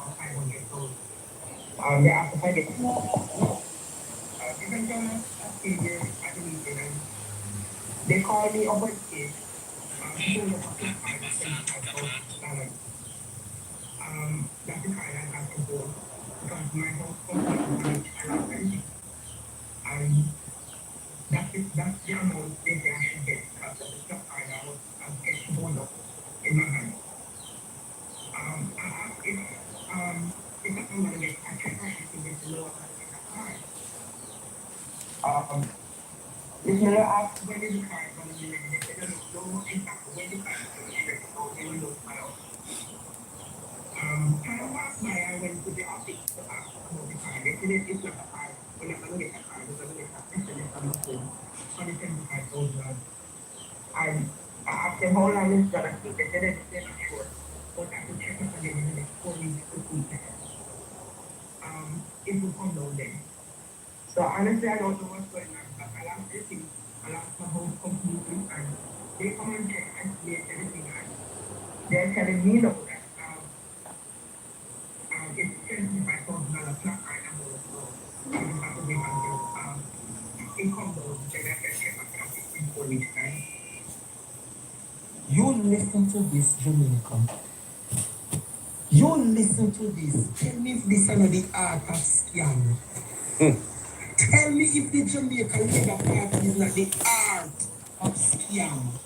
for 500 pounds. They have to find it. Even though I stayed here at the meeting and they called me over the stage to go look for flat fine of $75,000. That's the kind I got to go because my house company damaged a lot of everything. And that's the amount they say I should get because of the flat fine I was getting hold up in my hand. I asked if I'm going to get a check or anything get the lower than the card. If you ask when is the card going to be ready, they say they don't know exactly when the card is going to be ready, so they will know by us. Kind of last night I went to the office to ask about the card. They said it's not a card. We're not going to get a card. We're going to get a SMS on the phone for the $75,000. And I asked them how long it's going to take. They said they're not sure. But I could check up again in the next 4 weeks to see it will come down then. So honestly, I don't know what's going on. But I lost everything. I lost my whole completely. And they come and check and see everything. And they're telling me now that it's $75,000 flat right now. So I just have to wait until it comes down. Then I can check back up in 4 weeks' time. You listen to this, Jamaica. You listen to this. Tell me if this is not the art of scam. Tell me if the Jamaica Labour Party is not the art of scam.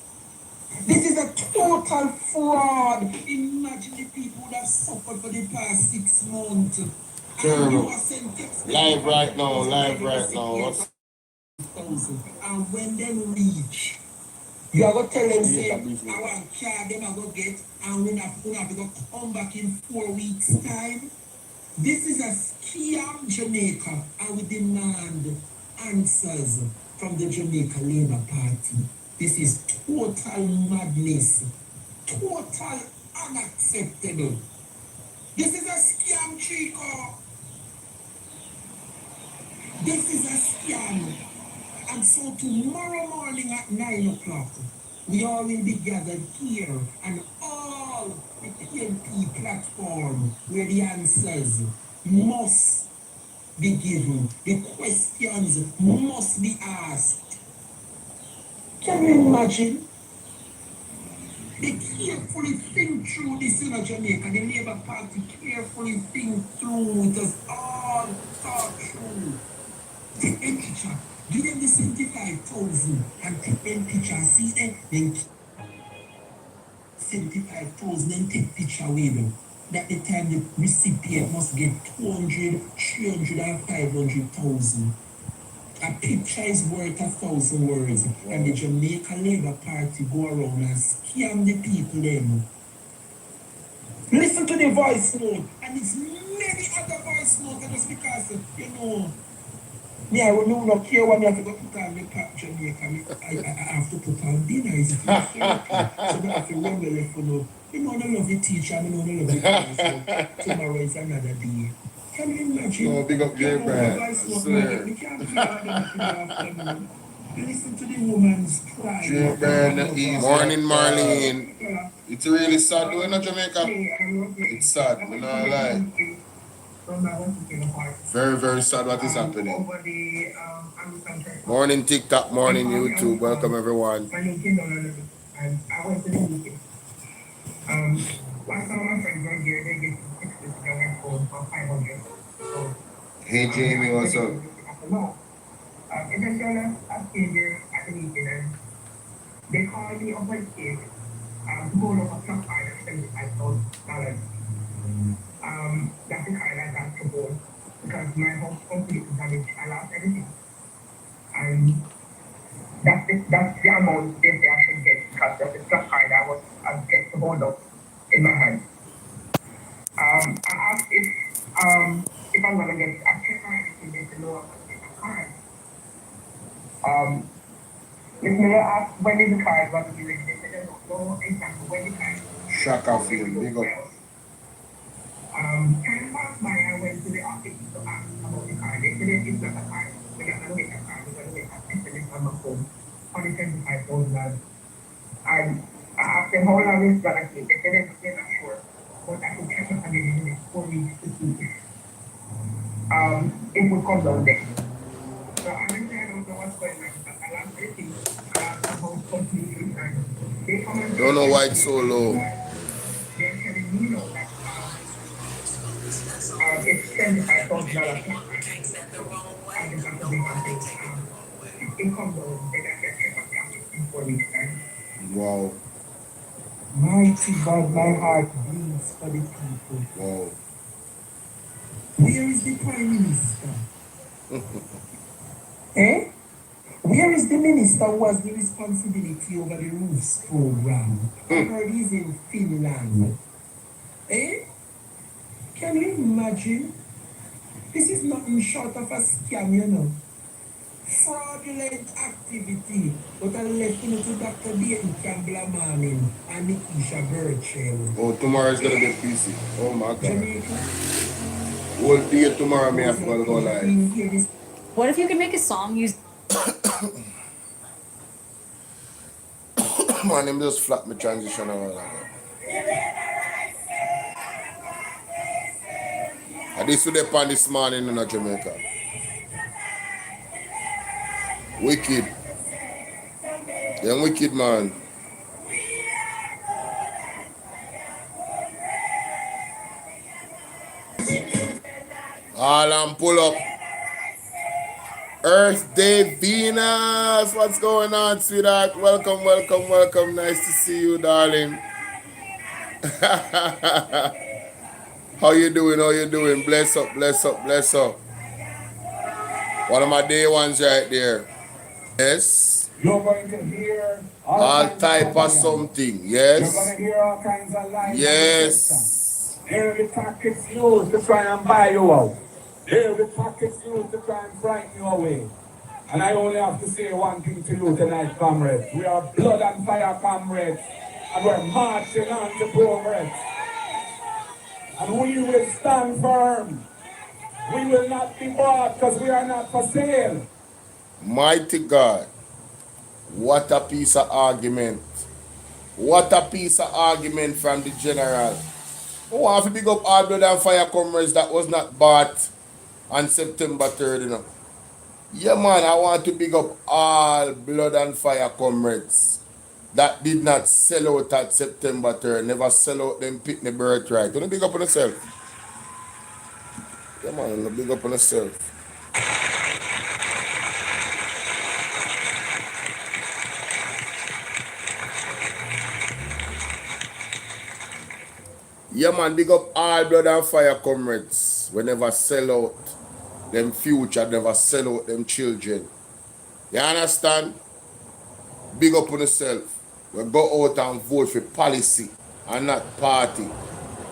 This is a total fraud. Imagine the people that have suffered for the past 6 months. Terrible. Live right now. And when they reach, you are going to tell them, say, I want car, them I go get, and we're not going to come back in 4 weeks' time. This is a scam, Jamaica, and we demand answers from the Jamaica Labour Party. This is total madness, total unacceptable. This is a scam, Chico. This is a scam. And so tomorrow morning at 9 o'clock, we all will be gathered here and all the PNP platform where the answers must be given. The questions must be asked. Can you imagine? They carefully think through this in Jamaica. The Labour Party carefully think through. It was all thought through. Take them picture. Give them the 75,000 and take them picture. See them? Then 75,000 and take picture with them. That the time the recipient must get 200, 300 and 500,000. A picture is worth 1,000 words. And the Jamaica Labour Party go around and scam the people them. Listen to the voice note. And it's many other voice notes just because, you know, me, I will not care when I have to go put on the pop Jamaica. I have to put on dinner. It's therapy. So I have to run the left for no. You know, I love the teacher. I know I love the class. So tomorrow is another day. Can you imagine? Oh, big up your brand. We can't feel out the afternoon. Listen to the woman's cry. Morning, Marlene. It's really sad doing in Jamaica. It's sad, I'm not lying. Very, very sad what is happening. Morning TikTok, morning YouTube. Welcome everyone. I went to the meeting. Last time my friends were here, they get 6 weeks ago and phone for 500. So, hey Jamie, what's up? Eventually, I stayed here at the meeting and they called me up on stage to go look for flat fine of $75,000. That's the kind I got to go because my house completely damaged. I lost everything. And that's the amount they say I should get because of the flat fine I get to hold up in my hand. I asked if I'm gonna get a check or anything, they said no, I'm gonna get a card. If Miller asked when is the card going to be ready, they said they don't know exactly when the card. Shaka field, big up. Kind of passed by, I went to the office to ask about the card. They said it's not a card. We're not going to get a card. We're going to get a SMS on my phone for the $75,000. And I asked them how long it's going to take. They said they're not sure. But I could check up again in the next 4 weeks to see if it would come down there. So honestly, I don't know what's going on, but I love everything. The house completely, and they come and Don't know why it's so low. they're telling me now that it's $75,000 flat. I just have to wait until it comes down, then I get check up in 4 weeks time. Wow. Mighty God, my heart bleeds for the people. Wow. Where is the Prime Minister? Eh? Where is the minister who has the responsibility over the roofs program? I heard he's in Finland. Eh? Can you imagine? This is nothing short of a scam, you know. Fraudulent activity. But I left you to Dr. Dayton Campbell Manning and Nikisha Burchell. Oh, tomorrow is gonna get busy. Oh my God. Jamaica. Whole day tomorrow, me have to go live. What if you could make a song use? Man, him just flat my transition and all that. I did today upon this morning in Jamaica. Wicked. Yeah, wicked man. All and pull up. Earth Day Venus. What's going on, sweetheart? Welcome, welcome, welcome. Nice to see you, darling. How you doing? How you doing? Bless up, bless up, bless up. One of my day ones right there. Yes. You're going to hear all type of something. Yes. You're going to hear all kinds of lies. Yes. Here are the tactics used to try and buy you out. Here are the tactics used to try and frighten you away. And I only have to say one thing to you tonight, comrades. We are blood and fire comrades. And we're marching on to progress. And we will stand firm. We will not be bought because we are not for sale. Mighty God. What a piece of argument. What a piece of argument from the general. I want to big up all blood and fire comrades that was not bought on September 3rd, you know. Yeah, man, I want to big up all blood and fire comrades that did not sell out at September 3rd, never sell out them pitney birthright. Don't big up on yourself. Yeah, man, don't big up on yourself. Yeah, man, big up all blood and fire comrades. We never sell out them future, never sell out them children. You understand? Big up on yourself. We go out and vote for policy and not party.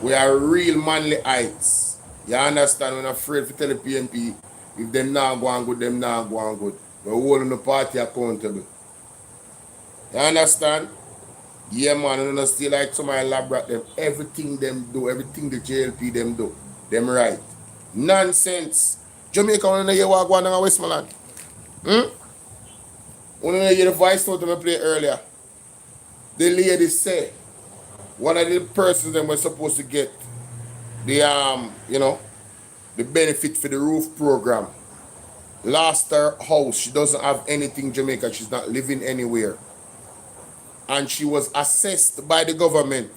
We are real manly heights. You understand? We're not afraid to tell the PNP if them not going good, them not going good. We're holding the party accountable. You understand? Yeah, man, and don't still like somebody elaborate them. Everything them do, everything the JLP them do, them right. Nonsense. Jamaica, wanna hear what going on in Westmoreland? Wanna hear the voice note I played earlier? The lady said one of the persons them were supposed to get the the benefit for the roof program. Lost her house. She doesn't have anything in Jamaica. She's not living anywhere. And she was assessed by the government.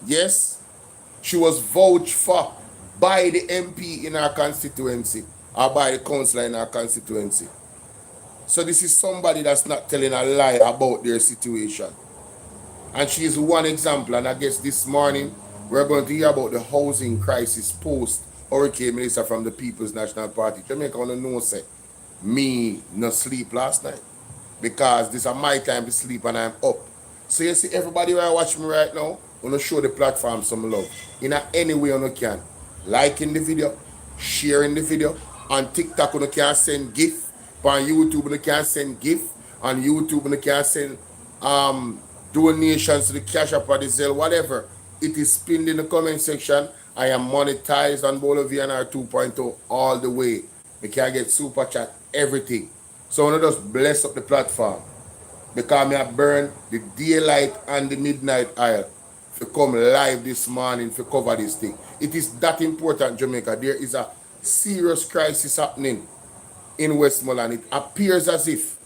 Yes, she was vouched for by the MP in our constituency or by the councillor in our constituency. So this is somebody that's not telling a lie about their situation. And she is one example. And I guess this morning we're going to hear about the housing crisis post Hurricane Minister from the People's National Party. Jamaica want to know, say, me no sleep last night. Because this is my time to sleep and I'm up. So you see everybody who watch me right now, I want to show the platform some love. In any way you can. Liking the video, sharing the video. On TikTok you can send GIF. On YouTube you can send GIF. On YouTube you can send donations to the Cash App or the Zelle, whatever. It is pinned in the comment section. I am monetized on BOLO V&R 2.0 all the way. You can get super chat, everything. So I want to just bless up the platform because I burn the daylight and the midnight oil to come live this morning to cover this thing. It is that important, Jamaica. There is a serious crisis happening in Westmoreland. It appears as if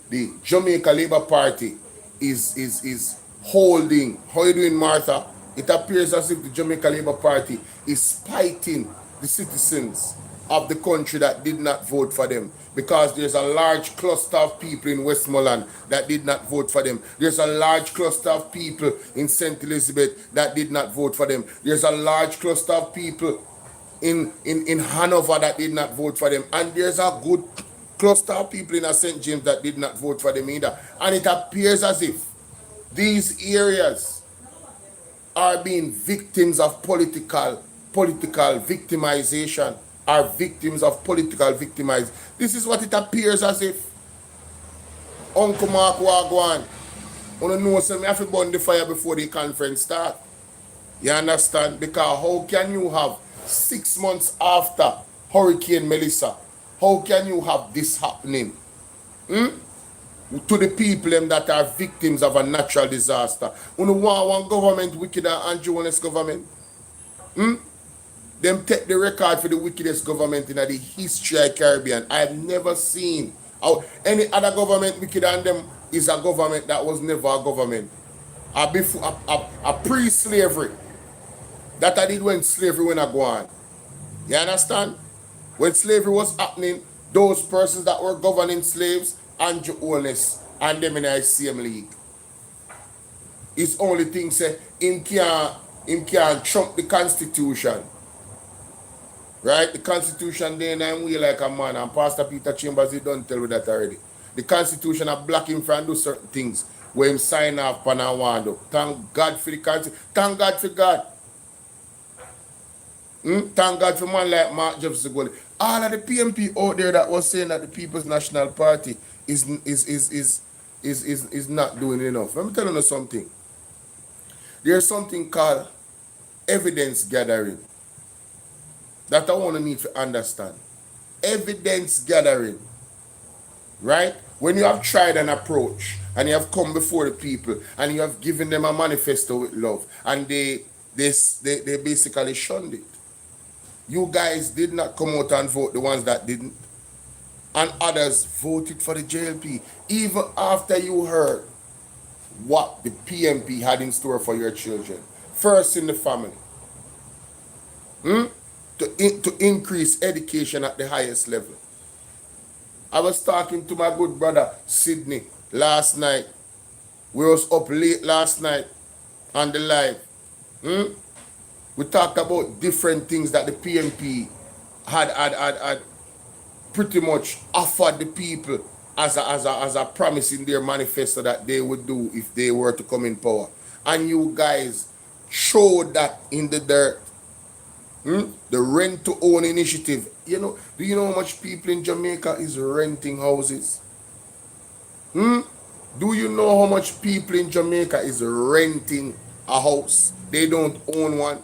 the Jamaica Labour Party is holding. How you doing, Martha? It appears as if the Jamaica Labour Party is spiting the citizens of the country that did not vote for them, because there's a large cluster of people in Westmoreland that did not vote for them. There's a large cluster of people in St. Elizabeth that did not vote for them. There's a large cluster of people in Hanover that did not vote for them. And there's a good cluster of people in St. James that did not vote for them either. And it appears as if these areas are being victims of political victimization, are victims of political victimization. This is what it appears as if. Uncle Mark Wagwan, you know, so me have to burn the fire before the conference start. You understand? Because how can you have 6 months after Hurricane Melissa, how can you have this happening? To the people that are victims of a natural disaster. You know, one government wicked and honest government? Them take the record for the wickedest government in the history of Caribbean. I have never seen how any other government wicked than them is a government that was never a government. A pre-slavery. That I did when slavery went go on. You understand? When slavery was happening, those persons that were governing slaves, Andrew Holness and them in the same league. His only thing say him can trump the Constitution. Right? The Constitution then I'm way like a man, and Pastor Peter Chambers, he don't tell me that already. The Constitution are black him for and do certain things where him sign off on and want to. Thank God for the Constitution. Thank God for God. Thank God for man like Mark Jefferson Gully. All of the PNP out there that was saying that the People's National Party is not doing enough. Let me tell you something. There's something called evidence gathering that I want to need to understand. Evidence gathering, right? When you have tried an approach and you have come before the people and you have given them a manifesto with love and they basically shunned it. You guys did not come out and vote, the ones that didn't. And others voted for the JLP, even after you heard what the PNP had in store for your children. First in the family. To increase education at the highest level. I was talking to my good brother, Sydney, last night. We was up late last night on the live. We talked about different things that the PNP had pretty much offered the people as a promise in their manifesto that they would do if they were to come in power. And you guys showed that in the dirt. The rent to own initiative. You know, do you know how much people in Jamaica is renting houses? Do you know how much people in Jamaica is renting a house? They don't own one.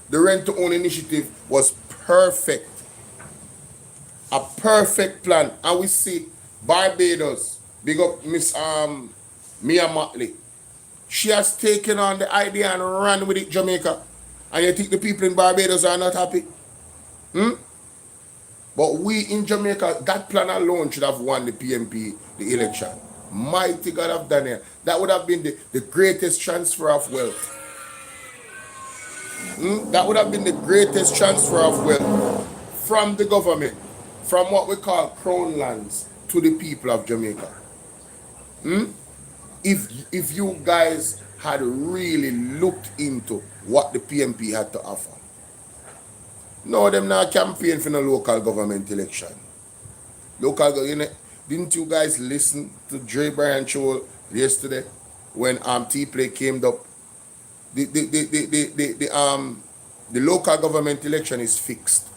The rent to own initiative was perfect. A perfect plan. And we see Barbados, big up Miss Mia Motley. She has taken on the idea and ran with it, Jamaica. And you think the people in Barbados are not happy? But we in Jamaica, that plan alone should have won the PNP, the election. Mighty God of Daniel. That would have been the greatest transfer of wealth. That would have been the greatest transfer of wealth from the government, from what we call crown lands, to the people of Jamaica. If you guys had really looked into what the PNP had to offer. No, them not campaign for no local government election. Didn't you guys listen to Dre Bryan show yesterday when T-Play came up? The local government election is fixed.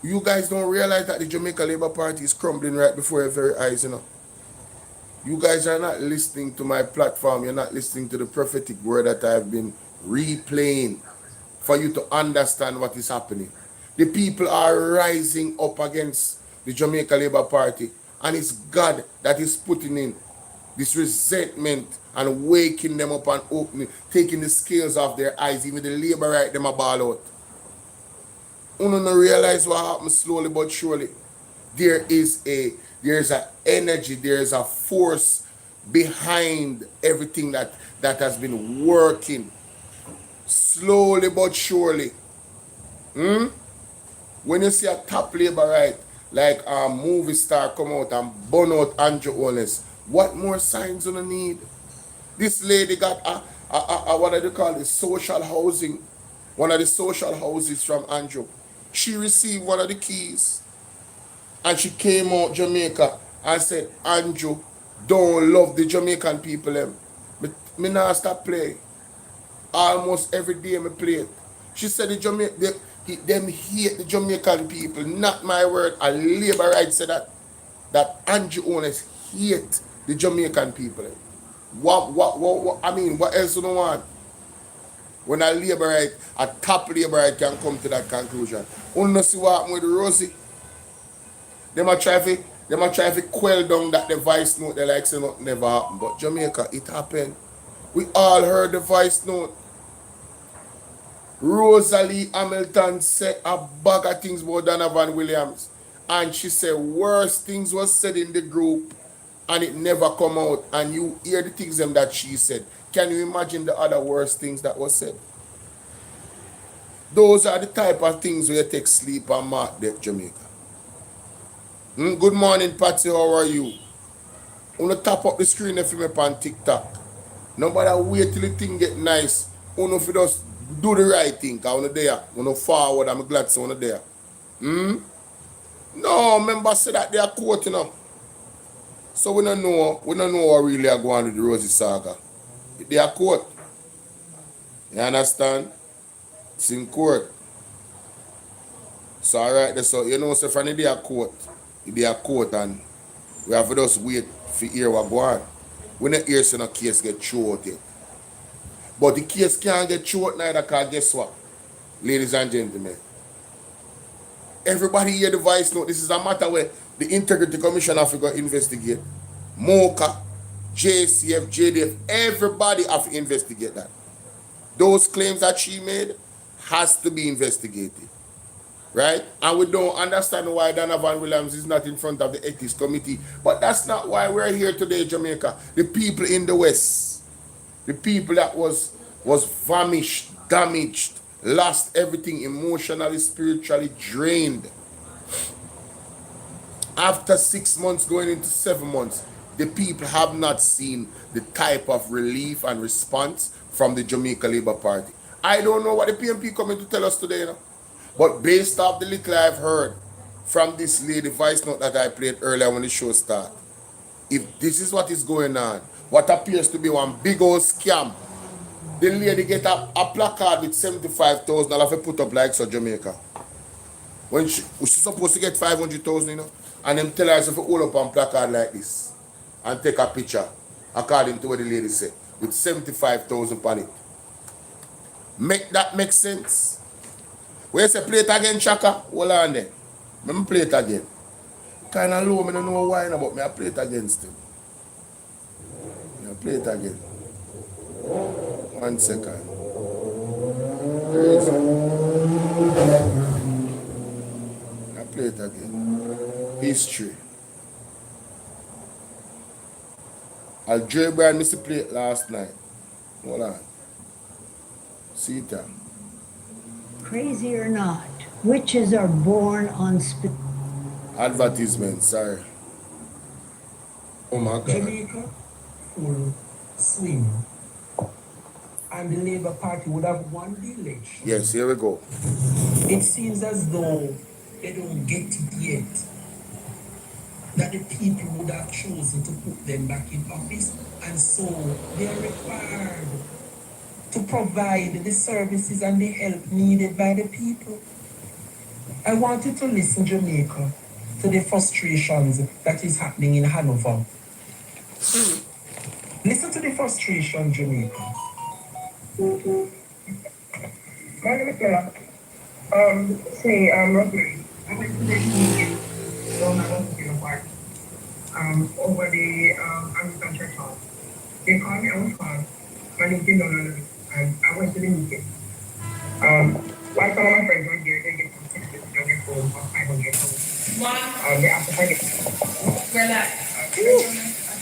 You guys don't realize that the Jamaica Labour Party is crumbling right before your very eyes, you know. You guys are not listening to my platform. You're not listening to the prophetic word that I've been replaying for you to understand what is happening. The people are rising up against the Jamaica Labour Party, and it's God that is putting in this resentment and waking them up and opening, taking the scales off their eyes, even the labor right them a ball out. You don't realize what happens slowly but surely. There's an energy, there's a force behind everything that has been working slowly but surely. When you see a top labor right, like a movie star come out and burn out Andrew Owens, what more signs on the need? This lady got what do they call it, social housing, one of the social houses from Andrew. She received one of the keys and she came out Jamaica and said, Andrew don't love the Jamaican people them. Me not stop play. Almost every day me play it. She said them hate the Jamaican people. Not my word. A labor right said that Andrew owners hate the Jamaican people. What I mean, what else you don't want? When a labor right, a top labor right can come to that conclusion. Only see what happened with Rosie. Them a try to quell down that the voice note they like say nothing never happened. But Jamaica, it happened. We all heard the voice note. Rosalie Hamilton said a bag of things about Donovan Williams. And she said worse things was said in the group and it never come out. And you hear the things them that she said. Can you imagine the other worst things that was said? Those are the type of things where you take sleep and mark death, Jamaica. Good morning, Patsy. How are you? Wanna tap up the screen if you me on TikTok. Nobody wait till the thing get nice. Uno if you just do the right thing, cause uno there. Uno forward, I'm glad to see uno there. No, remember say that they are quote, you know. So we don't know what really are going with the Rosie saga. They are court. You understand? It's in court. So alright, so you know, so from the day of court, and we have to just wait for hear what go on. We don't hear so no case get through out yet. But the case can't get through out neither, because guess what? Ladies and gentlemen, everybody hear the voice note. This is a matter where the Integrity Commission have to go investigate. MOCA, JCF, JDF, everybody have to investigate that. Those claims that she made has to be investigated. Right? And we don't understand why Donovan Williams is not in front of the ethics committee. But that's not why we're here today, Jamaica. The people in the West, the people that was famished, damaged, lost everything emotionally, spiritually, drained. After 6 months going into 7 months, the people have not seen the type of relief and response from the Jamaica Labour Party. I don't know what the PNP coming to tell us today, you know? But based off the little I've heard from this lady voice note that I played earlier when the show started, if this is what is going on, what appears to be one big old scam, the lady get a placard with $75,000 to put up like so Jamaica. When she's supposed to get 500,000, you know, and them tell her to hold up on placard like this and take a picture, according to what the lady said, with 75,000 on it. Make sense? When you say play it again, Chaka, hold on there. Let me play it again. Kind of low, I don't know why, but I play it again still. I play it again. 1 second. Crazy. I play it again. History. Dre Bryan missed the play it last night. Hold on. See it there. Crazy or not, witches are born on advertisement, sorry. Oh my God. Jamaica, full swing. And the Labour Party would have won the election. Yes, here we go. It seems as though they don't get it yet. That the people would have chosen to put them back in office, and so they are required to provide the services and the help needed by the people. I want you to listen, Jamaica, to the frustrations that is happening in Hanover. Listen to the frustration, Jamaica. My name is Mela. Rosemary, I went to the meeting. I don't know what to do apart. over the Anglican Church Hall. They called me, I was called. My meeting done and I went to the meeting. While some of my friends were there, they get some tickets on their phone for 500 pounds. They asked if I get We're live.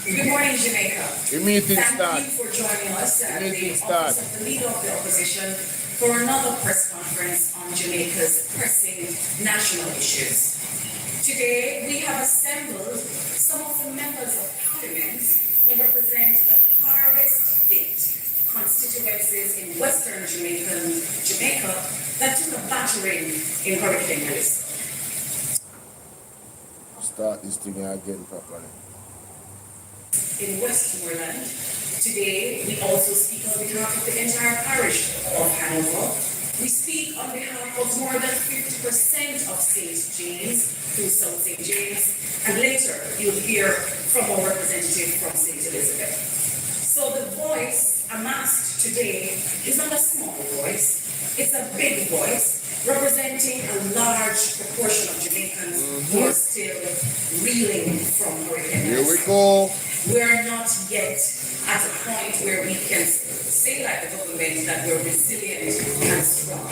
Good morning, Jamaica. The meeting Thank start. you for joining us at The the meeting office start. of the Leader of the Opposition for another press conference on Jamaica's pressing national issues. Today, we have assembled some of the members of Parliament who represent the hardest hit constituencies in Western Jamaica that took a battering in Hurricane Melissa. Start this thing again properly. In Westmoreland. Today, we also speak on behalf of the entire parish of Hanover. We speak on behalf of more than 50% of St. James through South St. James, and later you'll hear from our representative from St. Elizabeth. So the voice amassed today is not a small voice, it's a big voice, representing a large proportion of Jamaicans who are still reeling from Hurricane Here we Melissa. go. We're not yet at a point where we can say like the government that we're resilient and strong.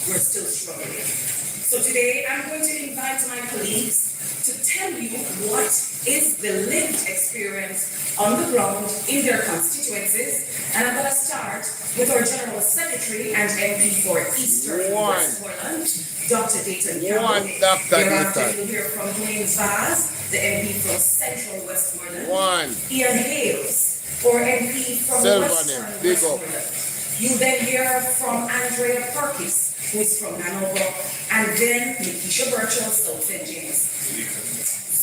We're still struggling. So today I'm going to invite my colleagues to tell you what is the lived experience on the ground in their constituencies. And I'm going to start with our General Secretary and MP for Eastern Westmoreland, Dr. Dayton Campbell. Thereafter you'll hear from Dwayne Vaz, the MP from Central Westmoreland. Ian Hales, for MP from Western Westmoreland. You then hear from Andrea Perkis, who is from Hanover, and then Nikisha Birchall, South St. James.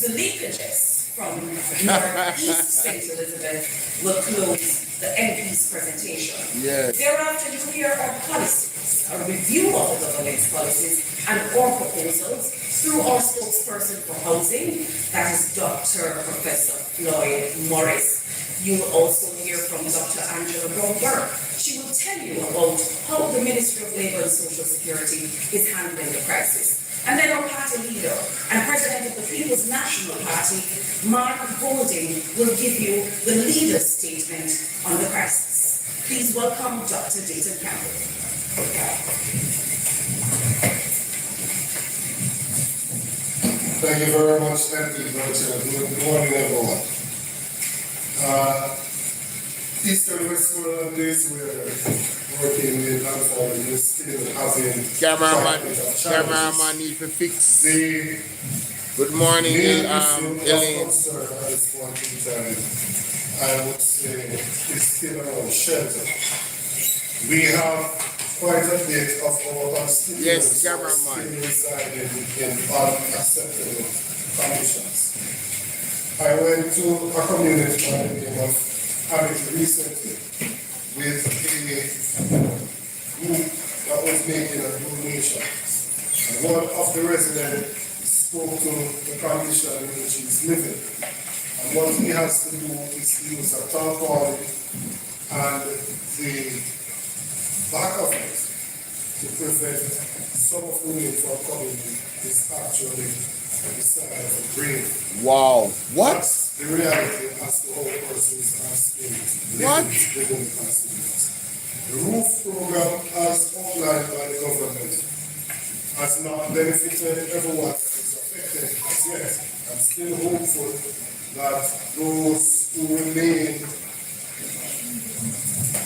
The leakages from Northeast St. Elizabeth will close the MP's presentation. Yes. Thereafter, you hear our policies, a review of the government's policies and our proposals through our spokesperson for housing, that is Dr. Professor Floyd Morris. You will also hear from Dr. Angela Brown-Burke. She will tell you about how the Ministry of Labour and Social Security is handling the crisis. And then our party leader and president of the People's National Party, Mark Golding, will give you the leader's statement on the crisis. Please welcome Dr. Dayton Campbell. Thank you very much, Nancy. Good morning, everyone. Eastern Westmoreland days we're working with and we're still having Cameraman need to fix. Good morning, Elaine. Elaine. At this point in time, I would say it's still around shelter. We have quite a bit of our constituents still residing in unacceptable conditions. I went to a community by the name of Habit recently with a group that was making a donation. And one of the residents spoke to the condition in which he's living. And what he has to do is use a tampon and the back of it to prevent some of the wind from coming is actually on the side of the brain. Wow. What? That's the reality as to how a person is asking living constituents. The roof program as outlined by the government has not benefited everyone that is affected as yet. I'm still hopeful that those who remain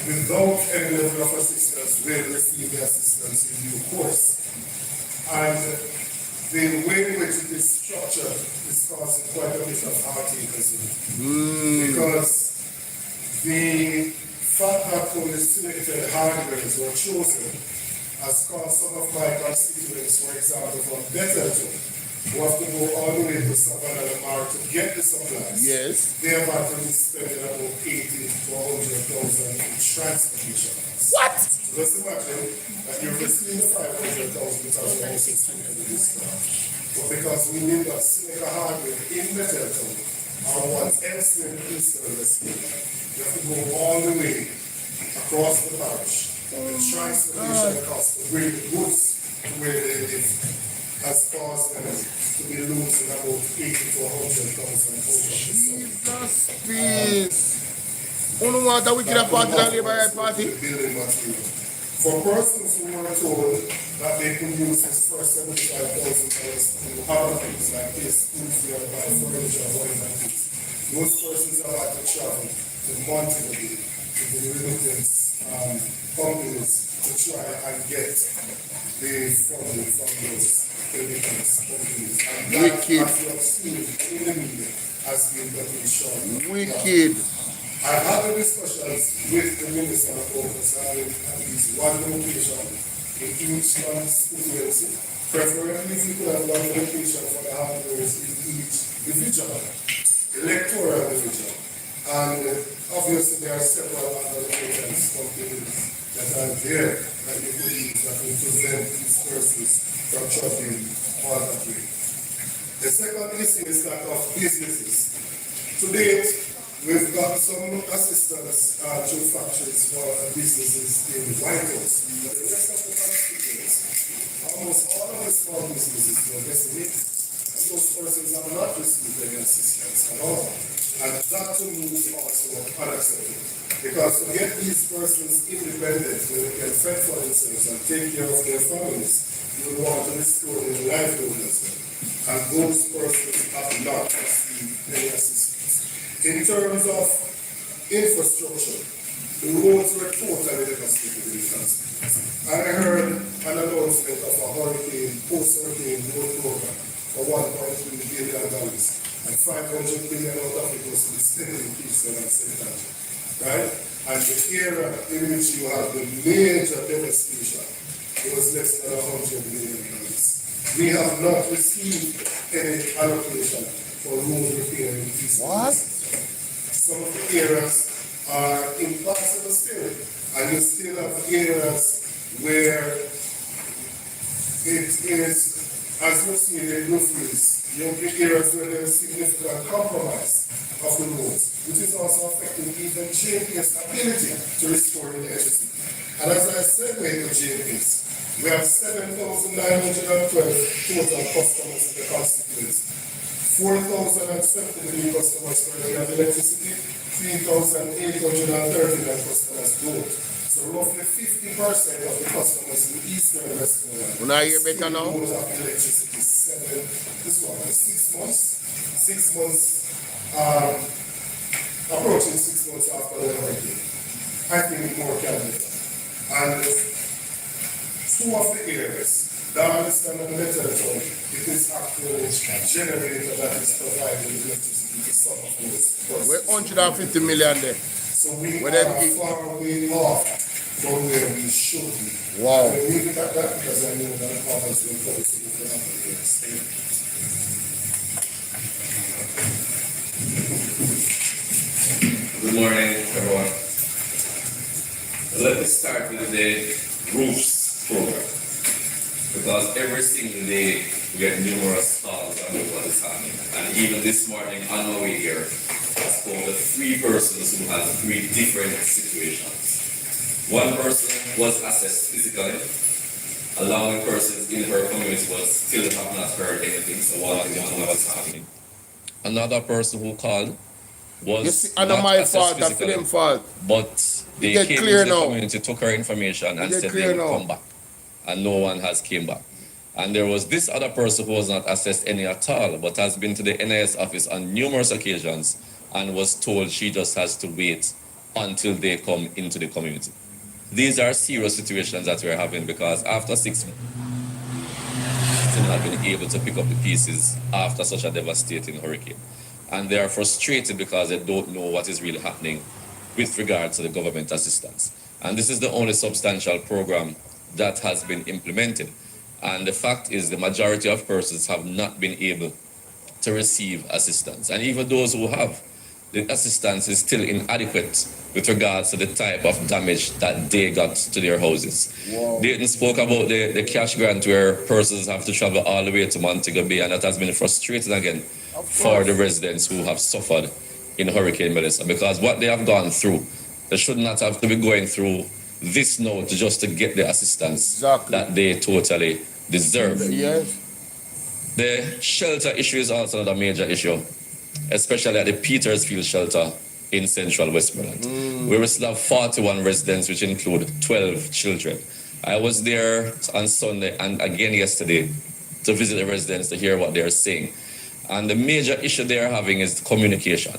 without any level of assistance will receive the assistance in due course. And the way in which it is structured is causing quite a bit of heartache because the fact that only selected hardwares were chosen has caused some of my constituents, for example, from Betterton, who have to go all the way to Savannah Lamar to get the supplies. Yes. They have actually spending about 80 to 100,000 in transportation. What? Just imagine that you're receiving the 500,000 because you're also speaking to this stuff. But because we need that Seneca hardware in Betterton or one else in the Eastern Westmoreland, you have to go all the way across the parish. The transportation costs to bring the goods to where they live. has caused them to be losing about 80 to 100,000 Jesus, please. Who don't want a wicked party than Labour Right Party? building material. For persons who were told that they could use this first $75,000 to other things like this, food fair, buy furniture, whatever it is, those persons have had to travel to Montego to the remittance companies to try and get the funding from those remittance companies. And that, Wicked. as you have seen in the media, has been nothing short. Wicked. I had the discussions with the Minister of Focus having at least one location in each constituency. Preferably if you could have one location for the hardwares in each division, electoral division. And obviously there are several other locations, companies that are there that you could use that will prevent these persons from traveling all that way. The second issue is that of businesses. To date, we've got some assistance through factories for businesses in White House. But the rest of the constituents, almost all of the small businesses were decimated. And those persons have not received any assistance at all. And that to me is also unacceptable. Because to get these persons independent, where they can fend for themselves and take care of their families, you would want to restore their livelihood as well. And those persons have not received any assistance. In terms of infrastructure, the roads were totally devastated in this country. And I heard an announcement of a post-hurricane road program for $1.3 billion. And 500 million out of it was to be spent in Kingston and St. Andrew. Right? And the area in which you have the major devastation, it was less than $100 million. We have not received any allocation for road repair in Kingston. What? Some of the areas are impossible still, and you still have areas where it is, as you see in the Bluefields, you have areas where there is significant compromise of the roads, which is also affecting even JP's ability to restore the electricity. And as I said to JP's, we have 7,912 total customers in the constituency. 4,073 customers currently have electricity, 3,813 customers don't. So roughly 50% of the customers in the eastern Westmoreland When I hear better now? don't have electricity 6 months. 6 months, approaching 6 months after the hurricane. I think more can be done. And two of the areas, Darlington and Letterton, it is actually a generator that is providing electricity to some of those persons. We're 150 million there. So we What are have you- far way off from where we should be. Wow. I will leave it at that because I know that farmers will go to the state. Good morning, everyone. Let me start with the roofs program. Because every single day we get numerous calls about what is happening. And even this morning on my way here, I spoke to 3 persons who had 3 different situations. One person was assessed physically. Allowing persons in her community was still have not heard anything, so wanting to know what's happening. Another person who called was You see, and not my assessed fault, that's physically, them fault. but they get came clear into the now. community, took her information, and get said clear they would now. come back. And no one has came back. And there was this other person who was not assessed any at all, but has been to the NIS office on numerous occasions and was told she just has to wait until they come into the community. These are serious situations that we're having because after 6 months, still not been able to pick up the pieces after such a devastating hurricane. And they are frustrated because they don't know what is really happening with regard to the government assistance. And this is the only substantial program that has been implemented. And the fact is the majority of persons have not been able to receive assistance. And even those who have, the assistance is still inadequate with regards to the type of damage that they got to their houses. Wow. Dayton spoke about the cash grant where persons have to travel all the way to Montego Bay, and that has been frustrating again for the residents who have suffered in Hurricane Melissa, because what they have gone through, they should not have to be going through this now to just to get the assistance Exactly. that they totally deserve. Yes. The shelter issue is also another major issue, especially at the Petersfield shelter in central Westmoreland, where we still have 41 residents, which include 12 children. I was there on Sunday and again yesterday to visit the residents to hear what they're saying. And the major issue they're having is communication.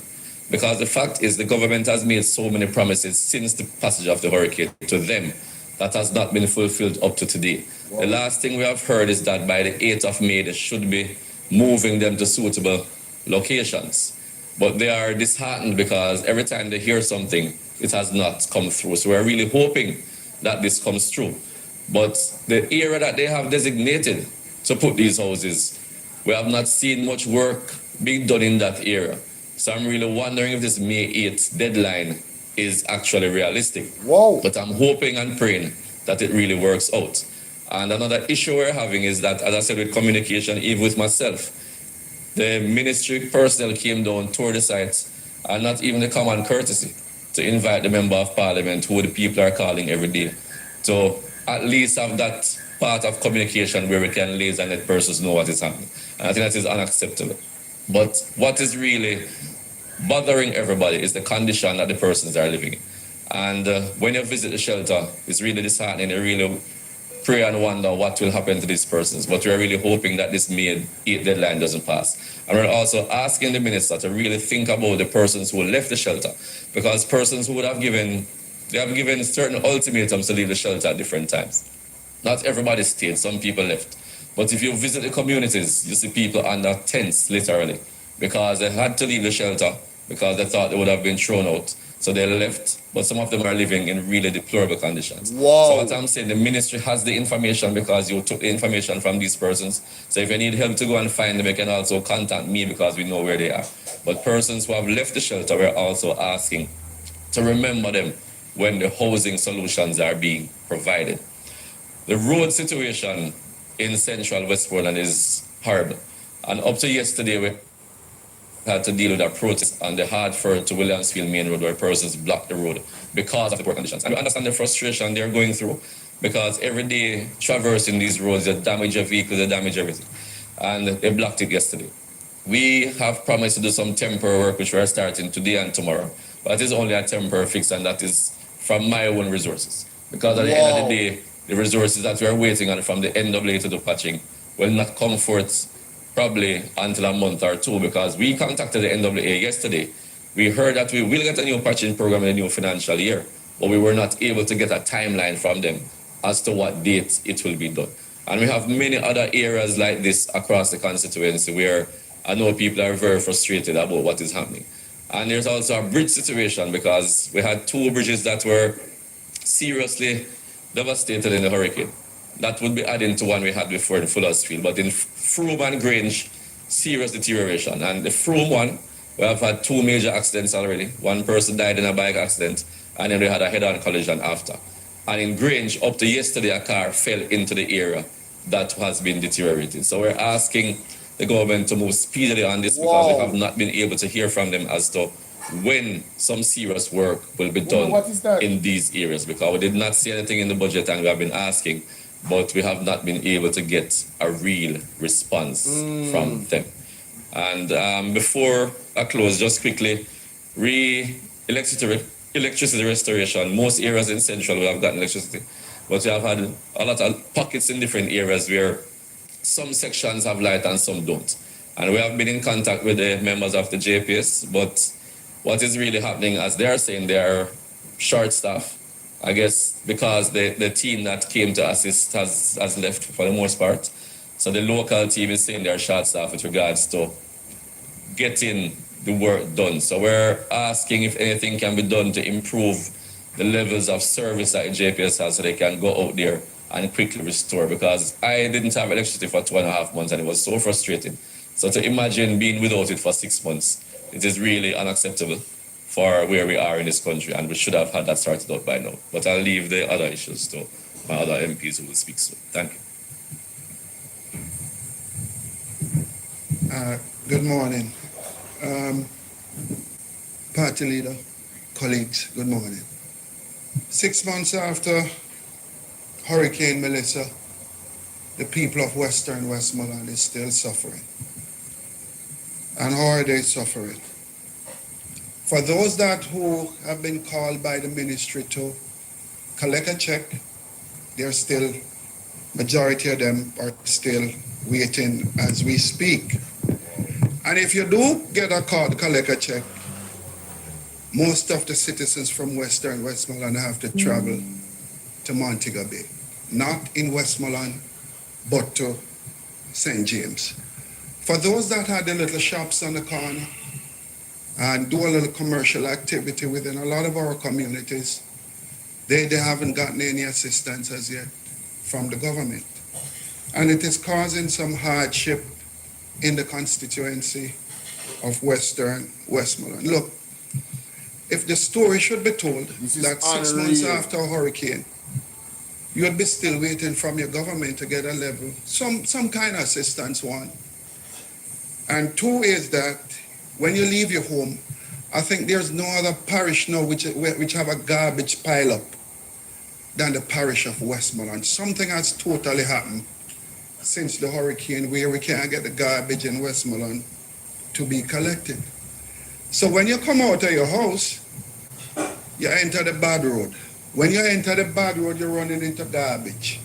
Because the fact is the government has made so many promises since the passage of the hurricane to them that has not been fulfilled up to today. Wow. The last thing we have heard is that by the 8th of May, they should be moving them to suitable locations. But they are disheartened because every time they hear something, it has not come through. So we're really hoping that this comes through. But the area that they have designated to put these houses, we have not seen much work being done in that area. So I'm really wondering if this May 8th deadline is actually realistic. Whoa. But I'm hoping and praying that it really works out. And another issue we're having is that, as I said, with communication, even with myself, the ministry personnel came down, toured the site, and not even the common courtesy to invite the member of parliament, who the people are calling every day, to at least have that part of communication where we can liaise and let persons know what is happening. And I think that is unacceptable. But what is really bothering everybody is the condition that the persons are living in. And when you visit the shelter, it's really disheartening. You really pray and wonder what will happen to these persons. But we're really hoping that this May 8th deadline doesn't pass. And we're also asking the minister to really think about the persons who left the shelter, because persons who would have given, they have given certain ultimatums to leave the shelter at different times. Not everybody stayed, some people left. But if you visit the communities, you see people under tents, literally, because they had to leave the shelter because they thought they would have been thrown out. So they left, but some of them are living in really deplorable conditions. Wow. So what I'm saying, the ministry has the information because you took the information from these persons. So if you need help to go and find them, you can also contact me because we know where they are. But persons who have left the shelter, we're also asking to remember them when the housing solutions are being provided. The road situation in central Westmoreland is horrible. And up to yesterday, we had to deal with a protest on the Hartford to Williamsfield main road where persons blocked the road because of the poor conditions. And we understand the frustration they're going through because every day traversing these roads, they damage your vehicles, they damage everything. And they blocked it yesterday. We have promised to do some temporary work, which we're starting today and tomorrow. But it is only a temporary fix, and that is from my own resources. Because at the end of the day, the resources that we're waiting on from the NAA to do patching will not come forth probably until a month or two, because we contacted the NAA yesterday. We heard that we will get a new patching program in the new financial year, but we were not able to get a timeline from them as to what date it will be done. And we have many other areas like this across the constituency where I know people are very frustrated about what is happening. And there's also a bridge situation because we had two bridges that were seriously devastated in the hurricane. That would be adding to one we had before in Fuller's Field. But in Frome and Grange, serious deterioration. And the Frome one, we have had two major accidents already. One person died in a bike accident, and then we had a head-on collision after. And in Grange, up to yesterday, a car fell into the area that has been deteriorating. So we're asking the government to move speedily on this because we have not been able to hear from them as to when some serious work will be done in these areas, because we did not see anything in the budget and we have been asking, but we have not been able to get a real response from them. And before I close, just quickly, electricity restoration. Most areas in Central we have gotten electricity, but we have had a lot of pockets in different areas where some sections have light and some don't. And we have been in contact with the members of the JPS, but what is really happening, as they are saying, they are short staff. I guess because the team that came to assist has left for the most part. So the local team is saying they are short staff with regards to getting the work done. So we're asking if anything can be done to improve the levels of service that the JPS has so they can go out there and quickly restore, because I didn't have electricity for 2.5 months and it was so frustrating. So to imagine being without it for 6 months, it is really unacceptable for where we are in this country, and we should have had that sorted out by now. But I'll leave the other issues to my other MPs who will speak soon. Thank you. Good morning. Party leader, colleagues, good morning. 6 months after Hurricane Melissa, the people of Western Westmoreland is still suffering. And how are they suffering? For those that who have been called by the ministry to collect a check, they're still, majority of them are still waiting as we speak. And if you do get a call to collect a check, most of the citizens from Western Westmoreland have to travel to Montego Bay. Not in Westmoreland, but to St. James. For those that had the little shops on the corner and do a little commercial activity within a lot of our communities, they haven't gotten any assistance as yet from the government. And it is causing some hardship in the constituency of Western Westmoreland. Look, if the story should be told that 6 months after a hurricane, you would be still waiting from your government to get a level, some kind of assistance, one. And two is that when you leave your home, I think there's no other parish now which have a garbage pile up than the parish of Westmoreland. Something has totally happened since the hurricane where we can't get the garbage in Westmoreland to be collected. So when you come out of your house, you enter the bad road. When you enter the bad road, you're running into garbage.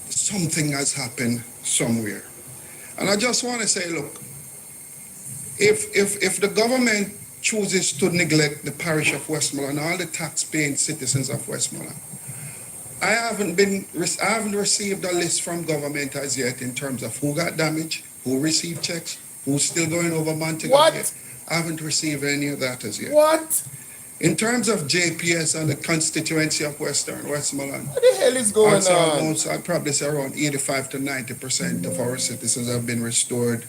Something has happened somewhere. And I just want to say, look, if the government chooses to neglect the parish of Westmoreland, all the tax-paying citizens of Westmoreland, I haven't received a list from government as yet in terms of who got damaged, who received checks, who's still going over Montego Bay. I haven't received any of that as yet. What? In terms of JPS and the constituency of Western Westmoreland, what the hell is going on? I'd probably say around 85 to 90% of our citizens have been restored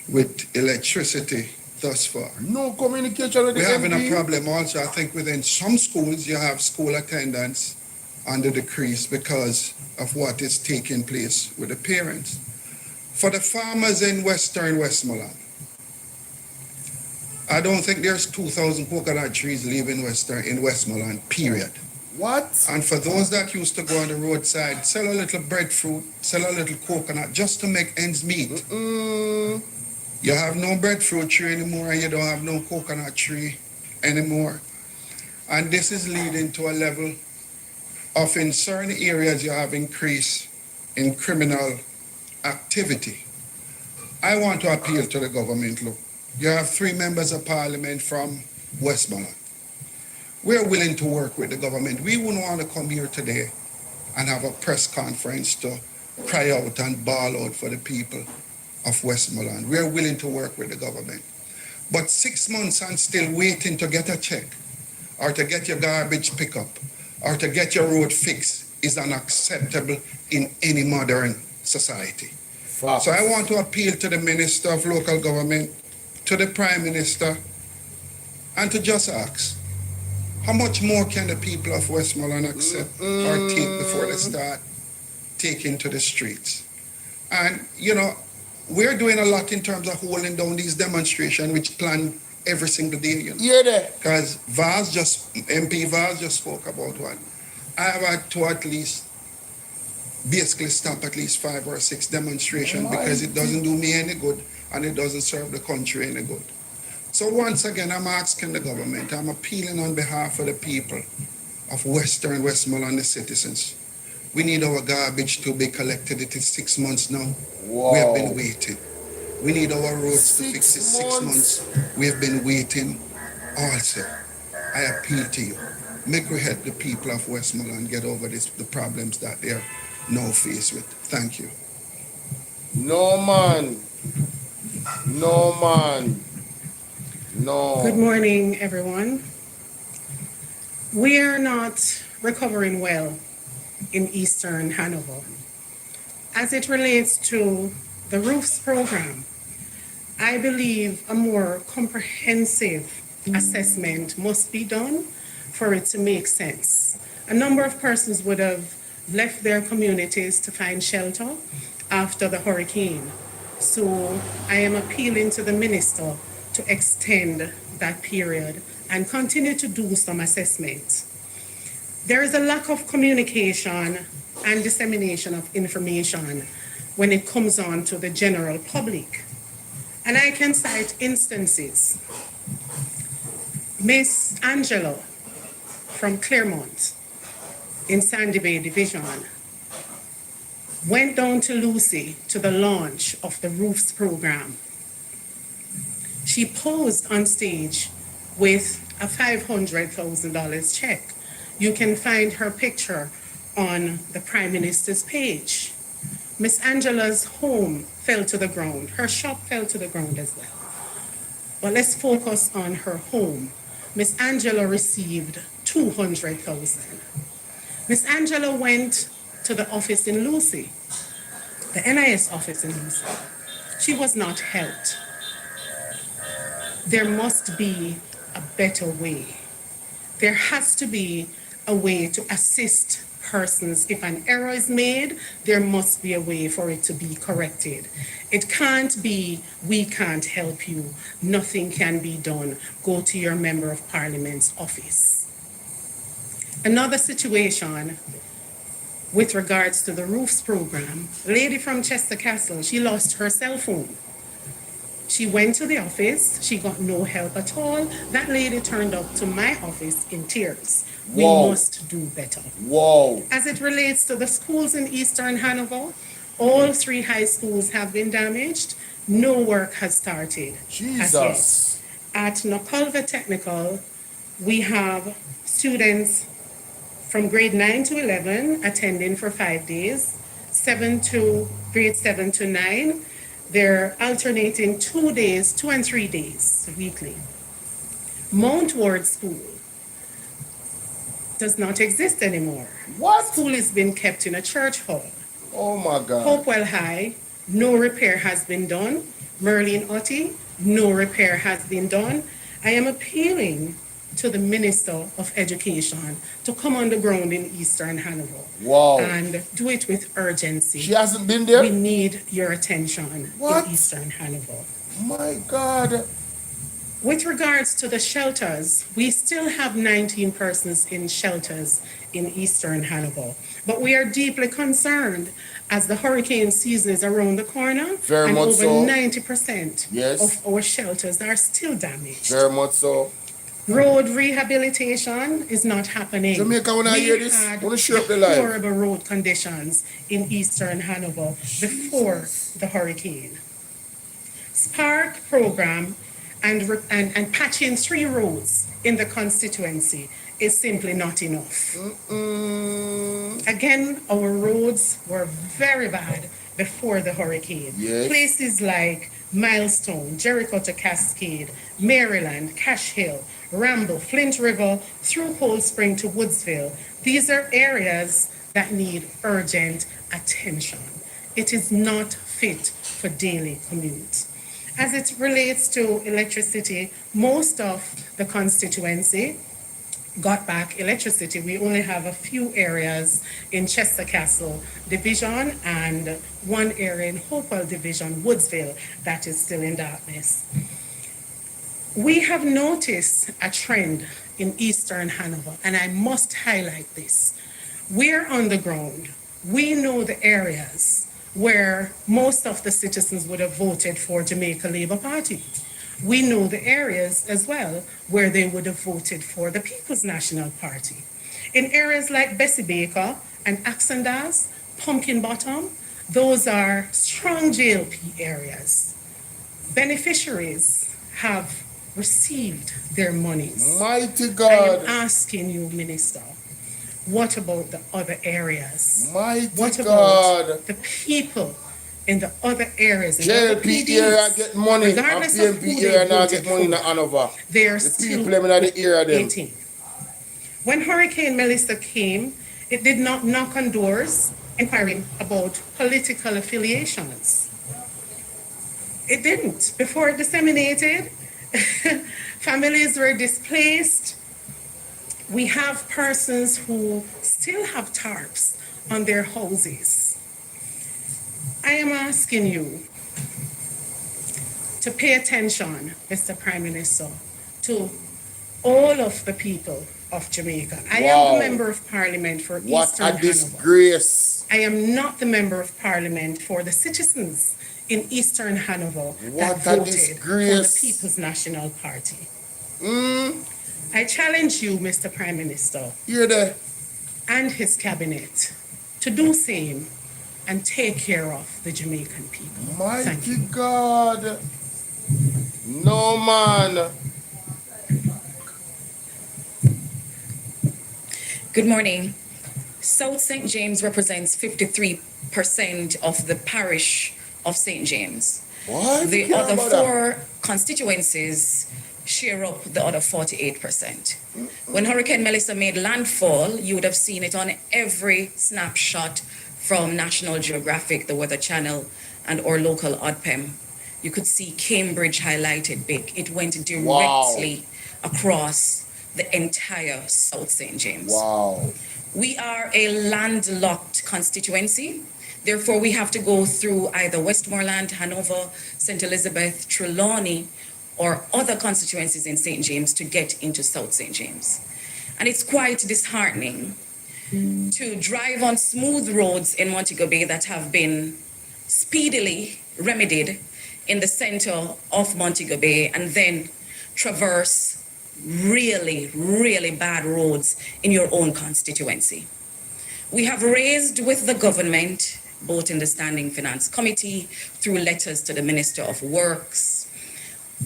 with electricity thus far. No communication with the We're having MP? a problem also. I think within some schools you have school attendance under decrease because of what is taking place with the parents. For the farmers in Western Westmoreland, I don't think there's 2,000 coconut trees living in Westmoreland, period. What? And for those that used to go on the roadside, sell a little breadfruit, sell a little coconut, just to make ends meet. You have no breadfruit tree anymore, and you don't have no coconut tree anymore. And this is leading to a level of, in certain areas, you have increase in criminal activity. I want to appeal to the government, look. You have 3 members of parliament from Westmoreland. We're willing to work with the government. We wouldn't want to come here today and have a press conference to cry out and bawl out for the people of Westmoreland. We're willing to work with the government. But 6 months and still waiting to get a check or to get your garbage pickup or to get your road fixed is unacceptable in any modern society. So I want to appeal to the Minister of Local Government, to the Prime Minister, and to just ask, how much more can the people of Westmoreland accept or take before they start taking to the streets? And, you know, we're doing a lot in terms of holding down these demonstrations, which plan every single day, you know. Yeah, because MP Vaz just spoke about one. I have had to at least basically stop at least 5 or 6 demonstrations because it doesn't do me any good and it doesn't serve the country any good. So once again, I'm asking the government, I'm appealing on behalf of the people of Western Westmoreland, the citizens. We need our garbage to be collected. It is 6 months now. We have been waiting. We need our roads to fix it 6 months. We have been waiting. Also, I appeal to you. Make we help the people of Westmoreland get over the problems that they are now faced with. Thank you. No, man. No, man. No. Good morning, everyone. We are not recovering well in Eastern Hanover. As it relates to the roofs program, I believe a more comprehensive assessment must be done for it to make sense. A number of persons would have left their communities to find shelter after the hurricane. So I am appealing to the minister to extend that period and continue to do some assessment. There is a lack of communication and dissemination of information when it comes on to the general public. And I can cite instances. Miss Angela from Claremont in Sandy Bay Division went down to Lucy to the launch of the Roofs program. She posed on stage with a $500,000 check. You can find her picture on the Prime Minister's page. Miss Angela's home fell to the ground. Her shop fell to the ground as well. But let's focus on her home. Miss Angela received $200,000. Miss Angela went to the office in Lucy, the NIS office in Lucy. She was not helped. There must be a better way. There has to be a way to assist persons. If an error is made, there must be a way for it to be corrected. It can't be, we can't help you, nothing can be done, go to your Member of Parliament's office. Another situation with regards to the roofs program, a lady from Chester Castle, she lost her cell phone. She went to the office, she got no help at all. That lady turned up to my office in tears. We must do better. As it relates to the schools in Eastern Hanover, all 3 high schools have been damaged. No work has started. Jesus. At Nokolva Technical, we have students from grade 9 to 11 attending for 5 days, grade 7 to 9. They're alternating 2 days, 2 and 3 days weekly. Mount Ward School does not exist anymore. What? School is being kept in a church hall. Oh my God. Hopewell High, no repair has been done. Merlin Otti, no repair has been done. I am appealing to the Minister of Education to come on the ground in Eastern Hanover and do it with urgency. She hasn't been there? We need your attention in Eastern Hanover. My God. With regards to the shelters, we still have 19 persons in shelters in Eastern Hanover, but we are deeply concerned as the hurricane season is around the corner. Very and much over so. 90% of our shelters are still damaged. Very much so. Road rehabilitation is not happening. Jamaica, when I hear this, I want to share up the live. Horrible road conditions in Eastern Hanover before the hurricane. Spark program and patching 3 roads in the constituency is simply not enough. Again, our roads were very bad before the hurricane. Yes. Places like Milestone, Jericho to Cascade, Maryland, Cash Hill, Ramble, Flint River, through Cold Spring to Woodsville. These are areas that need urgent attention. It is not fit for daily commute. As it relates to electricity, most of the constituency got back electricity. We only have a few areas in Chester Castle Division and 1 area in Hopewell Division, Woodsville, that is still in darkness. We have noticed a trend in Eastern Hanover, and I must highlight this. We're on the ground. We know the areas where most of the citizens would have voted for Jamaica Labour Party. We know the areas as well where they would have voted for the People's National Party. In areas like Bessie Baker and Axandas, Pumpkin Bottom, those are strong JLP areas. Beneficiaries have received their monies. Mighty God. I am asking you, Minister, what about the other areas? What about the people in the other areas? JLP area get money and regardless of PNP who area they now get voted money in for, the Hanover. they are The still people them in the area them. waiting. When Hurricane Melissa came, it did not knock on doors inquiring about political affiliations. It didn't. Before it disseminated, families were displaced. We have persons who still have tarps on their houses. I am asking you to pay attention, Mr. Prime Minister, to all of the people of Jamaica. I am the Member of Parliament for Eastern Hanover. What a disgrace. I am not the member of parliament for the citizens in Eastern Hanover that What a voted for the disgrace. People's National Party. Mm, I challenge you, Mr. Prime Minister, hear that? and his cabinet to do same and take care of the Jamaican people. Thank Mighty you. God. No, man. Good morning. South St. James represents 53% of the parish of St. James. What? The You care other about that? 4 constituencies share up the other 48%. When Hurricane Melissa made landfall, you would have seen it on every snapshot from National Geographic, the Weather Channel, and our local ODPEM. You could see Cambridge highlighted big. It went directly across the entire South St. James. Wow. We are a landlocked constituency. Therefore, we have to go through either Westmoreland, Hanover, St. Elizabeth, Trelawney, or other constituencies in St. James to get into South St. James. And it's quite disheartening to drive on smooth roads in Montego Bay that have been speedily remedied in the center of Montego Bay and then traverse really, really bad roads in your own constituency. We have raised with the government, both in the Standing Finance Committee, through letters to the Minister of Works,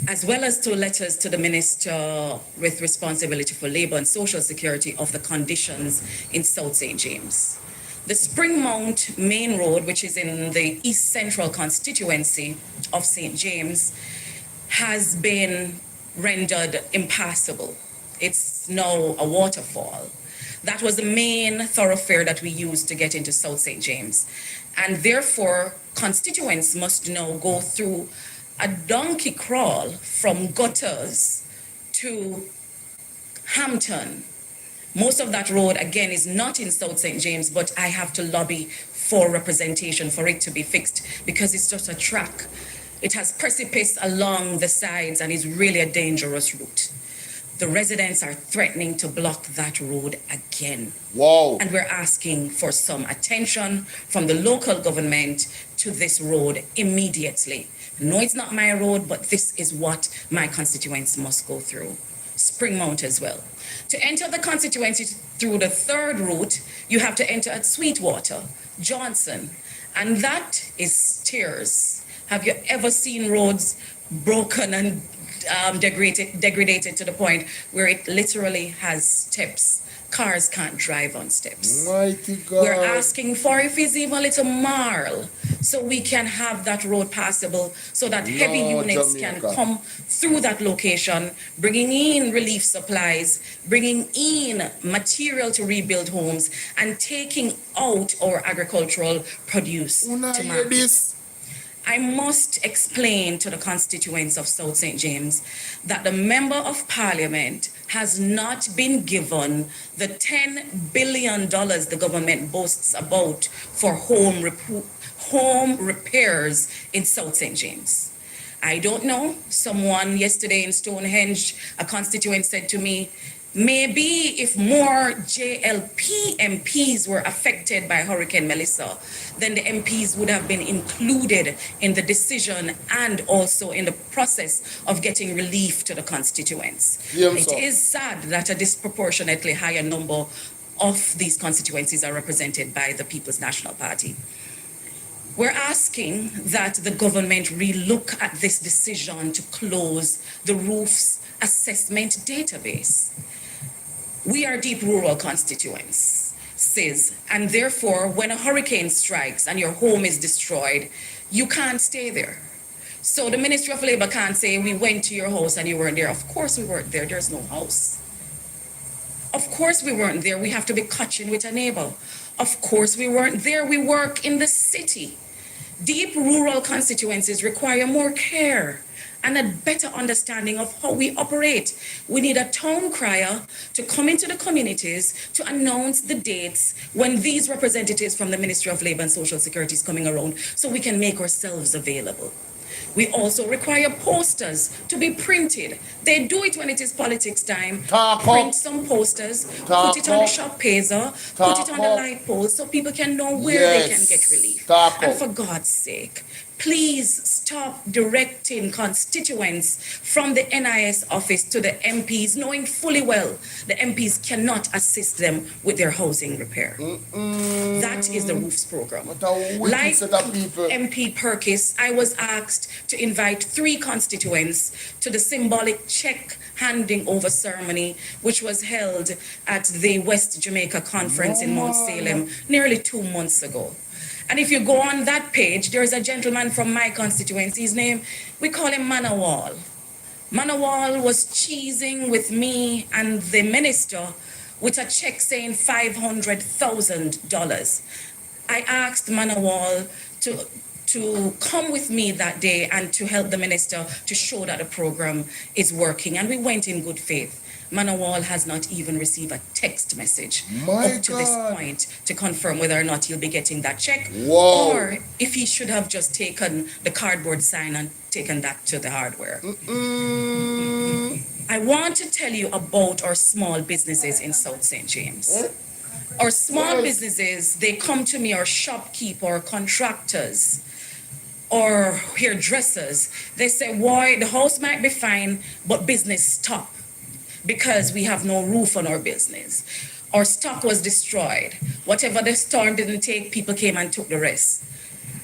as well as to letters to the Minister with responsibility for Labour and Social Security of the conditions in South St. James. The Springmount Main Road, which is in the East Central constituency of St. James, has been rendered impassable. It's now a waterfall. That was the main thoroughfare that we used to get into South St. James. And therefore, constituents must now go through a donkey crawl from gutters to Hampton. Most of that road, again, is not in South St. James, but I have to lobby for representation for it to be fixed because it's just a track. It has precipice along the sides and is really a dangerous route. The residents are threatening to block that road again. Wow. And we're asking for some attention from the local government to this road immediately. No, it's not my road, but this is what my constituents must go through. Springmount as well. To enter the constituency through the third route, you have to enter at Sweetwater, Johnson, and that is stairs. Have you ever seen roads broken and degraded to the point where it literally has steps? Cars can't drive on steps. Mighty God. We're asking for, if it's even a little mile, so we can have that road passable so that heavy units Jamaica can come through that location, bringing in relief supplies, bringing in material to rebuild homes, and taking out our agricultural produce to market. This? I must explain to the constituents of South St. James that the Member of Parliament has not been given the $10 billion the government boasts about for home repairs in South St. James. I don't know. Someone yesterday in Stonehenge, a constituent said to me, maybe if more JLP MPs were affected by Hurricane Melissa, then the MPs would have been included in the decision and also in the process of getting relief to the constituents. It is sad that a disproportionately higher number of these constituencies are represented by the People's National Party. We're asking that the government relook at this decision to close the roofs assessment database. We are deep rural constituents, and therefore when a hurricane strikes and your home is destroyed, you can't stay there. So the Ministry of Labour can't say, we went to your house and you weren't there. Of course we weren't there, there's no house. Of course we weren't there, we have to be catching with a neighbor. Of course we weren't there, we work in the city. Deep rural constituencies require more care and a better understanding of how we operate. We need a town crier to come into the communities to announce the dates when these representatives from the Ministry of Labour and Social Security is coming around so we can make ourselves available. We also require posters to be printed. They do it when it is politics time. Talk Print up. some posters, Talk put it on the up. shop pazer, put Talk it on the up. light poles so people can know where they can get Yes. relief. Talk And up. for God's sake, please stop directing constituents from the NIS office to the MPs, knowing fully well the MPs cannot assist them with their housing repair. That is the roofs program. What a wicked Like set of people. MP Perkis, I was asked to invite 3 constituents to the symbolic check handing over ceremony, which was held at the West Jamaica conference in Mount Salem nearly 2 months ago. And if you go on that page, there's a gentleman from my constituency. His name, we call him Manawal. Manawal was cheesing with me and the minister with a check saying $500,000. I asked Manawal to come with me that day and to help the minister to show that the program is working. And we went in good faith. Manawal has not even received a text message up to this point to confirm whether or not he'll be getting that check. Whoa. Or if he should have just taken the cardboard sign and taken that to the hardware. I want to tell you about our small businesses in South St. James. Our small businesses, they come to me, our shopkeeper, or contractors, or hairdressers. They say, why, the house might be fine, but business stop because we have no roof on our business. Our stock was destroyed. Whatever the storm didn't take, people came and took the rest.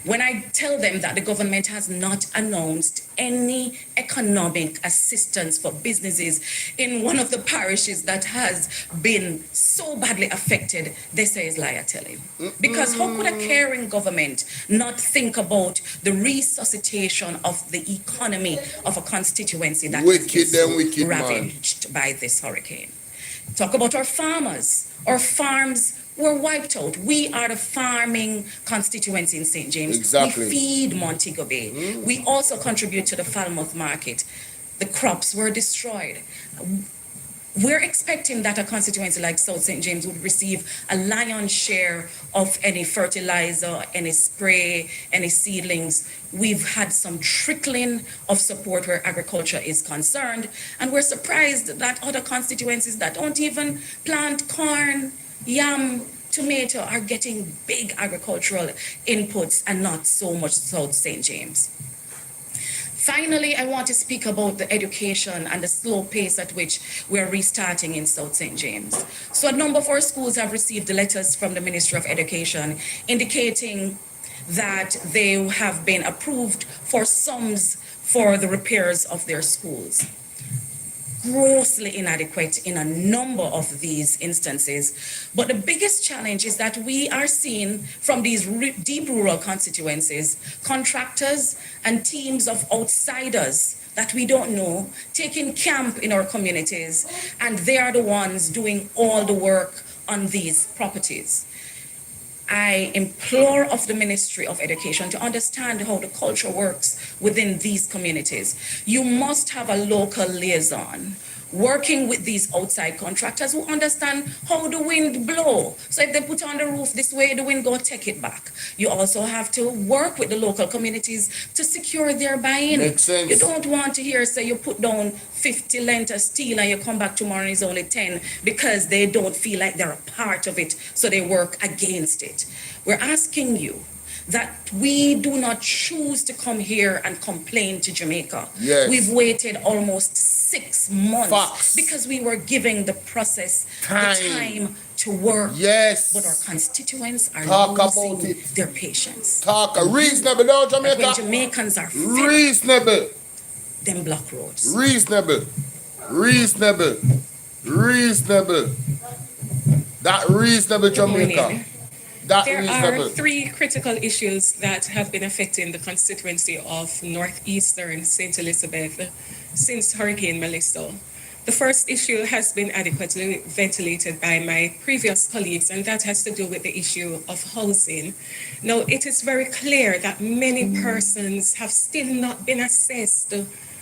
When I tell them that the government has not announced any economic assistance for businesses in one of the parishes that has been so badly affected, they say it's liar telling. Because how could a caring government not think about the resuscitation of the economy of a constituency that has been so ravaged by this hurricane? Talk about our farmers. Our farms were wiped out. We are the farming constituency in St. James. Exactly. We feed Montego Bay. We also contribute to the Falmouth market. The crops were destroyed. We're expecting that a constituency like South St. James would receive a lion's share of any fertilizer, any spray, any seedlings. We've had some trickling of support where agriculture is concerned, and we're surprised that other constituencies that don't even plant corn, yam, tomato are getting big agricultural inputs and not so much South St. James. Finally, I want to speak about the education and the slow pace at which we're restarting in South St. James. So a number of our schools have received letters from the Ministry of Education indicating that they have been approved for sums for the repairs of their schools. Grossly inadequate in a number of these instances. But the biggest challenge is that we are seeing from these deep rural constituencies, contractors and teams of outsiders that we don't know, taking camp in our communities, and they are the ones doing all the work on these properties. I implore of the Ministry of Education to understand how the culture works within these communities. You must have a local liaison working with these outside contractors who understand how the wind blow. So if they put on the roof this way, the wind go take it back. You also have to work with the local communities to secure their buy-in. Makes sense. You don't want to hear, say, you put down 50 length of steel and you come back tomorrow and it's only 10 because they don't feel like they're a part of it, so they work against it. We're asking you that we do not choose to come here and complain to Jamaica. Yes. We've waited almost 6 months Facts. because we were giving the process Time. the time to work. Yes. But our constituents are Talk losing about it. their patience. Talk reasonable, no, But when Jamaica. Jamaicans are fed Reasonable. them block roads. Reasonable. Reasonable. Reasonable. That reasonable, Jamaica. morning. That There reasonable. are 3 critical issues that have been affecting the constituency of northeastern St. Elizabeth since Hurricane Melissa. The first issue has been adequately ventilated by my previous colleagues, and that has to do with the issue of housing. Now, it is very clear that many persons have still not been assessed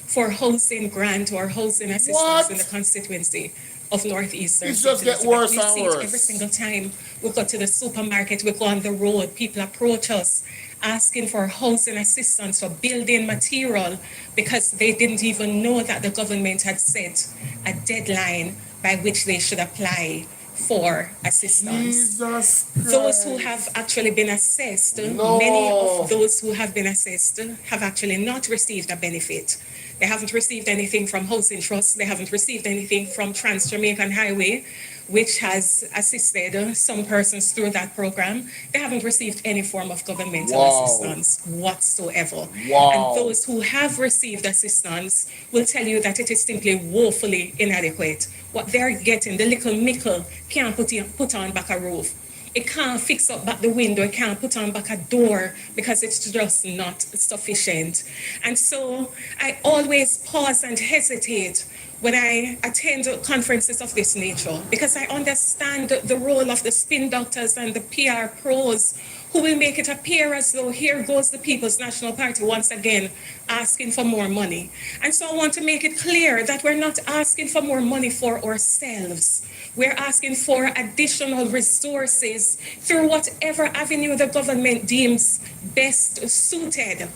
for housing grant or housing assistance What? in the constituency of northeastern. It's just St. get Elizabeth. worse We and see it worse. every single time we go to the supermarket, we go on the road, people approach us asking for housing assistance for building material because they didn't even know that the government had set a deadline by which they should apply for assistance. Those who have actually been assessed, many of those who have been assessed have actually not received a benefit. They haven't received anything from Housing Trust. They haven't received anything from Trans-Jamaican Highway, which has assisted some persons through that program. They haven't received any form of governmental assistance whatsoever. And those who have received assistance will tell you that it is simply woefully inadequate. What they're getting, the little mickle, can't put on back a roof. It can't fix up back the window, it can't put on back a door because it's just not sufficient. And so I always pause and hesitate when I attend conferences of this nature because I understand the role of the spin doctors and the PR pros who will make it appear as though here goes the People's National Party once again asking for more money. And so I want to make it clear that we're not asking for more money for ourselves. We're asking for additional resources through whatever avenue the government deems best suited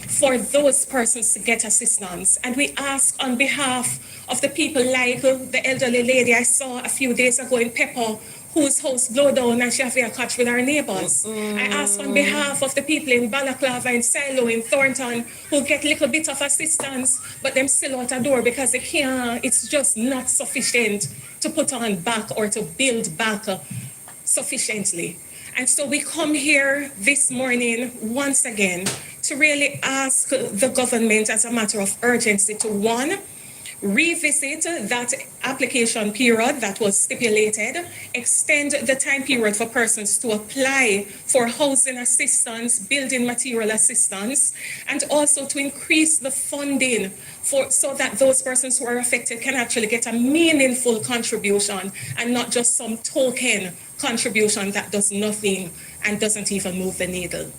for those persons to get assistance. And we ask on behalf of the people like the elderly lady I saw a few days ago in Pepper, whose house blow down and she have to catch with her neighbors. I ask on behalf of the people in Balaclava, in Silo, in Thornton, who get a little bit of assistance, but them still out a door because they can't, it's just not sufficient to put on back or to build back sufficiently. And so we come here this morning once again to really ask the government as a matter of urgency to, one, revisit that application period that was stipulated, extend the time period for persons to apply for housing assistance, building material assistance, and also to increase the funding so that those persons who are affected can actually get a meaningful contribution and not just some token contribution that does nothing and doesn't even move the needle.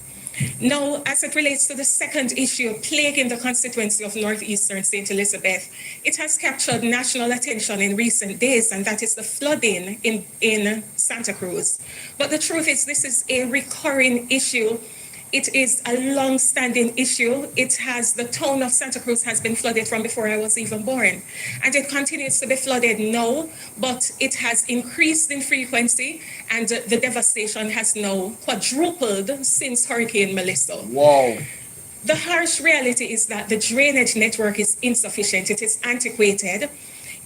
Now, as it relates to the second issue plaguing the constituency of Northeastern St. Elizabeth, it has captured national attention in recent days, and that is the flooding in Santa Cruz. But the truth is, this is a recurring issue. It is a long-standing issue. The town of Santa Cruz has been flooded from before I was even born. And it continues to be flooded now, but it has increased in frequency and the devastation has now quadrupled since Hurricane Melissa. Wow. The harsh reality is that the drainage network is insufficient. It is antiquated.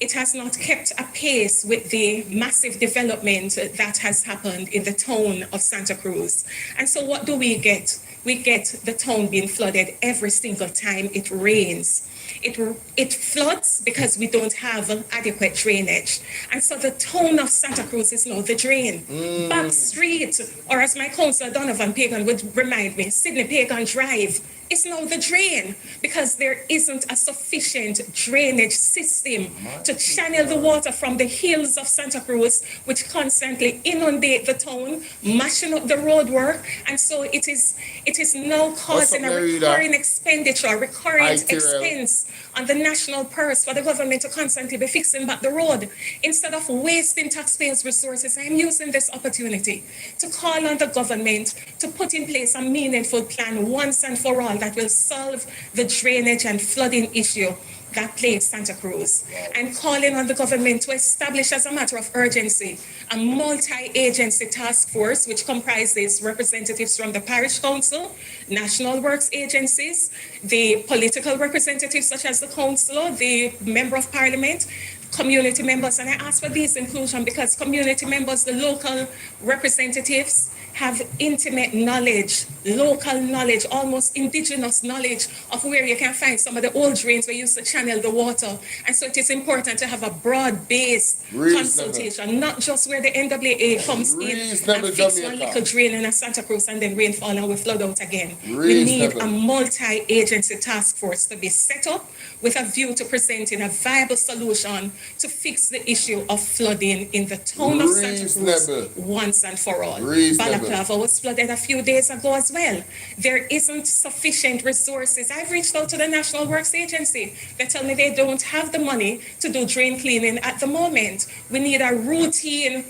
It has not kept a pace with the massive development that has happened in the town of Santa Cruz. And so what do we get? We get the town being flooded every single time it rains. It floods because we don't have adequate drainage. And so the town of Santa Cruz is now the drain. Back Street, or as my councillor Donovan Pagan would remind me, Sydney Pagan Drive, is now the drain because there isn't a sufficient drainage system to channel the water from the hills of Santa Cruz, which constantly inundate the town, mashing up the roadwork. And so it is now causing a recurring expenditure, recurring expense on the national purse for the government to constantly be fixing back the road. Instead of wasting taxpayers' resources, I'm using this opportunity to call on the government to put in place a meaningful plan once and for all that will solve the drainage and flooding issue that plagues Santa Cruz, and calling on the government to establish as a matter of urgency a multi-agency task force which comprises representatives from the parish council, national works agencies, the political representatives such as the councillor, the member of parliament, community members. And I ask for this inclusion because community members, the local representatives, have intimate knowledge, local knowledge, almost indigenous knowledge of where you can find some of the old drains we used to channel the water. And so it is important to have a broad-based consultation, not just where the NWA comes in and fix one little drain in a Santa Cruz and then rainfall and we flood out again. We need a multi-agency task force to be set up with a view to presenting a viable solution to fix the issue of flooding in the town of Santa Cruz once and for all. Balaclava was flooded a few days ago as well. There isn't sufficient resources. I've reached out to the National Works Agency. They tell me they don't have the money to do drain cleaning at the moment. We need a routine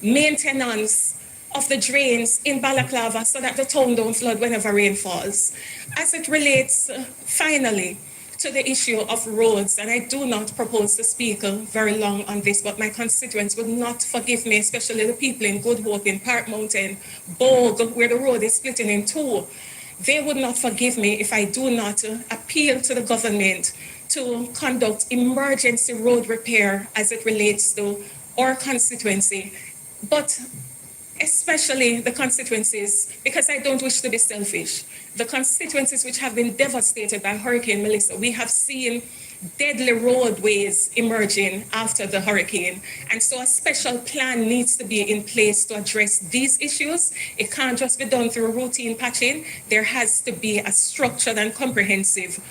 maintenance of the drains in Balaclava so that the town don't flood whenever rain falls. As it relates, finally, to the issue of roads, and I do not propose to speak very long on this, but my constituents would not forgive me, especially the people in Good Hope, in Park Mountain, Bogue, where the road is splitting in two. They would not forgive me if I do not appeal to the government to conduct emergency road repair as it relates to our constituency, but especially the constituencies, because I don't wish to be selfish, the constituencies which have been devastated by Hurricane Melissa. We have seen deadly roadways emerging after the hurricane. And so a special plan needs to be in place to address these issues. It can't just be done through routine patching. There has to be a structured and comprehensive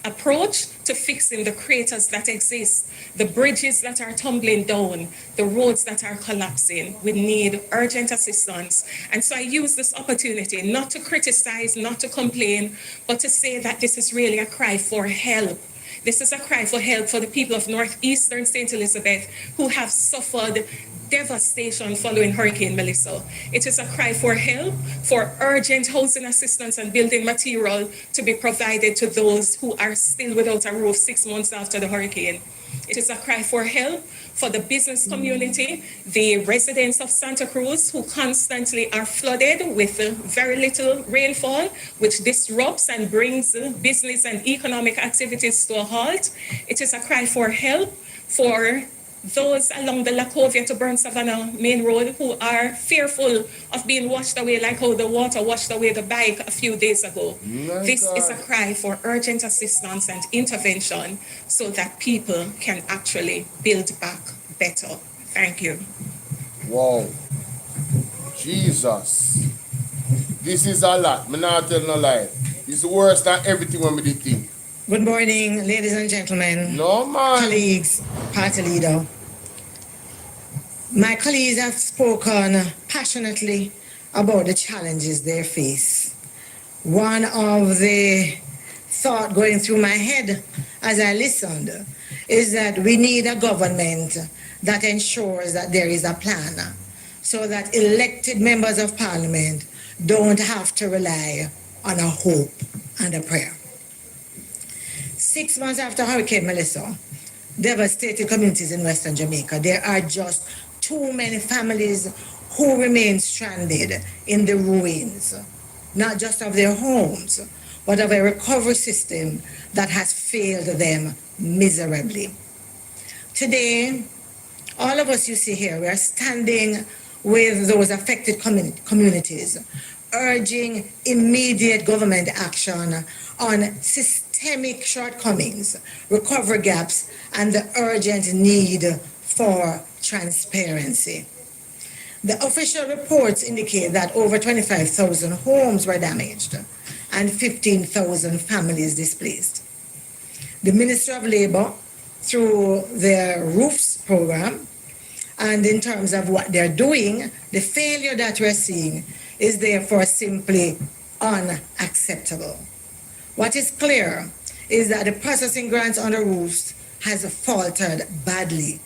approach to fixing the craters that exist, the bridges that are tumbling down, the roads that are collapsing. We need urgent assistance. And so I use this opportunity not to criticize, not to complain, but to say that this is really a cry for help. This is a cry for help for the people of northeastern St. Elizabeth who have suffered devastation following Hurricane Melissa. It is a cry for help, for urgent housing assistance and building material to be provided to those who are still without a roof 6 months after the hurricane. It is a cry for help for the business community, the residents of Santa Cruz who constantly are flooded with very little rainfall, which disrupts and brings business and economic activities to a halt. It is a cry for help for those along the Lacovia to Burn Savannah main road who are fearful of being washed away like how the water washed away the bike a few days ago. This is a cry for urgent assistance and intervention so that people can actually build back better. Thank you. Wow. Jesus. This is a lot. Me not tell no lie. It's worse than everything when we did think. Good morning, ladies and gentlemen, no, man. Colleagues, party leader. My colleagues have spoken passionately about the challenges they face. One of the thoughts going through my head as I listened is that we need a government that ensures that there is a plan so that elected members of parliament don't have to rely on a hope and a prayer. 6 months after Hurricane Melissa devastated communities in Western Jamaica, there are just too many families who remain stranded in the ruins, not just of their homes, but of a recovery system that has failed them miserably. Today, all of us you see here, we are standing with those affected communities, urging immediate government action on systemic shortcomings, recovery gaps, and the urgent need for transparency. The official reports indicate that over 25,000 homes were damaged and 15,000 families displaced. The Ministry of Labour, through their roofs program, and in terms of what they're doing, the failure that we're seeing is therefore simply unacceptable. What is clear is that the processing grants on the roofs has faltered badly.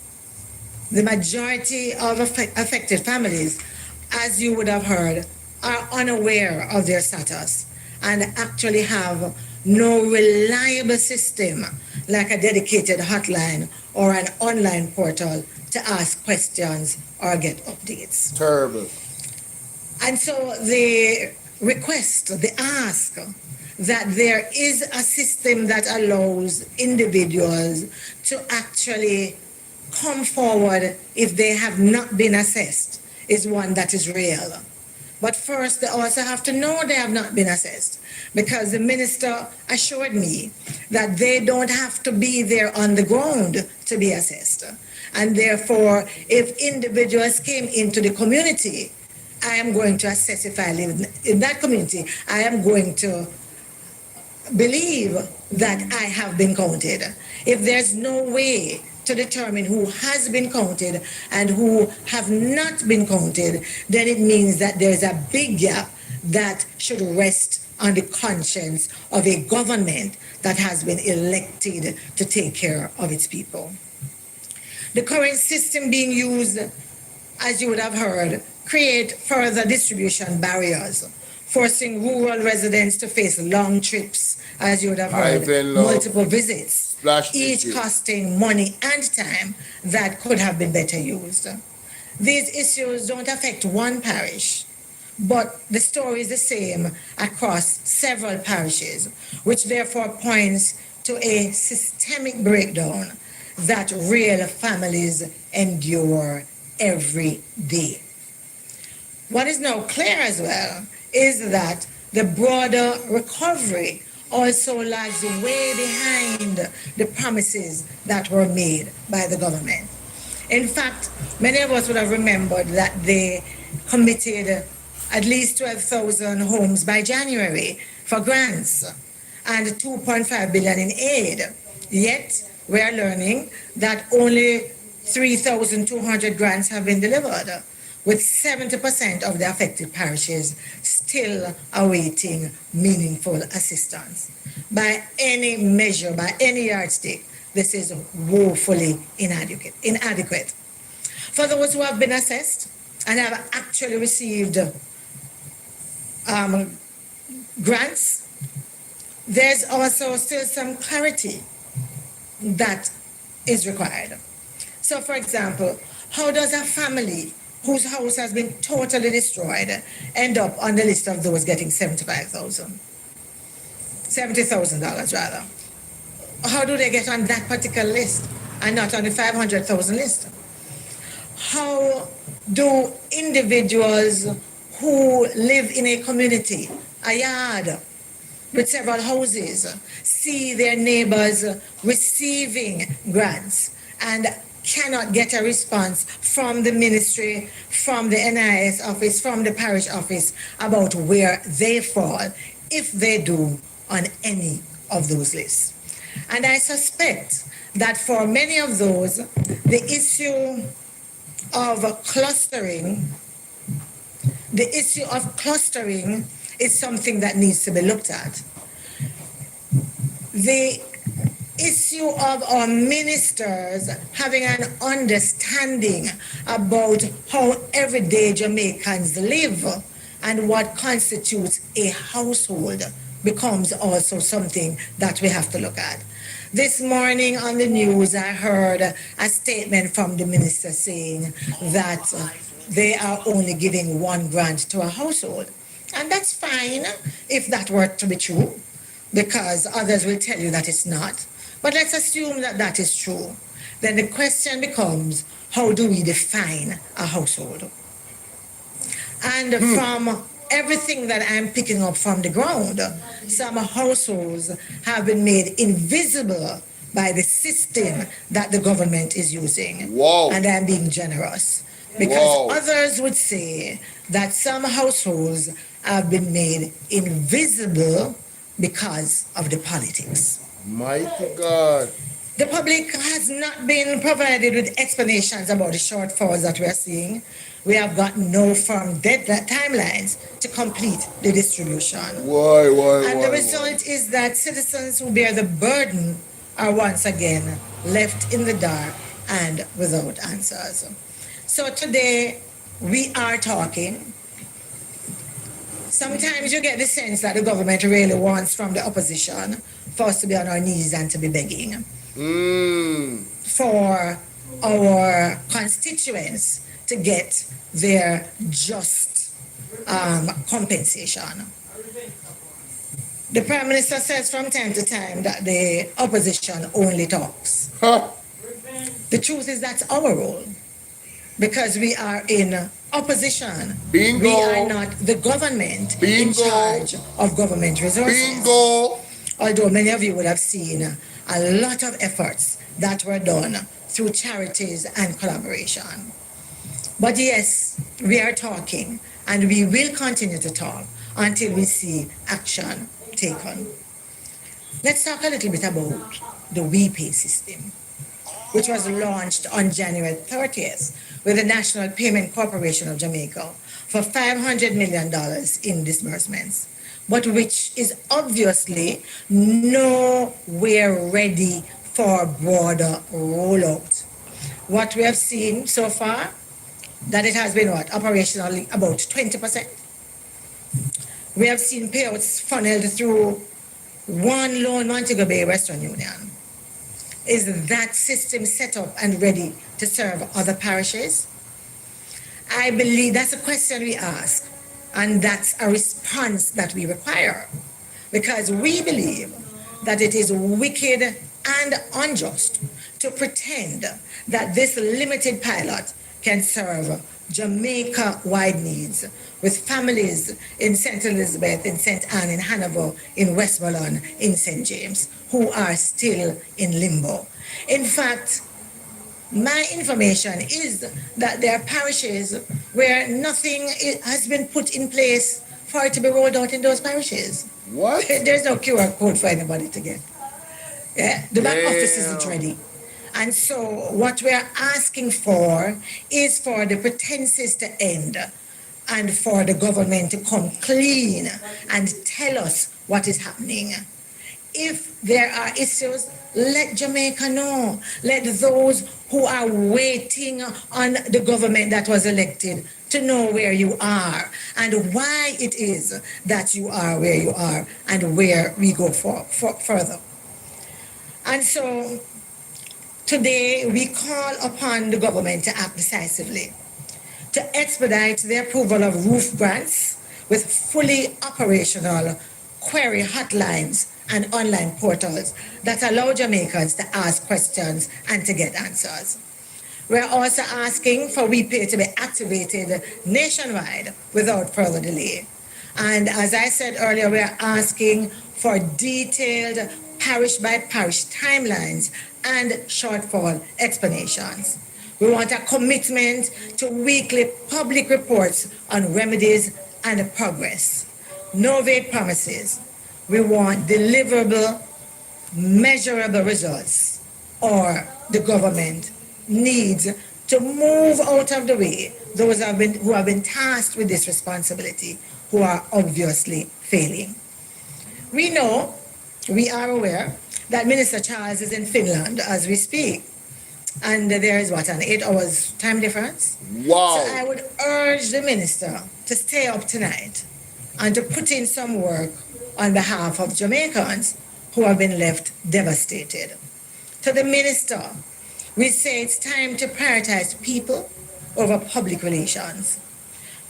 The majority of affected families, as you would have heard, are unaware of their status and actually have no reliable system like a dedicated hotline or an online portal to ask questions or get updates. Terrible. And so the request, the ask that there is a system that allows individuals to actually come forward if they have not been assessed is one that is real. But first, they also have to know they have not been assessed, because the minister assured me that they don't have to be there on the ground to be assessed. And therefore, if individuals came into the community, I am going to assess if I live in that community. I am going to believe that I have been counted. If there's no way to determine who has been counted and who have not been counted, then it means that there's a big gap that should rest on the conscience of a government that has been elected to take care of its people. The current system being used, as you would have heard, create further distribution barriers, forcing rural residents to face long trips, as you would have heard, multiple visits, each costing money and time that could have been better used. These issues don't affect one parish, but the story is the same across several parishes, which therefore points to a systemic breakdown that real families endure every day. What is now clear as well is that the broader recovery also lags way behind the promises that were made by the government. In fact, many of us would have remembered that they committed at least 12,000 homes by January for grants and 2.5 billion in aid. Yet, we are learning that only 3,200 grants have been delivered, with 70% of the affected parishes still awaiting meaningful assistance. By any measure, by any yardstick, this is woefully inadequate. For those who have been assessed and have actually received grants, there's also still some clarity that is required. So, for example, how does a family whose house has been totally destroyed end up on the list of those getting $70,000 rather? How do they get on that particular list and not on the 500,000 list? How do individuals who live in a community, a yard with several houses, see their neighbors receiving grants and cannot get a response from the ministry, from the NIS office, from the parish office about where they fall, if they do, on any of those lists? And I suspect that for many of those, the issue of clustering is something that needs to be looked at. The issue of our ministers having an understanding about how everyday Jamaicans live and what constitutes a household becomes also something that we have to look at. This morning on the news, I heard a statement from the minister saying that they are only giving one grant to a household. And that's fine if that were to be true, because others will tell you that it's not. But let's assume that that is true. Then the question becomes, how do we define a household? And from everything that I'm picking up from the ground, some households have been made invisible by the system that the government is using. Whoa. And I'm being generous. Because others would say that some households have been made invisible because of the politics. Mighty God. The public has not been provided with explanations about the shortfalls that we are seeing. We have got no firm timelines to complete the distribution. And the result is that citizens who bear the burden are once again left in the dark and without answers. So today we are talking. Sometimes you get the sense that the government really wants from the opposition for us to be on our knees and to be begging for our constituents to get their just compensation. The Prime Minister says from time to time that the opposition only talks. The truth is that's our role, because we are in opposition. Bingo. We are not the government in charge of government resources. Bingo. Although many of you would have seen a lot of efforts that were done through charities and collaboration. But yes, we are talking, and we will continue to talk until we see action taken. Let's talk a little bit about the We Pay system, which was launched on January 30th with the National Payment Corporation of Jamaica for $500 million in disbursements, but which is obviously nowhere ready for broader rollout. What we have seen so far, that it has been what? Operational about 20%. We have seen payouts funneled through one loan, Montego Bay Western Union. Is that system set up and ready to serve other parishes? I believe that's a question we ask, and that's a response that we require, because we believe that it is wicked and unjust to pretend that this limited pilot can serve Jamaica-wide needs with families in St. Elizabeth, in St. Anne, in Hannibal, in Westmoreland, in St. James, who are still in limbo. In fact, my information is that there are parishes where nothing has been put in place for it to be rolled out in those parishes. What? There's no QR code for anybody to get. Yeah, the back office isn't ready. And so what we are asking for is for the pretenses to end and for the government to come clean and tell us what is happening. If there are issues, let Jamaica know. Let those who are waiting on the government that was elected to know where you are and why it is that you are where you are and where we go for further. And so today we call upon the government to act decisively, to expedite the approval of roof grants with fully operational query hotlines and online portals that allow Jamaicans to ask questions and to get answers. We're also asking for WePay to be activated nationwide without further delay. And as I said earlier, we're asking for detailed parish by parish timelines and shortfall explanations. We want a commitment to weekly public reports on remedies and progress. No vague promises. We want deliverable, measurable results, or the government needs to move out of the way those who have been tasked with this responsibility, who are obviously failing. We know, we are aware, that Minister Charles is in Finland as we speak. And there is what, an 8 hours time difference? Wow. So I would urge the minister to stay up tonight and to put in some work on behalf of Jamaicans who have been left devastated. To the minister, we say it's time to prioritize people over public relations.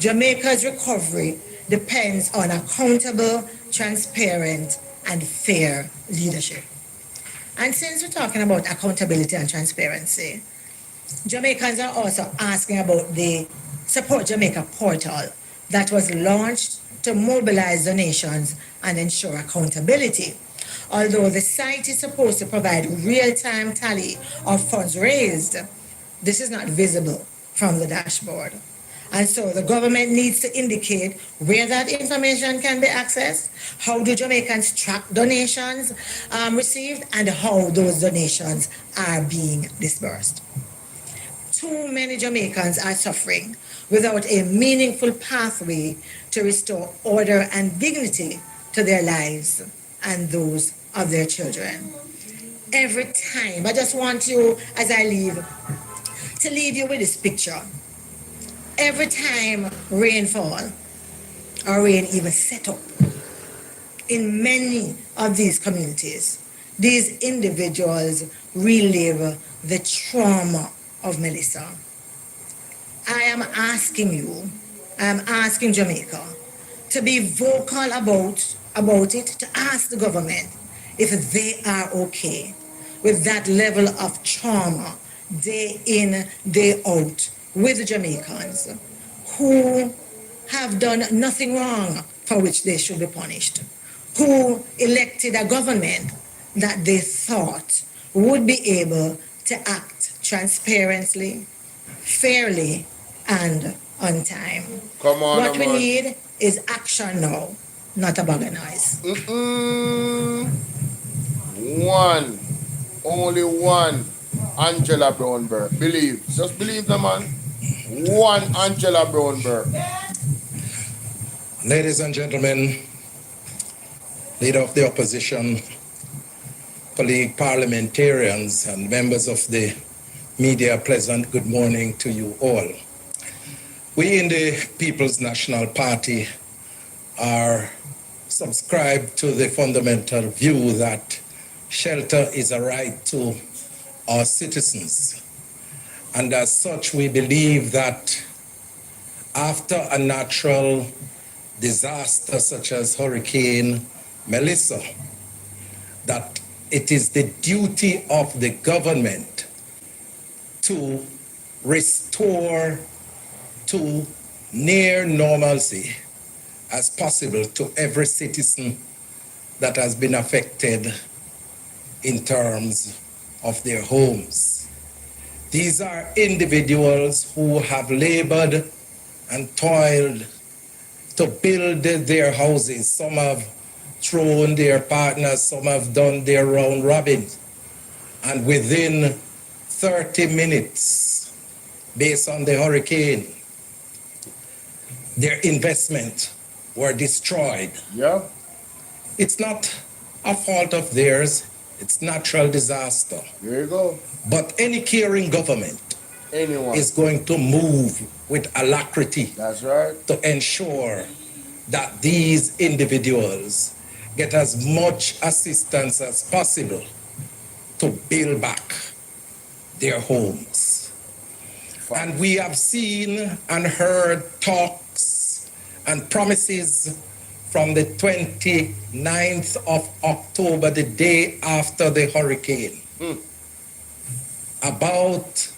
Jamaica's recovery depends on accountable, transparent, and fair leadership. And since we're talking about accountability and transparency, Jamaicans are also asking about the Support Jamaica portal that was launched to mobilize donations and ensure accountability. Although the site is supposed to provide real-time tally of funds raised, this is not visible from the dashboard. And so the government needs to indicate where that information can be accessed, how do Jamaicans track donations received, and how those donations are being disbursed. Too many Jamaicans are suffering without a meaningful pathway to restore order and dignity to their lives and those of their children. Every time, I just want you, as I leave, to leave you with this picture. Every time rain falls, or rain even set up, in many of these communities, these individuals relive the trauma of Melissa. I am asking you, I am asking Jamaica to be vocal about it, to ask the government if they are okay with that level of trauma day in, day out with the Jamaicans who have done nothing wrong for which they should be punished, who elected a government that they thought would be able to act transparently, fairly, and on time. Come on, what we man. need is action now, not a bag of noise. One, only one, Angela Brownberg. Believe, just believe the man. One Angela Brownberg. Ladies and gentlemen, leader of the opposition, colleague parliamentarians and members of the media, pleasant good morning to you all. We in the People's National Party are subscribed to the fundamental view that shelter is a right to our citizens. And as such, we believe that after a natural disaster such as Hurricane Melissa, that it is the duty of the government to restore to near normalcy as possible to every citizen that has been affected in terms of their homes. These are individuals who have labored and toiled to build their houses. Some have thrown their partners, some have done their round robin. And within 30 minutes, based on the hurricane, their investment were destroyed. Yeah. It's not a fault of theirs, it's natural disaster. There you go. But any caring government is going to move with alacrity. That's right. To ensure that these individuals get as much assistance as possible to build back their homes. And we have seen and heard talks and promises from the 29th of October, the day after the hurricane, about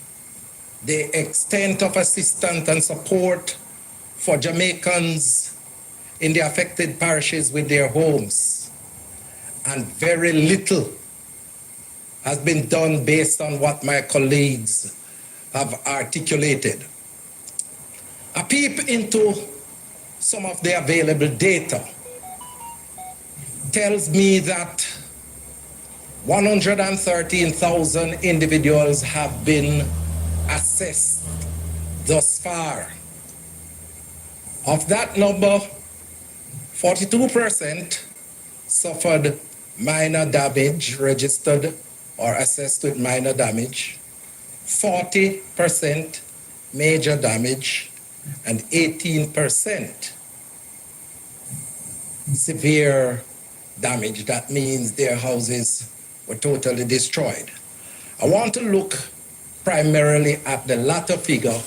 the extent of assistance and support for Jamaicans in the affected parishes with their homes. And very little has been done based on what my colleagues have articulated. A peep into some of the available data tells me that 113,000 individuals have been assessed thus far. Of that number, 42% suffered minor damage, registered or assessed with minor damage, 40% major damage, and 18% severe damage. That means their houses were totally destroyed. I want to look primarily at the latter figure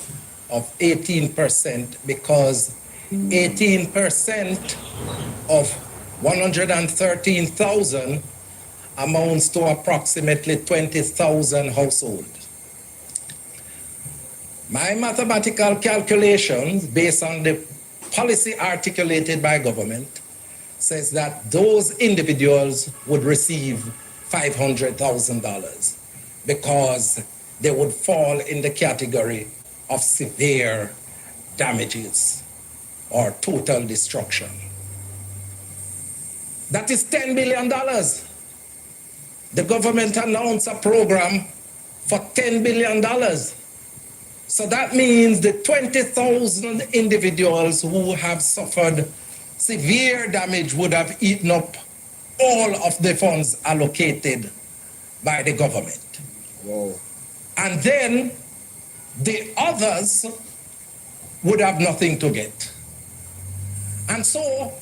of 18% because 18% of 113,000 amounts to approximately 20,000 households. My mathematical calculations, based on the policy articulated by government, says that those individuals would receive $500,000 because they would fall in the category of severe damages or total destruction. That is $10 billion. The government announced a program for $10 billion. So that means the 20,000 individuals who have suffered severe damage would have eaten up all of the funds allocated by the government. Whoa. And then the others would have nothing to get. And so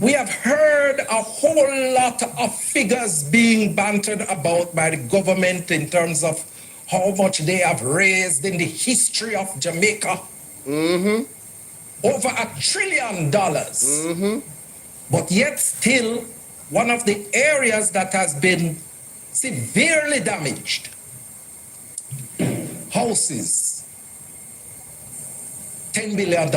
we have heard a whole lot of figures being bantered about by the government in terms of how much they have raised in the history of Jamaica. Over $1 trillion. But yet still, one of the areas that has been severely damaged, houses, $10 billion.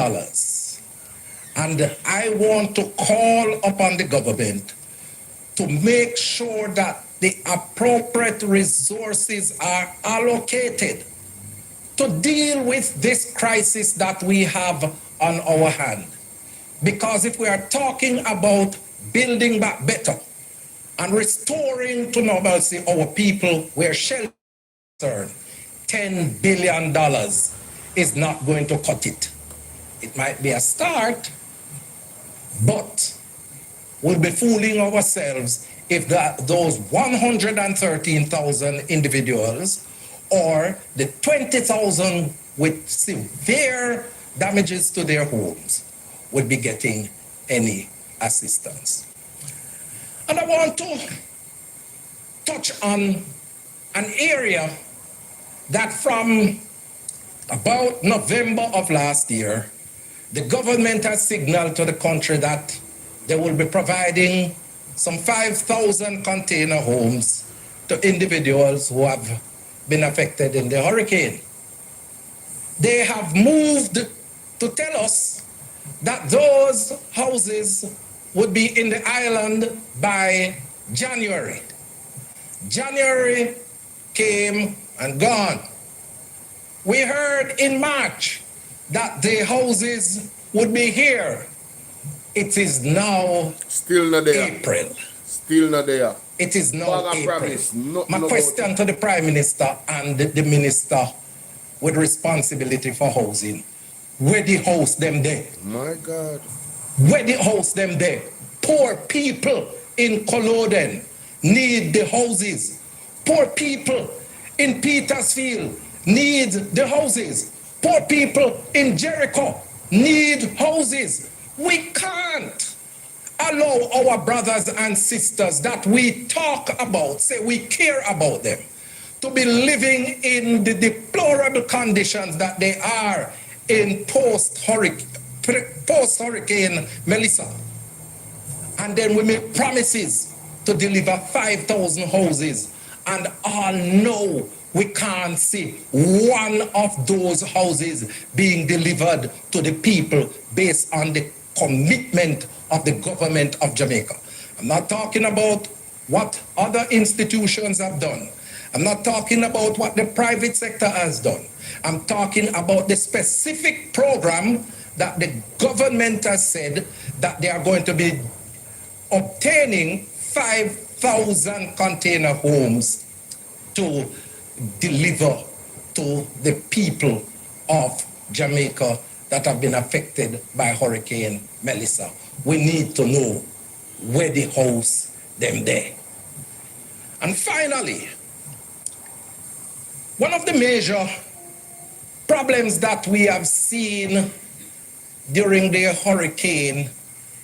And I want to call upon the government to make sure that the appropriate resources are allocated to deal with this crisis that we have on our hand. Because if we are talking about building back better and restoring to normalcy our people where shelter is $10 billion is not going to cut it. It might be a start, but we'll be fooling ourselves if those 113,000 individuals or the 20,000 with severe damages to their homes would be getting any assistance. And I want to touch on an area that from about November of last year, the government has signaled to the country that they will be providing some 5,000 container homes to individuals who have been affected in the hurricane. They have moved to tell us that those houses would be in the island by January. January came and gone. We heard in March that the houses would be here. It is now still not there. April. Still not there. It is now April. Promise. My question to the Prime Minister and the Minister with responsibility for housing, where the house them there? My God. Where the house them there? Poor people in Culloden need the houses. Poor people in Petersfield need the houses. Poor people in Jericho need houses. We can't allow our brothers and sisters that we talk about, say we care about them, to be living in the deplorable conditions that they are in post-hurricane Melissa. And then we make promises to deliver 5,000 houses, and all know we can't see one of those houses being delivered to the people based on the commitment of the government of Jamaica. I'm not talking about what other institutions have done. I'm not talking about what the private sector has done. I'm talking about the specific program that the government has said that they are going to be obtaining 5,000 container homes to deliver to the people of Jamaica that have been affected by Hurricane Melissa. We need to know where the house them there. And finally, one of the major problems that we have seen during the hurricane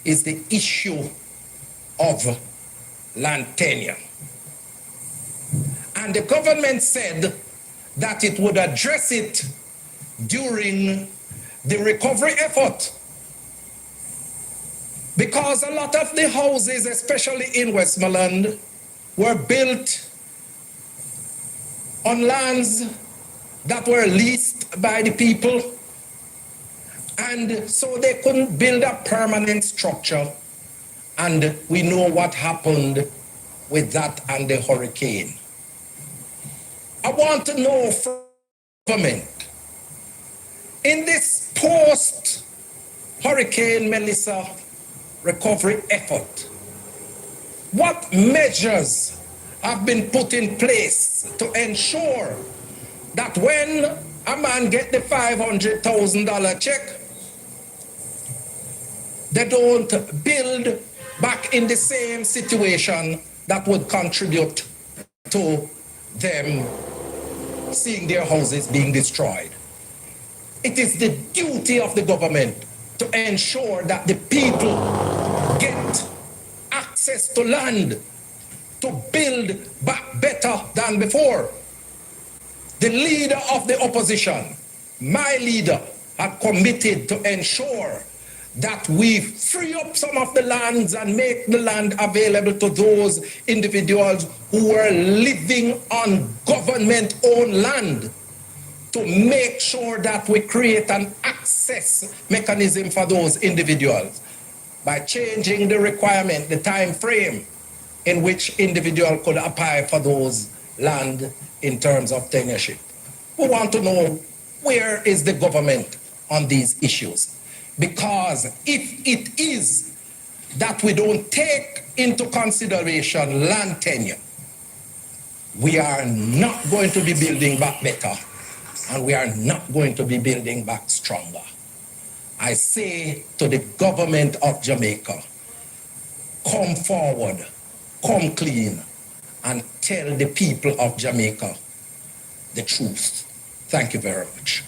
is the issue of land tenure. And the government said that it would address it during the recovery effort. Because a lot of the houses, especially in Westmoreland, were built on lands that were leased by the people, and so they couldn't build a permanent structure. And we know what happened with that and the hurricane. I want to know from the government, in this post-Hurricane Melissa recovery effort, what measures have been put in place to ensure that when a man gets the $500,000 check, they don't build back in the same situation that would contribute to them seeing their houses being destroyed? It is the duty of the government to ensure that the people get access to land to build back better than before. The leader of the opposition, my leader, had committed to ensure that we free up some of the lands and make the land available to those individuals who were living on government-owned land, to make sure that we create an access mechanism for those individuals by changing the requirement, the time frame in which individual could apply for those land in terms of tenureship. We want to know, where is the government on these issues? Because if it is that we don't take into consideration land tenure, we are not going to be building back better, and we are not going to be building back stronger. I say to the government of Jamaica, come forward, come clean, and tell the people of Jamaica the truth. Thank you very much.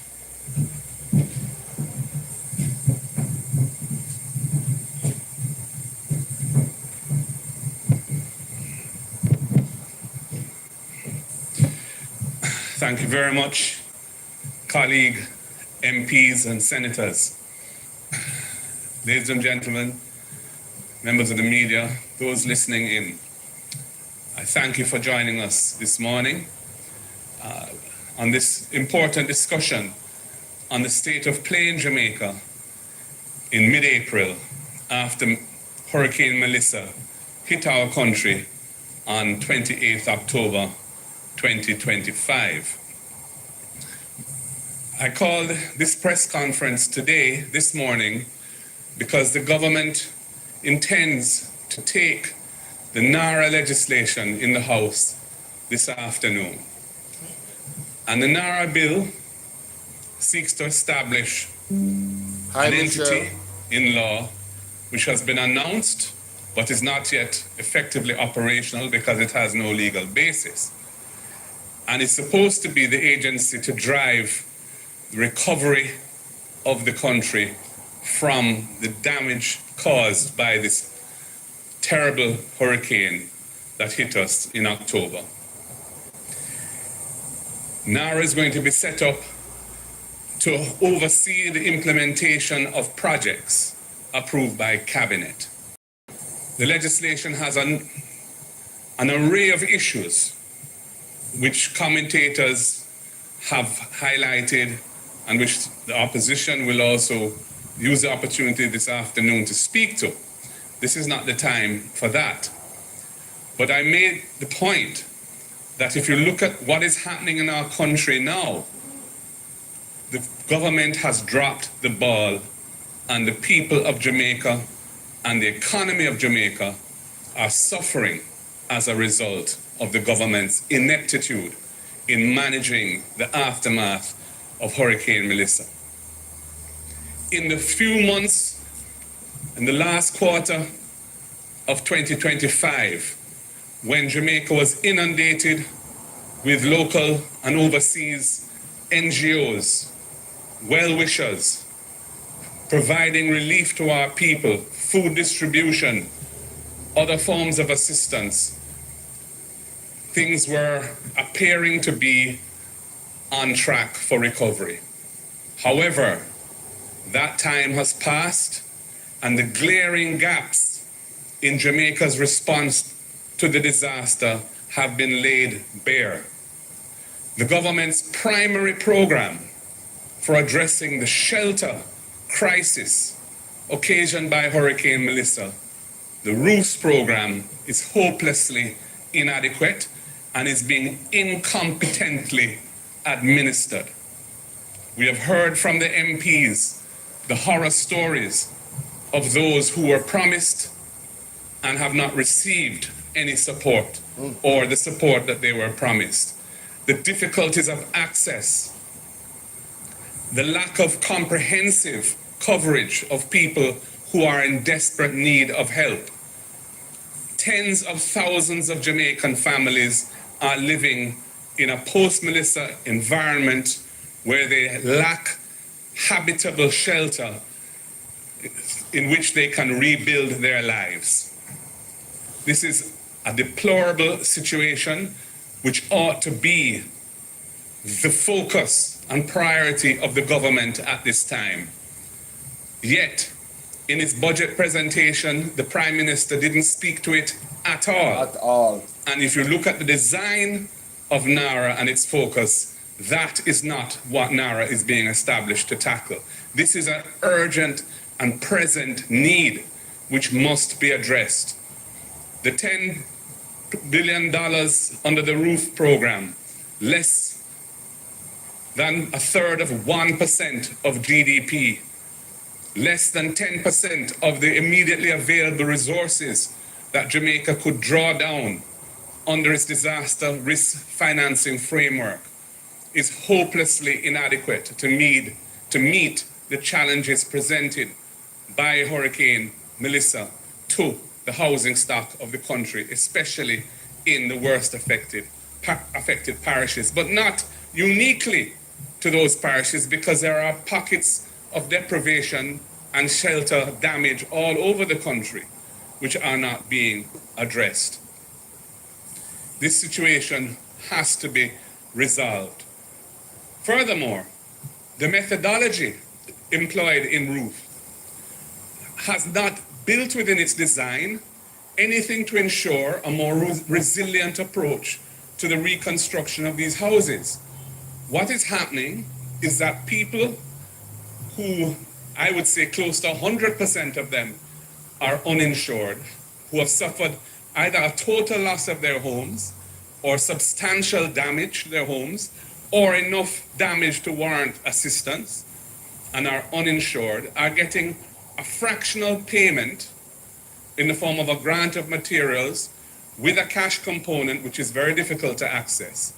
Thank you very much, colleague MPs and senators. Ladies and gentlemen, members of the media, those listening in, I thank you for joining us this morning on this important discussion on the state of play in Jamaica in mid-April after Hurricane Melissa hit our country on 28th October 2025. I called this press conference today, this morning, because the government intends to take the NARA legislation in the House this afternoon. And the NARA bill seeks to establish an entity in law which has been announced but is not yet effectively operational because it has no legal basis. And it's supposed to be the agency to drive the recovery of the country from the damage caused by this terrible hurricane that hit us in October. NARA is going to be set up to oversee the implementation of projects approved by Cabinet. The legislation has an array of issues which commentators have highlighted and which the opposition will also use the opportunity this afternoon to speak to. This is not the time for that. But I made the point that if you look at what is happening in our country now, the government has dropped the ball, and the people of Jamaica and the economy of Jamaica are suffering as a result of the government's ineptitude in managing the aftermath of Hurricane Melissa. In the few months, in the last quarter of 2025, when Jamaica was inundated with local and overseas NGOs, well-wishers, providing relief to our people, food distribution, other forms of assistance, things were appearing to be on track for recovery. However, that time has passed, and the glaring gaps in Jamaica's response to the disaster have been laid bare. The government's primary program for addressing the shelter crisis occasioned by Hurricane Melissa, the roofs program, is hopelessly inadequate and is being incompetently administered. We have heard from the MPs the horror stories of those who were promised and have not received any support or the support that they were promised. The difficulties of access, the lack of comprehensive coverage of people who are in desperate need of help. Tens of thousands of Jamaican families are living in a post-Melissa environment where they lack habitable shelter in which they can rebuild their lives. This is a deplorable situation which ought to be the focus and priority of the government at this time. Yet, in his budget presentation, the Prime Minister didn't speak to it at all. At all. And if you look at the design of NARA and its focus, that is not what NARA is being established to tackle. This is an urgent and present need which must be addressed. The $10 billion under the roof program, less than a third of 1% of GDP, less than 10% of the immediately available resources that Jamaica could draw down under its disaster risk financing framework, is hopelessly inadequate to meet the challenges presented by Hurricane Melissa to the housing stock of the country, especially in the worst affected parishes, but not uniquely to those parishes, because there are pockets of deprivation and shelter damage all over the country which are not being addressed. This situation has to be resolved. Furthermore, the methodology employed in roof has not built within its design anything to ensure a more resilient approach to the reconstruction of these houses. What is happening is that people who, I would say close to 100% of them, are uninsured, who have suffered either a total loss of their homes or substantial damage to their homes or enough damage to warrant assistance and are uninsured, are getting a fractional payment in the form of a grant of materials with a cash component which is very difficult to access,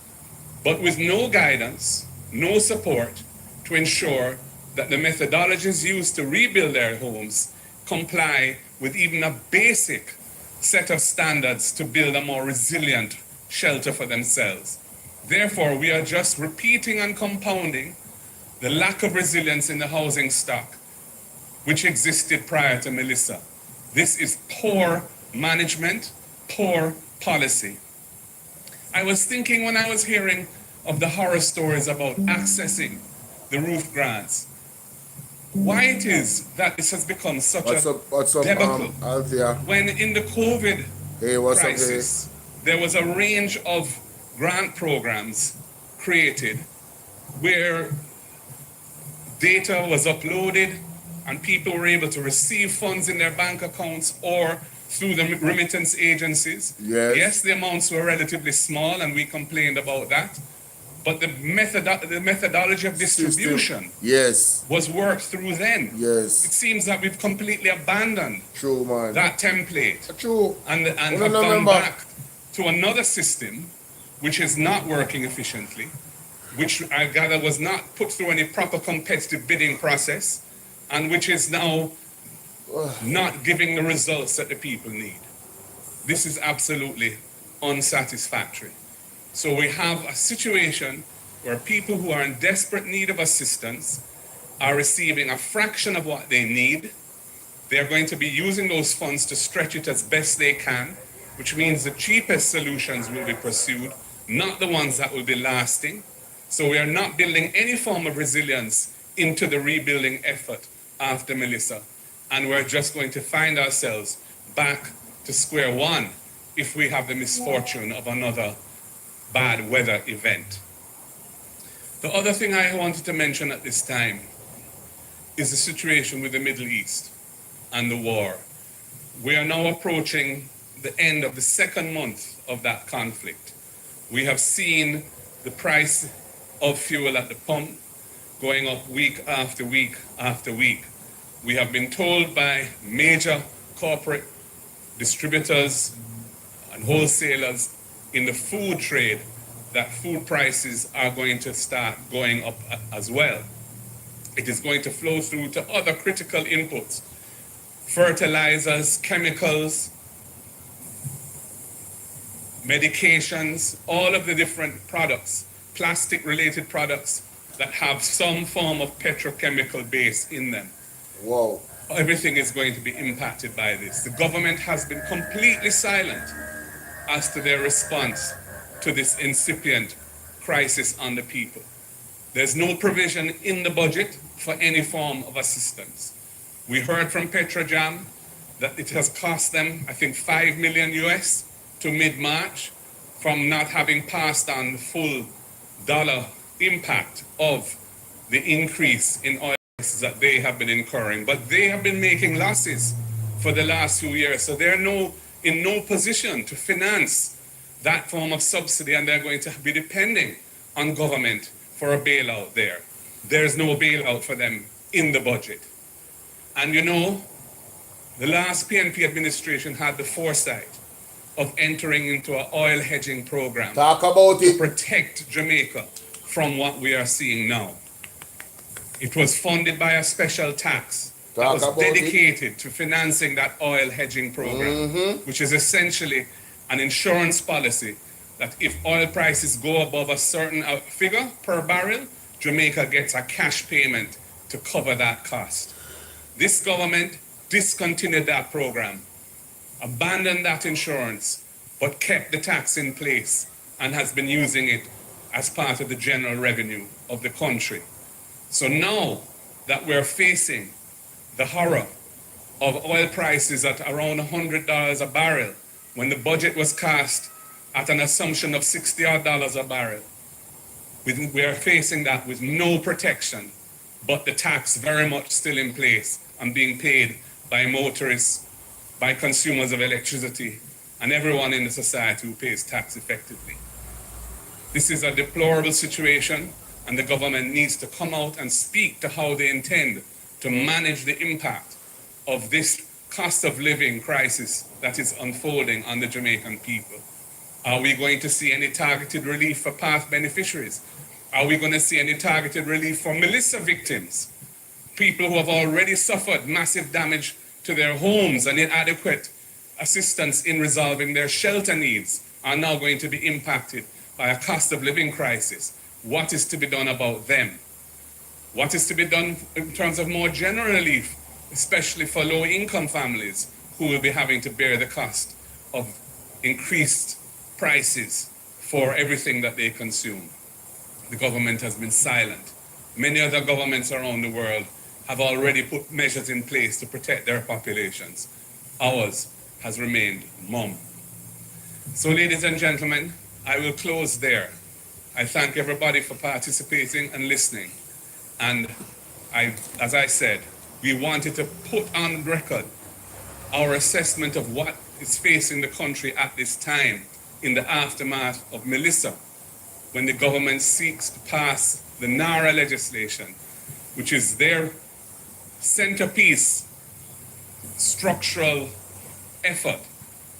but with no guidance, no support to ensure that the methodologies used to rebuild their homes comply with even a basic set of standards to build a more resilient shelter for themselves. Therefore, we are just repeating and compounding the lack of resilience in the housing stock which existed prior to Melissa. This is poor management, poor policy. I was thinking when I was hearing of the horror stories about accessing the roof grants, why it is that this has become such a debacle. Althea? When in the COVID crisis, there was a range of grant programs created where data was uploaded and people were able to receive funds in their bank accounts or through the remittance agencies. Yes, the amounts were relatively small and we complained about that. But the methodology of distribution was worked through then. It seems that we've completely abandoned that template and have gone back to another system which is not working efficiently, which I gather was not put through any proper competitive bidding process, and which is now not giving the results that the people need. This is absolutely unsatisfactory. So we have a situation where people who are in desperate need of assistance are receiving a fraction of what they need. They're going to be using those funds to stretch it as best they can, which means the cheapest solutions will be pursued, not the ones that will be lasting. So we are not building any form of resilience into the rebuilding effort after Melissa. And we're just going to find ourselves back to square one if we have the misfortune of another bad weather event. The other thing I wanted to mention at this time is the situation with the Middle East and the war. We are now approaching the end of the second month of that conflict. We have seen the price of fuel at the pump going up week after week after week. We have been told by major corporate distributors and wholesalers in the food trade that food prices are going to start going up as well. It is going to flow through to other critical inputs, fertilizers, chemicals, medications, all of the different products, plastic-related products that have some form of petrochemical base in them. Whoa. Everything is going to be impacted by this. The government has been completely silent as to their response to this incipient crisis on the people. There's no provision in the budget for any form of assistance. We heard from Petrojam that it has cost them, I think, $5 million US to mid-March from not having passed on the full dollar impact of the increase in oil prices that they have been incurring. But they have been making losses for the last few years, so they're in no position to finance that form of subsidy, and they're going to be depending on government for a bailout there. There's no bailout for them in the budget. And you know, the last PNP administration had the foresight of entering into an oil hedging program to protect Jamaica from what we are seeing now. It was funded by a special tax that was dedicated to financing that oil hedging program, which is essentially an insurance policy that if oil prices go above a certain figure per barrel, Jamaica gets a cash payment to cover that cost. This government discontinued that program, abandoned that insurance, but kept the tax in place and has been using it as part of the general revenue of the country. So now that we're facing the horror of oil prices at around $100 a barrel, when the budget was cast at an assumption of $60 a barrel, we are facing that with no protection, but the tax very much still in place and being paid by motorists, by consumers of electricity, and everyone in the society who pays tax effectively. This is a deplorable situation, and the government needs to come out and speak to how they intend to manage the impact of this cost of living crisis that is unfolding on the Jamaican people. Are we going to see any targeted relief for past beneficiaries? Are we going to see any targeted relief for Melissa victims? People who have already suffered massive damage to their homes and inadequate assistance in resolving their shelter needs are now going to be impacted by a cost of living crisis. What is to be done about them? What is to be done in terms of more general relief, especially for low-income families who will be having to bear the cost of increased prices for everything that they consume? The government has been silent. Many other governments around the world have already put measures in place to protect their populations. Ours has remained mum. So, ladies and gentlemen, I will close there. I thank everybody for participating and listening. And as I said, we wanted to put on record our assessment of what is facing the country at this time in the aftermath of Melissa, when the government seeks to pass the NARA legislation, which is their centerpiece structural effort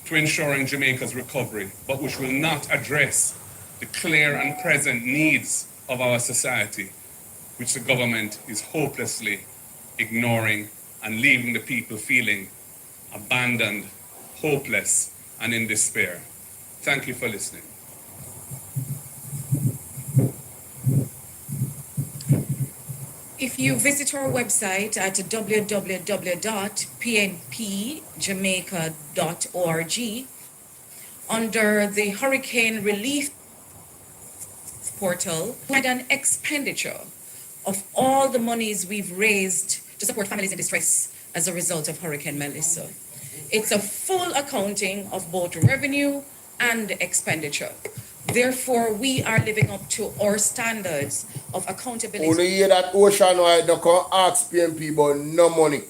to ensuring Jamaica's recovery, but which will not address the clear and present needs of our society, which the government is hopelessly ignoring and leaving the people feeling abandoned, hopeless, and in despair. Thank you for listening. If you visit our website at www.pnpjamaica.org, under the Hurricane Relief portal, we had an expenditure of all the monies we've raised to support families in distress as a result of Hurricane Melissa. It's a full accounting of both revenue and expenditure. Therefore, we are living up to our standards of accountability. When you hear that ocean wide, don't come ask PNP about no money,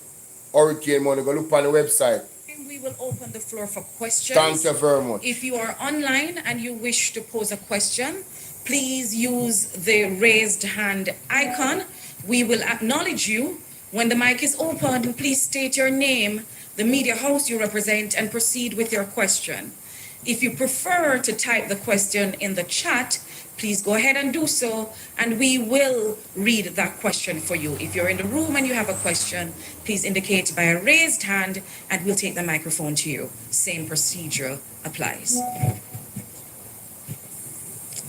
hurricane money. Go look on the website. We will open the floor for questions. Thank you very much. If you are online and you wish to pose a question, please use the raised hand icon. We will acknowledge you. When the mic is open, please state your name, the media house you represent, and proceed with your question. If you prefer to type the question in the chat, please go ahead and do so, and we will read that question for you. If you're in the room and you have a question, please indicate by a raised hand, and we'll take the microphone to you. Same procedure applies.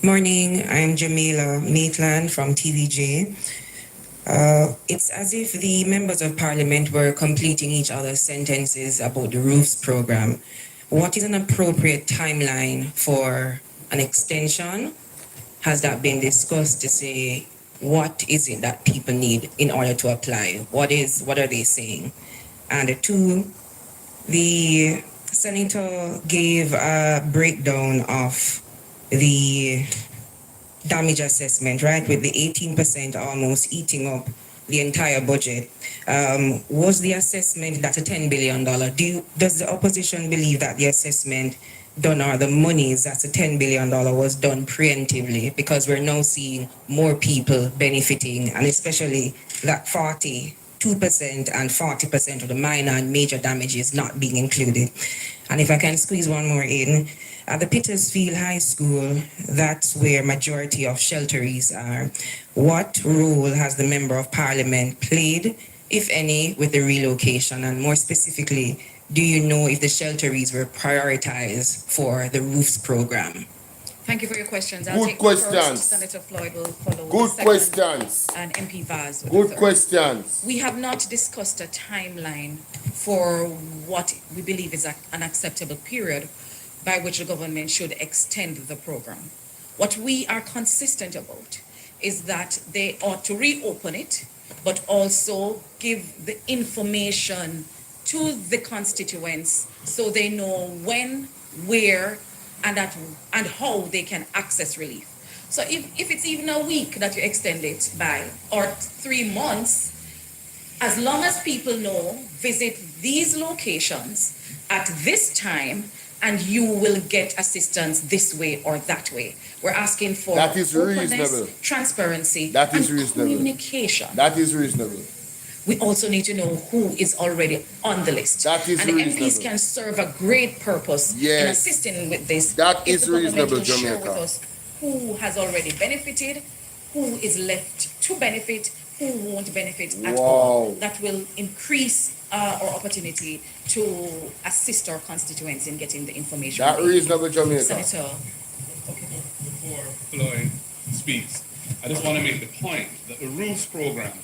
Morning, I'm Jamila Maitland from TVJ. It's as if the members of parliament were completing each other's sentences about the roofs program. What is an appropriate timeline for an extension? Has that been discussed to say what is it that people need in order to apply? What are they saying? And two, the senator gave a breakdown of the damage assessment, right? With the 18% almost eating up the entire budget. Was the assessment that's a $10 billion? Does the opposition believe that the assessment done, or the monies that's a $10 billion was done preemptively, because we're now seeing more people benefiting, and especially that 42% and 40% of the minor and major damages not being included? And if I can squeeze one more in, at the Petersfield High School, that's where majority of shelteries are. What role has the Member of Parliament played, if any, with the relocation? And more specifically, do you know if the shelteries were prioritized for the roofs program? Thank you for your questions. Good take questions. First. Senator Floyd will follow. Good questions. And MP Vaz. Good questions. We have not discussed a timeline for what we believe is an acceptable period by which the government should extend the program. What we are consistent about is that they ought to reopen it, but also give the information to the constituents so they know when, where, and how they can access relief. So if it's even a week that you extend it by, or 3 months, as long as people know, visit these locations at this time, and you will get assistance this way or that way. We're asking for that is openness, reasonable. transparency, That is and reasonable. communication. That is reasonable. We also need to know who is already on the list. That is and the reasonable. MPs can serve a great purpose in assisting with this. That if is the government reasonable, will share Jamaica. with us who has already benefited, who is left to benefit, who won't benefit at all. That will increase our opportunity to assist our constituents in getting the information. That reasonable, Jamaica. Senator. Before Floyd speaks, I just want to make the point that the roofs program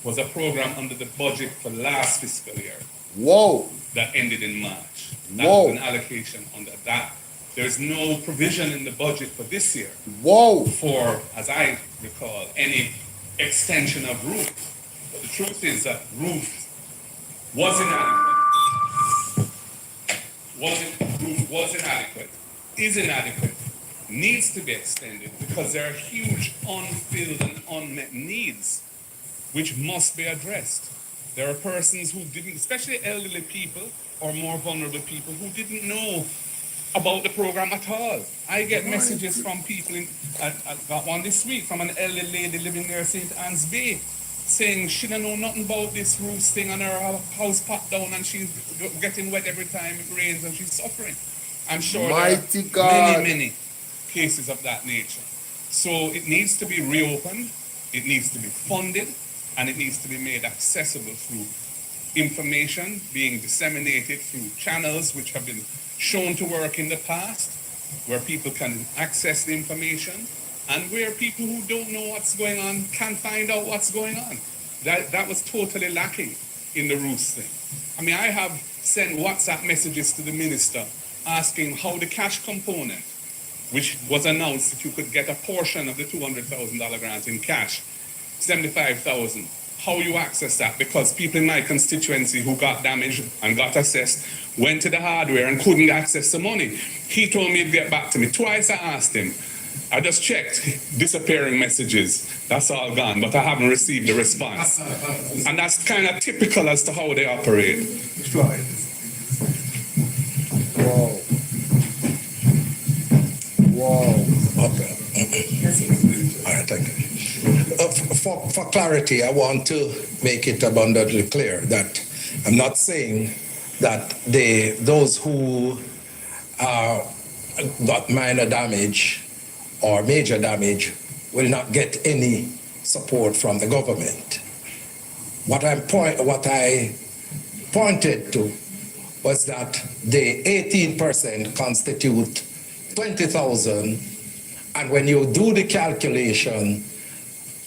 was a program under the budget for last fiscal year. Whoa. That ended in March. That Whoa. was an allocation under that. There's no provision in the budget for this year. Whoa. For, as I recall, any extension of roofs. But the truth is that roofs was inadequate, is inadequate, needs to be extended because there are huge unfilled and unmet needs which must be addressed. There are persons who didn't, especially elderly people or more vulnerable people, who didn't know about the program at all. I get messages from people, I got one this week from an elderly lady living near St. Anne's Bay, saying she don't know nothing about this roof thing and her house popped down and she's getting wet every time it rains and she's suffering. I'm sure Mighty there God. are many cases of that nature. So it needs to be reopened, it needs to be funded, and it needs to be made accessible through information being disseminated through channels which have been shown to work in the past, where people can access the information, and where people who don't know what's going on can find out what's going on. That was totally lacking in the roofs thing. I mean, I have sent WhatsApp messages to the minister asking how the cash component, which was announced that you could get a portion of the $200,000 grant in cash, $75,000, how you access that, because people in my constituency who got damaged and got assessed went to the hardware and couldn't access the money. He told me to get back to me. Twice I asked him. I just checked disappearing messages. That's all gone, but I haven't received a response. And that's kind of typical as to how they operate. Wow. Wow. Okay. All right, thank you. For clarity, I want to make it abundantly clear that I'm not saying that those who got minor damage or major damage will not get any support from the government. What I pointed to was that the 18% constitute 20,000, and when you do the calculation,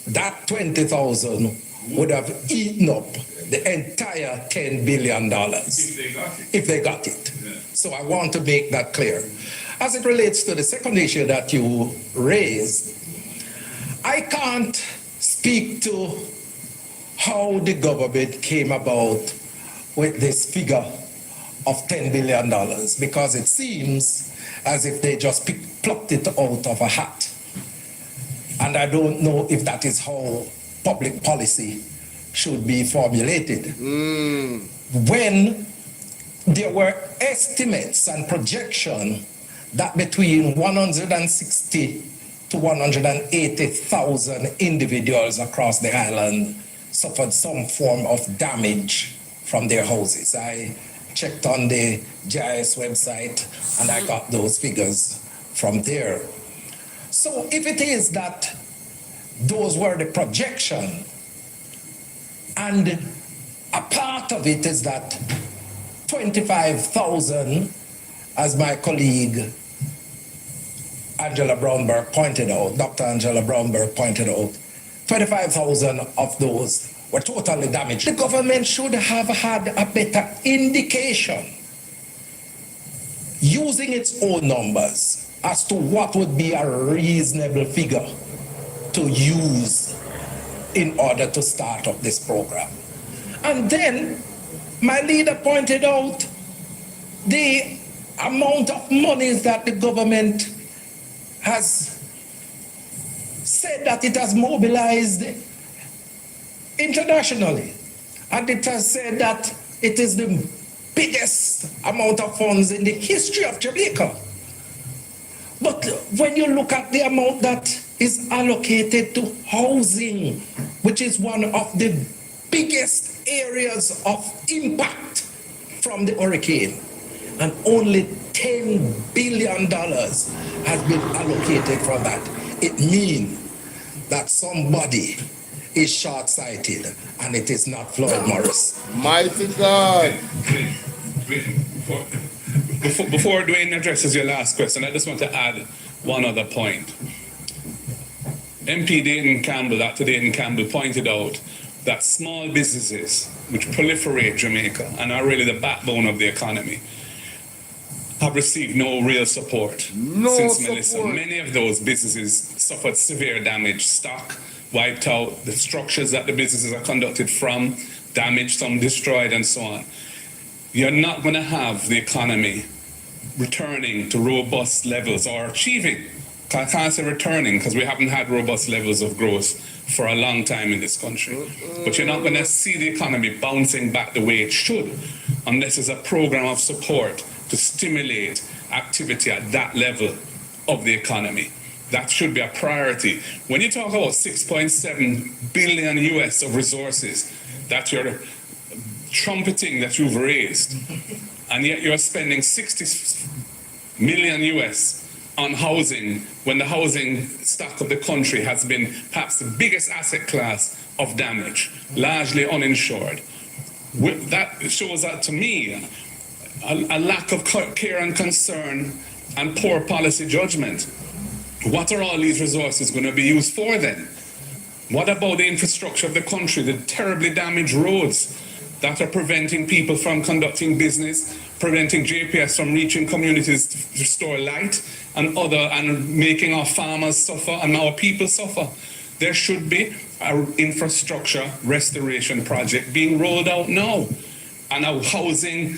that 20,000 would have eaten up the entire $10 billion if they got it. Yeah. So I want to make that clear. As it relates to the second issue that you raised, I can't speak to how the government came about with this figure of $10 billion, because it seems as if they just plucked it out of a hat. And I don't know if that is how public policy should be formulated. When there were estimates and projection that between 160 to 180,000 individuals across the island suffered some form of damage from their houses. I checked on the GIS website and I got those figures from there. So if it is that those were the projection, and a part of it is that 25,000, as my colleague Angela Brownberg pointed out, Dr. Angela Brownberg pointed out, 25,000 of those were totally damaged. The government should have had a better indication, using its own numbers, as to what would be a reasonable figure to use in order to start up this program. And then my leader pointed out the amount of monies that the government has said that it has mobilized internationally. And it has said that it is the biggest amount of funds in the history of Jamaica. But when you look at the amount that is allocated to housing, which is one of the biggest areas of impact from the hurricane, and only $10 billion has been allocated for that, it means that somebody is short-sighted, and it is not Floyd Morris. Mighty God. Before Dwayne addresses your last question, I just want to add one other point. MP Dayton Campbell, Dr. Dayton Campbell, pointed out that small businesses, which proliferate Jamaica and are really the backbone of the economy, have received no real support since Melissa. Many of those businesses suffered severe damage, stock wiped out, the structures that the businesses are conducted from damaged, some destroyed, and so on. You're not going to have the economy returning to robust levels or achieving. I can't say returning because we haven't had robust levels of growth for a long time in this country. But you're not going to see the economy bouncing back the way it should unless there's a program of support to stimulate activity at that level of the economy. That should be a priority. When you talk about 6.7 billion US of resources that you're trumpeting that you've raised, and yet you're spending 60 million US on housing when the housing stock of the country has been perhaps the biggest asset class of damage, largely uninsured. That shows that to me a lack of care and concern and poor policy judgment. What are all these resources going to be used for then? What about the infrastructure of the country, the terribly damaged roads that are preventing people from conducting business, preventing JPS from reaching communities to restore light and making our farmers suffer and our people suffer? There should be an infrastructure restoration project being rolled out now and a housing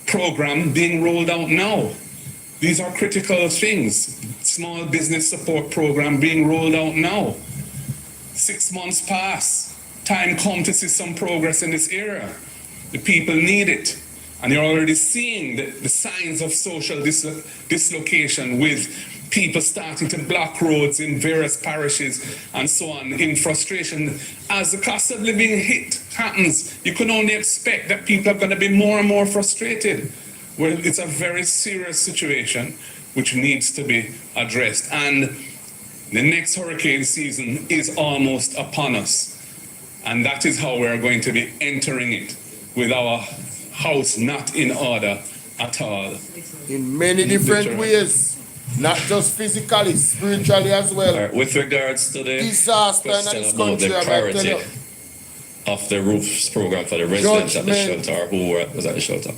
program being rolled out now. These are critical things. Small business support program being rolled out now. 6 months pass. Time come to see some progress in this area. The people need it. And you're already seeing the signs of social dislocation with people starting to block roads in various parishes and so on in frustration. As the cost of living happens, you can only expect that people are going to be more and more frustrated. Well, it's a very serious situation which needs to be addressed. And the next hurricane season is almost upon us. And that is how we're going to be entering it, with our house not in order at all. In many different ways, not just physically, spiritually as well. With regards to the disaster in question this about country, the priority of the roofs program for the residents at the shelter, who was at the shelter.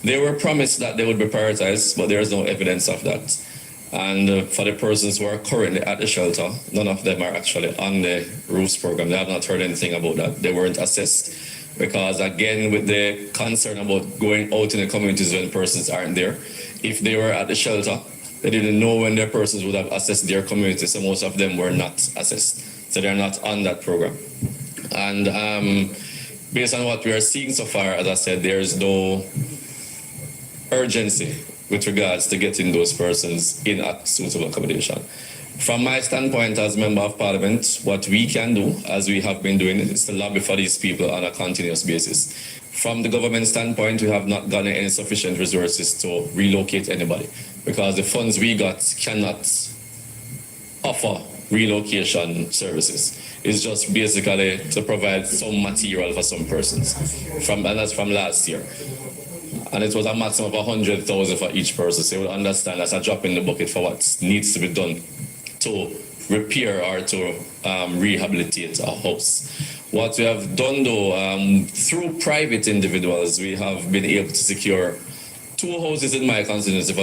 They were promised that they would be prioritized, but there is no evidence of that. And for the persons who are currently at the shelter, none of them are actually on the roofs program. They have not heard anything about that. They weren't assessed because, again, with the concern about going out in the communities when persons aren't there, if they were at the shelter, they didn't know when their persons would have assessed their community, so most of them were not assessed. So they're not on that program. And based on what we are seeing so far, as I said, there is no urgency with regards to getting those persons in at suitable accommodation. From my standpoint as Member of Parliament, what we can do, as we have been doing, is to lobby for these people on a continuous basis. From the government standpoint, we have not gotten any sufficient resources to relocate anybody because the funds we got cannot offer relocation services. It's just basically to provide some material for some persons, and that's from last year. And it was a maximum of 100,000 for each person. So you will understand that's a drop in the bucket for what needs to be done to repair or to rehabilitate a house. What we have done though, through private individuals, we have been able to secure 2 houses in my constituency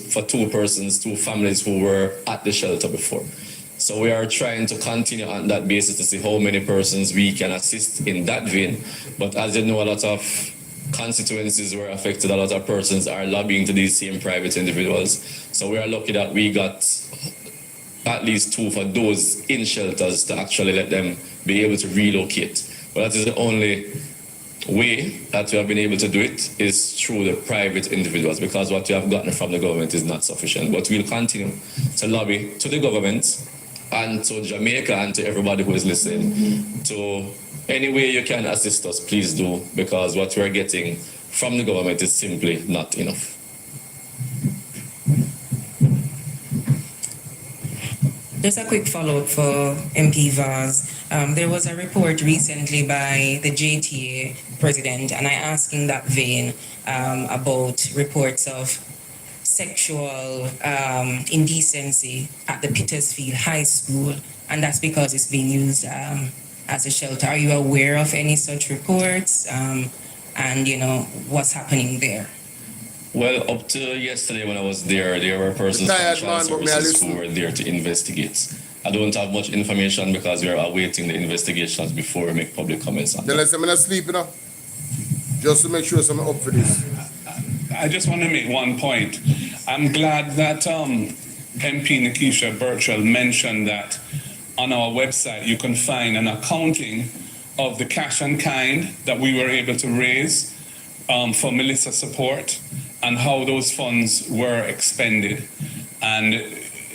for 2 persons, 2 families who were at the shelter before. So we are trying to continue on that basis to see how many persons we can assist in that vein. But as you know, a lot of constituencies were affected, a lot of persons are lobbying to these same private individuals. So we are lucky that we got at least 2 for those in shelters to actually let them be able to relocate. But that is the only way that we have been able to do it, is through the private individuals, because what we have gotten from the government is not sufficient. But we'll continue to lobby to the government and to Jamaica and to everybody who is listening. To any way you can assist us, please do, because what we're getting from the government is simply not enough. Just a quick follow-up for MP Vaz. There was a report recently by the JTA president, and I asked in that vein about reports of sexual indecency at the Petersfield High School, and that's because it's being used as a shelter. Are you aware of any such reports? And you know what's happening there? Well, up to yesterday when I was there were persons from child services who were there to investigate. I don't have much information because we are awaiting the investigations before we make public comments on Then let's say I'm not sleeping now. Just to make sure I'm up for this. I just want to make one point. I'm glad that MP Nikisha Birchall mentioned that on our website you can find an accounting of the cash and kind that we were able to raise for Melissa support and how those funds were expended. And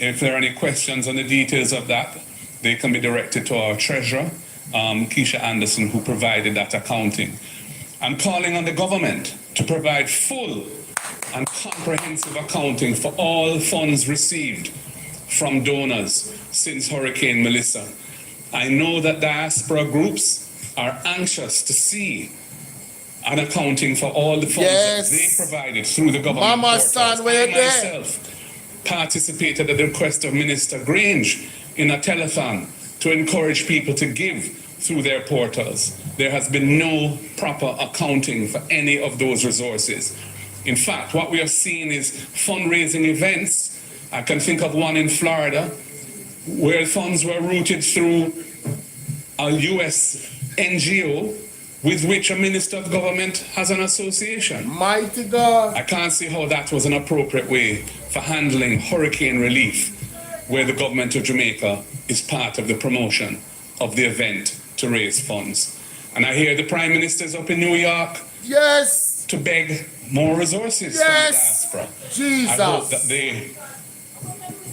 if there are any questions on the details of that, they can be directed to our treasurer, Keisha Anderson, who provided that accounting. I'm calling on the government to provide full and comprehensive accounting for all funds received from donors since Hurricane Melissa. I know that diaspora groups are anxious to see an accounting for all the funds that they provided through the government. Mama stand where I myself participated at the request of Minister Grange in a telethon to encourage people to give through their portals. There has been no proper accounting for any of those resources. In fact, what we have seen is fundraising events. I can think of one in Florida where funds were routed through a US NGO with which a minister of government has an association. Mighty God. I can't see how that was an appropriate way for handling hurricane relief, where the government of Jamaica is part of the promotion of the event to raise funds. And I hear the Prime Minister's up in New York. Yes. To beg more resources from the diaspora. Jesus. I hope that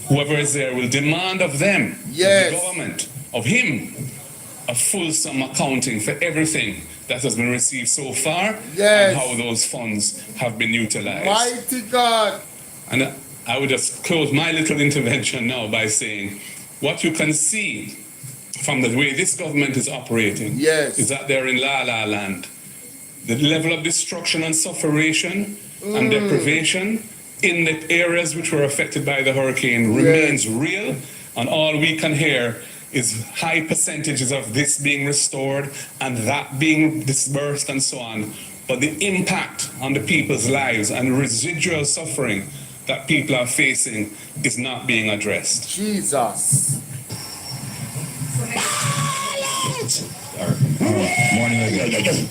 whoever is there will demand of them, of the government, of him, a fulsome accounting for everything that has been received so far and how those funds have been utilized. Mighty God. And I would just close my little intervention now by saying what you can see from the way this government is operating is that they're in la-la land. The level of destruction and sufferation and deprivation in the areas which were affected by the hurricane remains real, and all we can hear is high percentages of this being restored and that being dispersed and so on. But the impact on the people's lives and residual suffering that people are facing is not being addressed. Jesus. Morning again.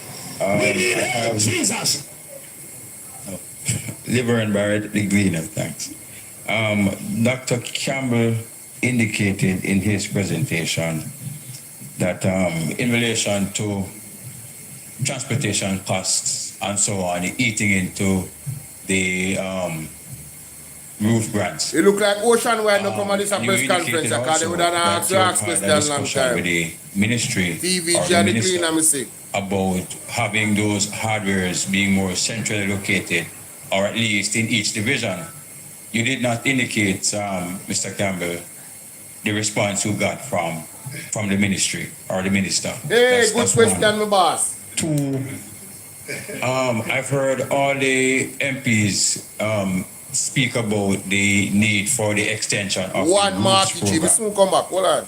Jesus. Liver and Barrett, the Gleaner, thanks. Dr. Campbell indicated in his presentation that in relation to transportation costs and so on, eating into the roof grants. It look like Ocean Wide no come at this press conference because they would have asked questions long time. With the ministry TVG and the Cleaner, me say. About having those hardwares being more centrally located, or at least in each division. You did not indicate, Mr. Campbell, the response you got from the ministry or the minister. Hey, good question, my boss. Two, I've heard all the MPs speak about the need for the extension of the roots program. Soon come back. Hold on.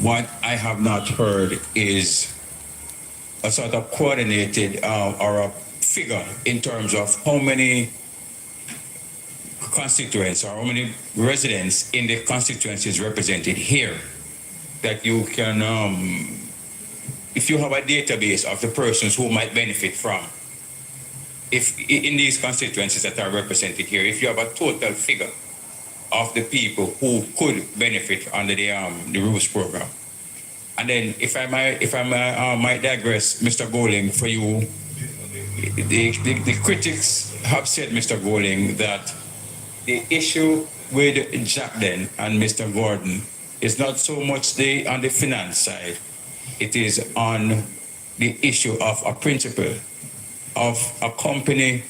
What I have not heard is a sort of coordinated or a figure in terms of how many constituents or how many residents in the constituency is represented here, that you can, if you have a database of the persons who might benefit from, if in these constituencies that are represented here, if you have a total figure of the people who could benefit under the roofs program. And then if I might digress, Mr. Goling, for you, the critics have said, Mr. Goling, that the issue with Jackden and Mr. Gordon is not so much on the finance side, it is on the issue of a principle of a company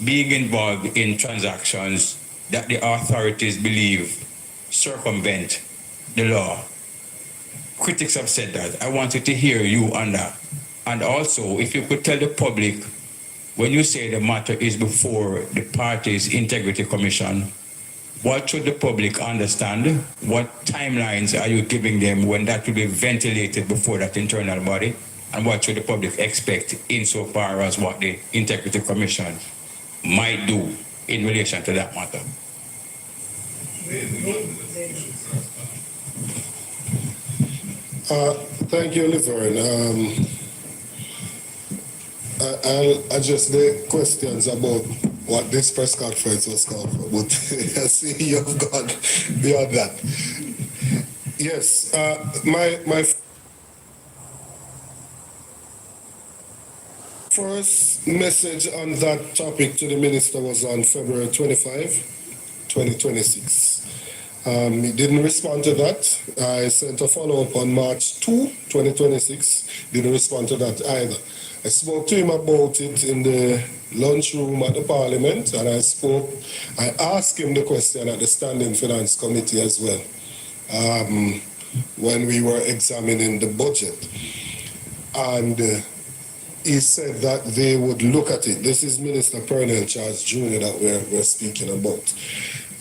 being involved in transactions that the authorities believe circumvent the law. Critics have said that. I wanted to hear you on that. And also, if you could tell the public, when you say the matter is before the party's integrity commission, what should the public understand? What timelines are you giving them when that will be ventilated before that internal body? And what should the public expect insofar as what the integrity commission might do in relation to that matter? Thank you, Laverne. I'll address the questions about what this press conference was called for, but I see you've gone beyond that. Yes, my first message on that topic to the minister was on February 25, 2026. He didn't respond to that. I sent a follow-up on March 2, 2026. Didn't respond to that either. I spoke to him about it in the lunchroom at the Parliament, and I asked him the question at the Standing Finance Committee as well, when we were examining the budget. And he said that they would look at it. This is Minister Pernell Charles Jr. that we're speaking about.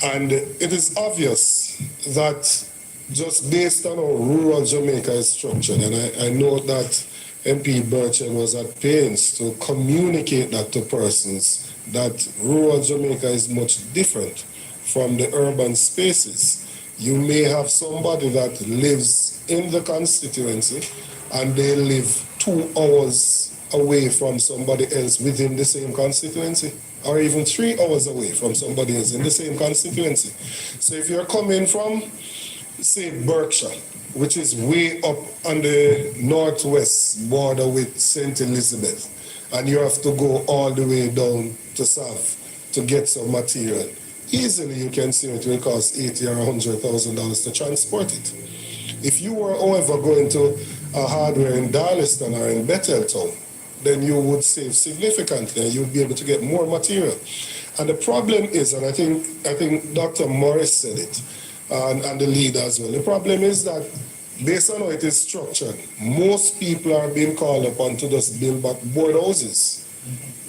And it is obvious that just based on how rural Jamaica is structured, and I know that MP Burchell was at pains to communicate that to persons, that rural Jamaica is much different from the urban spaces. You may have somebody that lives in the constituency and they live 2 hours away from somebody else within the same constituency, or even 3 hours away from somebody else in the same constituency. So if you're coming from, say, Berkshire, which is way up on the northwest border with St. Elizabeth, and you have to go all the way down to south to get some material, easily you can see it will cost $80,000 or $100,000 to transport it. If you were, however, going to a hardware in Darlington or in Betheltown, then you would save significantly and you'd be able to get more material. And the problem is, and I think Dr. Morris said it, and the leader as well, the problem is that based on how it is structured, most people are being called upon to just build back board houses,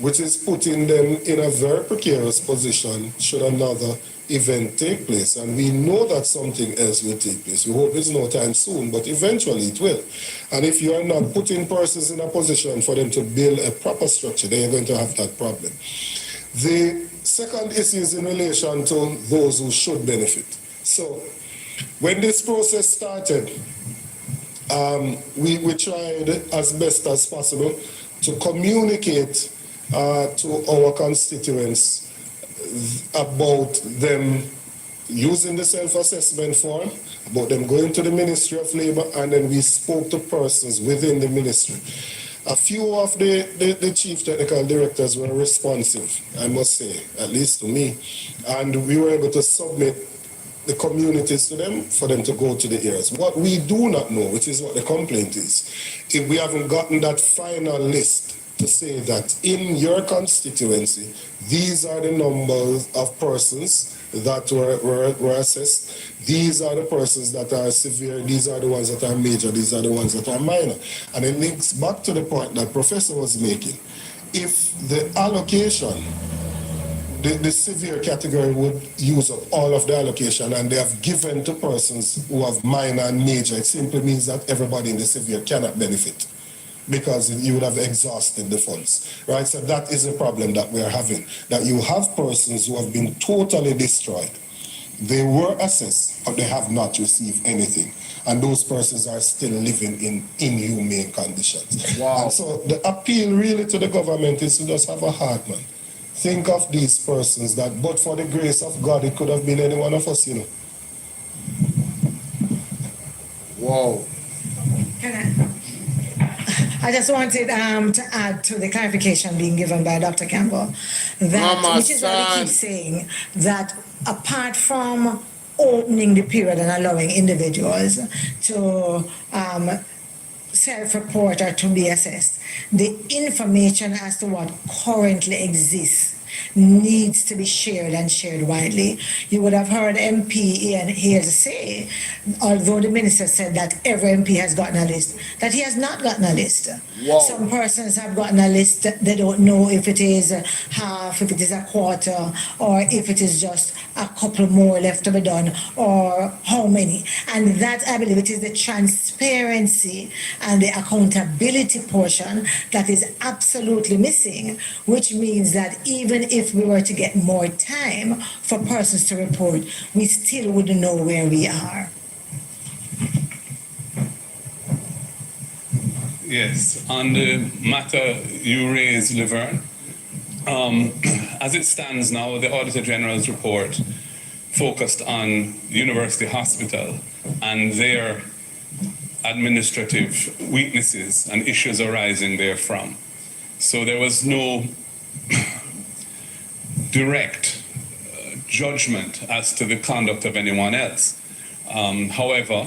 which is putting them in a very precarious position should another event take place. And we know that something else will take place. We hope it's no time soon, but eventually it will. And if you are not putting persons in a position for them to build a proper structure, then you're going to have that problem. The second issue is in relation to those who should benefit. So when this process started, we tried as best as possible to communicate to our constituents about them using the self-assessment form, about them going to the Ministry of Labour, and then we spoke to persons within the ministry. A few of the chief technical directors were responsive, I must say, at least to me, and we were able to submit the communities to them for them to go to the areas. What we do not know, which is what the complaint is, if we haven't gotten that final list to say that in your constituency, these are the numbers of persons that were assessed, these are the persons that are severe, these are the ones that are major, these are the ones that are minor. And it links back to the point that Professor was making. If the allocation, the severe category would use up all of the allocation and they have given to persons who have minor and major, it simply means that everybody in the severe cannot benefit. because you would have exhausted the funds, right? So that is a problem that we are having, that you have persons who have been totally destroyed. They were assessed, but they have not received anything. And those persons are still living in inhumane conditions. Wow. And so the appeal really to the government is to just have a heart, man. Think of these persons that, but for the grace of God, it could have been any one of us, you know. Wow. I just wanted to add to the clarification being given by Dr. Campbell, that, which is what we keep saying, that apart from opening the period and allowing individuals to self-report or to be assessed, the information as to what currently exists needs to be shared and shared widely. You would have heard MP Ian Hales say, although the minister said that every MP has gotten a list, that he has not gotten a list. Wow. Some persons have gotten a list, they don't know if it is half, if it is a quarter, or if it is just a couple more left to be done, or how many. And that, I believe, it is the transparency and the accountability portion that is absolutely missing, which means that even if we were to get more time for persons to report, we still wouldn't know where we are. Yes, on the matter you raised, Laverne, as it stands now, the Auditor General's report focused on University Hospital and their administrative weaknesses and issues arising therefrom. So there was no direct judgment as to the conduct of anyone else. However,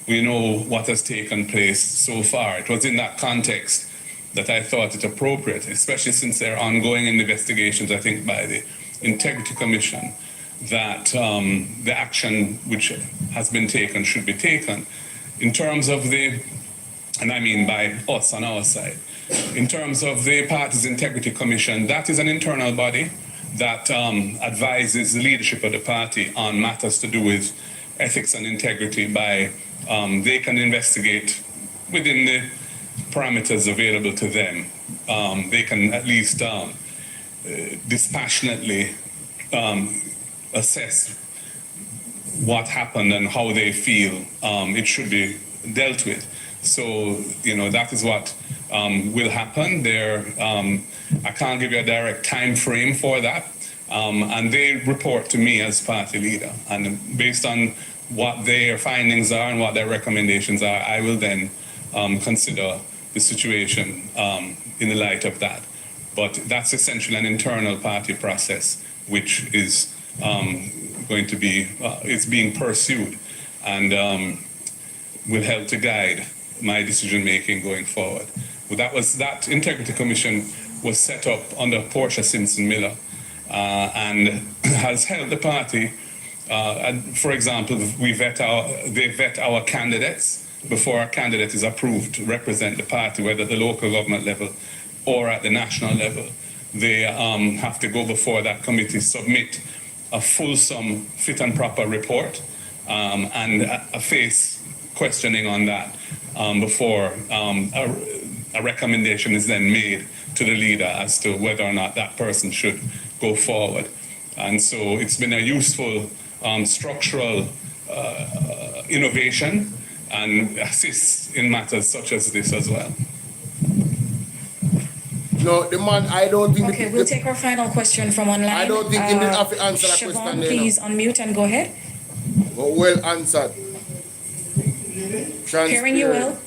we know what has taken place so far. It was in that context that I thought it appropriate, especially since there are ongoing investigations, I think, by the Integrity Commission, that the action which has been taken should be taken. In terms of the, and I mean by us on our side, in terms of the Party's Integrity Commission, that is an internal body that advises the leadership of the party on matters to do with ethics and integrity by, they can investigate within the parameters available to them. They can at least dispassionately assess what happened and how they feel it should be dealt with. So, you know, that is what will happen there. I can't give you a direct time frame for that. And they report to me as party leader. And based on what their findings are and what their recommendations are, I will then consider the situation in the light of that. But that's essentially an internal party process, which is going to be, it's being pursued and will help to guide my decision-making going forward. But that Integrity Commission was set up under Portia Simpson Miller and has helped the party. And for example, they vet our candidates before a candidate is approved to represent the party, whether at the local government level or at the national level. They have to go before that committee, submit a fulsome fit and proper report and a face questioning on that before a recommendation is then made to the leader as to whether or not that person should go forward. And so it's been a useful structural innovation and assists in matters such as this as well. No, the man, I don't think... Okay, we'll take our final question from online. I don't think he didn't have to answer that Siobhan, question there. please unmute and go ahead. Well answered. Hearing you well.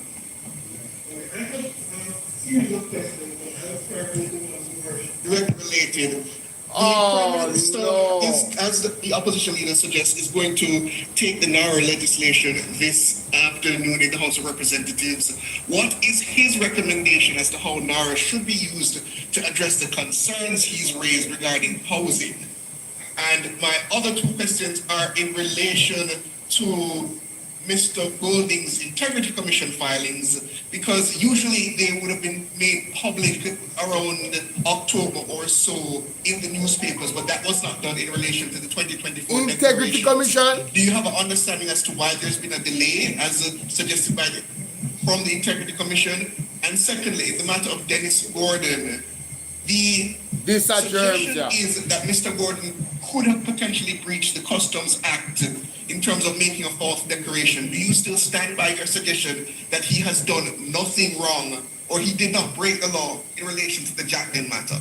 Related. The Prime Minister is, as the opposition leader suggests, is going to take the NARA legislation this afternoon in the House of Representatives. What is his recommendation as to how NARA should be used to address the concerns he's raised regarding housing? And my other two questions are in relation to Mr. Golding's Integrity Commission filings, because usually they would have been made public around October or so in the newspapers, but that was not done in relation to the 2024 Integrity Commission. Do you have an understanding as to why there's been a delay, as suggested by from the Integrity Commission? And secondly, in the matter of Dennis Gordon, the This are suggestion germs, yeah. is that Mr. Gordon could have potentially breached the Customs Act in terms of making a false declaration. Do you still stand by your suggestion that he has done nothing wrong or he did not break the law in relation to the Jacqueline matter?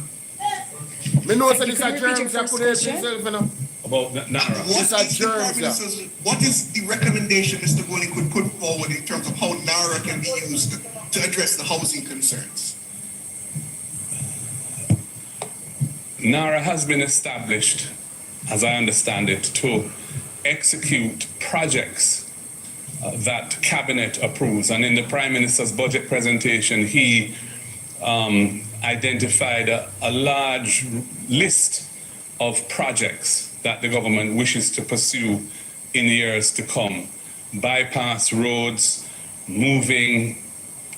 Me know that these are germs that could help himself, you know. About Nara. What is the recommendation Mr. Gordon could put forward in terms of how NARA can be used to address the housing concerns? NARA has been established, as I understand it, to execute projects that Cabinet approves. And in the Prime Minister's budget presentation, he identified a large list of projects that the government wishes to pursue in years to come. Bypass roads, moving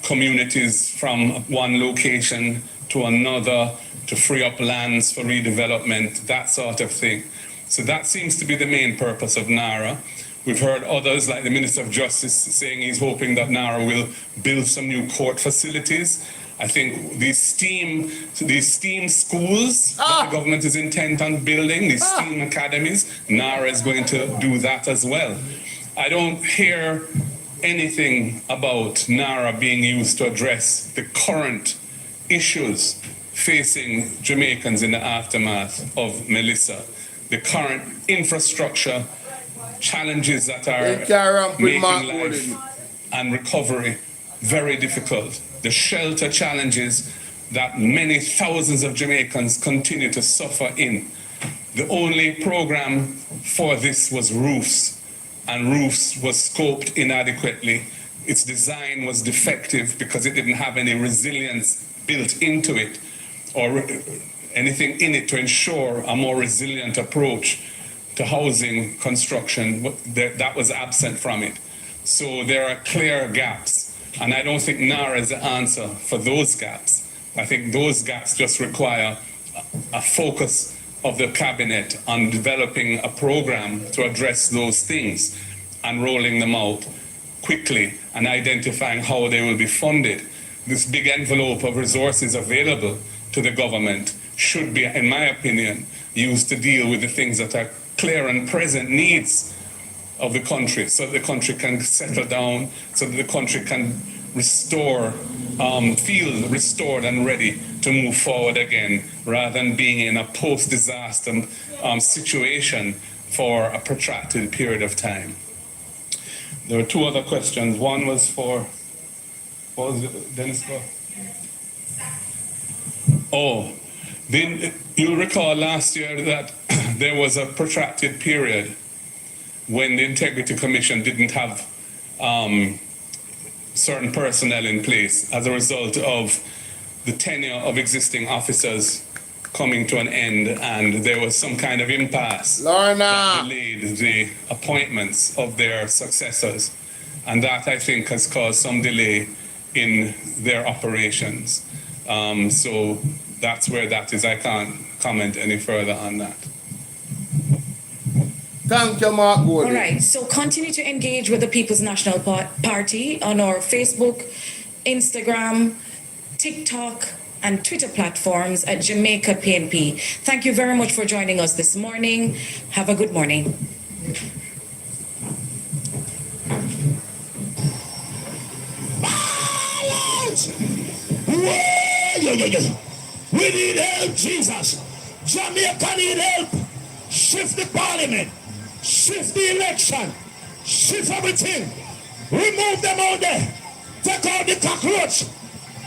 communities from one location to another, to free up lands for redevelopment, that sort of thing. So that seems to be the main purpose of NARA. We've heard others, like the Minister of Justice, saying he's hoping that NARA will build some new court facilities. I think these STEAM schools that the government is intent on building, these STEAM academies, NARA is going to do that as well. I don't hear anything about NARA being used to address the current issues facing Jamaicans in the aftermath of Melissa, the current infrastructure challenges that are making life and recovery very difficult, the shelter challenges that many thousands of Jamaicans continue to suffer in. The only program for this was roofs, and roofs was scoped inadequately. Its design was defective because it didn't have any resilience built into it or anything in it to ensure a more resilient approach to housing construction. That was absent from it. So there are clear gaps, and I don't think NARA is the answer for those gaps. I think those gaps just require a focus of the Cabinet on developing a program to address those things and rolling them out quickly and identifying how they will be funded. This big envelope of resources available to the government should be, in my opinion, used to deal with the things that are clear and present needs of the country, so that the country can settle down, so that the country can feel restored and ready to move forward again, rather than being in a post-disaster situation for a protracted period of time. There were two other questions. One was for, what was it, Dennis? Oh, you'll recall last year that there was a protracted period when the Integrity Commission didn't have certain personnel in place as a result of the tenure of existing officers coming to an end, and there was some kind of impasse that delayed the appointments of their successors. And that, I think, has caused some delay in their operations. So that's where that is. I can't comment any further on that. Thank you, Mark Gordon. All right, so continue to engage with the People's National Party on our Facebook, Instagram, TikTok, and Twitter platforms at Jamaica PNP. Thank you very much for joining us this morning. Have a good morning. We need help, Jesus. Jamaica need help. Shift the parliament. Shift the election. Shift everything. Remove them out there. Take out the cockroach.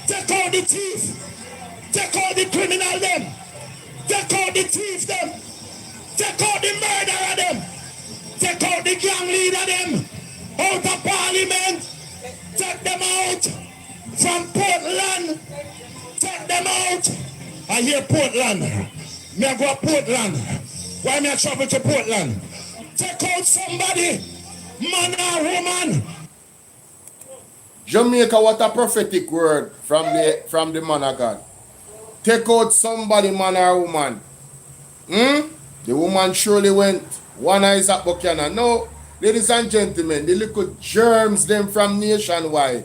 Take out the thief. Take out the criminal them. Take out the thief them. Take out the murderer them. Take out the gang leader them. Out of parliament. Take them out. From Portland. Take them out. I hear Portland. Me I go to Portland. Why me I travel to Portland? Take out somebody. Man or woman. Jamaica, what a prophetic word from the man of God. Take out somebody, man or woman. The woman surely went. One eye is at Buchanan. No, ladies and gentlemen, the little germs them from nationwide.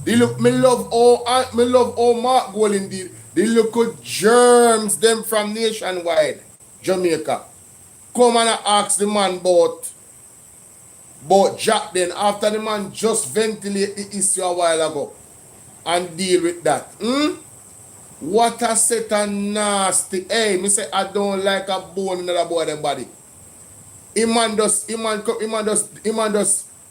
Me love all Mark Golding did. The little germs them from nationwide, Jamaica. Come and ask the man about Jack then after the man just ventilate the issue a while ago and deal with that. What a set of nasty. Hey, me say I don't like a bone in the boy them body. Him man just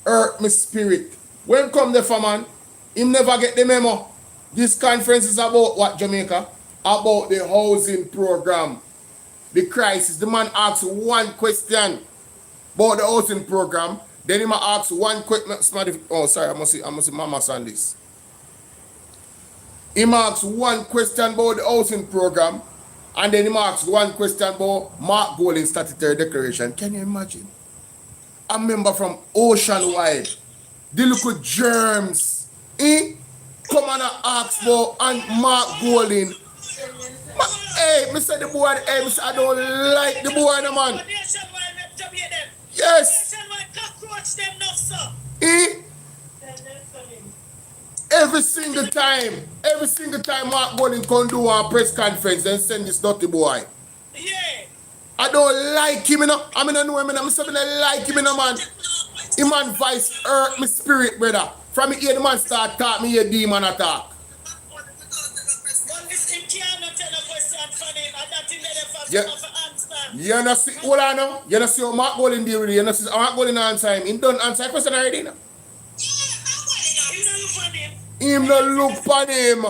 hurt my spirit. When come the man, him never get the memo. This conference is about what, Jamaica? About the housing program. The crisis. The man asks one question about the housing program. Then he asks one question. Oh, sorry, I must see Mama on this. He asks one question about the housing program, and then he asks one question about Mark Golding's statutory declaration. Can you imagine? A member from Oceanwide, the little germs, come and ask for and Mark Golding. Hey, me say the boy, hey, me say I don't like the boy, no man. Yes. Every single time Mark Golding come do a press conference and send this dirty boy. Yeah. I don't like him, you know. I mean, I know him, and I'm saying I like him, you know, man. Him man voice hurt my spirit, brother. From me here, the man start talk, me hear demon attack. Yeah. You know, see, hold on now. You know, see how Mark Golding deal with it. You know, see how Mark Golding answer him. He don't answer the question already, you know. Him no look for him.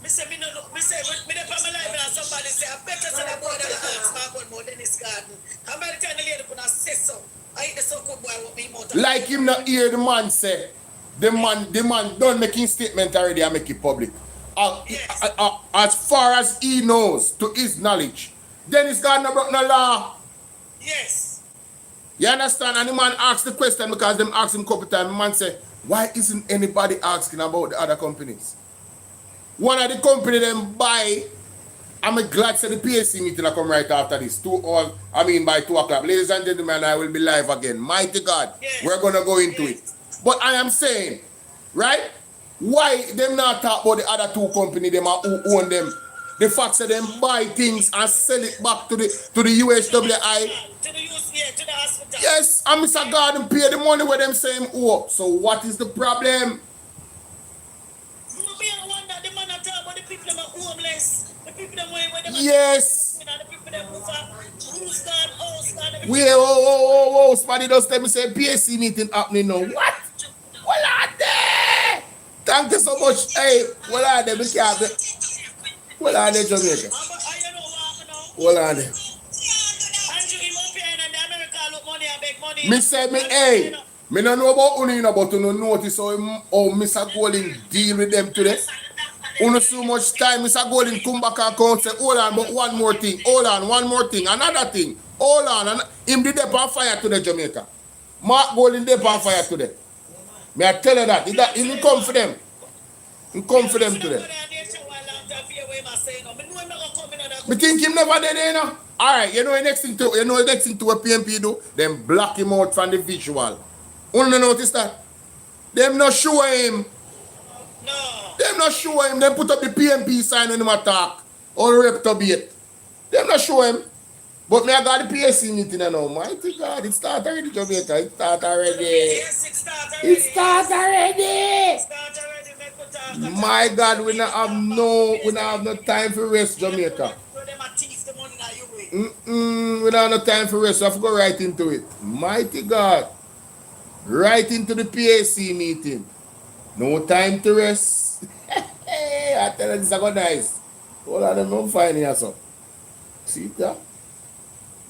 Me say, me dey for my life and somebody say, I bet you say that boy that ask Mark Golding more than his garden. How many times the lady could have said so? I ain't the so good boy with me more. Like him not hear the man say, the man done making statement already and make it public. As far as he knows, to his knowledge, Dennis God no broke no law. Yes. You understand? And the man asked the question because them asked him a couple times. The man say, why isn't anybody asking about the other companies? One of the company them buy, I'm glad to the PSC meeting I come right after this. By 2 o'clock. Ladies and gentlemen, I will be live again. Mighty God, yes. We're going to go into it. But I am saying, right? Why them not talk about the other two companies them who own them? The fact that them buy things and sell it back to the UHWI. To the hospital. Yes, and Mr. Garden pay the money where them say him owe. So what is the problem? Yes. Whoa. Somebody just tell me say PSC meeting happening now. What? What are they? Thank you so much. Hey, what are they? What are they, Jamaica? What are they? Me say me, hey, me no know about Uni, but you notice how Mr. Golding deal with them today. Uno so much time, Mr. Golding come back and come say, hold on, but one more thing, another thing, hold on, and him did on fire today, Jamaica. Mark Golding did on fire today. May I tell you that? He didn't come for them. He come for them today. Me think him never did, you know. Alright, you know the next thing to a PNP do? Them block him out from the visual. You notice that? Them not show him. No. Them not show him. Them put up the PNP sign when him attack. Or rep to beat. Them not show him. But me I got the PSC meeting now. Mighty God, it start already, Jamaica. It start already. Yes, it start already. My God, we not have no time for rest, Jamaica. We don't have no time for rest. So I have to go right into it. Mighty God. Right into the PAC meeting. No time to rest. I tell you, this is going nice. Hold on, I'm fine here, so. See that?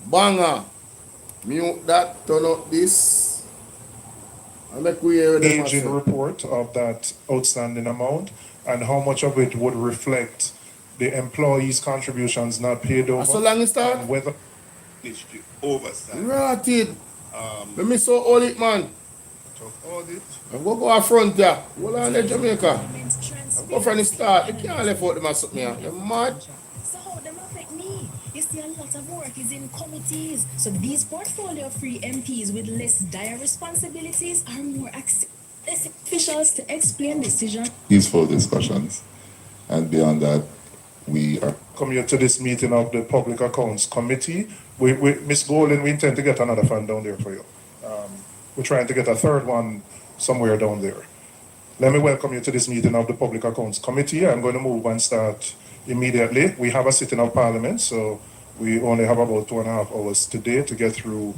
Banger. Mute that, turn up this. And make we hear the aging report of that outstanding amount and how much of it would reflect the employees' contributions not paid over. So long as that? Whether it's oversight. Rotted. Let me so all it, man. Audit. I'm going to go out front there. Hold on there, Jamaica. I'm going from the start. You can't left out them and something here. You're mad. So how them affect me? You see, a lot of work is in committees. So these portfolio-free MPs with less dire responsibilities are more officials to explain decision. Peaceful discussions. And beyond that, we are come here to this meeting of the Public Accounts Committee. Ms. Golden, we intend to get another fan down there for you. We're trying to get a third one somewhere down there. Let me welcome you to this meeting of the Public Accounts Committee. I'm going to move and start immediately. We have a sitting of Parliament, so we only have about 2.5 hours today to get through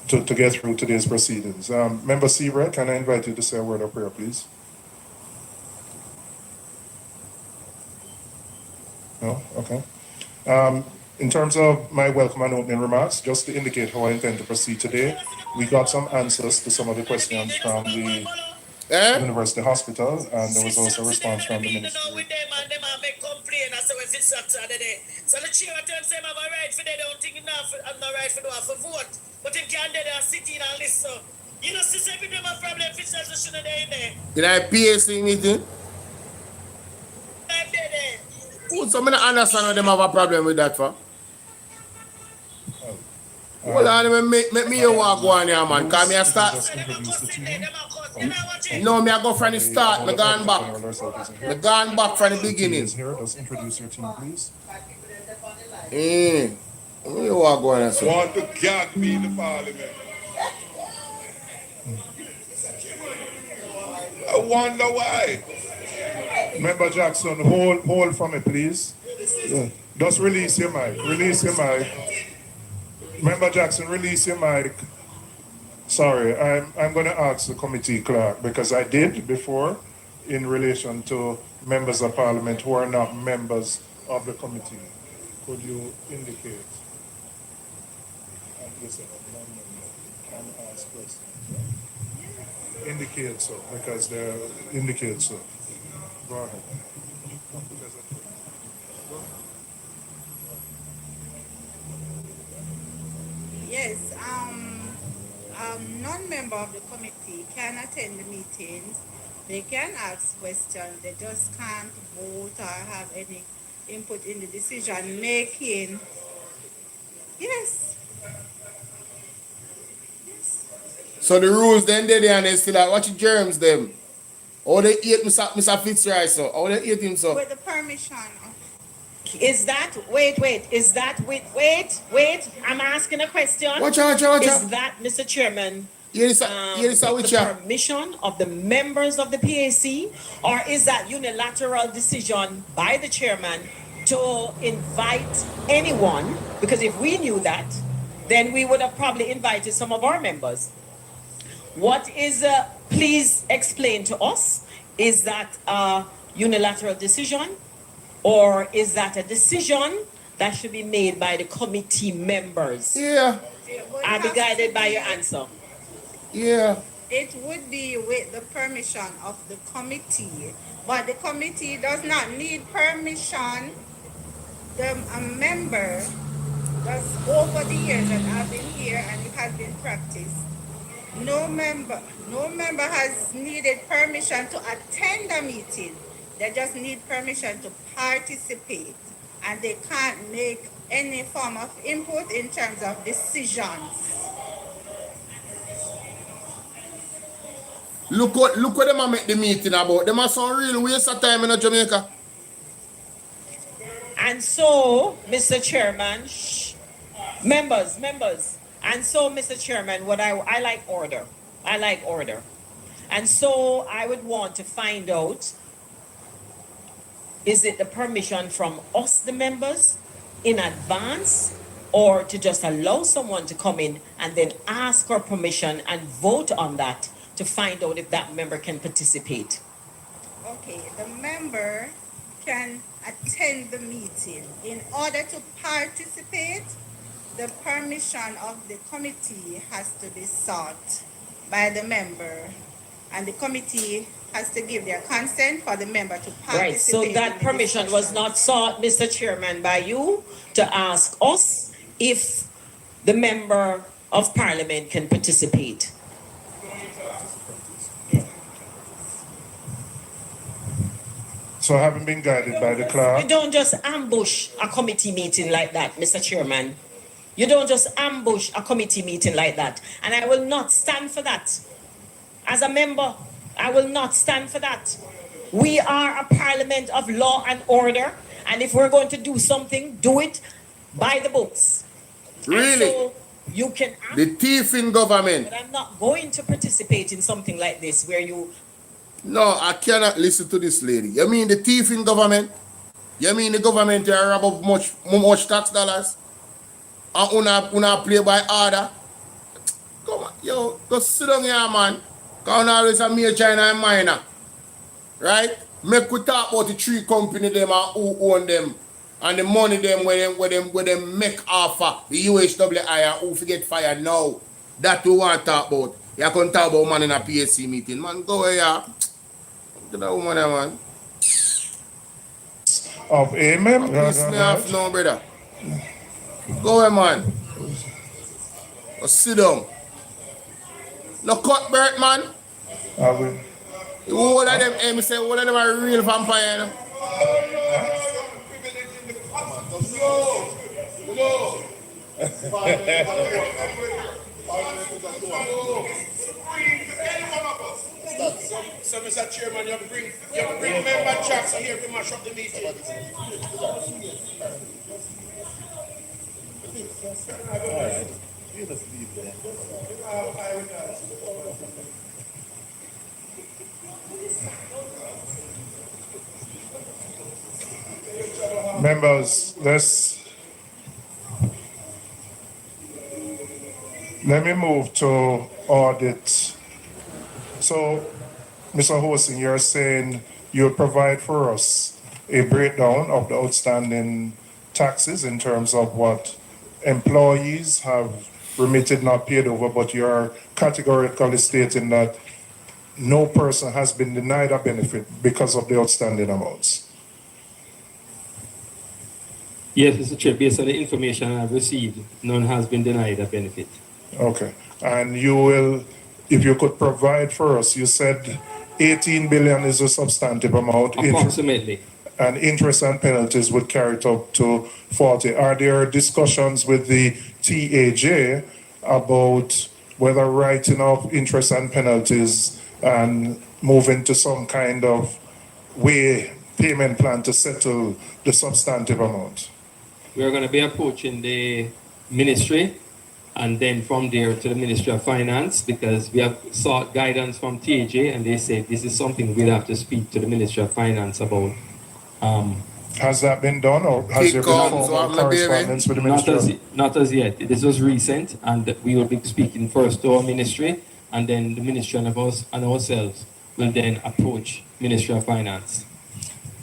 to get through today's proceedings. Member Seabright, can I invite you to say a word of prayer, please? No? Okay. In terms of my welcome and opening remarks, just to indicate how I intend to proceed today, we got some answers to some of the questions from the University Hospital, and there was also a response from the ministry. So the chair turns him have a right for they don't think enough I'm not right for do for vote. But him can't do that sitting and listen. You know, since every time a problem officials shouldn't in there. In a PAC meeting? Oh, so I don't understand how them have a problem with that for. Hold on, make me a walk one here, man. Come here, start. No, me I go from the start. Me gone back. Me gone back from the beginning. Here, just introduce your team, please. Me walk one here, sir. Want to gag me in the Parliament? I wonder why. Member Jackson, hold for me, please. Just release your mic. Release your mic. Member Jackson, release your mic. Sorry, I'm going to ask the committee clerk, because I did before in relation to members of Parliament who are not members of the committee. Could you indicate? Can ask questions. Indicate so, because they're indicate so. Go ahead. Yes, non-member of the committee can attend the meetings. They can ask questions. They just can't vote or have any input in the decision making. Yes. So the rules then they and they still like watch the germs them. How they eat Mr. Fitzroy so? How they eat him so? With the permission. Is that, wait, is that, wait, I'm asking a question. Watch out. Is that, Mr. Chairman, with the permission of the members of the PAC, or is that unilateral decision by the chairman to invite anyone? Because if we knew that, then we would have probably invited some of our members. What is, please explain to us, is that a unilateral decision? Or is that a decision that should be made by the committee members? Yeah. I'll be guided by your answer. Yeah. It would be with the permission of the committee, but the committee does not need permission. A member, that's over the years that I've been here and it has been practiced. No member has needed permission to attend a meeting. They just need permission to participate, and they can't make any form of input in terms of decisions. Look what them make the meeting about. Them are some real waste of time in Jamaica. And so, Mr. Chairman, members, and so, Mr. Chairman, what I like order. And so I would want to find out, is it the permission from us, the members, in advance, or to just allow someone to come in and then ask for permission and vote on that to find out if that member can participate? Okay, the member can attend the meeting. In order to participate, the permission of the committee has to be sought by the member, and the committee has to give their consent for the member to participate. Right, so that permission was not sought, Mr. Chairman, by you to ask us if the member of Parliament can participate. So having been guided by the clerk. We don't just ambush a committee meeting like that, Mr. Chairman. You don't just ambush a committee meeting like that. And I will not stand for that. As a member, I will not stand for that. We are a parliament of law and order. And if we're going to do something, do it by the books. Really? And so you can... The thief in government. But I'm not going to participate in something like this where you... No, I cannot listen to this lady. You mean the thief in government? You mean the government are above much tax dollars? And una play by order? Come on, yo, go sit down here, man. Because always a major and a minor. Right? Make we talk about the three company them and who own them. And the money them where them make offer the UHWI and who forget fire now. That we want to talk about. You can talk about man in a PSC meeting. Man, go here. To that woman there, man. Of amen. Peace me off now, brother. Go away, man. Go sit down. No cut bird, man. All of them, me say, all of them are real vampire, you know? So, Mr. Chairman, you have to bring member checks here to mash up the meeting. All right. You just leave there. Members, let me move to audit. So, Mr. Hosing, you're saying you'll provide for us a breakdown of the outstanding taxes in terms of what employees have remitted, not paid over, but you're categorically stating that no person has been denied a benefit because of the outstanding amounts. Yes, Mr. Chair, based on the information I've received, none has been denied a benefit. Okay. And you will, if you could provide for us, you said 18 billion is a substantive amount. Approximately. And interest and penalties would carry it up to 40. Are there discussions with the TAJ about whether writing up interest and penalties and moving to some kind of payment plan to settle the substantive amount? We are going to be approaching the ministry and then from there to the Ministry of Finance, because we have sought guidance from TAJ and they say this is something we'll have to speak to the Ministry of Finance about. Has that been done, or has there been formal correspondence with the ministry? Not as yet. This was recent, and we will be speaking first to our ministry, and then the ministry and ourselves will then approach Ministry of Finance.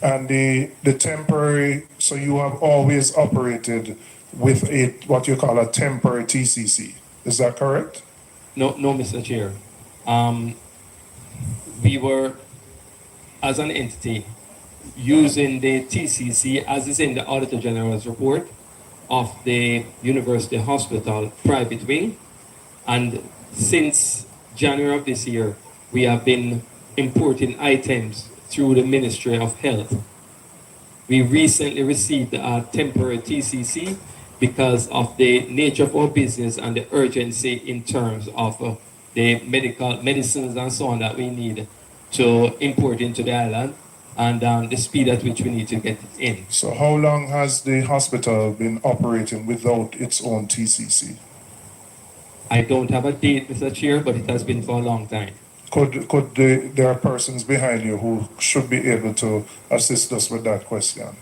And the temporary, so you have always operated with what you call a temporary TCC. Is that correct? No, Mr. Chair. We were, as an entity, using the TCC as is in the Auditor General's report of the University Hospital private wing. And since January of this year, we have been importing items through the Ministry of Health. We recently received a temporary TCC because of the nature of our business and the urgency in terms of the medicines and so on that we need to import into the island, and the speed at which we need to get it in. So how long has the hospital been operating without its own TCC? I don't have a date, Mr. Chair, but it has been for a long time. There are persons behind you who should be able to assist us with that question?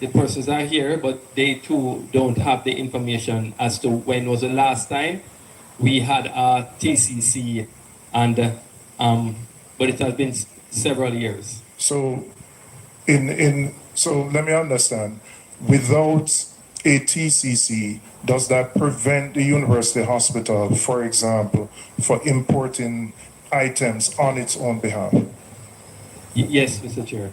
The persons are here, but they too don't have the information as to when was the last time we had a TCC, and but it has been several years. So, so let me understand. Without a TCC, does that prevent the university hospital, for example, for importing items on its own behalf? Yes, Mr. Chair.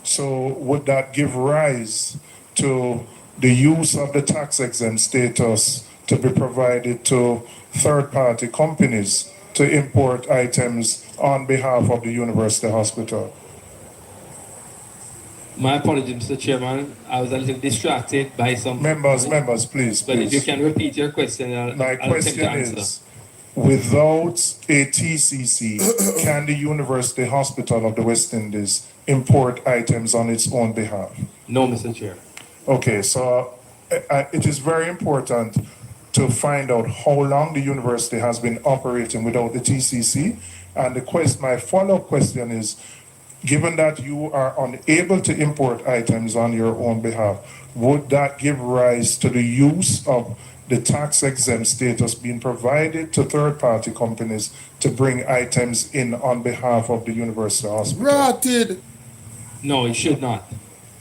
So would that give rise to the use of the tax-exempt status to be provided to third-party companies to import items on behalf of the university hospital? My apologies, Mr. Chairman. I was a little distracted by some... Members, please, But if you please. can repeat your question, My I'll attempt to question answer. is, without a TCC, can the University Hospital of the West Indies import items on its own behalf? No, Mr. Chair. Okay, so it is very important to find out how long the university has been operating without the TCC. And my follow-up question is, given that you are unable to import items on your own behalf, would that give rise to the use of the tax-exempt status being provided to third-party companies to bring items in on behalf of the university hospital? Rotted. No, it should not.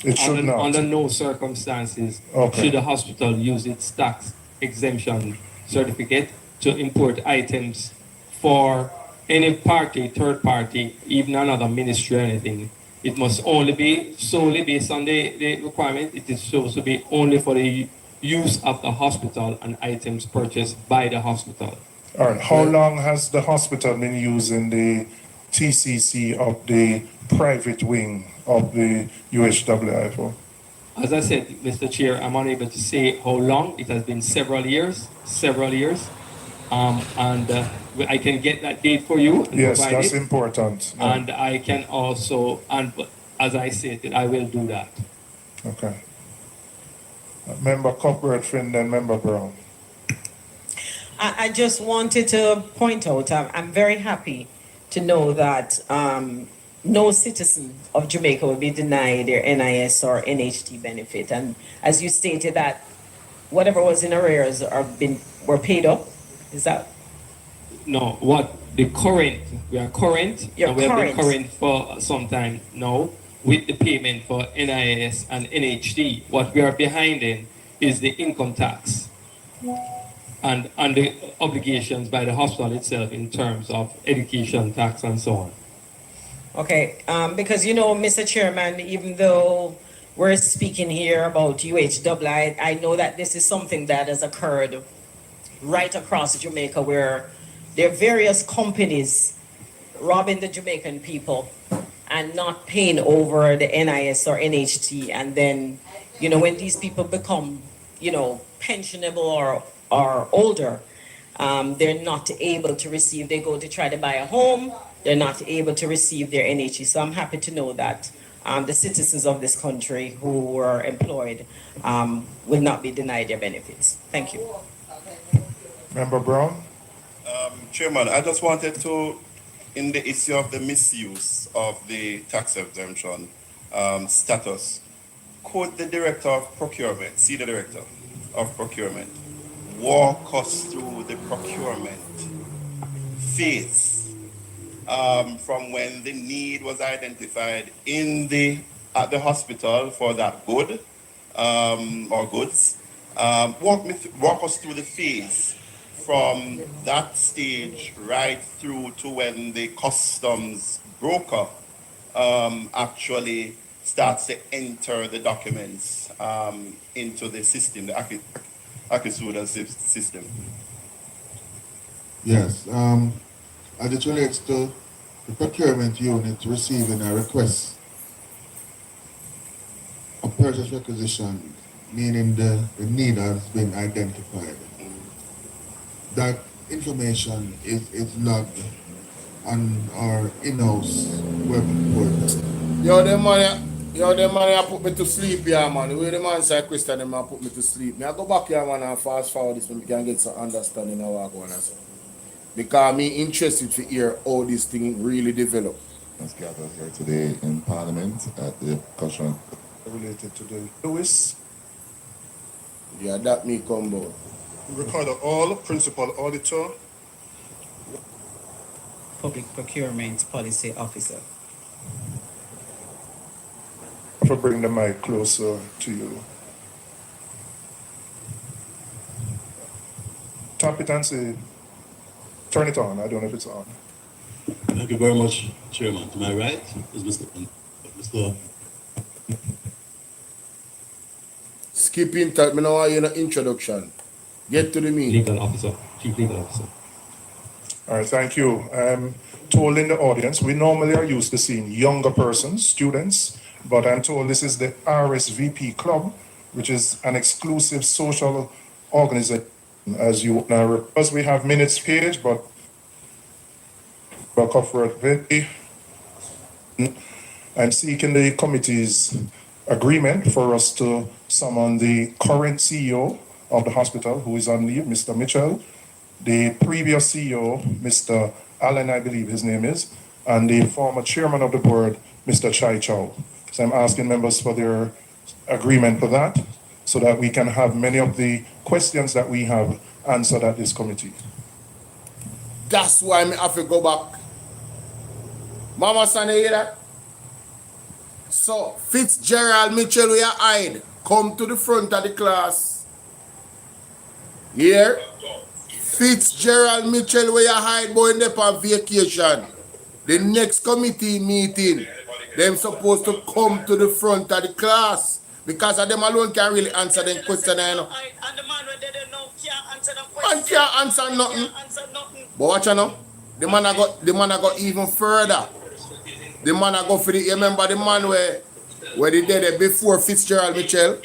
It should not. Under no circumstances Okay. should the hospital use its tax exemption certificate to import items for any party, third party, even another ministry or anything. It must only be solely based on the requirement. It is supposed to be only for the use of the hospital and items purchased by the hospital. All right. How long has the hospital been using the TCC of the private wing of the UHWI for? As I said, Mr. Chair, I'm unable to say how long. It has been several years. I can get that date for you. And Yes, provide that's it. important. Yeah. And I can also, as I said, I will do that. Okay. Member Cuthbert Finn, then Member Brown. I just wanted to point out, I'm very happy to know that no citizen of Jamaica will be denied their NIS or NHT benefit. And as you stated that whatever was in arrears were paid up, is that? No, we are current. You're and we have been current. current for some time now with the payment for NIS and NHT. What we are behind in is the income tax and the obligations by the hospital itself in terms of education tax and so on. Okay, because Mr. Chairman, even though we're speaking here about UHWI, I know that this is something that has occurred right across Jamaica where there are various companies robbing the Jamaican people and not paying over the NIS or NHT. And then, when these people become, pensionable or older, they're not able to receive, they go to try to buy a home, they're not able to receive their NHT. So I'm happy to know that the citizens of this country who were employed will not be denied their benefits. Thank you. Member Brown? Chairman, I just wanted to, in the issue of the misuse of the tax exemption status, could the Director of Procurement, Senior Director of Procurement, walk us through the procurement phase from when the need was identified at the hospital for that good or goods? Walk us through the phase from that stage right through to when the customs broker actually starts to enter the documents into the system, the Akisuda system. Yes, as it relates to the procurement unit receiving a request of purchase requisition, meaning the need has been identified. That information is logged on our in-house web portal. Yo, them man put me to sleep, yeah, man. The way the man say question, them man put me to sleep. I go back here, man, and fast forward this, so we can get some understanding of what going on. Because me interested to hear how this thing really develop. Let's gather here today in Parliament at the discussion related to the Lewis. Yeah, that me combo. Recorder all, Principal Auditor. Public Procurement Policy Officer. If I bring the mic closer to you. Tap it and say, turn it on. I don't know if it's on. Thank you very much, Chairman. To my right is Mr. Skipping that, me know you know introduction. Get to the meeting. Legal officer, chief legal officer. All right, thank you. Told in the audience, we normally are used to seeing younger persons, students, but I'm told this is the RSVP Club, which is an exclusive social organization. As you now, because we have minutes page, but I'm seeking the committee's agreement for us to summon the current CEO of the hospital, who is on leave, Mr. Mitchell, the previous CEO, Mr. Allen, I believe his name is, and the former chairman of the board, Mr. Chai Chow. So I'm asking members for their agreement for that, so that we can have many of the questions that we have answered at this committee. That's why I have to go back. Mama son, you hear that? So, Fitzgerald Mitchell, we are hide. Come to the front of the class. Here. Fitzgerald Mitchell, we are hide, going up on vacation. The next committee meeting, them supposed to come to the front of the class. Because of them alone can really answer them question. And the man when they don't know can't answer the question. Man can't answer nothing. But watch now. The man I got even further. The man I go for the, you remember the man where they did it before Fitzgerald Mitchell?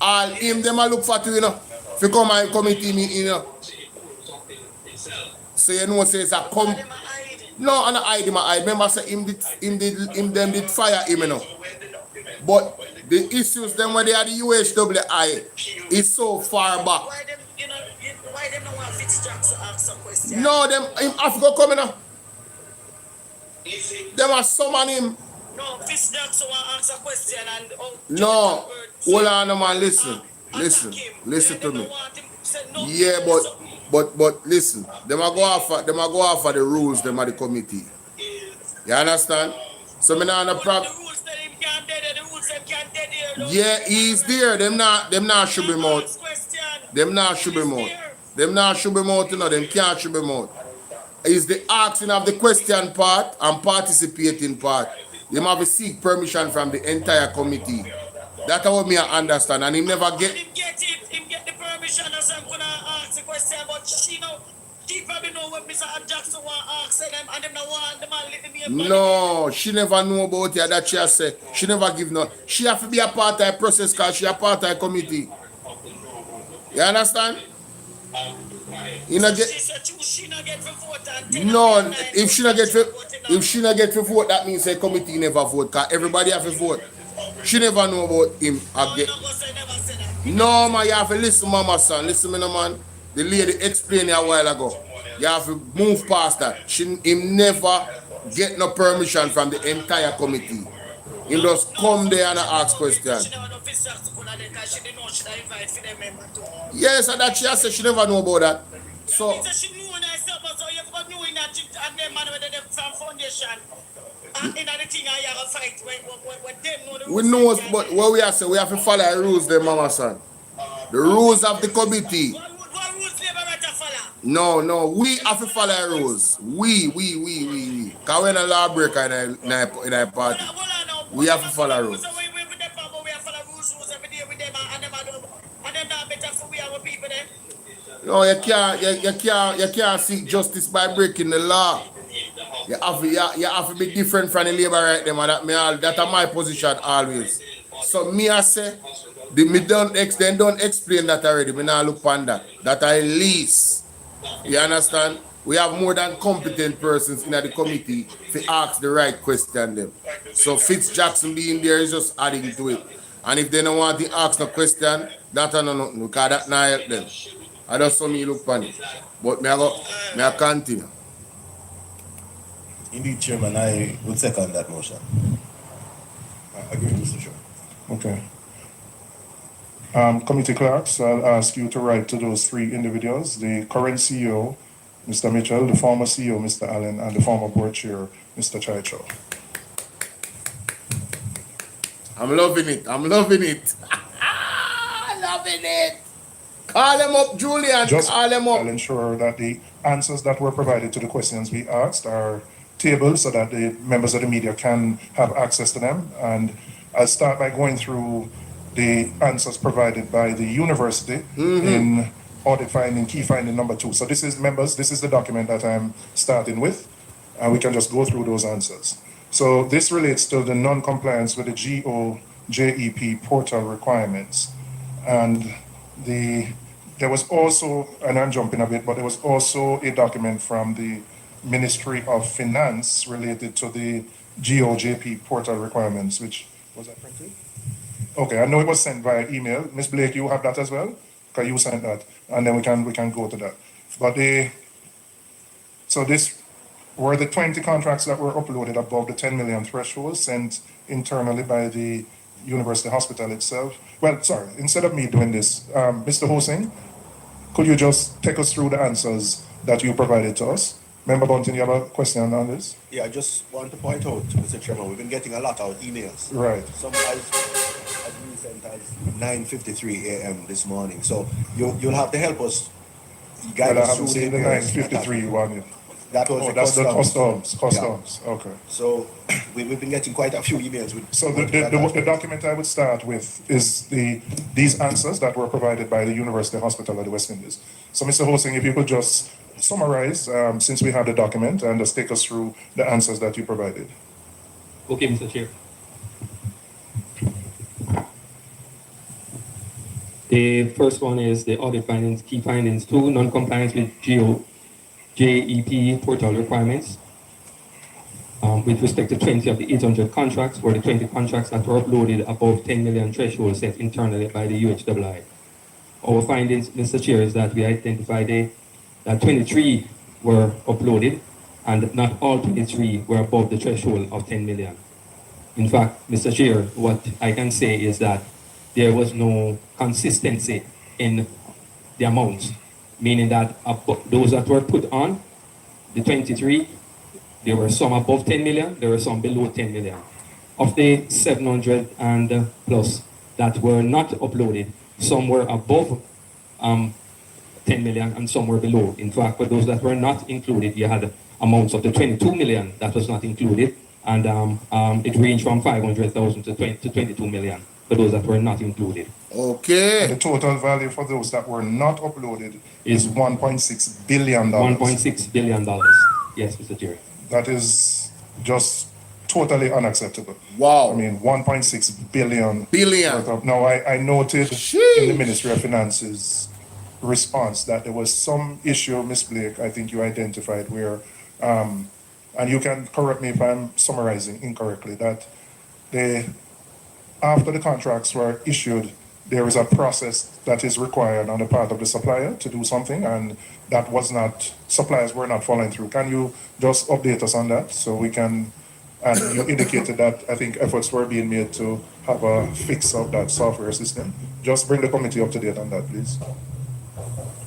All him, them I look for to, you know. If you come and committee meeting, you know. So you know, say it's a come. No, I'm not hide him, I hide. Remember, say him did fire him, you know. But the issues them when they are the UHWI is so far back. Why them, you know, why them don't want Fitzgerald to ask a question? No, them him have to come in. Them are summon him. No, Fitzgerald to ask a question and no, hold on, man, listen to me. Yeah, but listen, them are go off of the rules, them are the committee. You understand? So me not a problem. Yeah, he's there. Them not should be mouth. Them not should be mouth. Them not should be mouth, you know, them can't should be mouth. It's the asking of the question part and participating part. Them have to seek permission from the entire committee. That's what me I understand. And he never get him get the permission as I'm gonna ask the question, but she know she probably know what Mr. Jackson want to ask them and them not want the man living here. No, she never know about it. That she has said. She never give no. She have to be a part of the process because she a part of the committee. You understand? You know, she not get to vote. No, if she not get to vote, that means the committee never vote. Cause everybody have to vote. She never know about him again. No, man, you have to listen, mama son. Listen, me, no, man. The lady explained it a while ago. You have to move past that. Him never get no permission from the entire committee. He just come there and ask questions. Yes, and that she has said she never know about that. So we know, but what we have to say, we have to follow the rules, them, mama son. The rules of the committee. No, we have to follow the rules. We. Because we're a lawbreaker in a party. We have to follow rules. No, you can't seek justice by breaking the law. You have to be different from the labor right them, and that's my position always. So me I say, they don't explain that already. Me not look on that. That at least, you understand? We have more than competent persons in the committee to ask the right question them. So Fitz Jackson being there is just adding to it. And if they don't want to ask no question, that no nothing, because that not help them. I just saw me look on it. But me I continue. Indeed, Chairman, I would second that motion. I agree, Mr. Chairman. Okay. Committee clerks, I'll ask you to write to those three individuals, the current CEO, Mr. Mitchell, the former CEO, Mr. Allen, and the former board chair, Mr. Chai Chow. I'm loving it. Loving it. Call them up, Julian. Call them up. I'll ensure that the answers that were provided to the questions we asked are tabled so that the members of the media can have access to them. And I'll start by going through the answers provided by the university in audit finding, key finding number 2. So this is, members, this is the document that I'm starting with, and we can just go through those answers. So this relates to the non-compliance with the GOJEP portal requirements. And there was also, and I'm jumping a bit, but there was also a document from the Ministry of Finance related to the GOJP portal requirements, which was that printed? Okay, I know it was sent via email. Ms. Blake, you have that as well? Because you sent that, and then we can go to that. But so this were the 20 contracts that were uploaded above the 10 million threshold sent internally by the University Hospital itself. Well, sorry, instead of me doing this, Mr. Hosing, could you just take us through the answers that you provided to us? Member Bunting, you have a question on this? Yeah, I just want to point out, Mr. Chairman, we've been getting a lot of emails. Right. Some as recent as 9:53 a.m. this morning. So you'll have to help us guide us through the 9:53 one. That was that's the customs. Yeah. Okay. So we've been getting quite a few emails. So the document I would start with is these answers that were provided by the University Hospital of the West Indies. So Mr. Hosing, if you could just summarize, since we have the document, and just take us through the answers that you provided. Okay, Mr. Chair. The first one is the audit findings, key findings, 2, non-compliance with JEP portal requirements. With respect to 20 of the 800 contracts, were the 20 contracts that were uploaded above 10 million threshold set internally by the UHII. Our findings, Mr. Chair, is that we identified that 23 were uploaded, and not all 23 were above the threshold of 10 million. In fact, Mr. Chair, what I can say is that there was no consistency in the amounts, meaning that those that were put on, the 23, there were some above 10 million, there were some below 10 million. Of the 700 and plus that were not uploaded, some were above 10 million and some were below. In fact, for those that were not included, you had amounts of the 22 million that was not included, and it ranged from 500,000 to 22 million for those that were not included. Okay. And the total value for those that were not uploaded is $1.6 billion. $1.6 billion. Yes, Mr. Chair. That is just totally unacceptable. Wow. I mean, 1.6 billion. Now, I noted in the Ministry of Finance's response that there was some issue, Ms. Blake, I think you identified where, and you can correct me if I'm summarizing incorrectly, that after the contracts were issued, there is a process that is required on the part of the supplier to do something, and that was not, suppliers were not following through. Can you just update us on that so we can, and you indicated that I think efforts were being made to have a fix of that software system. Just bring the committee up to date on that, please.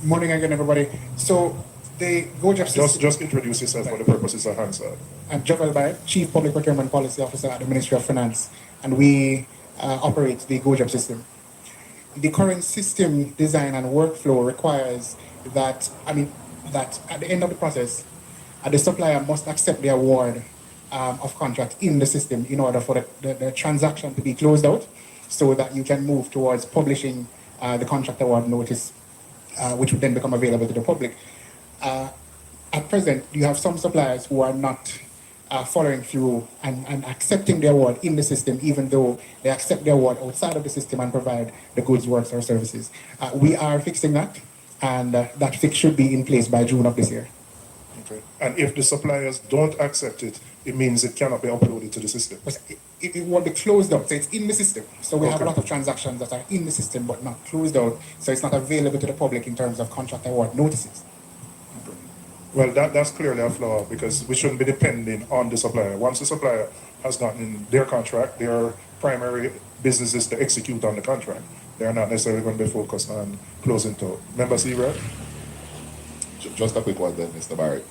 Morning again, everybody. So the GoJEP system... Just introduce yourself for the purposes of Hansard. I'm Jovel Bay, Chief Public Procurement Policy Officer at the Ministry of Finance, and we operate the GoJEP system. The current system design and workflow requires that, that at the end of the process, the supplier must accept the award of contract in the system in order for the transaction to be closed out, so that you can move towards publishing the contract award notice, which would then become available to the public. At present, you have some suppliers who are not following through and accepting the award in the system, even though they accept the award outside of the system and provide the goods, works, or services. We are fixing that, and that fix should be in place by June of this year. Okay. And if the suppliers don't accept it, it means it cannot be uploaded to the system. It will be closed out, so it's in the system. So we have a lot of transactions that are in the system but not closed out, so it's not available to the public in terms of contract award notices. Well, that's clearly a flaw, because we shouldn't be depending on the supplier. Once the supplier has gotten their contract, their primary business is to execute on the contract. They are not necessarily going to be focused on closing to. Member Seaver? Just a quick one then, Mr. Barrett.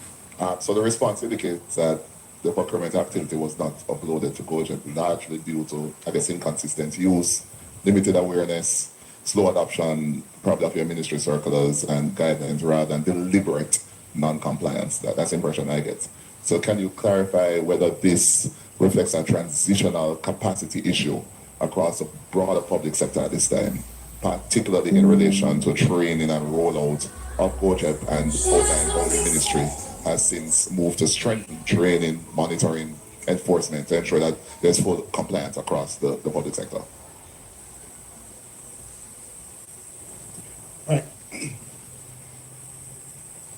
So the response indicates that the procurement activity was not uploaded to GoJEP, largely due to, I guess, inconsistent use, limited awareness, slow adoption, probably of your ministry circulars and guidelines, rather than deliberate non-compliance. That's the impression I get. So can you clarify whether this reflects a transitional capacity issue across the broader public sector at this time, particularly in relation to training and rollout of GoJEP, and outline how the ministry has since moved to strengthen training, monitoring, enforcement to ensure that there's full compliance across the public sector. Right.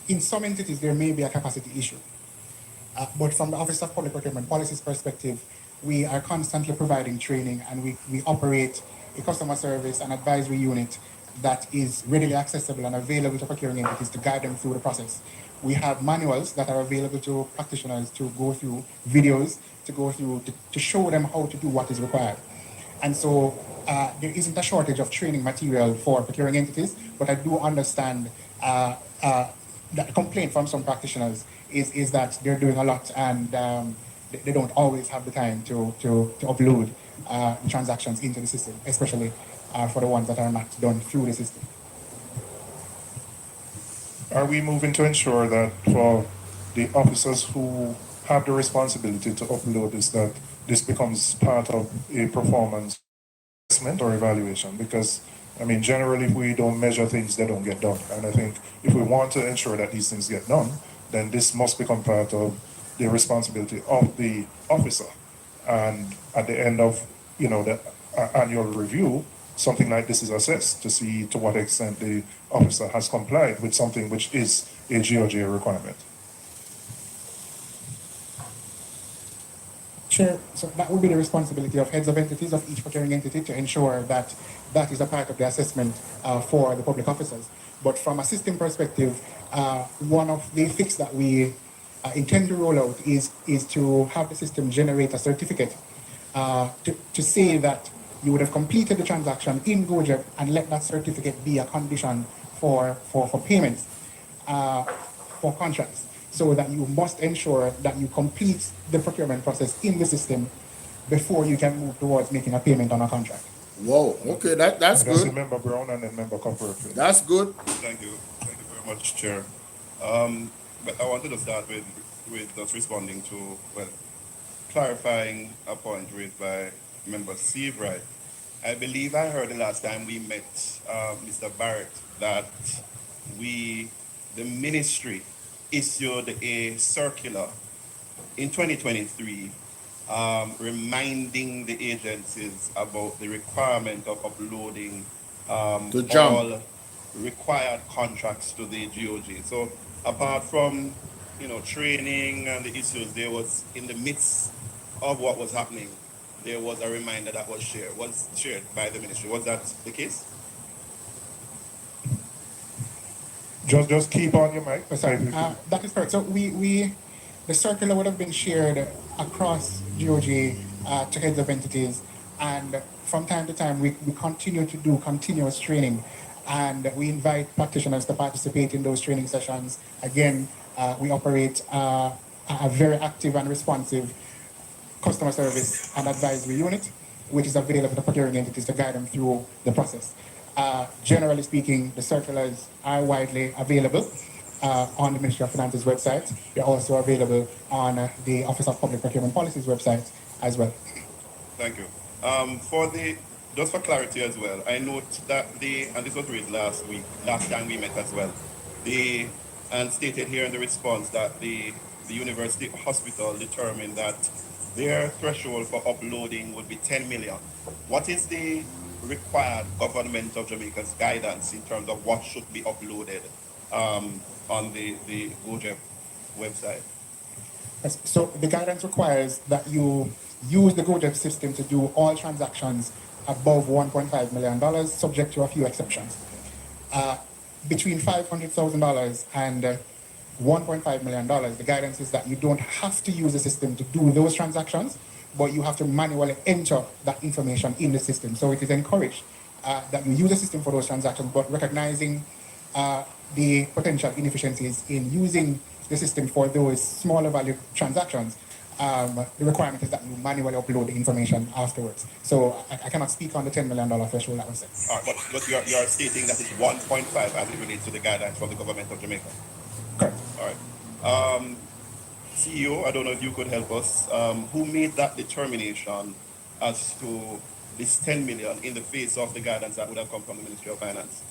In some entities, there may be a capacity issue. But from the Office of Public Procurement Policy's perspective, we are constantly providing training, and we operate a customer service and advisory unit that is readily accessible and available to procuring entities to guide them through the process. We have manuals that are available to practitioners to go through, videos to go through, to show them how to do what is required. And so there isn't a shortage of training material for procuring entities, but I do understand that the complaint from some practitioners is that they're doing a lot, and they don't always have the time to upload the transactions into the system, especially for the ones that are not done through the system. Are we moving to ensure that for the officers who have the responsibility to upload this, that this becomes part of a performance assessment or evaluation? Because, I mean, generally, if we don't measure things, they don't get done. And I think if we want to ensure that these things get done, then this must become part of the responsibility of the officer. And at the end of, the annual review, something like this is assessed to see to what extent the officer has complied with something which is a GOJ requirement. Sure. So that would be the responsibility of heads of entities, of each procuring entity, to ensure that that is a part of the assessment for the public officers. But from a system perspective, one of the fix that we intend to roll out is to have the system generate a certificate to say that you would have completed the transaction in GoJeb, and let that certificate be a condition for payments for contracts, so that you must ensure that you complete the procurement process in the system before you can move towards making a payment on a contract. Whoa, okay, that's good. That's Member Brown and then Member Copper. That's good. Thank you very much, Chair. But I wanted to start with just responding to, clarifying a point raised by Member Seabright. I believe I heard the last time we met Mr. Barrett that the ministry issued a circular in 2023 reminding the agencies about the requirement of uploading all required contracts to the GOJ. So apart from training and the issues, there was, in the midst of what was happening, there was a reminder that was shared by the ministry. Was that the case? Just keep on your mic. That is correct. So the circular would have been shared across GOJ to heads of entities, and from time to time we continue to do continuous training, and we invite practitioners to participate in those training sessions. Again, we operate a very active and responsive customer service and advisory unit, which is available to procuring entities to guide them through the process. Generally speaking, the circulars are widely available on the Ministry of Finance's website. They're also available on the Office of Public Procurement Policy's website as well. Thank you. Just for clarity as well, I note that and this was raised last time we met as well, and stated here in the response that the university hospital determined that their threshold for uploading would be 10 million. What is the required government of Jamaica's guidance in terms of what should be uploaded on the GoJeb website? So the guidance requires that you use the GoJeb system to do all transactions above $1.5 million, subject to a few exceptions. Between $500,000 and $1.5 million, the guidance is that you don't have to use the system to do those transactions, but you have to manually enter that information in the system. So it is encouraged that you use the system for those transactions, but recognizing the potential inefficiencies in using the system for those smaller value transactions, the requirement is that you manually upload the information afterwards. So I cannot speak on the $10 million threshold that was set. All right, but you are stating that it's 1.5 as it relates to the guidelines from the government of Jamaica. Correct. All right. CEO, I don't know if you could help us. Who made that determination as to this 10 million in the face of the guidance that would have come from the Ministry of Finance?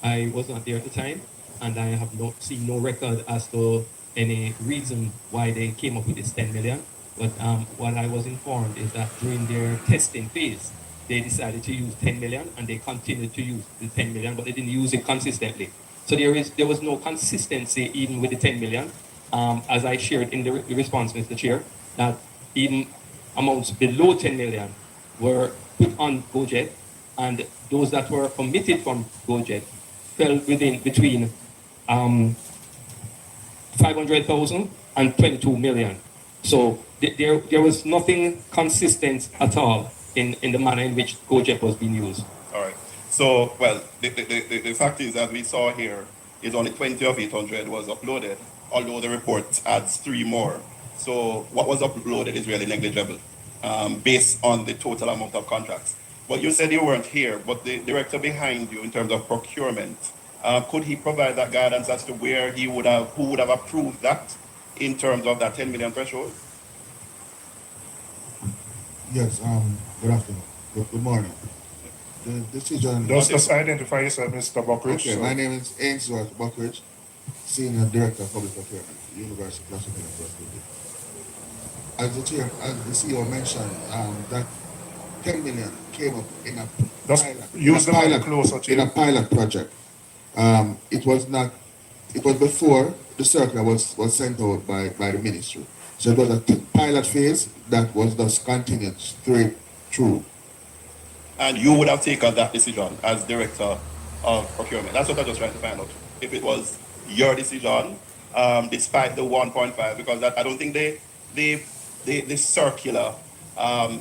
I was not there at the time, and I have seen no record as to any reason why they came up with this 10 million. But what I was informed is that during their testing phase, they decided to use 10 million and they continued to use the 10 million, but they didn't use it consistently. So there was no consistency even with the 10 million. As I shared in the response, Mr. Chair, that even amounts below 10 million were put on GoJet, and those that were omitted from GoJet fell between 500,000 and 22 million. So there was nothing consistent at all in the manner in which GoJet was being used. All right. So, well, the fact is, as we saw here, is only 20 of 800 was uploaded, although the report adds 3 more. So what was uploaded is really negligible based on the total amount of contracts. But you said you weren't here, but the director behind you in terms of procurement, could he provide that guidance as to where who would have approved that in terms of that 10 million threshold? Yes, good afternoon. Good morning. The decision... Just identify yourself, Mr. Buckridge. Okay, my name is Ainsworth Buckridge, Senior Director of Public Procurement, University of Washington University. As the CEO mentioned, that 10 million came up in a pilot project. It was before the circular was sent out by the ministry. So it was a pilot phase that was thus continued straight through. And you would have taken that decision as director of procurement. That's what I was trying to find out. If it was your decision, despite the 1.5, because I don't think the circular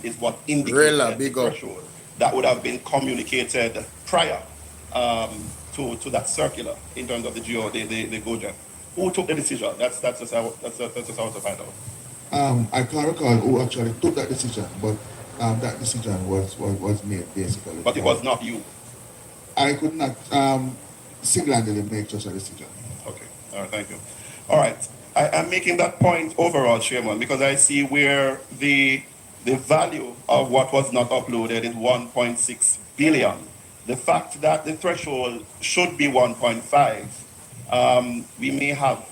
is what indicates the threshold. That would have been communicated prior to that circular in terms of the GoJet. Who took the decision? That's just how to find out. I can't recall who actually took that decision, but that decision was made basically. But it was not you. I could not single-handedly make such a decision. Okay. All right. Thank you. All right. I am making that point overall, Chairman, because I see where the value of what was not uploaded is 1.6 billion. The fact that the threshold should be 1.5, we may have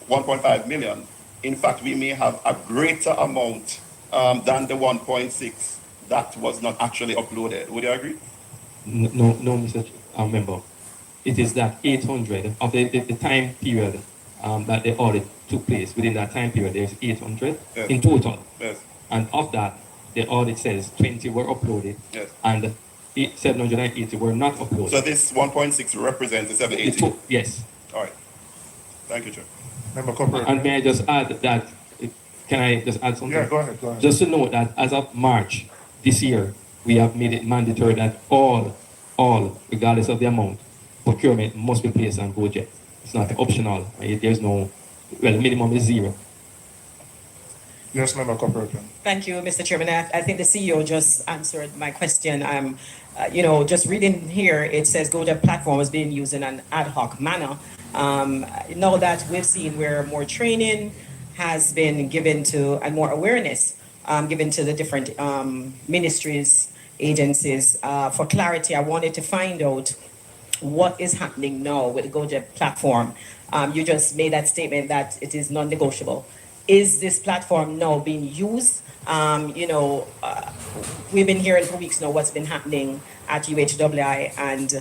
1.5 million. In fact, we may have a greater amount than the 1.6 that was not actually uploaded. Would you agree? No, Mr. Member. It is that 800 of the time period that the audit took place. Within that time period, there's 800 in total. Yes. And of that, the audit says 20 were uploaded. Yes. And 780 were not uploaded. So this 1.6 represents the 780? Yes. All right. Thank you, Chair. Member Corporate. And may I just add that, can I just add something? Yeah, go ahead. Just to note that as of March this year, we have made it mandatory that all, regardless of the amount, procurement must be placed on GoJet. It's not optional. There's no, well, the minimum is 0. Yes, Member Corporate. Thank you, Mr. Chairman. I think the CEO just answered my question. Just reading here, it says GoJet platform is being used in an ad hoc manner. Now that we've seen where more training has been given to and more awareness given to the different ministries, agencies. For clarity, I wanted to find out what is happening now with the GoJet platform. You just made that statement that it is non-negotiable. Is this platform now being used? We've been hearing for weeks now what's been happening at UHWI, and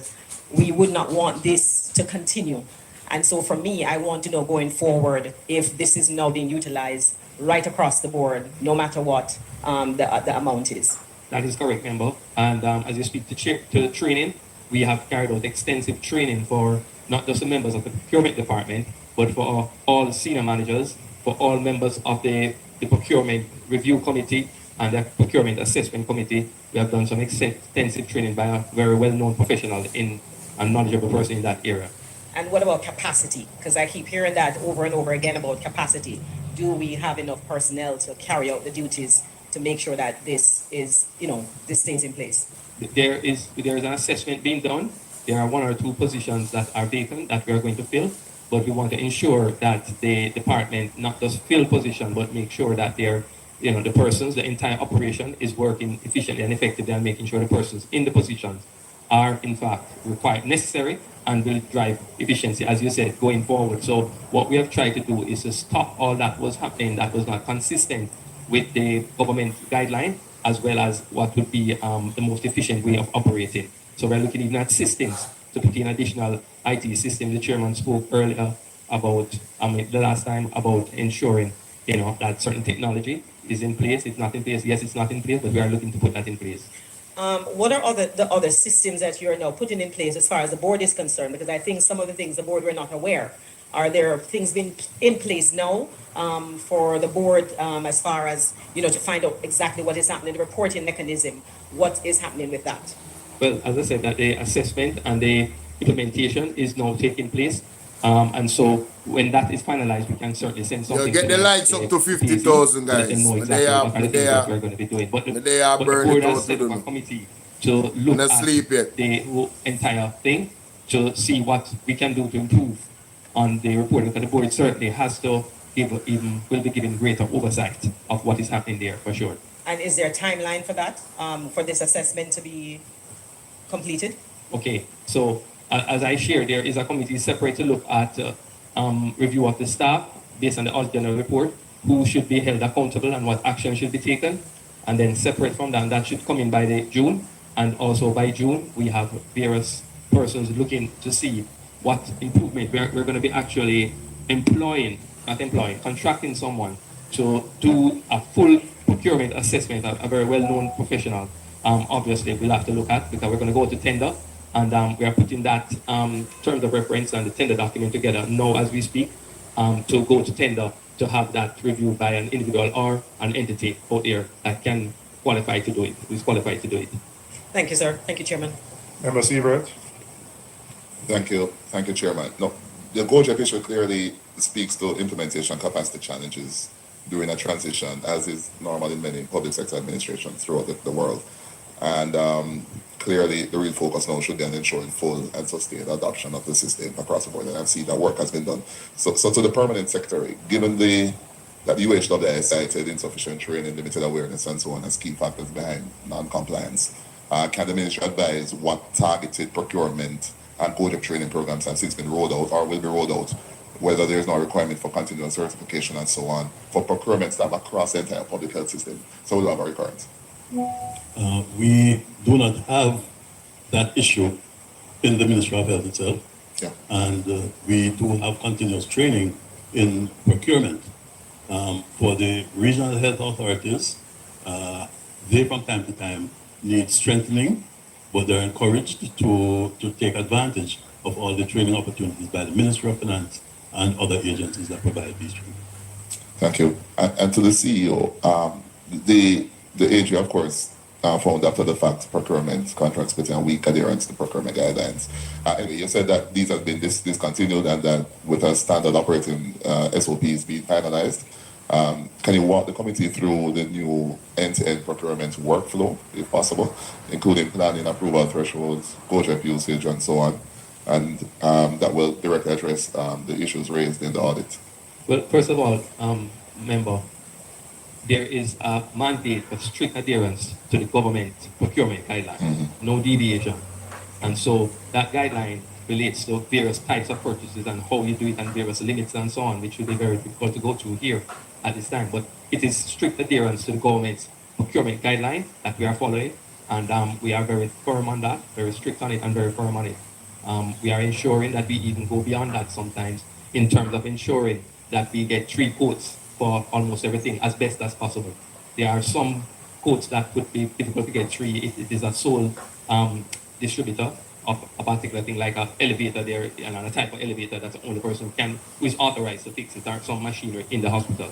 we would not want this to continue. And so for me, I want to know going forward if this is now being utilized right across the board, no matter what the amount is. That is correct, Member. And as you speak to the training, we have carried out extensive training for not just the members of the procurement department, but for all senior managers, for all members of the procurement review committee and the procurement assessment committee. We have done some extensive training by a very well-known professional and knowledgeable person in that area. And what about capacity? Because I keep hearing that over and over again about capacity. Do we have enough personnel to carry out the duties to make sure that this is, this stays in place? There is an assessment being done. There are 1 or 2 positions that are vacant that we are going to fill, but we want to ensure that the department not just fill position, but make sure that they're, the persons, the entire operation is working efficiently and effectively, and making sure the persons in the positions are in fact required, necessary, and will drive efficiency, as you said, going forward. So what we have tried to do is to stop all that was happening that was not consistent with the government guideline, as well as what would be the most efficient way of operating. So we're looking even at systems to put in additional IT system. The chairman spoke earlier about, the last time, about ensuring, that certain technology is in place. It's not in place. Yes, it's not in place, but we are looking to put that in place. What are the other systems that you're now putting in place as far as the board is concerned? Because I think some of the things the board were not aware. Are there things being in place now for the board as far as, to find out exactly what is happening, the reporting mechanism, what is happening with that? Well, as I said, that the assessment and the implementation is now taking place. And so when that is finalized, we can certainly send something. You get the likes up to 50,000 guys. Let them know exactly what are the things that we're going to be doing. But the board has set up a committee to look at the whole entire thing to see what we can do to improve on the reporting. Because the board certainly has to will be given greater oversight of what is happening there for sure. And is there a timeline for that, for this assessment to be completed? Okay, so as I shared, there is a committee separate to look at review of the staff based on the audit general report, who should be held accountable and what action should be taken. And then separate from that should come in by the June. And also by June, we have various persons looking to see what improvement we're going to be actually contracting someone to do a full procurement assessment, a very well-known professional. Obviously, we'll have to look at, because we're going to go to tender, and we are putting that terms of reference and the tender document together now as we speak, to go to tender to have that reviewed by an individual or an entity out there that can qualify to do it, who is qualified to do it. Thank you, sir. Thank you, Chairman. Member Siebert. Thank you, Chairman. No, the GOJEP issue clearly speaks to implementation capacity challenges during a transition, as is normal in many public sector administrations throughout the world. And clearly, the real focus now should be on ensuring full and sustained adoption of the system across the board. And I've seen that work has been done. So to the permanent secretary, given that the UHWI cited insufficient training, limited awareness, and so on as key factors behind non-compliance, can the ministry advise what targeted procurement and GOJEP training programs have since been rolled out or will be rolled out, whether there is no requirement for continuous certification and so on, for procurement staff across the entire public health system? So we'll have a recurrence. We do not have that issue in the Ministry of Health itself. Yeah. And we do have continuous training in procurement. For the regional health authorities, they from time to time need strengthening, but they're encouraged to take advantage of all the training opportunities by the Ministry of Finance and other agencies that provide these training. Thank you. And to the CEO, the AG, of course, found after the fact procurement contracts between a weak adherence to procurement guidelines. Anyway, you said that these have been discontinued and that with a standard operating SOPs being finalized. Can you walk the committee through the new end-to-end procurement workflow, if possible, including planning, approval thresholds, GOJEP usage, and so on, and that will directly address the issues raised in the audit? Well, first of all, member, there is a mandate of strict adherence to the government procurement guideline, no deviation. And so that guideline relates to various types of purchases and how you do it and various limits and so on, which will be very difficult to go through here at this time. But it is strict adherence to the government's procurement guideline that we are following, and we are very firm on that, very strict on it and very firm on it. We are ensuring that we even go beyond that sometimes in terms of ensuring that we get 3 quotes for almost everything as best as possible. There are some quotes that would be difficult to get 3. It is a sole distributor of a particular thing, like an elevator there, and a type of elevator that's the only person who is authorized to fix it, or some machinery in the hospital.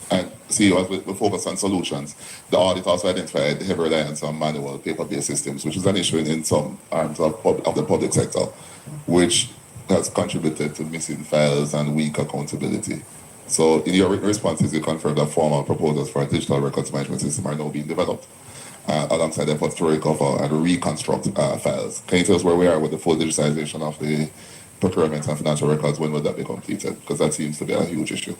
And CEO, as we focus on solutions, the audit also identified heavy reliance on manual paper-based systems, which is an issue in some arms of the public sector, which has contributed to missing files and weak accountability. So in your written responses, you confirmed that formal proposals for a digital records management system are now being developed, alongside efforts to recover and reconstruct files. Can you tell us where we are with the full digitization of the procurement and financial records? When will that be completed? Because that seems to be a huge issue.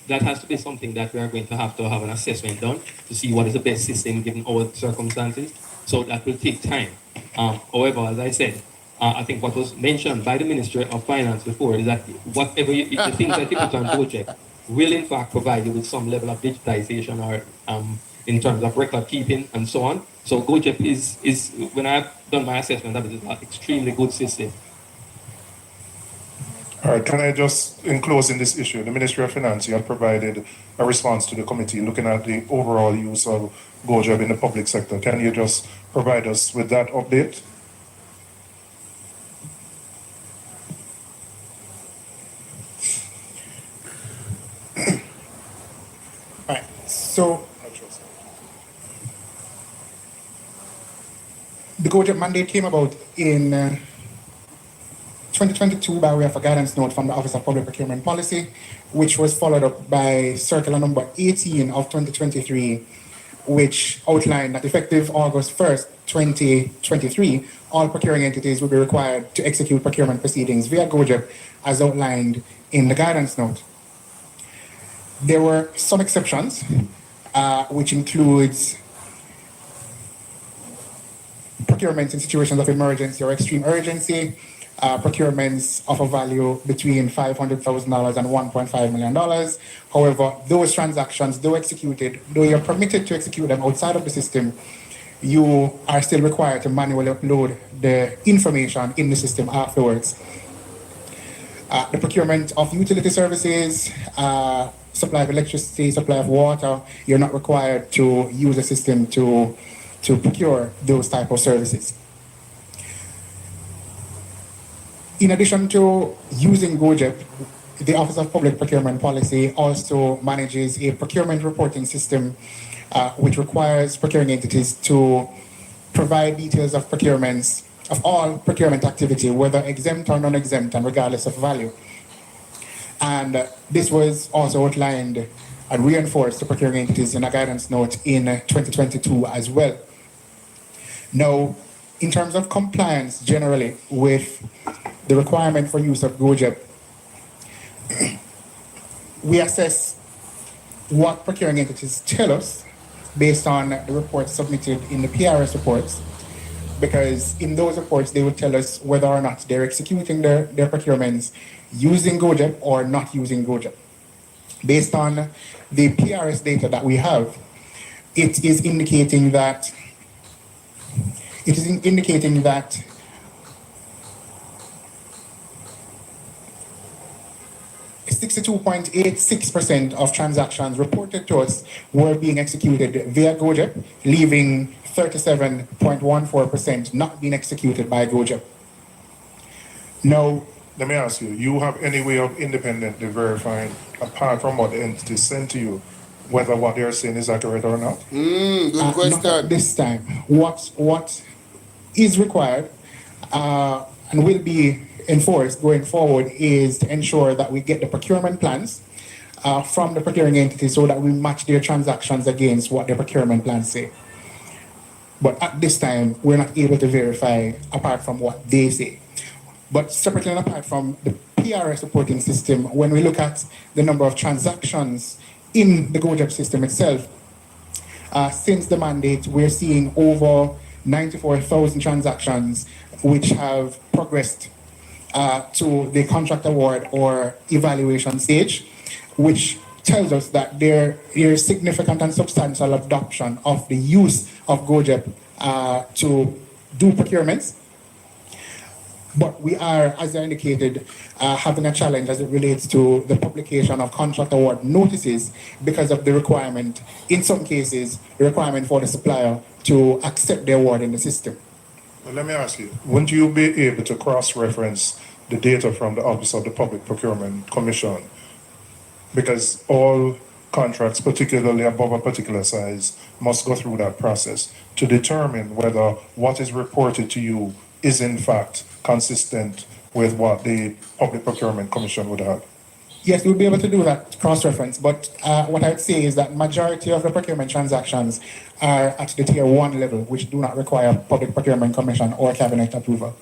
That has to be something that we are going to have an assessment done to see what is the best system given our circumstances. So that will take time. However, as I said, I think what was mentioned by the Ministry of Finance before is that whatever the things that you put on GOJEP, will in fact provide you with some level of digitization or in terms of record keeping and so on. So GoJEP is when I've done my assessment, that is an extremely good system. All right, can I just, in closing this issue, the Ministry of Finance, you had provided a response to the committee looking at the overall use of GoJEP in the public sector. Can you just provide us with that update? All right, so the GoJEP mandate came about in 2022 by way of a guidance note from the Office of Public Procurement Policy, which was followed up by circular number 18 of 2023, which outlined that effective August 1st, 2023, all procuring entities will be required to execute procurement proceedings via GoJEP as outlined in the guidance note. There were some exceptions, which includes procurements in situations of emergency or extreme urgency, procurements of a value between $500,000 and $1.5 million. However, those transactions, though executed, though you're permitted to execute them outside of the system, you are still required to manually upload the information in the system afterwards. The procurement of utility services, supply of electricity, supply of water, you're not required to use the system to procure those type of services. In addition to using GoJEP, the Office of Public Procurement Policy also manages a procurement reporting system which requires procuring entities to provide details of procurements, of all procurement activity, whether exempt or non-exempt and regardless of value. And this was also outlined and reinforced to procuring entities in a guidance note in 2022 as well. Now, in terms of compliance generally with the requirement for use of GoJEP, we assess what procuring entities tell us based on the reports submitted in the PRS reports, because in those reports they will tell us whether or not they're executing their procurements using GoJEP or not using GoJEP. Based on the PRS data that we have, it is indicating that 62.86% of transactions reported to us were being executed via GoJEP, leaving 37.14% not being executed by GoJEP. Now, let me ask you, you have any way of independently verifying, apart from what the entity sent to you, whether what they're saying is accurate or not? Good question. Not at this time. What is required and will be enforced going forward is to ensure that we get the procurement plans from the procuring entity so that we match their transactions against what their procurement plans say. But at this time, we're not able to verify apart from what they say. But separately and apart from the PRS reporting system, when we look at the number of transactions in the GoJEP system itself, since the mandate, we're seeing over 94,000 transactions which have progressed to the contract award or evaluation stage, which tells us that there is significant and substantial adoption of the use of GoJEP to do procurements. But we are, as I indicated, having a challenge as it relates to the publication of contract award notices because of the requirement, in some cases, the requirement for the supplier to accept the award in the system. Well, let me ask you, wouldn't you be able to cross-reference the data from the Office of the Public Procurement Commission? Because all contracts, particularly above a particular size, must go through that process to determine whether what is reported to you is in fact consistent with what the Public Procurement Commission would have. Yes, we'll be able to do that cross-reference, but what I'd say is that majority of the procurement transactions are at the tier 1 level, which do not require Public Procurement Commission or Cabinet approval.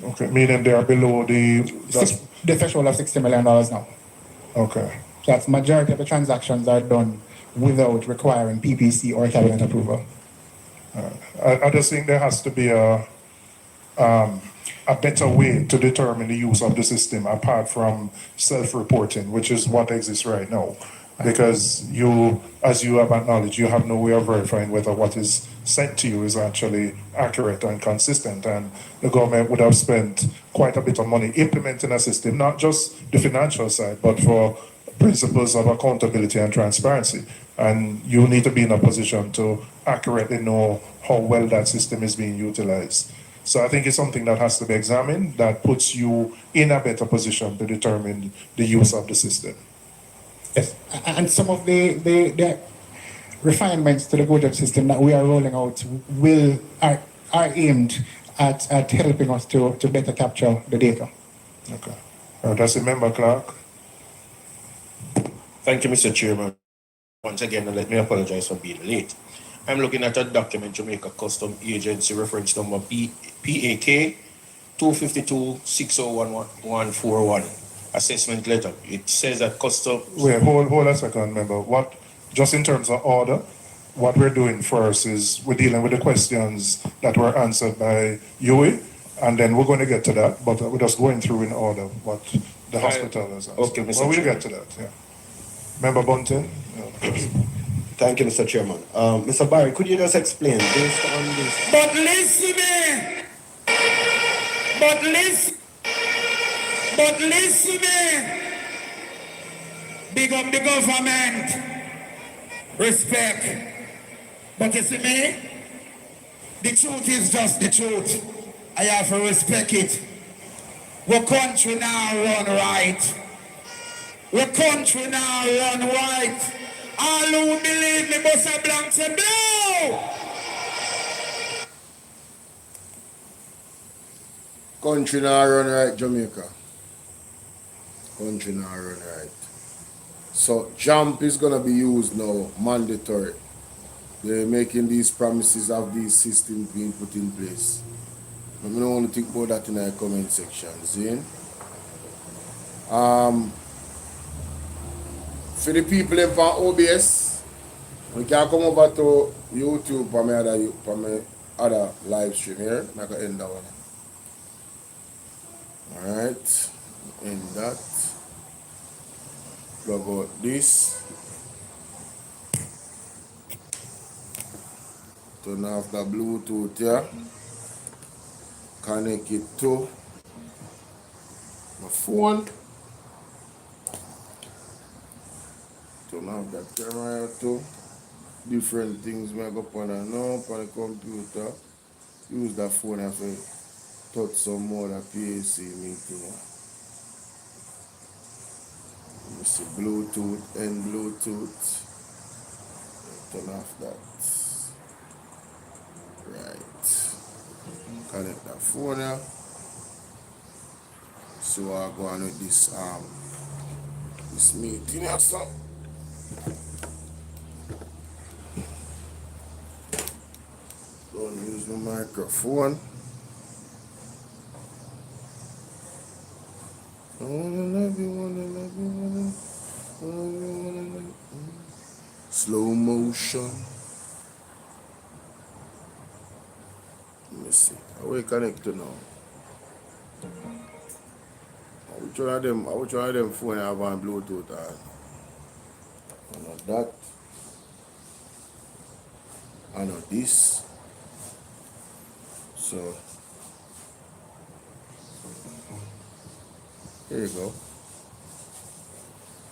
Okay, meaning they are below the threshold of $60 million now. Okay. So that's majority of the transactions are done without requiring PPC or Cabinet approval. I just think there has to be a a better way to determine the use of the system apart from self-reporting, which is what exists right now. Because you, as you have acknowledged, you have no way of verifying whether what is sent to you is actually accurate and consistent. And the government would have spent quite a bit of money implementing a system, not just the financial side, but for principles of accountability and transparency. And you need to be in a position to accurately know how well that system is being utilized. So I think it's something that has to be examined, that puts you in a better position to determine the use of the system. Yes, and some of the refinements to the GoJab system that we are rolling out are aimed at helping us to better capture the data. Okay. That's it, Member Clark. Thank you, Mr. Chairman. Once again, let me apologize for being late. I'm looking at a document, Jamaica Custom Agency reference number PAK 252-601141, assessment letter. It says that custom... Wait, hold a second, member. What, just in terms of order, what we're doing first is we're dealing with the questions that were answered by Yui, and then we're going to get to that, but we're just going through in order what the hospital has answered. Okay, Mr. Well, we'll Chairman. get to that, yeah. Member Bunton? Thank you, Mr. Chairman. Mr. Barry, could you just explain based on this? But listen me. But listen me. Big up the government. Respect. But you see me? The truth is just the truth. I have to respect it. Our country now run right. Our country now run right. All who believe me, must have blank say blow. Country now run right, Jamaica. Country now run right. So jump is gonna be used now, mandatory. They're making these promises of these systems being put in place. I don't want to think about that in the comment section. See? For the people in OBS, we can come over to YouTube for my other live stream here. I can end that one. Alright. End that. Plug out this. Turn off the Bluetooth here. Connect it to my phone. Turn off that camera here too. Different things may go on and now on the computer. Use that phone here to touch some more of the PAC meeting. Let me see Bluetooth and Bluetooth. Turn off that. Right. Connect that phone here. So I'll go on with this meeting here, so. Don't use the microphone. I wanna love you, wanna love you, wanna love you. Slow motion. Let me see. How we connect to now? Which one of them phone have on Bluetooth on? Not that. I know this. So here you go.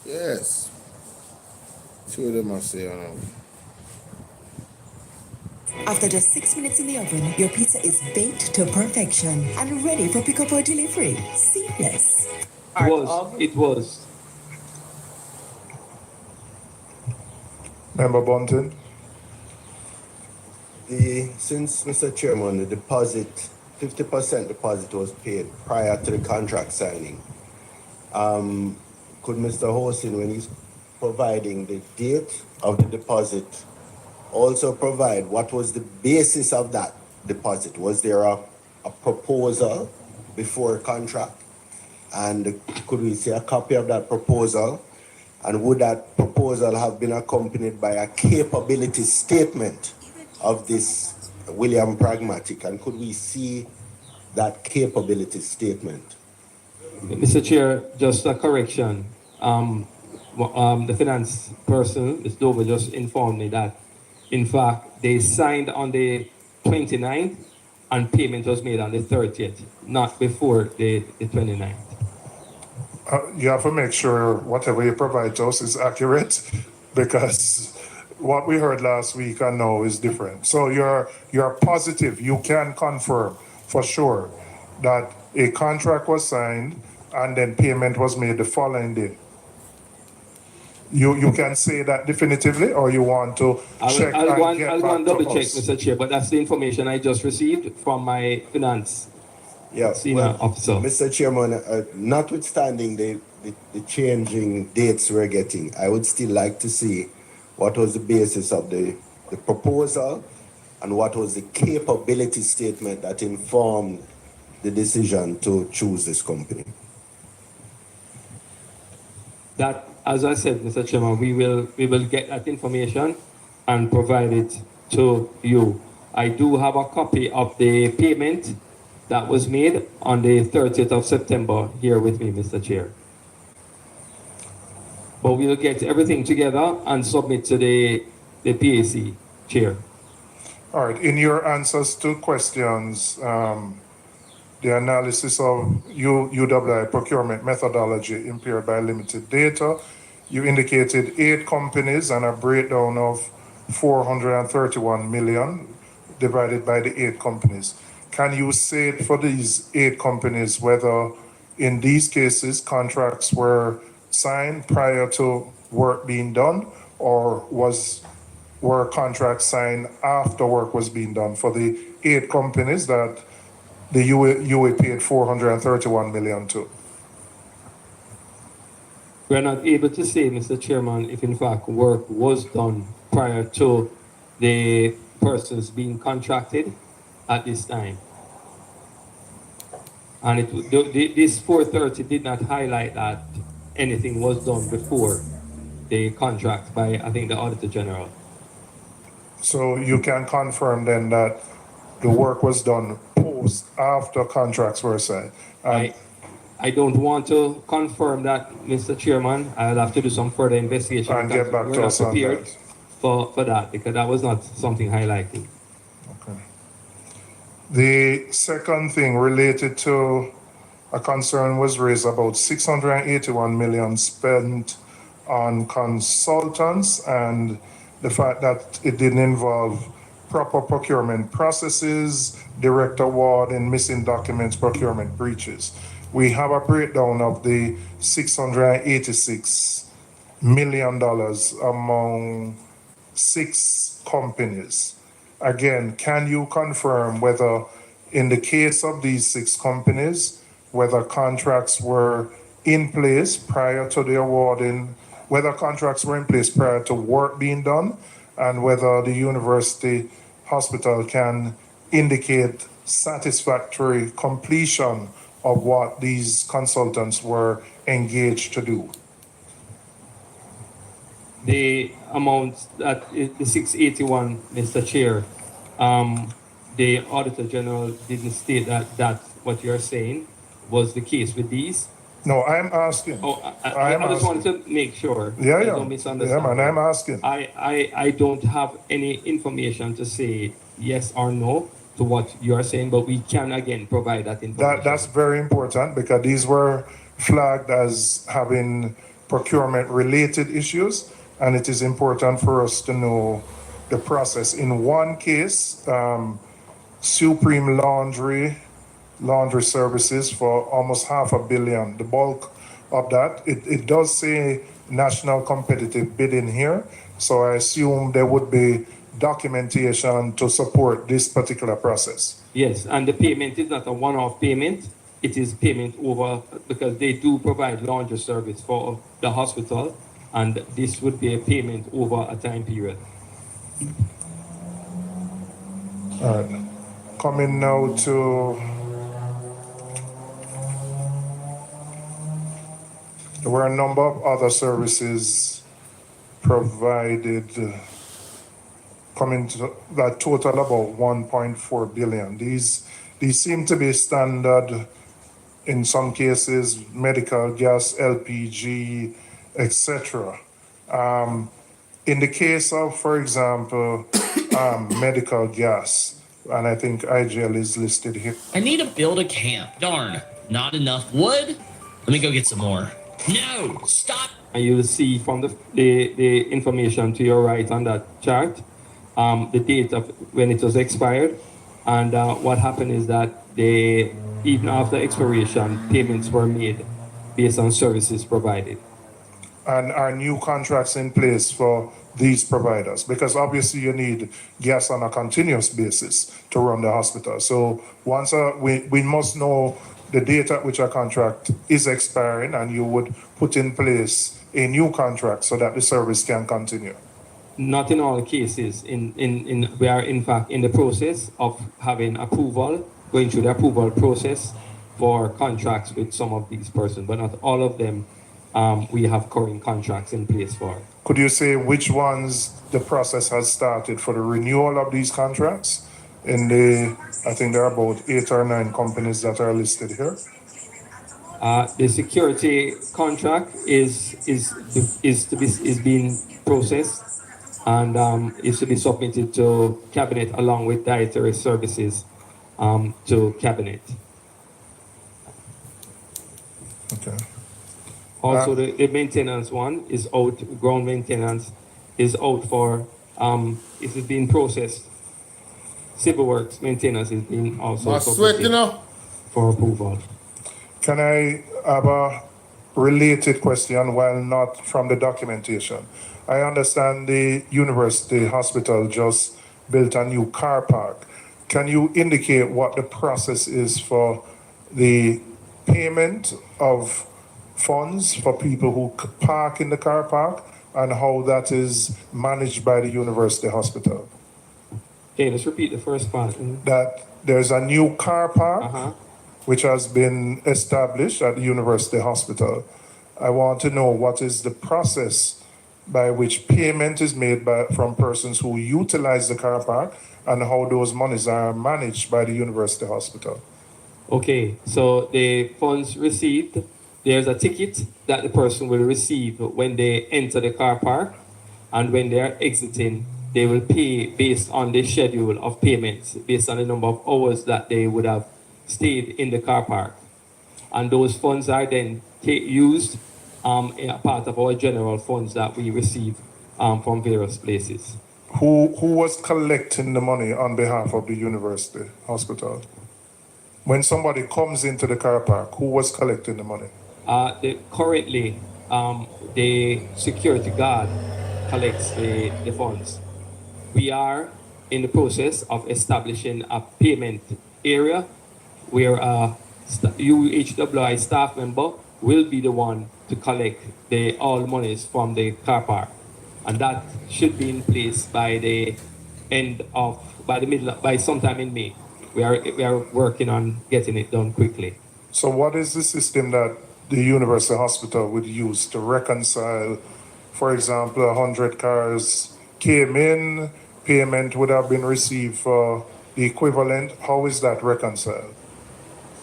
Yes. Two of them I say After just 6 minutes in the oven, your pizza is baked to perfection and ready for pickup or delivery. Seamless. It was. Member Bunton? Since, Mr. Chairman, the deposit, 50% deposit was paid prior to the contract signing, could Mr. Hosin, when he's providing the date of the deposit, also provide what was the basis of that deposit? Was there a proposal before contract? And could we see a copy of that proposal? And would that proposal have been accompanied by a capability statement of this William Pragmatic? And could we see that capability statement? Mr. Chair, just a correction. The finance person, Ms. Dover, just informed me that, in fact, they signed on the 29th and payment was made on the 30th, not before the 29th. You have to make sure whatever you provide to us is accurate, because what we heard last week and now is different. So you're positive, you can confirm for sure that a contract was signed and then payment was made the following day. You can say that definitively, or you want to check I'll go get and back double to check, us? Mr. Chair, but that's the information I just received from my finance senior officer. Mr. Chairman, notwithstanding the changing dates we're getting, I would still like to see what was the basis of the proposal and what was the capability statement that informed the decision to choose this company. That, as I said, Mr. Chairman, we will get that information and provide it to you. I do have a copy of the payment that was made on the 30th of September here with me, Mr. Chair. But we'll get everything together and submit to the PAC Chair. All right, in your answers to questions, the analysis of UWI procurement methodology impaired by limited data, you indicated 8 companies and a breakdown of 431 million divided by the 8 companies. Can you say for these 8 companies whether in these cases contracts were signed prior to work being done, or were contracts signed after work was being done for the 8 companies that the UA paid 431 million to? We're not able to say, Mr. Chairman, if in fact work was done prior to the persons being contracted at this time. And this 430 did not highlight that anything was done before the contract by, I think, the Auditor General. So you can confirm then that the work was done after contracts were signed? I don't want to confirm that, Mr. Chairman. I'll have to do some further investigation. And get back to us on that. For that, because that was not something highlighted. Okay. The second thing related to a concern was raised about 681 million spent on consultants and the fact that it didn't involve proper procurement processes, direct award, and missing documents, procurement breaches. We have a breakdown of the $686 million among 6 companies. Again, can you confirm whether in the case of these 6 companies, whether contracts were in place prior to the awarding, whether contracts were in place prior to work being done, and whether the university hospital can indicate satisfactory completion of what these consultants were engaged to do? The amount that the 681, Mr. Chair, the Auditor General didn't state that what you're saying was the case with these. No, I'm asking. Oh, I just wanted to make sure. Yeah. Don't misunderstand. Yeah, man, I'm asking. I don't have any information to say yes or no to what you're saying, but we can again provide that information. That's very important, because these were flagged as having procurement related issues, and it is important for us to know the process. In one case, Supreme Laundry Services for almost $500 million, the bulk of that. It does say national competitive bidding here, so I assume there would be documentation to support this particular process. Yes, and the payment is not a one-off payment. It is payment over, because they do provide laundry service for the hospital, and this would be a payment over a time period. All right. Coming now to, there were a number of other services provided, coming to that total about 1.4 billion. These these seem to be standard, in some cases, medical gas, LPG, etc. In the case of, for example, medical gas, and I think IGL is listed here. I need to build a camp. Darn, not enough wood? Let me go get some more. No, stop. And you'll see from the information to your right on that chart, the date of when it was expired. And what happened is that even after expiration, payments were made based on services provided. And are new contracts in place for these providers? Because obviously you need gas on a continuous basis to run the hospital. So once we must know the date at which a contract is expiring, and you would put in place a new contract so that the service can continue. Not in all cases. We are in fact in the process of having approval, going through the approval process for contracts with some of these persons, but not all of them. We have current contracts in place for. Could you say which ones the process has started for the renewal of these contracts? I think there are about 8 or 9 companies that are listed here. The security contract is being processed and is to be submitted to cabinet along with dietary services to cabinet. Okay. Also, the maintenance one is out. Ground maintenance is out for. It is being processed. Civil works maintenance is being also submitted for approval. Can I have a related question while not from the documentation? I understand the university hospital just built a new car park. Can you indicate what the process is for the payment of funds for people who park in the car park and how that is managed by the university hospital? Okay, let's repeat the first part. That there's a new car park which has been established at the university hospital. I want to know what is the process by which payment is made from persons who utilize the car park and how those monies are managed by the university hospital. Okay, so the funds received, there's a ticket that the person will receive when they enter the car park, and when they are exiting, they will pay based on the schedule of payments, based on the number of hours that they would have stayed in the car park. And those funds are then used in a part of our general funds that we receive from various places. Who was collecting the money on behalf of the university hospital? When somebody comes into the car park, who was collecting the money? Currently, the security guard collects the funds. We are in the process of establishing a payment area where a UHWI staff member will be the one to collect all monies from the car park. And that should be in place by sometime in May. We are working on getting it done quickly. So what is the system that the university hospital would use to reconcile, for example, 100 cars came in, payment would have been received for the equivalent? How is that reconciled?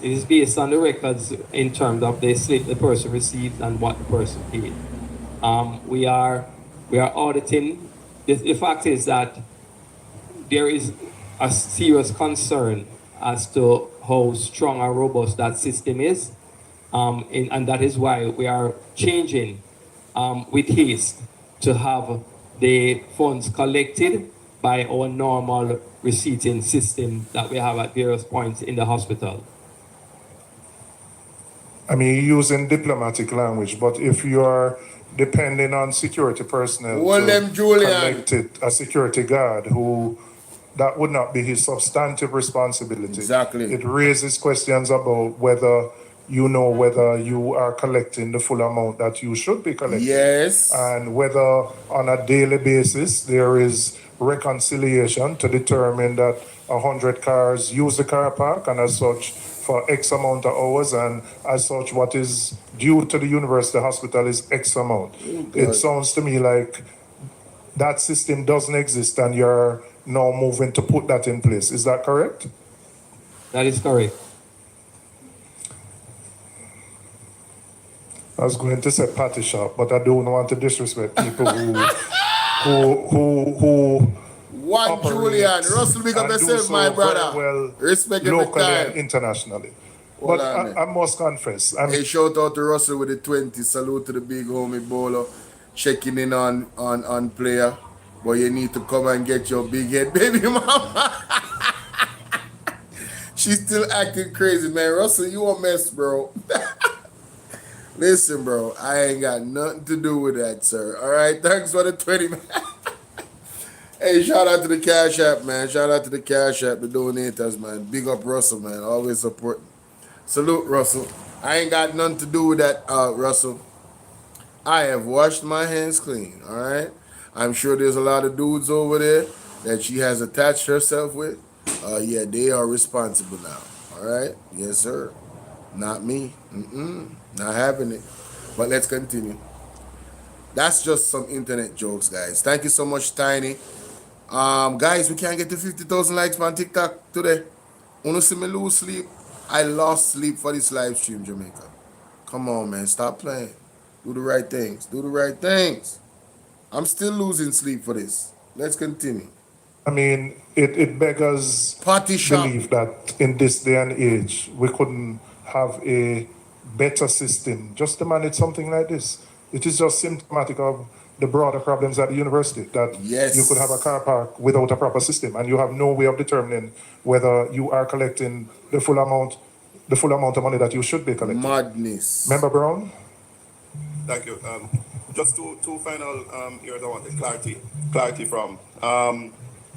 It is based on the records in terms of the slip the person received and what the person paid. We are auditing. The fact is that there is a serious concern as to how strong and robust that system is. And that is why we are changing with haste to have the funds collected by our normal receipting system that we have at various points in the hospital. I mean, you're using diplomatic language, but if you are depending on security personnel to collect it, a security guard who that would not be his substantive responsibility. Exactly. It raises questions about whether you are collecting the full amount that you should be collecting. Yes. And whether on a daily basis there is reconciliation to determine that 100 cars use the car park and as such for X amount of hours, and as such what is due to the university hospital is X amount. It sounds to me like that system doesn't exist and you're now moving to put that in place. Is that correct? That is correct. I was going to say party shop, but I don't want to disrespect people who One operate Julian, Russell, big up and do yourself, so my very brother. well Respect every locally time. and internationally. Hold But on, man. I must confess, Hey, shout out to Russell with the 20. Salute to the big homie Bolo. Checking in on player. But you need to come and get your big head, baby mama. She's still acting crazy, man. Russell, you a mess, bro. Listen, bro, I ain't got nothing to do with that, sir. All right, thanks for the 20, man. Hey, shout out to the Cash App, man. Shout out to the Cash App, the donators, man. Big up Russell, man. Always support. Salute, Russell. I ain't got nothing to do with that, Russell. I have washed my hands clean, all right? I'm sure there's a lot of dudes over there that she has attached herself with. Yeah, they are responsible now, all right? Yes, sir. Not me. Not having it. But let's continue. That's just some internet jokes, guys. Thank you so much, Tiny. Guys, we can't get to 50,000 likes on TikTok today. Wanna see me lose sleep? I lost sleep for this live stream, Jamaica. Come on, man. Stop playing. Do the right things. Do the right things. I'm still losing sleep for this. Let's continue. I mean, it beggars belief that in this day and age, we couldn't have a better system just to manage something like this. It is just symptomatic of the broader problems at the university, that you could have a car park without a proper system, and you have no way of determining whether you are collecting the full amount of money that you should be collecting. Madness. Member Brown? Thank you. Just two final areas I wanted clarity from.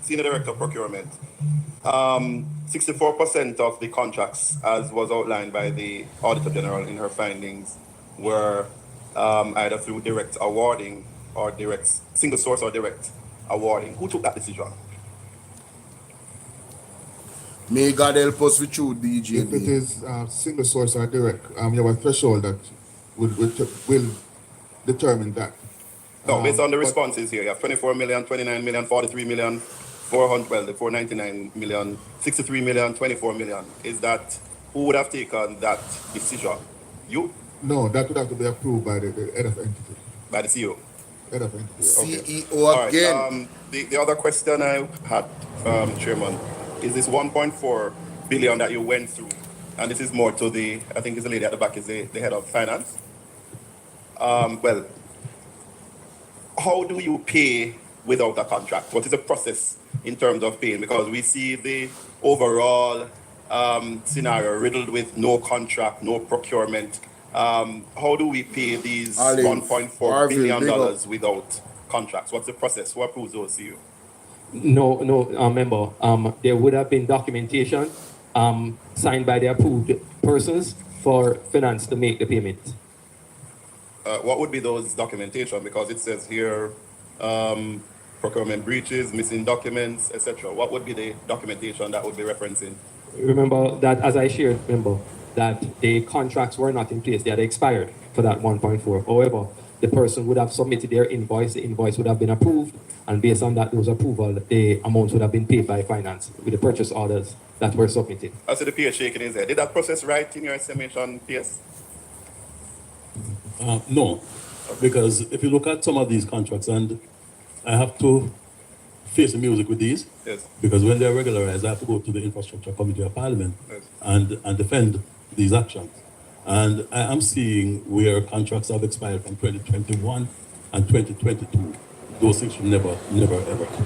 Senior Director of Procurement. 64% of the contracts, as was outlined by the Auditor General in her findings, were either through direct awarding or direct single source or direct awarding. Who took that decision? May God help us with you, DJ. If it is single source or direct, you have a threshold that will determine that. No, based on the responses here, you have 24 million, 29 million, 43 million, 400, well, the 499 million, 63 million, 24 million. Is that, who would have taken that decision? You? No, that would have to be approved by the head of entity. By the CEO? Head of entity. CEO again. The other question I had, Chairman, is this 1.4 billion that you went through, and this is more to the, I think it's the lady at the back, is the head of finance. Well, how do you pay without a contract? What is the process in terms of paying? Because we see the overall scenario riddled with no contract, no procurement. How do we pay these $1.4 billion without contracts? What's the process? Who approves those to you? No, member. There would have been documentation signed by the approved persons for finance to make the payment. What would be those documentation? Because it says here procurement breaches, missing documents, etc. What would be the documentation that would be referencing? Remember that, as I shared, that the contracts were not in place. They had expired for that 1.4. However, the person would have submitted their invoice. The invoice would have been approved. And based on that, those approval, the amounts would have been paid by finance with the purchase orders that were submitted. I see the PS shaking his head. Did that process right in your estimation, PS? No, because if you look at some of these contracts, and I have to face the music with these, yes, because when they're regularized, I have to go to the Infrastructure Committee of Parliament, yes, and defend these actions. And I am seeing where contracts have expired from 2021 and 2022. Those things should never ever happen.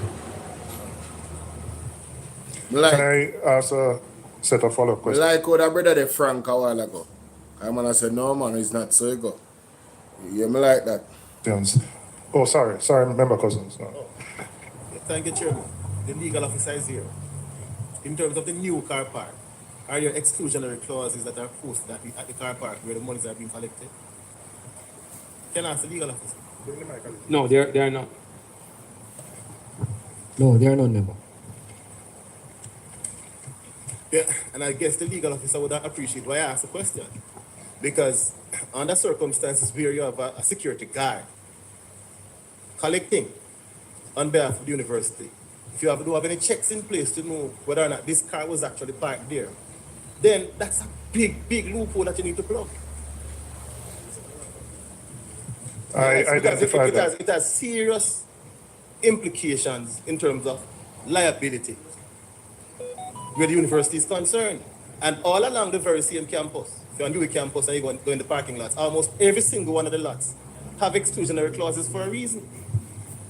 Can I ask a set of follow-up questions? Like what I brother the Frank a while ago. I'm gonna say no man, it's not so you go. You me like that. Oh, sorry, member Cousins. No. Thank you, Chairman. The legal officer is here. In terms of the new car park, are there exclusionary clauses that are posted at the car park where the monies are being collected? Can I ask the legal officer? No, there are not. No, there are none, member. Yeah, and I guess the legal officer would appreciate why I asked the question. Because under circumstances where you have a security guard collecting on behalf of the university, if you do have any checks in place to know whether or not this car was actually parked there, then that's a big, big loophole that you need to plug. I identified that. It has serious implications in terms of liability where the university is concerned. And all along the very same campus, if you're on the campus and you go in the parking lots, almost every single one of the lots have exclusionary clauses for a reason.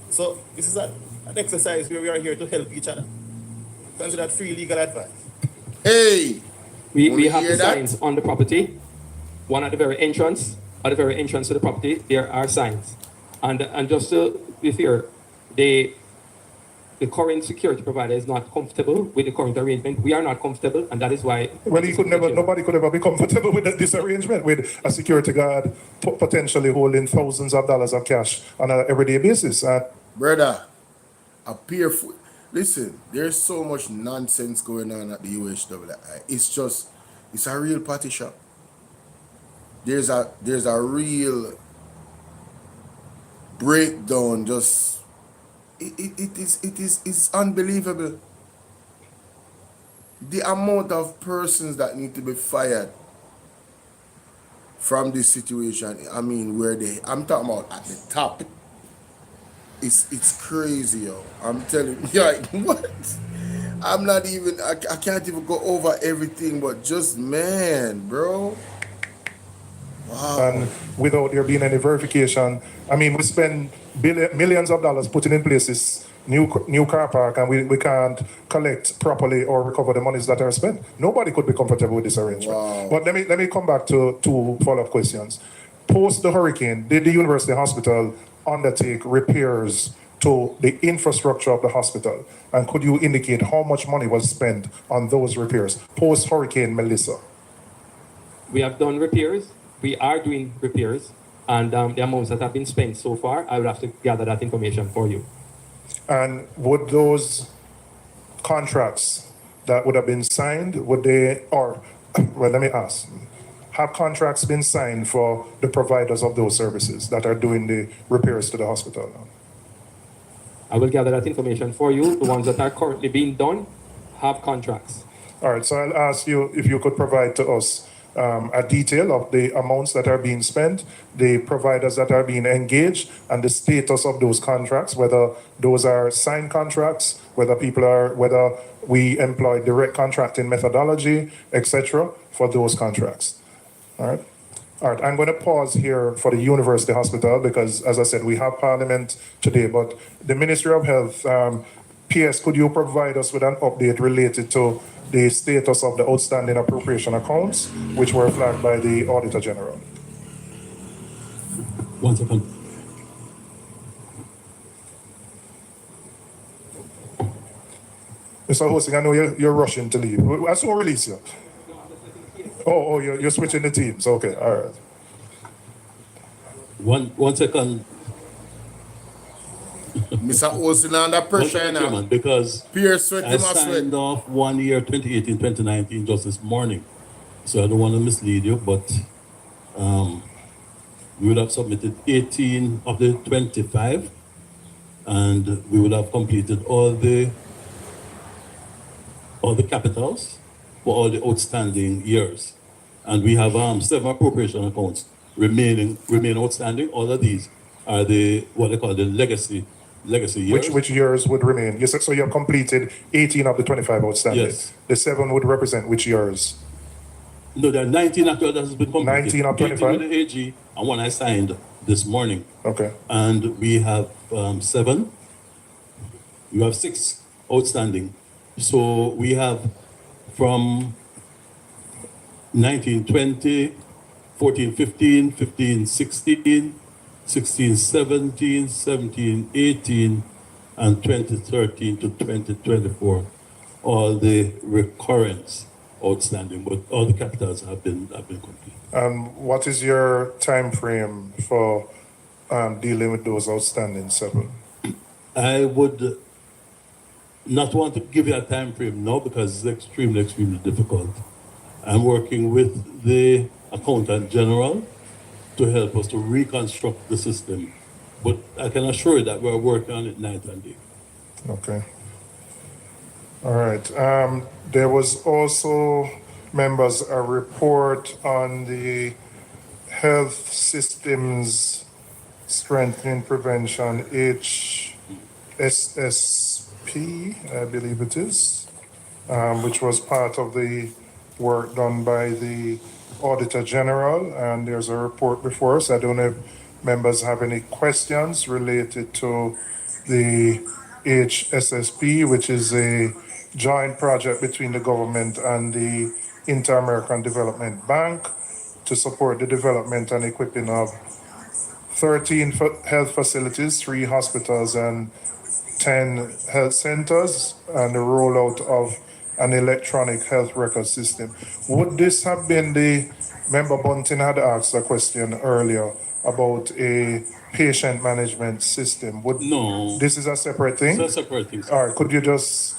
So this is an exercise where we are here to help each other. Consider that free legal advice. Hey! We have the signs on the property. One at the very entrance to the property, there are signs. And just to be fair, the current security provider is not comfortable with the current arrangement. We are not comfortable, and that is why. Well, nobody could ever be comfortable with this arrangement with a security guard potentially holding thousands of dollars of cash on an everyday basis. Brother, listen, there's so much nonsense going on at the UHWI. It's a real party shop. There's a real breakdown. It's unbelievable. The amount of persons that need to be fired from this situation. I mean, I'm talking about at the top. It's crazy, yo. I'm telling you, like, what? I can't even go over everything, but just, man, bro. Wow. And without there being any verification, I mean, we spend millions of dollars putting in place this new car park, and we can't collect properly or recover the monies that are spent. Nobody could be comfortable with this arrangement. Wow. But let me come back to two follow-up questions. Post the hurricane, did the university hospital undertake repairs to the infrastructure of the hospital? And could you indicate how much money was spent on those repairs post Hurricane Melissa? We have done repairs. We are doing repairs, and the amounts that have been spent so far, I will have to gather that information for you. And would those contracts that would have been signed, let me ask, have contracts been signed for the providers of those services that are doing the repairs to the hospital now? I will gather that information for you. The ones that are currently being done have contracts. All right, so I'll ask you if you could provide to us a detail of the amounts that are being spent, the providers that are being engaged, and the status of those contracts, whether those are signed contracts, whether we employ direct contracting methodology, etc., for those contracts. All right. I'm going to pause here for the University Hospital because, as I said, we have Parliament today, but the Ministry of Health, PS, could you provide us with an update related to the status of the outstanding appropriation accounts, which were flagged by the Auditor General? 1 second. Mr. Hosting, I know you're rushing to leave. I soon release you. Oh, you're switching the teams. Okay, all right. 1 second. Mr. Olsen under pressure now. Because I signed off 1 year, 2018, 2019, just this morning. So I don't want to mislead you, but we would have submitted 18 of the 25, and we would have completed all the capitals for all the outstanding years. And we have 7 appropriation accounts remain outstanding. All of these are what they call the legacy years. Which years would remain? Yes, so you have completed 18 of the 25 outstanding. Yes. The 7 would represent which years? No, there are 19 actually that has been completed. 19 of 25? 18 with the AG, and one I signed this morning. Okay. And we have 7. You have 6 outstanding. So we have from 1920, 14, 15, 15, 16, 16, 17, 17, 18, and 2013 to 2024, all the recurrents outstanding, but all the capitals have been complete. What is your time frame for dealing with those outstanding 7? I would not want to give you a time frame now because it's extremely difficult. I'm working with the Accountant General to help us to reconstruct the system. But I can assure you that we're working on it night and day. Okay. All right. There was also members a report on the health systems strengthening prevention, HSSP, I believe it is, which was part of the work done by the Auditor General, and there's a report before us. I don't know if members have any questions related to the HSSP, which is a joint project between the government and the Inter-American Development Bank to support the development and equipping of 13 health facilities, 3 hospitals, and 10 health centers, and the rollout of an electronic health record system. Would this have been Member Bunting had asked a question earlier about a patient management system. No. This is a separate thing? It's a separate thing. All right, could you just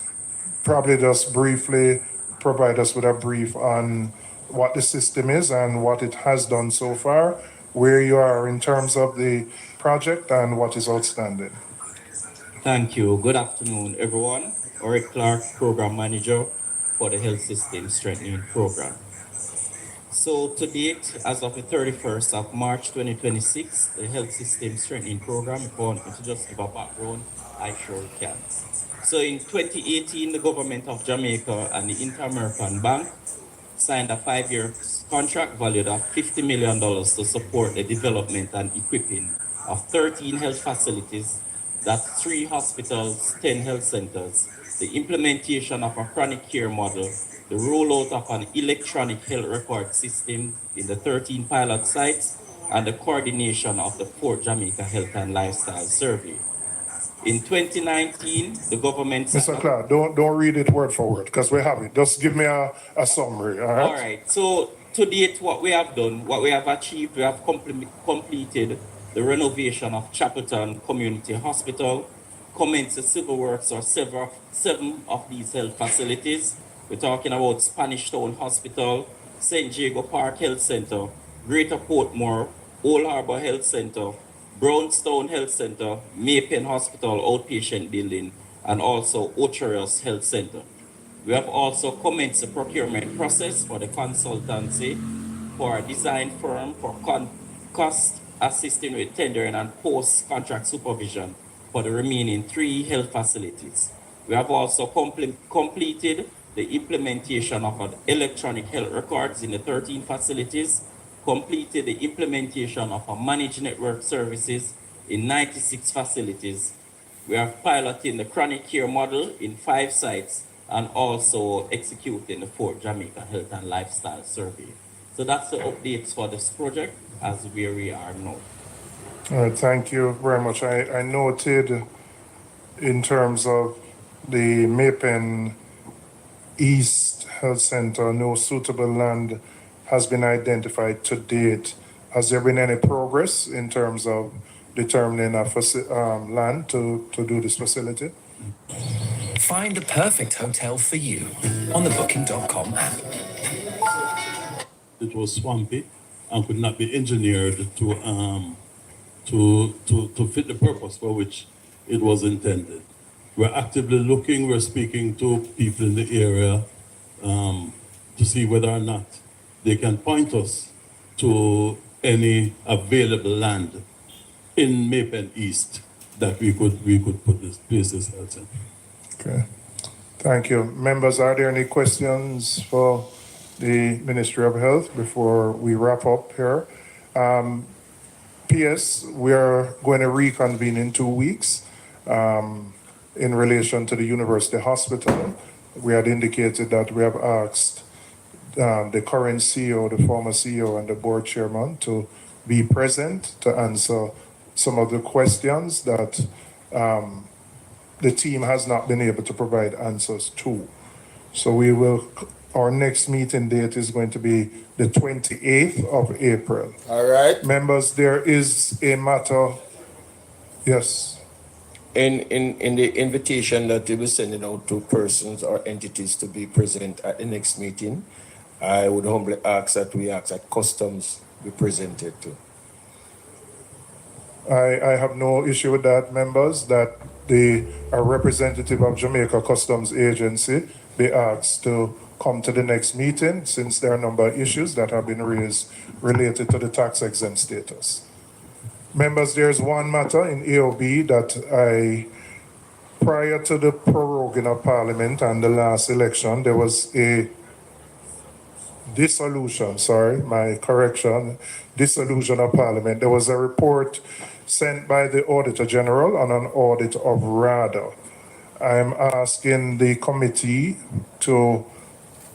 briefly provide us with a brief on what the system is and what it has done so far, where you are in terms of the project, and what is outstanding? Thank you. Good afternoon, everyone. Eric Clark, Program Manager for the Health System Strengthening Program. So to date, as of the 31st of March 2026, the Health System Strengthening Program, if you want me to just give a background, I sure can. So in 2018, the government of Jamaica and the Inter-American Bank signed a 5-year contract valued at $50 million to support the development and equipping of 13 health facilities, that's 3 hospitals, 10 health centers, the implementation of a chronic care model, the rollout of an electronic health record system in the 13 pilot sites, and the coordination of the 4th Jamaica Health and Lifestyle Survey. In 2019, the government... Mr. Clark, don't read it word for word, because we have it. Just give me a summary, all right? All right. So to date, what we have done, what we have achieved, we have completed the renovation of Chapelton Community Hospital, commenced the civil works for 7 of these health facilities. We're talking about Spanish Town Hospital, St. Jago Park Health Center, Greater Portmore, Old Harbor Health Center, Brownstown Health Center, Maypen Hospital Outpatient Building, and also Ocherios Health Center. We have also commenced the procurement process for the consultancy for a design firm for cost assisting with tendering and post-contract supervision for the remaining 3 health facilities. We have also completed the implementation of an electronic health records in the 13 facilities, completed the implementation of a managed network services in 96 facilities. We are piloting the chronic care model in 5 sites and also executing the 4th Jamaica Health and Lifestyle Survey. So that's the updates for this project as where we are now. All right, thank you very much. I noted in terms of the Maypen East Health Center, no suitable land has been identified to date. Has there been any progress in terms of determining a land to do this facility? Find the perfect hotel for you on the Booking.com app. It was swampy and could not be engineered to fit the purpose for which it was intended. We're actively looking, we're speaking to people in the area to see whether or not they can point us to any available land in Maypen East that we could put this health in. Okay, thank you. Members, are there any questions for the Ministry of Health before we wrap up here? P.S. We are going to reconvene in 2 weeks in relation to the University Hospital. We had indicated that we have asked the current CEO, the former CEO, and the board chairman to be present to answer some of the questions that the team has not been able to provide answers to. So our next meeting date is going to be the 28th of April. All right. Members, there is a matter. Yes. In the invitation that they will sending out to persons or entities to be present at the next meeting, I would humbly ask that customs be presented to. I have no issue with that, members, that a representative of Jamaica Customs Agency be asked to come to the next meeting since there are a number of issues that have been raised related to the tax exempt status. Members, there's one matter in AOB that prior to the proroguing of Parliament and the last election, there was a dissolution of Parliament. There was a report sent by the Auditor General on an audit of RADA. I'm asking the committee to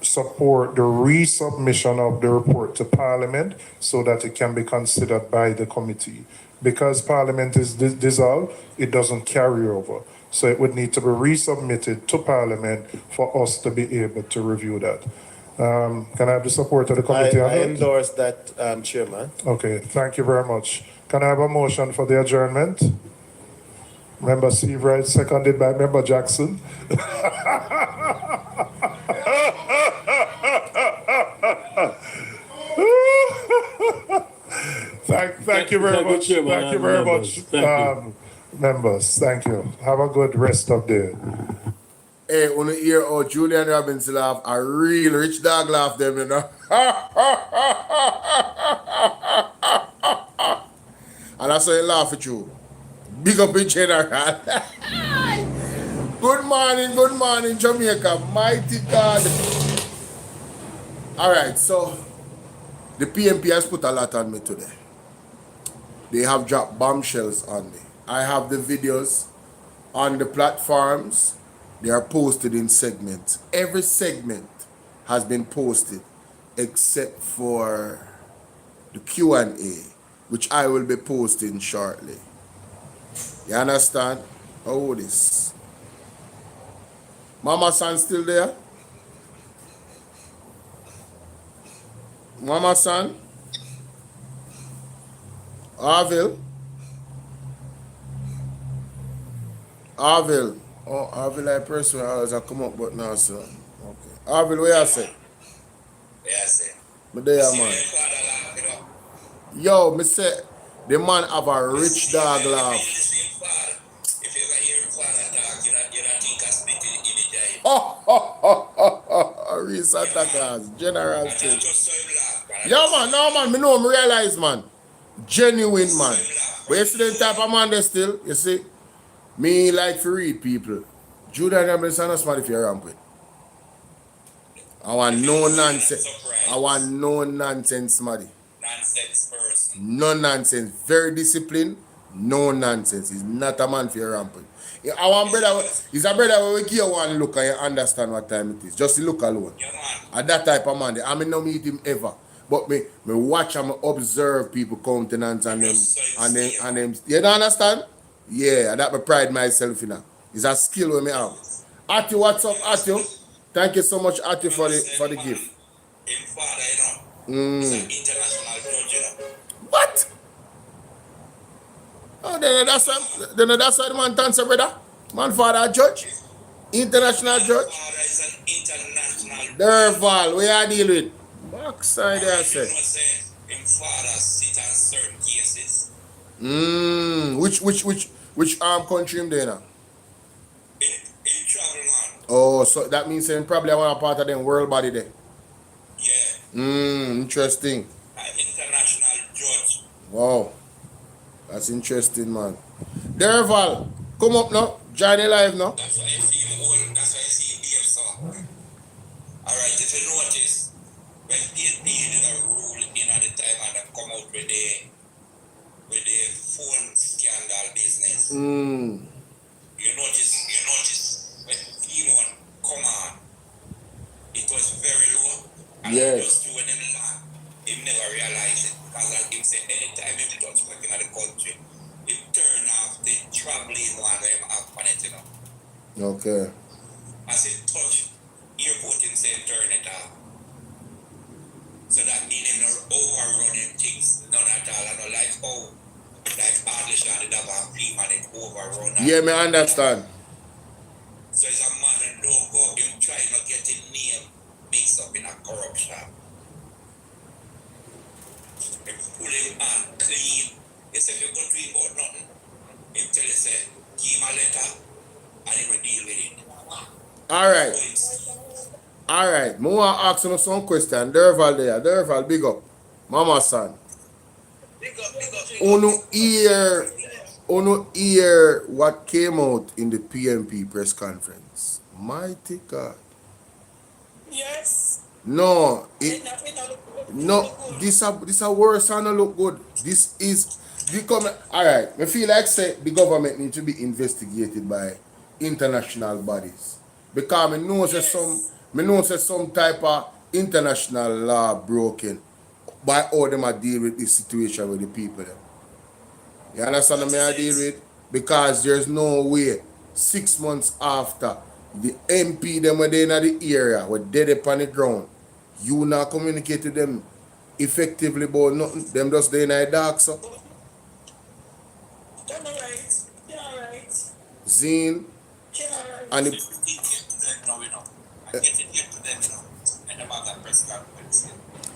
support the resubmission of the report to Parliament so that it can be considered by the committee. Because Parliament is dissolved, it doesn't carry over. So it would need to be resubmitted to Parliament for us to be able to review that. Can I have the support of the committee on I that? endorse that, Chairman. Okay, thank you very much. Can I have a motion for the adjournment? Member Seabright, seconded by Member Jackson. Thank you very much. Thank you very much, members. Thank you. Have a good rest of the day. Hey, when you hear how Julian Robinson laugh, a real rich dog laugh them, you know. And that's how you laugh at you. Big up in general. Good morning, Jamaica. Mighty God. All right, so the PNP has put a lot on me today. They have dropped bombshells on me. I have the videos on the platforms. They are posted in segments. Every segment has been posted except for the Q&A, which I will be posting shortly. You understand? Oh, this. Mama San still there? Mama San? Arville? Arville. Oh, Arville, I press when I come up, but now, sir. Okay. Arville, where you say? Yeah, I say. Me there, man. Yo, me say, the man have a rich dog laugh. If you ever hear your father talk, you don't think I spit in the eye. Oh, real Santa Claus, General thing. Yeah, man, no, man, me know, me realize, man. Genuine, man. But you see the type of man there still, you see? Me like to read people. Judah Robinson is somebody for your rampant. I want no nonsense. I want no nonsense, Smaddy. Nonsense person. No nonsense. Very disciplined. No nonsense. He's not a man for your rampant. I want brother. He's a brother who will give you one look and you understand what time it is. Just the look alone. Yeah, man. And that type of man. I mean, no meet him ever. But me watch and observe people countenance and them. You don't understand? Yeah, that I pride myself in. It's a skill with me have. Atu, what's up, Atu? Thank you so much, Atu, for the gift. Him father, you know, he's an international judge, you know. What? Oh, then that's why the man answer, brother. Man father a judge. International judge. Father is an international Derval, where you deal with? Backside there, sir. Him father sit on certain cases. Which country him there now? In travel, man. Oh, so that means him probably one part of them world body there. Yeah. Interesting. An international judge. Wow. That's interesting, man. Derval, come up now. Join the live now. That's why you see him old. That's why you see him behave so. Alright, if you notice, when PNP did a rule in at the time and they come out with the phone scandal business. You notice when P1 come on, it was very low. And just when him land, he never realized it. Because like him say, anytime he touch working in the country, he turn off the traveling one where him have on it, you know. Okay. As he touch airport, him say turn it off. So that means him not overrunning things, none at all. I don't like how like hardly shot it up and film and it overrun. Yeah, me understand. So it's a man and don't go him trying to get his name mixed up in a corruption. Him pull him and clean. He say if you go to him about nothing, him tell you say, give him a letter and he will deal with it. Alright. All right, I want to ask you some question. Derval there. Derval, big up. Mama son. Uno hear what came out in the PNP press conference. Mighty God. Yes. No, this a worse and a look good. This is becoming all right. I feel like say the government need to be investigated by international bodies because me know say some type of international law broken by how them a deal with this situation with the people them. You understand what I deal with? Because there's no way 6 months after the MP them were there in the area were dead upon the ground. You not communicate to them effectively about nothing. Them just there in the dark, so. Zine and the,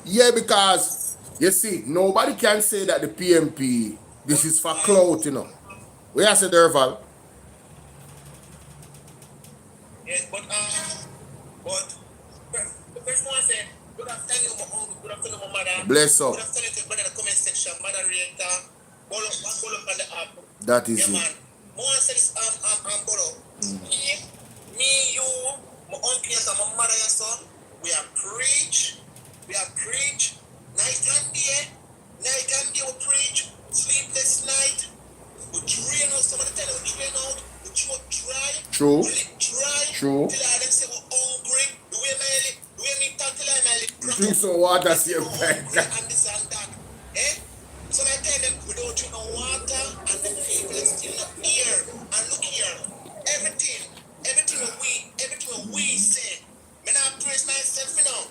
yeah, because you see, nobody can say that the PNP this is for clout, you know. Where I say Derval? Yes, but the first one said, good afternoon, my uncle, good afternoon, my mother. Bless up. Good afternoon to everybody in the comment section, moderator, Bolo on the app. That is yeah, it. Man. More said this Bolo. Me, you, my uncle, yes, and my mother, yes, son. We have preach, night and day, we preach, sleepless night. We drain out, somebody tell you we drain out, we throat dry, True. we lip dry, True. till I them say we're hungry, the way me talk till I my lip crack. Drink some water, see your back. And this and that. So I tell them, we don't drink no water, and the people are still not here. And look here, everything we say, me not praise myself, you know.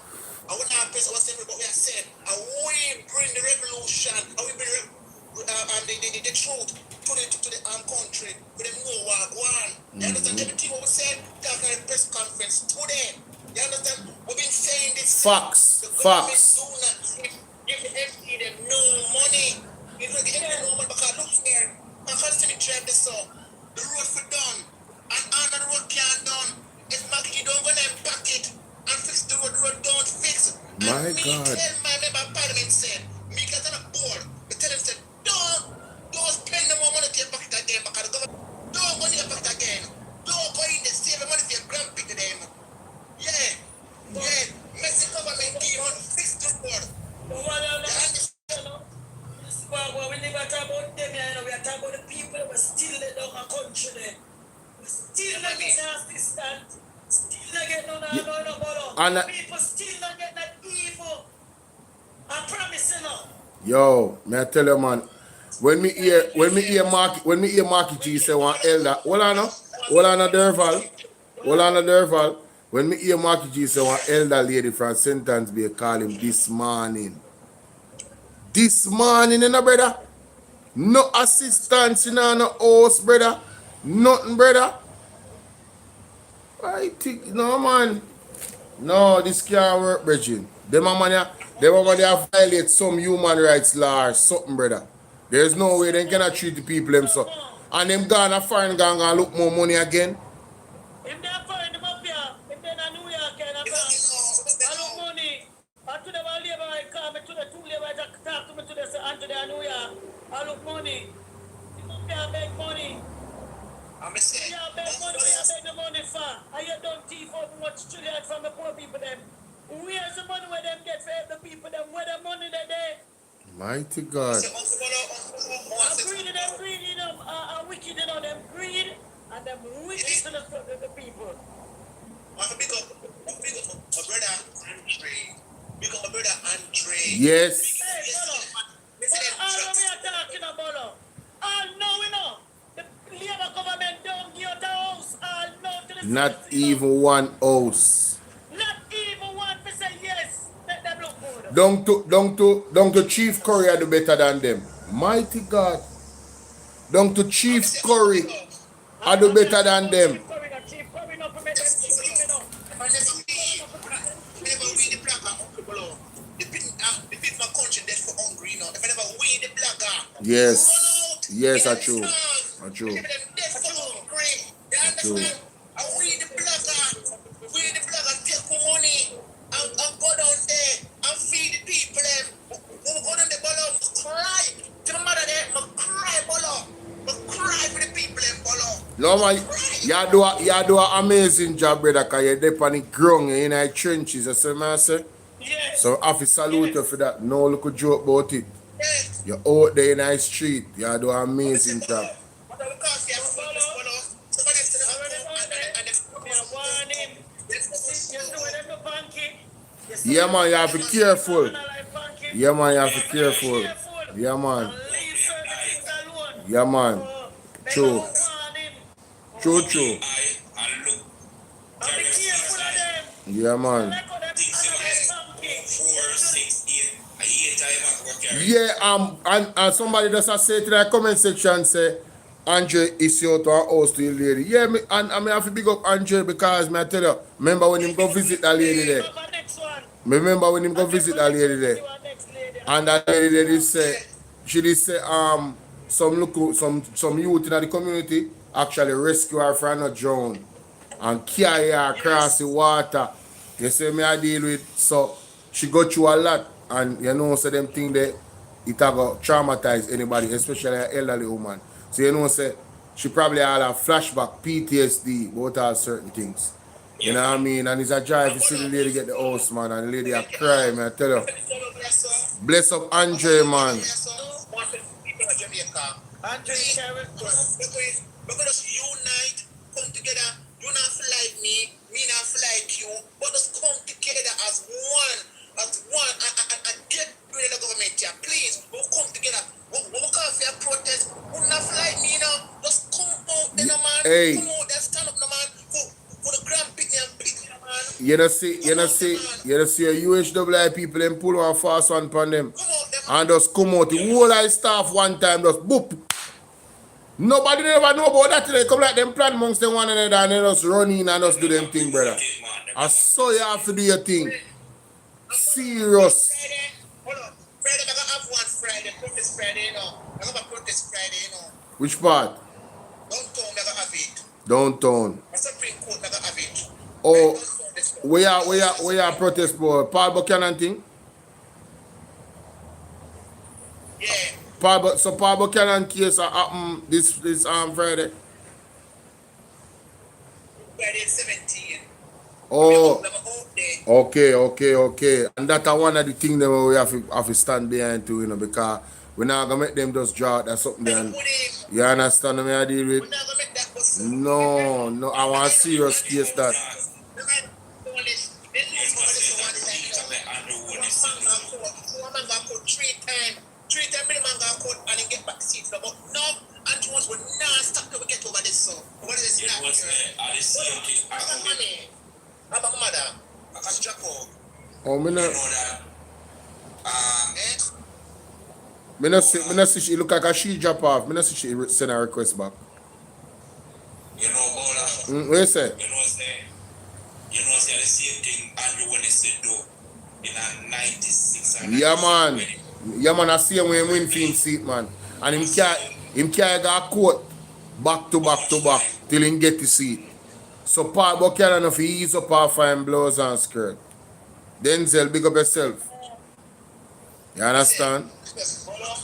I will not praise ourselves, but we are saying, and we bring the revolution, and we bring the truth to the country, for them know what one. You understand everything what we said? Talk at the press conference today. You understand? We've been saying this. Facts. The government do not give the MP them no money. You know, give them no money because look here, I can't see me drive this up. The road for done, and under the road can't done. If Maggie don't go and back it and fix the road don't fix. My and God. Me tell my member of parliament said, me get on a board, me tell him said, don't spend the more money to get back it again because the government don't go near back it again. Don't go in there, save the money for your grandpa to them. Yeah. Messy government give on fix the road. Well, we never talk about them, you know, we are talking about the people who are still in the country there. Still not getting assistance. Still not getting no. People still not getting that evil. I promise you now. Yo, may I tell you, man, when me hear Marky G say one elder, hold on, Derval. When me hear Marky G say one elder lady from Sentence Bay call him this morning, you know, brother. No assistance in no house, brother. Nothing, brother. I think, no, man. No, this can't work, Bridget. Them have violate some human rights law or something, brother. There's no way they cannot treat the people them so. And them gonna foreign gang and look more money again. If they are foreign, them up here. If they're in New York, I look money. I to them a labor, I come to the two labor, I talk to me to the and to the New York. I look money. If up here, beg money. I'm saying, yeah, beg the money for. And you don't thief out much trillion from the poor people them. Where's the money where them get for the people them? Where the money they there? Mighty God. I'm greedy, them greedy, them are wicked, you know, them greed and them wicked to the people. I'm big up my brother Andre. Big up my brother Andre. Yes. Hey, brother. All we are talking about, all know we know. The Labour government don't give the house, all know to the Not even one house. Not even one to say yes. Let them look good. Down to Chief Curry are do better than them. Mighty God. Down to Chief Curry are do better than them. Chief Curry not permit them to see me now. If I never weed the blagger, the people my country dead for hungry, you know. If I never weed the blagger, Yes. Yes, are true. Are true. dead for hungry. You understand? I weed the blagger, take for money. No man, you do an amazing job, brother, because you're there on the ground, you're in the trenches, you see what I say? Yes. So I have to salute you for that. No little joke about it. You're out there in the street, you do an amazing job. Yeah man, you have to be careful. Yeah man, you have to be careful. Yeah man. Yeah man. True. True. Yeah man. Yeah, and somebody just say to the comment section, say Andre is your to our house to the lady. Yeah, I have to big up Andre because I tell you, remember when him go visit that lady there? Remember when him go visit that lady there? And that lady there did say, she did say some youth in the community actually rescue her from a drown and carry her across the water. You see me I deal with, so she go through a lot, and you know so them thing that it have traumatize anybody, especially an elderly woman. So you know say she probably had a flashback, PTSD about all certain things. You know what I mean? And it's a joy to see the lady get the house, man, and the lady a cry, man, I tell you. Bless up Andre, man. Andre, we're gonna unite, come together. You not like me not like you, but just come together as one, and get rid of the government here. Please, we'll come together. We'll come for a protest. Who not like me now? Just come out there, man. Hey. Come out there, stand up, man. For the grand picnic and picnic, man. You don't see a UHWI people and pull one fast one upon them. And just come out. The whole I staff one time just boop. Nobody never know about that today. Come like them plan amongst them one another and they just run in and just do them thing, brother. I saw you have to do your thing. Serious. Hold on. Friday, I'm going to have one Friday. Protest Friday, you know. I'm going to protest Friday, you know. Which part? Downtown, I'm going to have it. Downtown. The Supreme Court, I'm going to have it. Oh, we are protest for Paul Buchanan thing? Yeah. Paul Buchanan case happen this Friday. Friday 17. Oh. Okay. And that's one of the things that we have to stand behind too, you know, because we're not gonna make them just draw out something and you understand what I deal with? No, I want a serious case that. Three times man got caught and then get back to seat. But no, and once we not stop to get over this. So what is this? I'm a mother. I can drop off. Oh, me not see she look like a she drop off. Me not see she send a request back. You know, Bola. What you say? You know, the same thing Andrew when he said do in a 96 and Yeah man, I see him when he win for seat, man. And him can't get a court back to back till he get the seat. So Paul Buchanan if he ease up half fine blouse and skirt. Denzel, big up yourself. You understand? Bolo.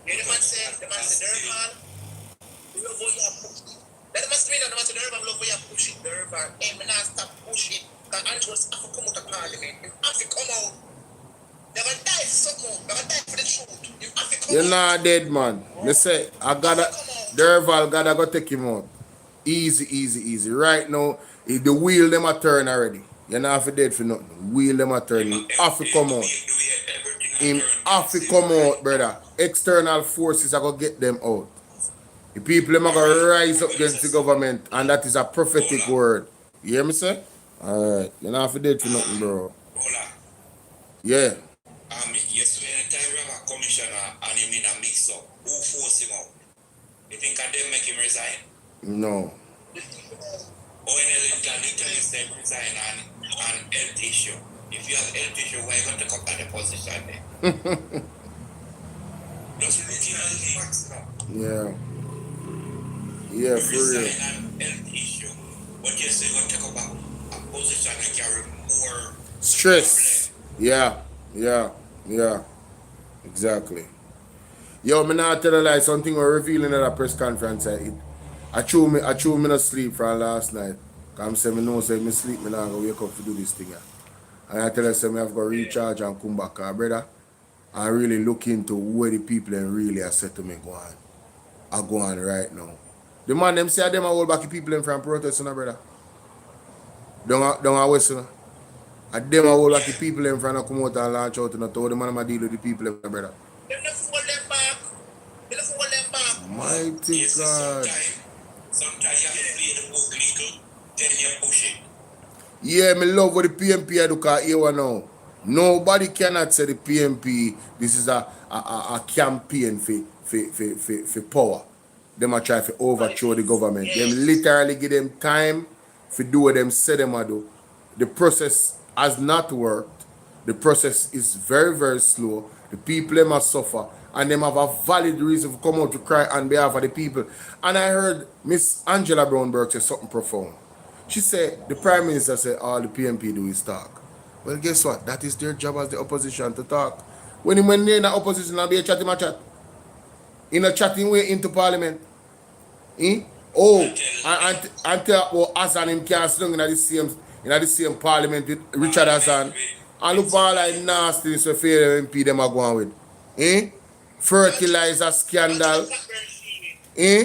The man said, Durban. You love what you are pushing. Let the man say, Durban, love what you are pushing. Durban, hey, me not stop pushing. Because Andrew has to come out of parliament. He has to come out. They're going to die for something. They're going to die for the truth. He has to come You're out. not dead, man. Me say, Durval gotta go take him out. Easy. Right now, the wheel them a turn already. You're not for dead for nothing. Wheel them a turn. Him have to come out. Him have to come out, brother. External forces are going to get them out. The people them are going to rise up against the government, and that is a prophetic word. You hear me, sir? Alright. You're not for dead for nothing, bro. Yeah. Yesterday, anytime we have a commissioner and you mean a mix up, who force him out? You think I didn't make him resign? No. Or any can resign on health issue. If you have health issue, why you going to come at the position there? Just looking at the facts now. Yeah, for real. Resign on health issue. But you say you're going to take up a position that carry more stress. Yeah. Exactly. Yo, me not tell a lie, something we're revealing at a press conference. I chew me no sleep from last night. Cause I'm saying me know say me sleep, me not gonna wake up to do this thing. And I tell her say me have to go recharge and come back. Cause brother, I really look into where the people them really are said to me go on. I go on right now. The man them say them a hold back the people them from protesting, brother. Don't a whistle. And them a hold back the people them from come out and launch out and all the man a deal with the people them, brother. Mighty God. Sometimes you have to play the book little, then you push it. Yeah, me love what the PNP do cause here now. Nobody cannot say the PNP this is a campaign for power. Them a try to overthrow the government. Them literally give them time to do what them say them a do. The process has not worked. The process is very, very slow. The people them must suffer. And them have a valid reason to come out to cry on behalf of the people. And I heard Miss Angela Brownberg say something profound. She said, the Prime Minister said, all the PNP do is talk. Well, guess what? That is their job as the opposition to talk. When they're in the opposition, they'll be a chatting my chat. In a chatting way into Parliament. Oh, and tell Hassan him can't sit down in the same Parliament with Richard Hassan. And look all like nasty so fair MP them are going with. Fertilizer scandal. Yeah.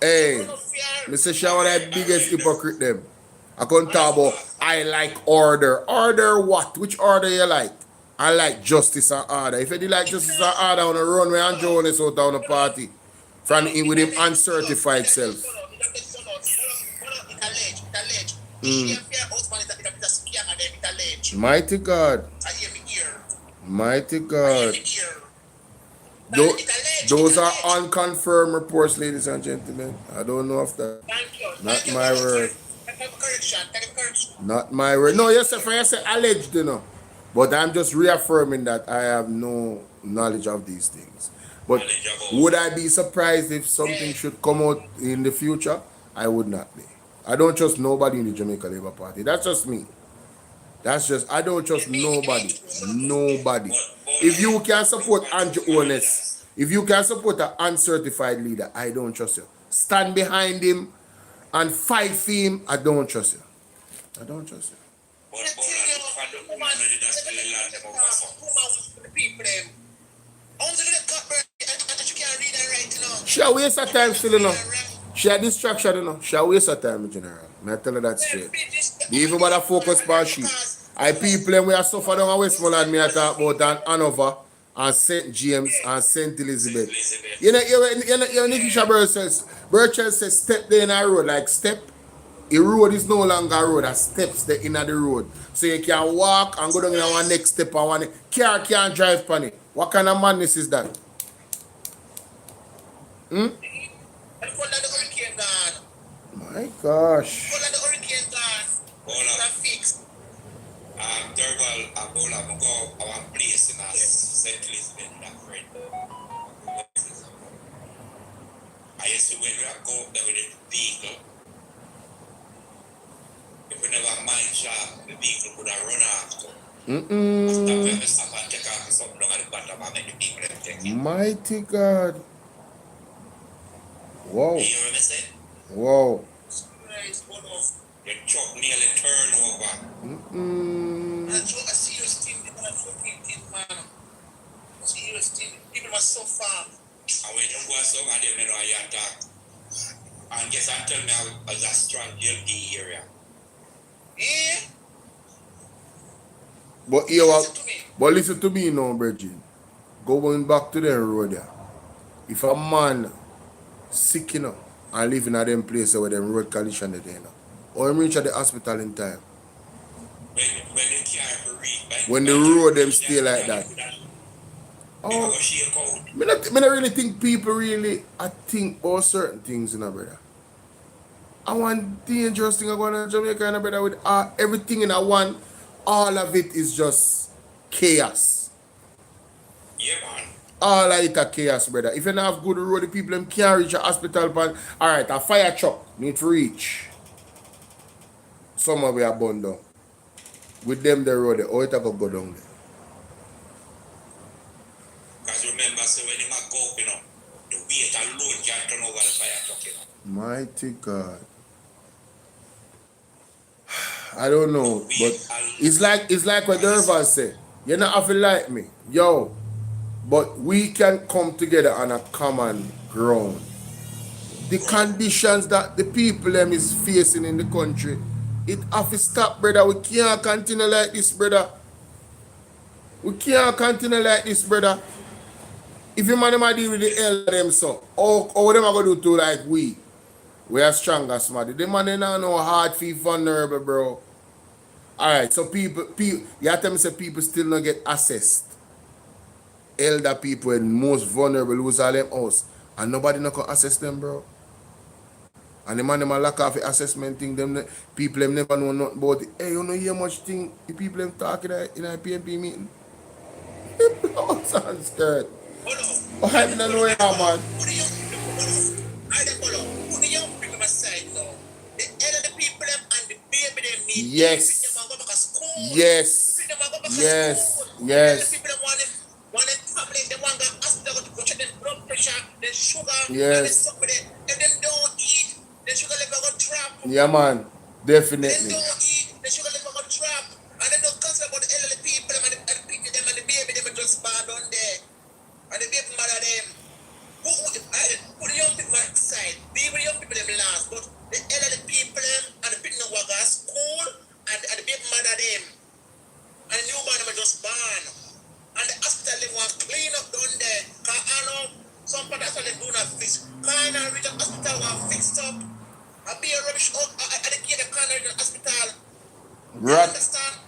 Hey, Mr. Shaw, that biggest hypocrite them. I can't talk about I like order. Order what? Which order you like? I like justice and order. If you like justice and order on the runway and Jonas out on the party. From him with him uncertified self. Mighty God. Mighty God. Those are unconfirmed reports, ladies and gentlemen. I don't know if that. Not my word. Not my word. No, yes, sir. I say alleged, you know. But I'm just reaffirming that I have no knowledge of these things. But would I be surprised if something should come out in the future? I would not be. I don't trust nobody in the Jamaica Labour Party. That's just me. That's just, I don't trust nobody. Nobody. If you can support Andrew Honest, if you can support an uncertified leader, I don't trust you. Stand behind him and fight for him, I don't trust you. I don't trust you. She a waste of time still, you know. She a distraction, you know. She a waste of time, in general. I tell her that straight. Even when I focus on she. I people them we are suffer down Westmoreland, me I talk about and Hanover and St. James and St. Elizabeth. You know, Nikisha Burchell says step there in a road, like step. A road is no longer a road, a steps there in the road. So you can walk and go down in one next step and one car can't drive on it. What kind of madness is that? My gosh. Bola go our place in St. Elizabeth, that friend. I used to when we go up there with the vehicle. If we never mind shop, the vehicle would have run after. Stop and take off something at the bottom and make the people take it. Mighty God. Wow. You hear what I say? Wow. The truck nearly turned over. That's what a serious thing, man. Serious thing. People are so far. And when you go so and they know you attack. And guess I'm telling me I was a strong LD area. Yeah. But listen to me now, Bridget. Going back to the road there. If a man sick, you know, and living at them place where them road condition there, you know, or him reach at the hospital in time. When the road them stay like that. Oh, me not really think people really think about certain things, you know, brother. I want dangerous thing I go on in Jamaica, you know, brother, with everything in a one, all of it is just chaos. Yeah, man. All of it a chaos, brother. If you don't have good road, the people them can't reach a hospital. Alright, a fire truck need to reach. Somewhere we are burned down. With them the road, how it a go down there? Because remember, so when you go up, you know, the weight alone can turn over the fire truck, you know. Mighty God. I don't know, but it's like what Durval said. You not have to like me. Yo, but we can come together on a common ground. The conditions that the people them is facing in the country, it have to stop, brother. We can't continue like this, brother. We can't continue like this, brother. If you man them deal with the elder them so, how them are gonna do to like we? We are stronger, smarty. The man they not know hard feel vulnerable, bro. Alright, so people, you have to tell me say people still not get assessed. Elder people and most vulnerable lose all them house. And nobody not can assess them, bro. And the man them a lack of the assessment thing, them people them never know nothing about it. Hey, you know hear much thing the people them talking in a PNP meeting. Blouse and skirt. Oh, I don't know where I'm man. Yes. Yes. Yes. Yes. Yes. Yeah, man. Definitely.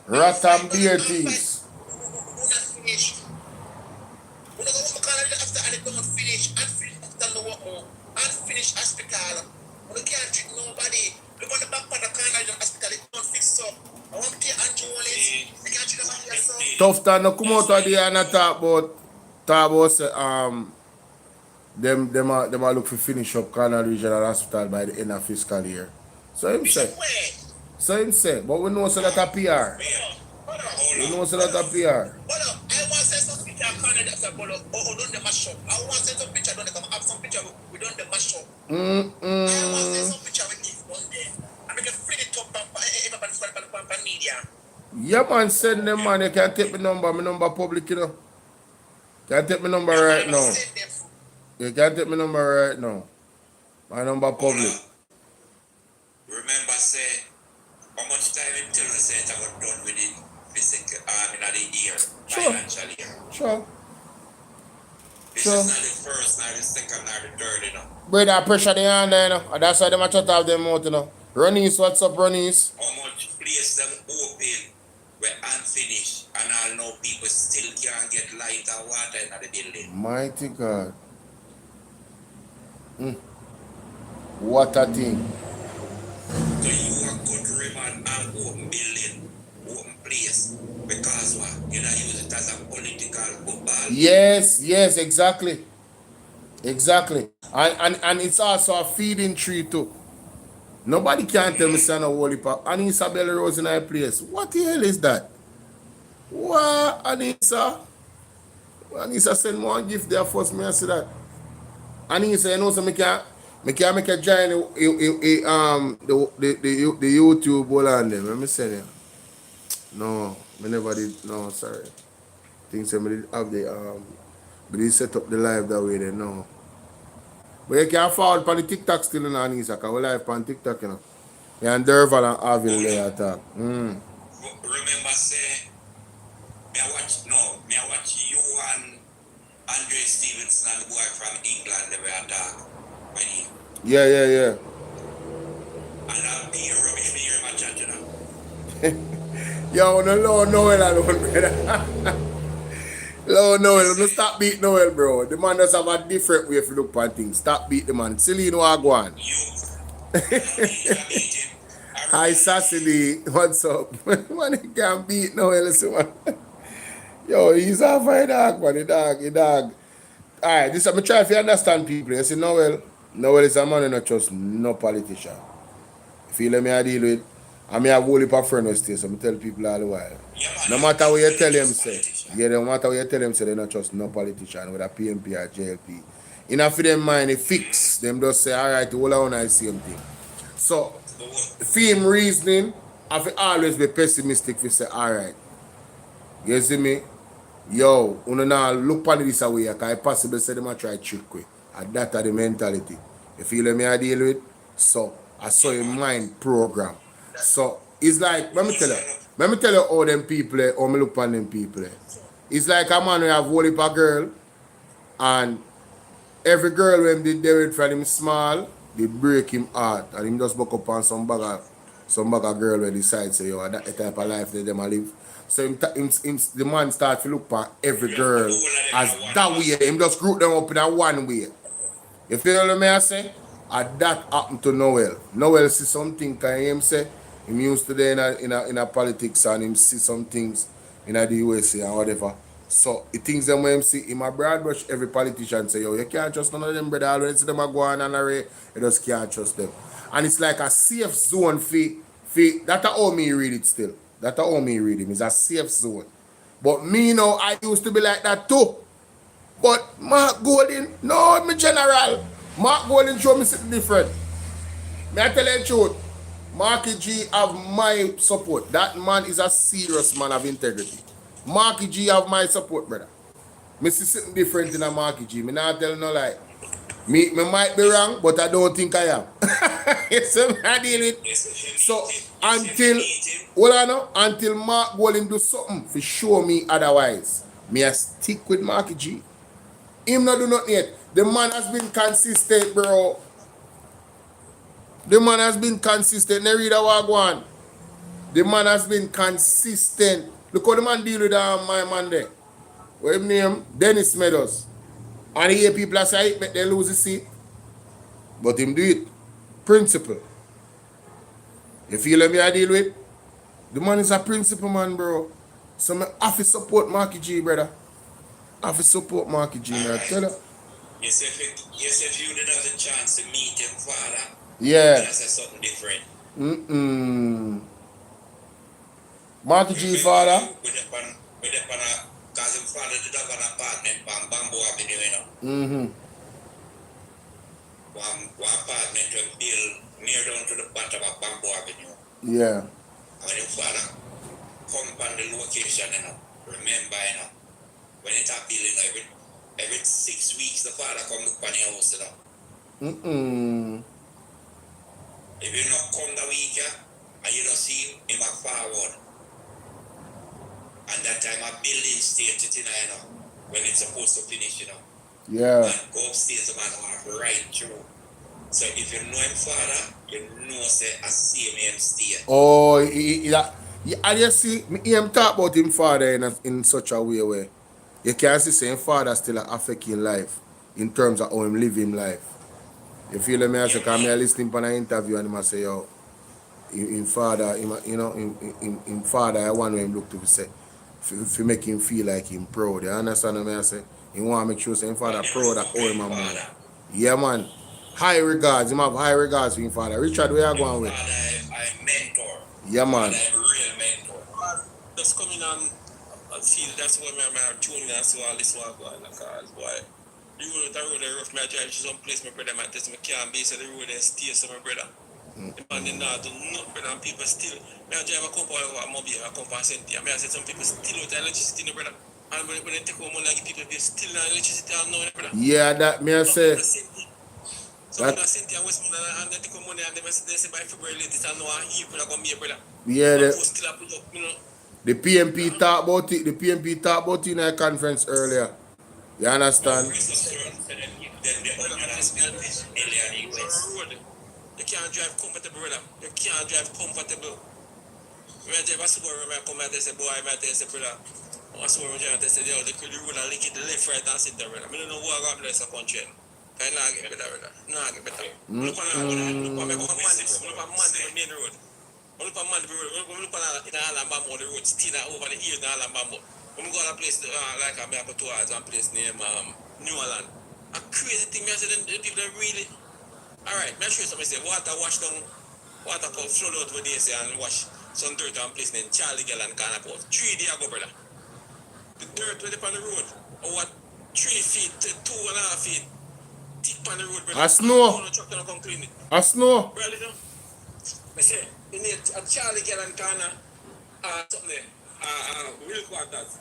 Rat and beer teas. Tough time no come out of there and talk about say, them are look for finish up Canal Regional Hospital by the end of fiscal year. So him say, but we know so that a PR. We know so that a PR. Yeah, man, send them, man. You can take my number public, you know. Can take my number right now. You can take my number right now. My number public. Remember, say, how much time you tell us that I got done with it in the year, financial year? Sure. This is not the first, not the second, not the third, you know. Brother, pressure the hand there, you know. That's why them a shut off them out, you know. Runnies, what's up, Runnies? How much place them open were unfinished and I know people still can't get light and water in the building. Mighty God. What a thing. So you are good remand and open building, open place, because what? You don't use it as a political football. Yes, exactly. Exactly. And it's also a feeding tree too. Nobody can tell me son of Holy Pop. Anissa Bella Rose in our place. What the hell is that? What, Anissa? Anissa send more gift there first, me I see that. Anissa, you know, so me can make a join the YouTube all on them. Let me say it. No, me never did. No, sorry. Things I did have the but they set up the live that way then, no. But you can forward on the TikTok still in Anissa, because we live on TikTok, you know. Yeah, and Derval and Avil there attack. Remember, say, me I watch you and Andre Stevenson and the boy from England, they were attack when he. Yeah. And I'll be a rubbish for your match, you know. Yo, no Lord Noel alone, brother. Lord Noel, don't stop beat Noel, bro. The man does have a different way if you look at things. Stop beat the man. Celine Wagwan. Hi, Sassy. What's up? Man, he can't beat Noel. Yo, he's a fine dog, man. The dog. Alright, this I'm trying to understand people. You see, Noel is a man who not trust no politician. You feel me I deal with? I mean, I have a whole heap of friends who stay, so I tell people all the while. No matter what you tell them, say, no matter what you tell them, say they not trust no politician, whether PNP or JLP. Enough for them mind, they fix. Them just say, alright, all I want is the same thing. So, for him reasoning, I have always be pessimistic if you say, alright. You see me? Yo, you now look on this away, because it's possible say them try trick you. And that's the mentality. You feel me I deal with? So, I saw your mind program. So, it's like, let me tell you how them people, how me look on them people. It's like a man who have whole heap of girl, and every girl when they do it from him small, they break him heart, and him just buck up on some bag of girl where decide say, yo, that type of life that them a live. So the man start to look for every girl as that way. Him just group them up in a one way. You feel what I say? And that happened to Noel. Noel see something can him say him used to there in a politics, and him see some things in the USA and whatever. So the things them when him see him a broad brush every politician say, yo, you can't trust none of them, brother. Already see them a go on and array, you just can't trust them. And it's like a safe zone for that's how me read it still. That's how me read him. It's a safe zone. But me now, I used to be like that too. But Mark Golden, no, me general. Mark Golden show me something different. May I tell you the truth? Marky G have my support. That man is a serious man of integrity. Marky G have my support, brother. Me see something different in a Marky G. Me not tell no lie. Me might be wrong, but I don't think I am. It's something I deal with. So until Mark Golden do something to show me otherwise, me I stick with Marky G. Him not do nothing yet. The man has been consistent, bro. The man has been consistent. They read what go on. The man has been consistent. Look how the man deal with my man there. What his name? Dennis Meadows. And he hear people say make they lose the seat. But him do it. Principle. You feel me I deal with? The man is a principle man, bro. So I have to support Marky G, brother. I have to support Marky G, man. Tell you. Yes, if you did have the chance to meet him, father. Yeah. That's something different. Marky G, father. Because his father did have an apartment on Bamboo Avenue, you know. One apartment was built near down to the bottom of Bamboo Avenue. Yeah. And when your father come on the location, you know, remember, you know, when it's a building, every 6 weeks, the father come look on your house, you know. If you not come the week, and you don't see him a forward. And that time a building stage, you know, when it's supposed to finish, you know. Yeah. And go upstairs, the man walk right through. So if you know him father, you know say I see him stay. Oh, and you see, him talk about him father in such a way where you can see saying father still affect his life in terms of how him live him life. You feel me? I say, because I listening to an interview and I say, yo, in father, in father, I want him look to say, to make him feel like him proud. You understand what I say? He want to make sure saying father proud of all my man. Yeah, man. High regards. Him have high regards for him father. Richard, where you going with? I'm mentor. Yeah, man. I'm a real mentor. Just coming on and feel that's why I'm tuning and so all this one going because boy. The road rough, I drive to some place, my brother, my test, my can't be, so the road is still, so my brother. The man did not do nothing, brother, and people still, I drive a company over a mobile, a company center, I said some people still without electricity, no brother. And when they take home money, I give people, they still not electricity, I know, brother. Yeah, that me I say. So when I sent you a Westmoreland and they take home money, and they say by February latest, I know I'm here, brother, come here, brother. Yeah, Still up, you know. The PNP talked about it, in a conference earlier. You understand? You can't drive comfortable, brother. You can't drive comfortable. When I drive a Subaru, I come out and say, boy, I say, brother. I Subaru, I say, they could roll and link it the left, right, and sit there, brother. I don't know who I got blessed a country. I not get better, brother. Not get better. Look on the main road. Look on the road. Look on the Alabama, the road, still over the ears in Alabama. I'm going to a place like I go towards a place named New Orleans. A crazy thing, I said, the people really. Alright, make sure somebody say water wash down, water come flood out with this and wash some dirt on place named Charlie Gell and Carnapo. 3 days ago, brother. The dirt went up on the road. Or what 3 feet to 2.5 feet thick on the road, brother. A snow. Come clean it. A snow. Brother, you know? I say, you need a Charlie Gell and Carna something there. Real quarters.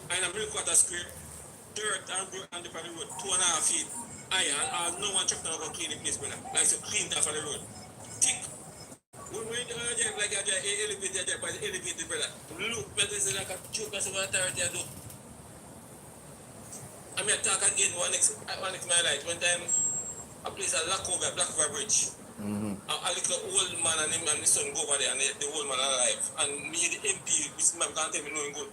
And a real quarter square. Dirt and on the road, 2.5 feet. No one truck now go clean the place, brother. Like so clean that for the road. Thick. When we like I elevated there by the elevated, brother. Look, but this is like a joke. That's what authority I do. I mean, I talk again one next my life. One time, a place at Black Over Bridge. A little old man and him and his son go over there, and the old man alive. And me, the MP, which man can't tell me no good.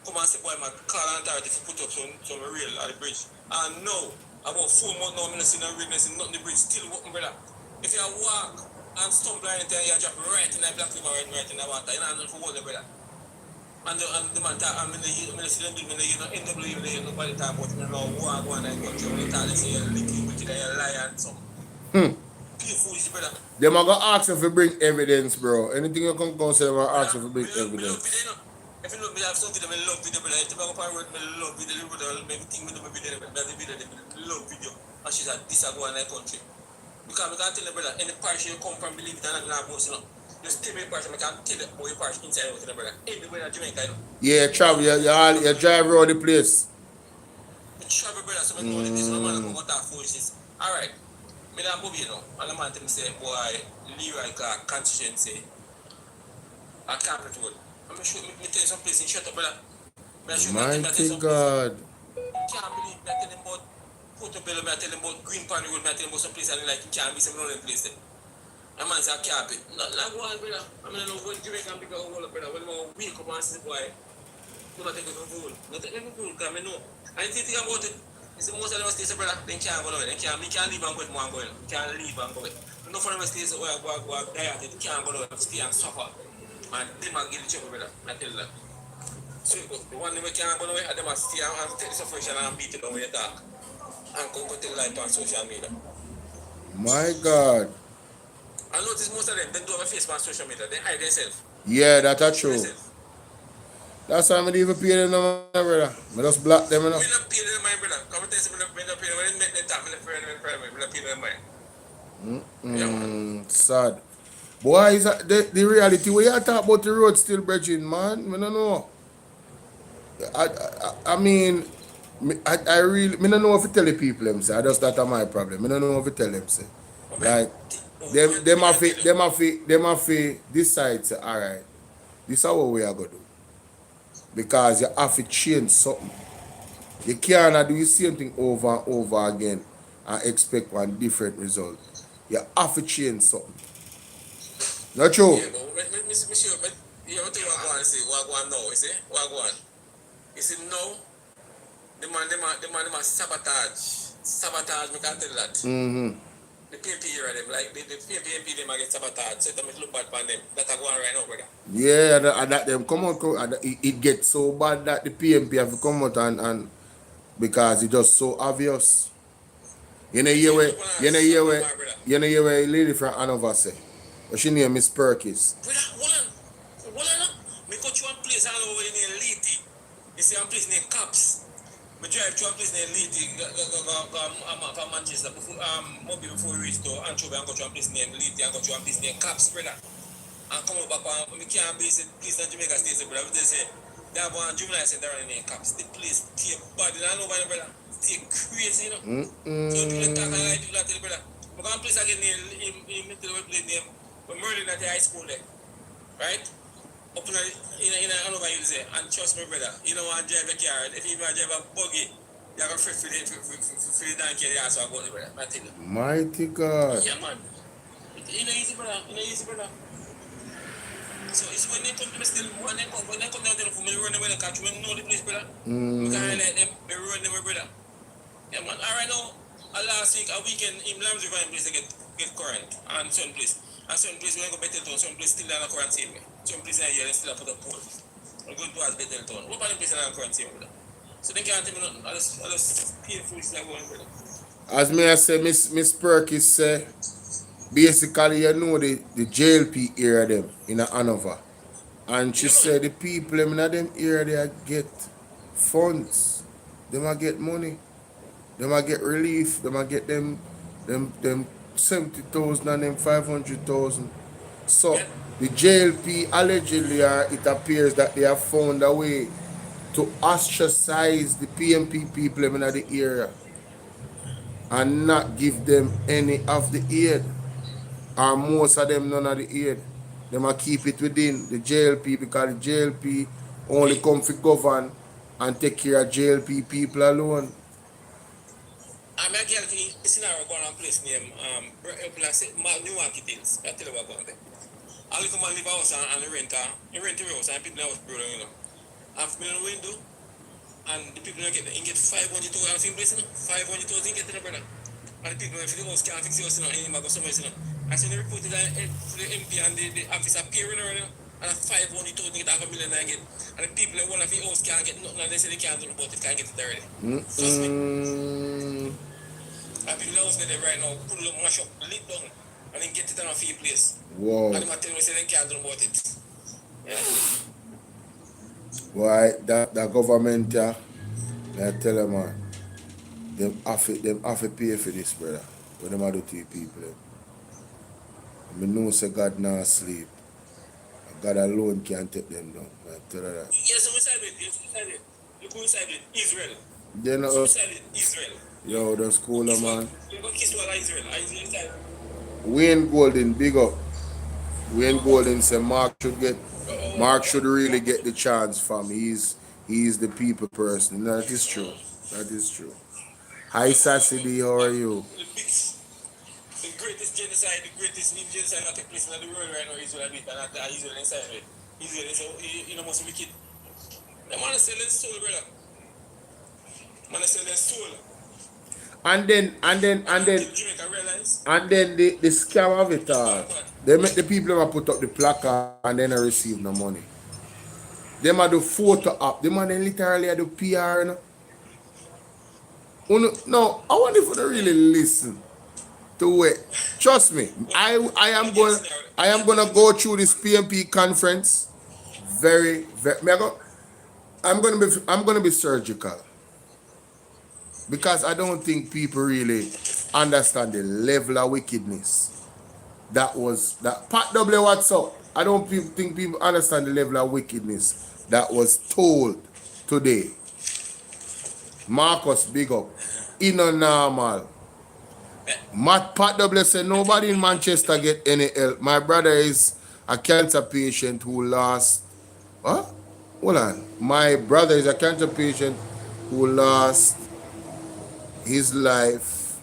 Come and say, boy, man, call authority to put up some rail at the bridge. And no. About 4 months now, I'm not seeing no readiness in nothing the bridge, still walking, brother. If you walk and stumble or anything, you drop right in the black river, right in the water, you know, nothing for hold it, brother. And the man talk, I'm in the see them doing the NW, nobody talk about me now, walk one and go through the talent, say you're licking with it, you're lying, something. Pure foolish, brother. Them are going to ask you to bring evidence, bro. Anything you can go say, they're going to ask you to bring evidence. If you look, me have something that I love video, brother. If you go up and work, I love video, everything we do, video, love video. And she said, this is going in the country. Because I can tell you, brother, any parish you come from, believe it or not, you know. Just tell me parish, I can tell you how your parish inside out, brother. Everywhere in Jamaica, you know. Yeah, travel, you drive around the place. You travel, brother, so I know this, no man, I'm going to talk foolishness. Alright. Me don't move, you know. And the man tell me, say, boy, Leroy Clark, constituency, a capital. I'm sure me tell you some place in shut up, brother. Mighty God. Can't believe me tell him about Portobello, me tell him about Green Pond Road, me tell him about some place and like he can't be some other place there. A man say I can't be. Nothing like one, brother. I mean I know when Jamaica pick a hole up, brother. When I wake up and see the boy, do not take a fool. Not take a fool, because I know. And the thing about it, is most of them stay, brother, they can't go nowhere. They can't leave and go with more going. Can't leave and go with. No for them stay where I go die, they can't go nowhere, stay and suffer. And they might get the trouble, brother. I tell you that. So the one we can't go nowhere, they must stay and take the sufferation and beat it down when you talk. And come to tell life on social media. My God. I notice most of them, they don't have a face on social media. They hide themselves. Yeah, that's true. That's why I don't even pay them no money, brother. I just block them, you know. We don't pay them money, brother. Come and tell you, we don't pay them. When they make them talk, we don't pay them money. Sad. Boy, is that the reality where you talk about the road still, bridging, man? I don't know. I mean, I really, I don't know if you tell the people them, say. I just that's my problem. I don't know if you tell them, say. Like, them have to decide, say, all right, this is what we are going to do. Because you have to change something. You can't do the same thing over and over again and expect one different result. You have to change something. Not true. Yeah, but you have to go and say, what go on now, you see? What go on? You see, no, the man sabotage, me can't tell that. The PNP here, them, like, the PNP, them get sabotage, so it look bad for them. That's going on right now, brother. Yeah, and that them come out, and it gets so bad that the PNP have to come out and because it's just so obvious. You know where a lady from Hanover say, but she name Miss Perkins. Brother, hold on. Me go to one place all over in Liti. You see one place named Caps. We drive to a place named Liti, go Manchester, before we reach to Anchorage and go to a place named Liti and go to a place named Caps, brother. And come back and we can't be place in Jamaica State, brother. They say they have one juvenile center named Caps. The place take bad, I know, brother. Take crazy, you know. So you talk and I do that, brother. We go to a place again in we're murdering at the high school there, right? Up in Hanover Hills there, and trust me, brother, you know what, drive a car, if you drive a buggy, you have a free for the donkey, they also go there, brother, I tell you. Mighty God. Yeah, man. You know easy, brother, So it's when they come to me still, when they come down there for me, run away the catch, we know the place, brother. We can highlight them, we run them, brother. Yeah, man, alright now, last week, a weekend, in Lambs River place, they get current, and certain place. And some place we go better down, some place still in a quarantine. Some place in here they still put up pole. I'm going towards Bethel Town. What about the place in the current team, brother? So they can't tell me nothing. All this painful is that going, brother. As me I say, Miss Perkins say, basically you know the JLP area them in Hanover. And she said the people in them area they get funds. They might get money. They might get relief. They might get them 70,000 and them 500,000. So the JLP allegedly it appears that they have found a way to ostracize the PNP people in the area and not give them any of the aid, or most of them none of the aid. They might keep it within the JLP because the JLP only come for govern and take care of JLP people alone. I'm a girl in a scenario going on place named New Marketings. I tell you what going there. I live in my live house and rent a house and people in the house, brother, you know. I've been in the window and the people get 500,000 and place, you know. 500,000 get to the brother. And the people in the house can't fix the house, you know, and they go somewhere, you know. I seen the report to the MP and the office appearing, you know. And 500,000 get $500,000 and get. And the people in one of the house can't get nothing and they say they can't do about it, can't get it already. Trust me. And people in the house there right now, pull up, mash up, lit down, and then get it on a free place. Wow. And they might tell me say they can't do about it. Yeah. Why that government I tell them man, them have to pay for this, brother. What them do to the people. I know say God not sleep. God alone can't take them down. I tell her that. Yes, we side it. You go inside it. Israel. They know. So side it. Israel. Yo, the school man. You go kiss all Israel. Israel side. Wayne Golden, big up. Wayne Golden said Mark should really get the chance from. He's the people person. That is true. That is true. Hi Sassy, how are you? The greatest genocide, genocide that takes place in the world right now is Israel and Israel inside of it. Israel is you know most wicked. They want to sell their soul, brother. They want to sell their soul. And then the scam of it all. They make the people who put up the placard and then they receive no money. They might do photo up. They might literally do PR. No, I want you to really listen to it. Trust me, I am gonna go through this PNP conference very. I'm gonna be surgical. Because I don't think people really understand the level of wickedness that Pat W, what's up? I don't think people understand the level of wickedness that was told today. Marcus, big up. In a normal. Pat W said nobody in Manchester get any help. My brother is a cancer patient who lost. What? Hold on. My brother is a cancer patient who lost his life,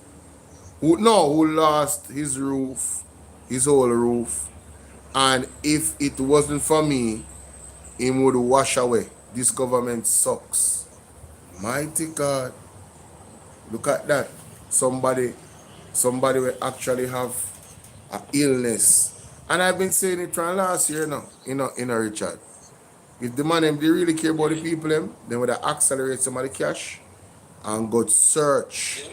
who lost his roof, his whole roof, and if it wasn't for me, he would wash away. This government sucks. Mighty God. Look at that. Somebody will actually have an illness. And I've been saying it from last year now, Richard. If the man they really care about the people, they would accelerate some of the cash and go search,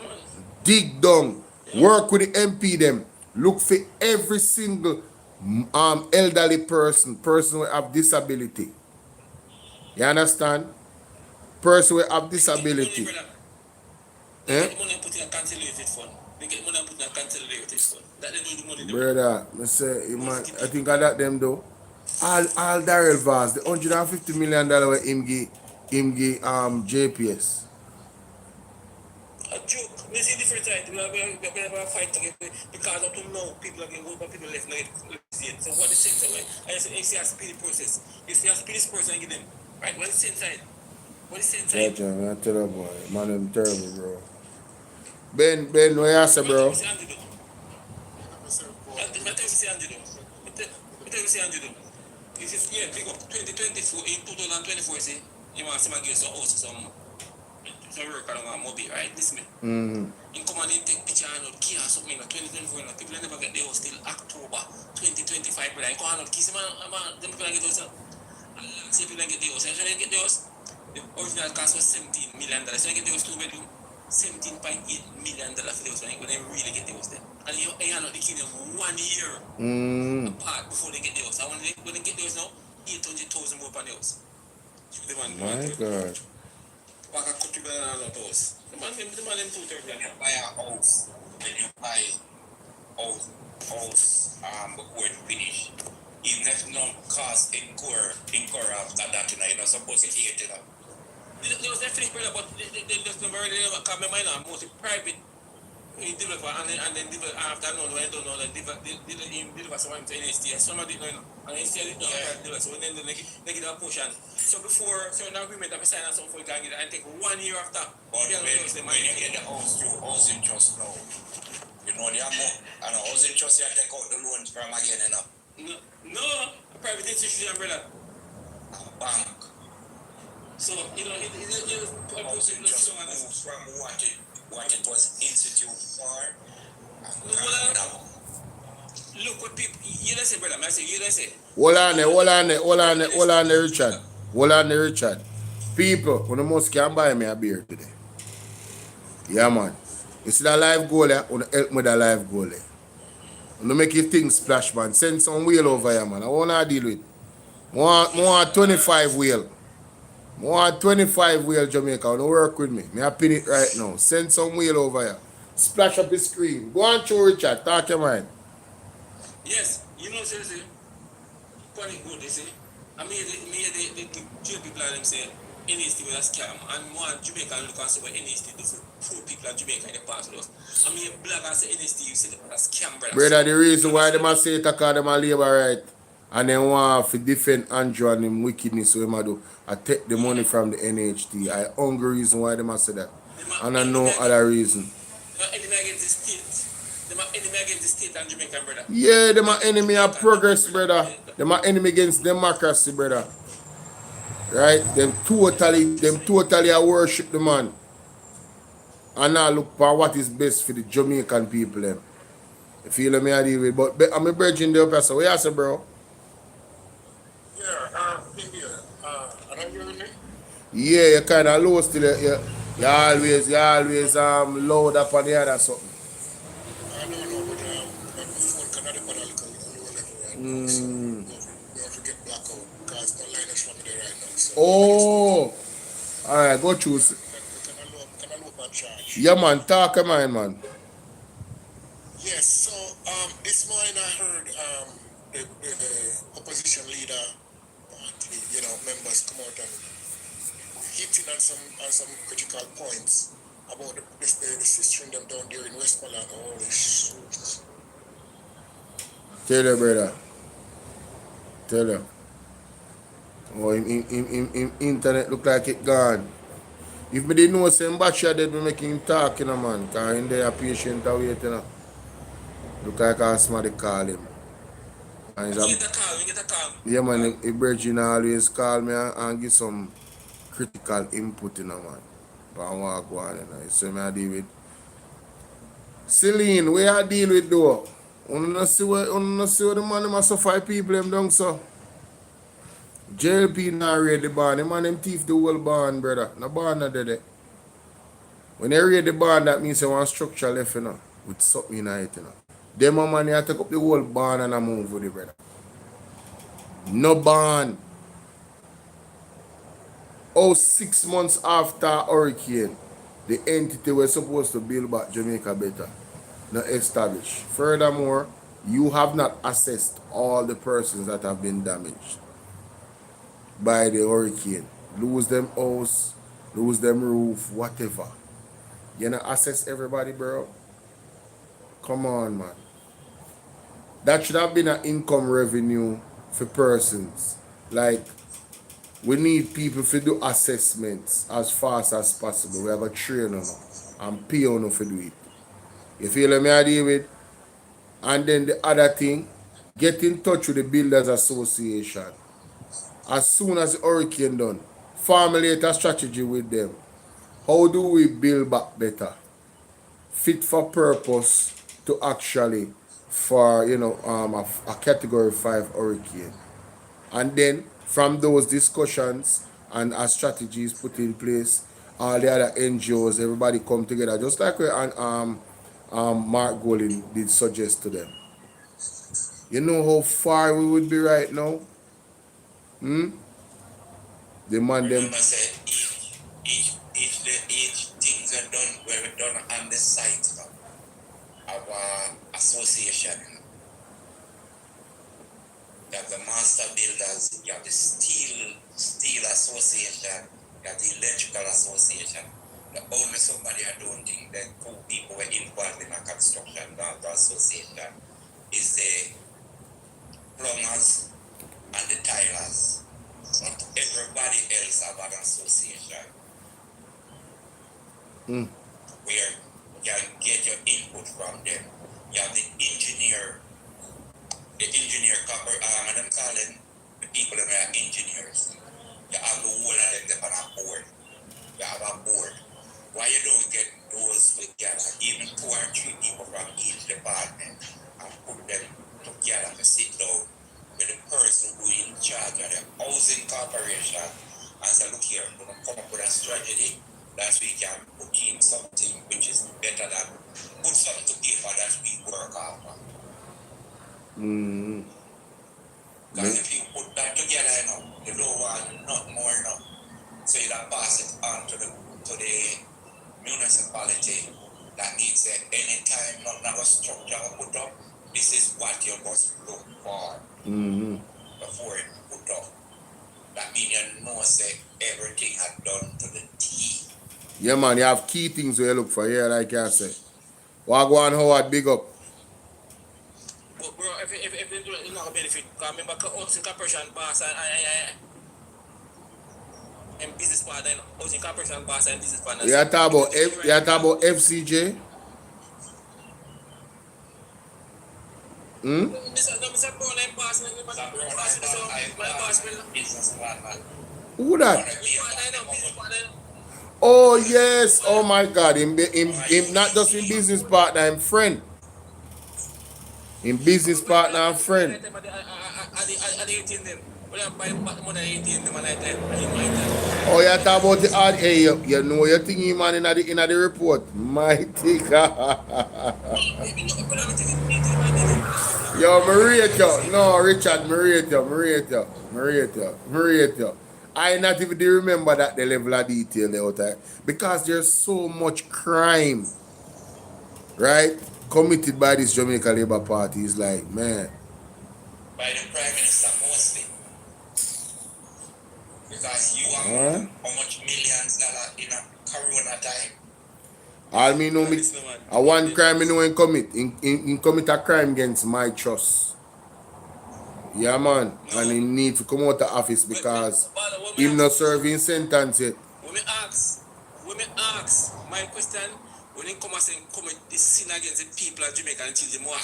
dig down, work with the MP them, look for every single elderly person who have disability. You understand? Person who have disability. They get money and put in a consolidated fund. They get money and put in a consolidated fund. That they do the money. Brother, I think of that them though. All Darrell Vaz, the $150 million where him give JPS. A joke. We see different side. We have a fight together because up to now people are getting over, people left. So what the same side? I see a speedy process. You see a speedy person and give them. Right? What the same side? What the same side? Yeah, man, I tell you, boy. Man, I'm terrible, bro. Ben, what you say, bro? Yeah, pick up 2024, in 2024, see, you want to give some house, some work around mobile, right? Listen me. In come and take picture and key or something, 2024, people never get the house till October 2025, but I can't keep them, them people get those. See if you don't get the house. So you get the house, the original cost was $17 million. So you get the house 2 bedroom, $17.8 million for the house when they really get the house there. And you hand out the key them 1 year apart before they get the house. And when they get the house now, 800,000 more per the house. The man, My God. Back a country better than a house. The man them 230. When you buy a house, when you buy house before it finish, even if no cost incur after that, you're not supposed to take it. There was definitely brother, but they just never really come in mind now. Mostly private developer and then develop after no, I don't know, then develop someone to NST and some of it no, and NST did not develop. So then they get a portion. So before so an agreement that we sign on something for you can get it and take 1 year after. But when you get the house through housing trust now, you know the amount and housing trust you take out the loans from again enough. No, a private institution brother. A bank. So, you know, it just moved from what it was institute for. Look what people, you don't say, brother, I say, you don't say. Hold on there, Richard. Hold on there, Richard. People, when the most can buy me a beer today. Yeah, man. You see that live goal there? Want to help me with that live goal there. Want to make your thing splash, man. Send some wheel over here, man. I want to deal with. More 25 wheel. More 25 wheel Jamaica. Don't work with me. I pin it right now. Send some wheel over here. Splash up the screen. Go on to Richard. Talk your mind. Yes, you know, seriously. Funny good, they say. I mean, the jail people and them say NST was a scam. And more Jamaica look and say what NST do for poor people in Jamaica in the past with us. I mean, black and say NST, you say it was a scam, brother. Brother, the reason why they must say it because they must labor right. And then want to defend Andrew and him wickedness, so they do. I take the money from the NHT. I hungry reason why they must say that. And I know other reason. Enemy against the state. They are enemy against the state and Jamaican, brother. Yeah, they are enemy of progress, brother. They are enemy against democracy, brother. Right? Them totally worship the man. And now look for what is best for the Jamaican people. Them. You feel me? I deal with. But I'm a bridging the upper, so what you say, bro? Yeah, you kind of low still. You always load up on the other something. I don't know, but my phone cannot depend on a low level right now. So we have to get back out because the line is from there right now. So oh, alright, go choose. Can I look and charge? Yeah, man, talk a man. Yes, so this morning I heard the opposition leader, members come out and hitting on some critical points about the system them down there in Westmoreland and all this. Tell you, brother. Tell you. Oh, in internet look like it gone. If me didn't know some battery dead, me making him talk, man. Because in there a patient away, Look like somebody call him. And You get a call. yeah, man, a virgin always call me and give some critical input, man. But I go on, So I deal with Celine, where I deal with though? You don't see what the man must suffer people them down so. JLP not read the band, the man them thief the whole band, brother. No band not there. When they read the band, that means they want structure left, with something in it, Them man they take up the whole band and I move with it, brother. No band. 6 months after hurricane, the entity was supposed to build back Jamaica better, not established. Furthermore, you have not assessed all the persons that have been damaged by the hurricane. Lose them house, lose them roof, whatever. You not assess everybody, bro. Come on, man. That should have been an income revenue for persons. Like, we need people to do assessments as fast as possible. We have a trainer now and pay on to do it. You feel me, I deal with? And then the other thing, get in touch with the Builders Association. As soon as the hurricane done, formulate a strategy with them. How do we build back better? Fit for purpose to actually for a category 5 hurricane. And then from those discussions and as strategies put in place, all the other NGOs, everybody come together, just like where Mark Golin did suggest to them. You know how far we would be right now? The man them. Remember, say each things are done where we done on the site of our association. You have the master builders, you have the steel association, you have the electrical association. The only somebody I don't think that two people were involved in a construction of the association is the plumbers and the tilers. But everybody else have an association where you can get your input from them. You have the engineer copper and them call them the people that are engineers. You have the whole of them on a board. You have a board. Why you don't get those together, even 2 or 3 people from each department, and put them together to sit down with the person who is in charge of the housing corporation and say, look here, we're going to come up with a strategy that we can put in something which is better than put something to paper that we work after. Because if you put that together, you don't want not more enough. So you don't pass it on to the municipality. That means that anytime not a structure put up, this is what you must look for before it put up. That means you know say everything had done to the T. Yeah man, you have key things where you look for here, like I say. Wagwan Howard, big up. But bro, if they do it, it's not a benefit. Because remember, housing corporation boss and business partner, housing corporation boss and business partner. You talk about FCJ? Who that? Oh yes, oh my God, him not just in business partner, him friend. In business partner and friend. Oh, you talk about the odd, hey, you know you're thinking man in the report. Mighty God. Yo, Marieto. No, Richard, Marieto. I not even remember that the level of detail out there. Because there's so much crime, right? Committed by this Jamaica Labour Party. Is like, man. By the Prime Minister mostly. Because you have how much millions dollar in a corona time. All me know me, a one crime me know in commit a crime against my trust. Yeah man, and he need to come out of office because him not serving sentence yet. When me ask, my question, when he come and say commit this sin against the people of Jamaica until the more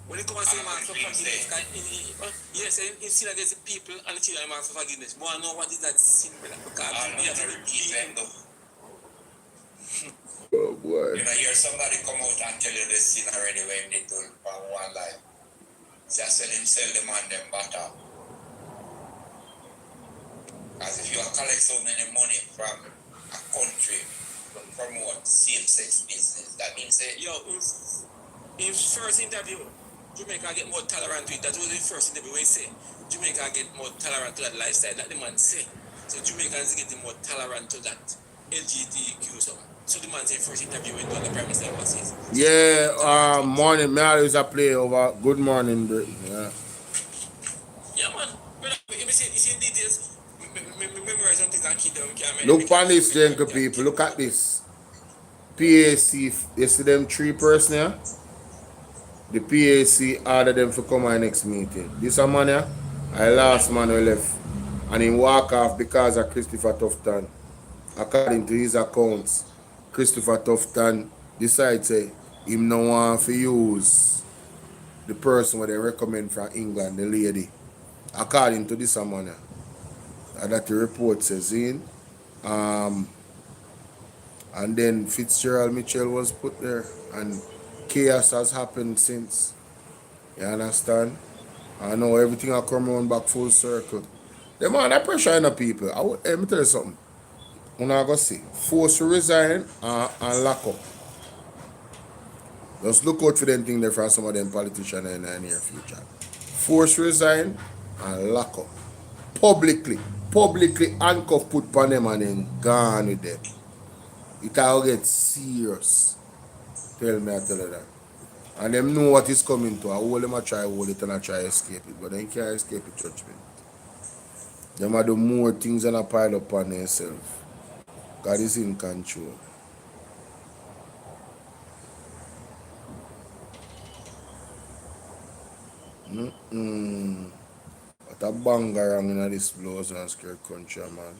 when he come and say man for forgiveness, yes, he sin against the people and the children man for forgiveness. More know what is that sin, because oh boy. You know, hear somebody come out and tell you the sin already when they do it for one life. Just sell the man them butter. Because if you collect so many money from a country to promote same-sex business, that means that in first interview, Jamaica get more tolerant to it. That was the first interview where he say Jamaica get more tolerant to that lifestyle. That the man say. So Jamaicans getting more tolerant to that LGBTQ something. So the man say first interview when the Prime Minister was his. Yeah, morning. Me always a play over. Good morning, Britain. Yeah. Yeah, man. You see details. Memorize something and keep them. Look on this, gentle people. Look at this. PAC. You see them 3 person here? The PAC ordered them to come at next meeting. This a man here? I last man who left. And he walk off because of Christopher Tufton. According to his accounts, Christopher Tufton decides say him no want to use the person where they recommend from England, the lady. According to this man, that the report says in. And then Fitzgerald Mitchell was put there, and chaos has happened since. You understand? I know everything will come around back full circle. The man, that pressure in the people. Let me tell you something. When I go see, force to resign and lock up. Just look out for them thing there from some of them politicians in the near future. Force resign and lock up. Publicly handcuff put upon them and then gone with them. It all get serious. Tell me, I tell you that. And them know what is coming to. I hold them a try hold it and I try escape it. But they can't escape it, judgment. Them are do more things than a pile up on themselves. God is in control. What a banger in this blows and scared country, man.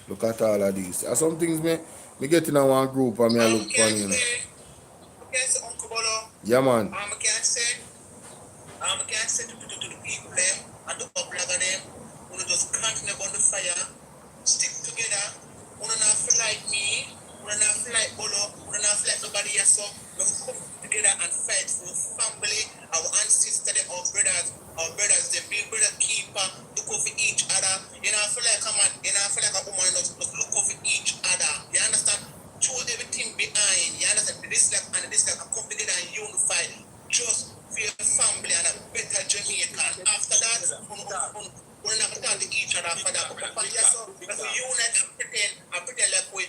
Look at all of these. There's some things me get in one group and me I look funny, you know. Uncle Bolo. Yeah, man. I can say to the people them and the public of them, who just continue on the fire, stick together, who not feel like me, who not feel like Bolo, who not feel like nobody else, so we come together and fight for family, our ancestors, our brothers, the big brother keeper, look over each other. You know, I feel like a man, you know, I feel like a woman, just look over each other. You understand? Throw everything behind, you understand? This like I come together and unify. Just for your family and a better Jamaica. And after that, we're not going to each other for that. But yes, so we unite and pretend like we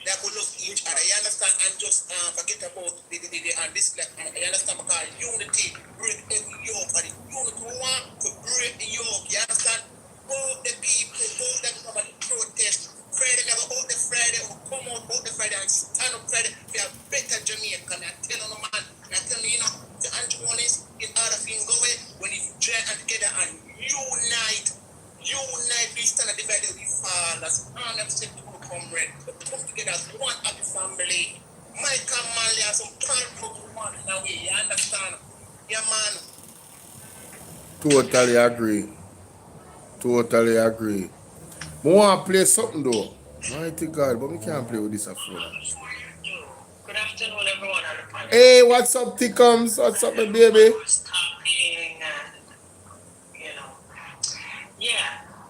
love each other. You understand? And just forget about the and this like you understand? Because unity break every yoke, and the unity want to break the yoke. You understand? All the people, all them come and protest. Friday, never all the Friday, or come out all the Friday and stand up Friday for a better Jamaica. And I tell you, man, and I tell you, the antagonist in order for him go away when you join together and unite, we stand and divide we fall. That's all I'm saying to comrade. Come together as one happy family. Michael Manley and some people who want in a way, you understand? Yeah, man. Totally agree. I want to play something though. Mighty God, but we can't play with this phone. Good afternoon, everyone. Hey, what's up, Tickums? What's up, my baby?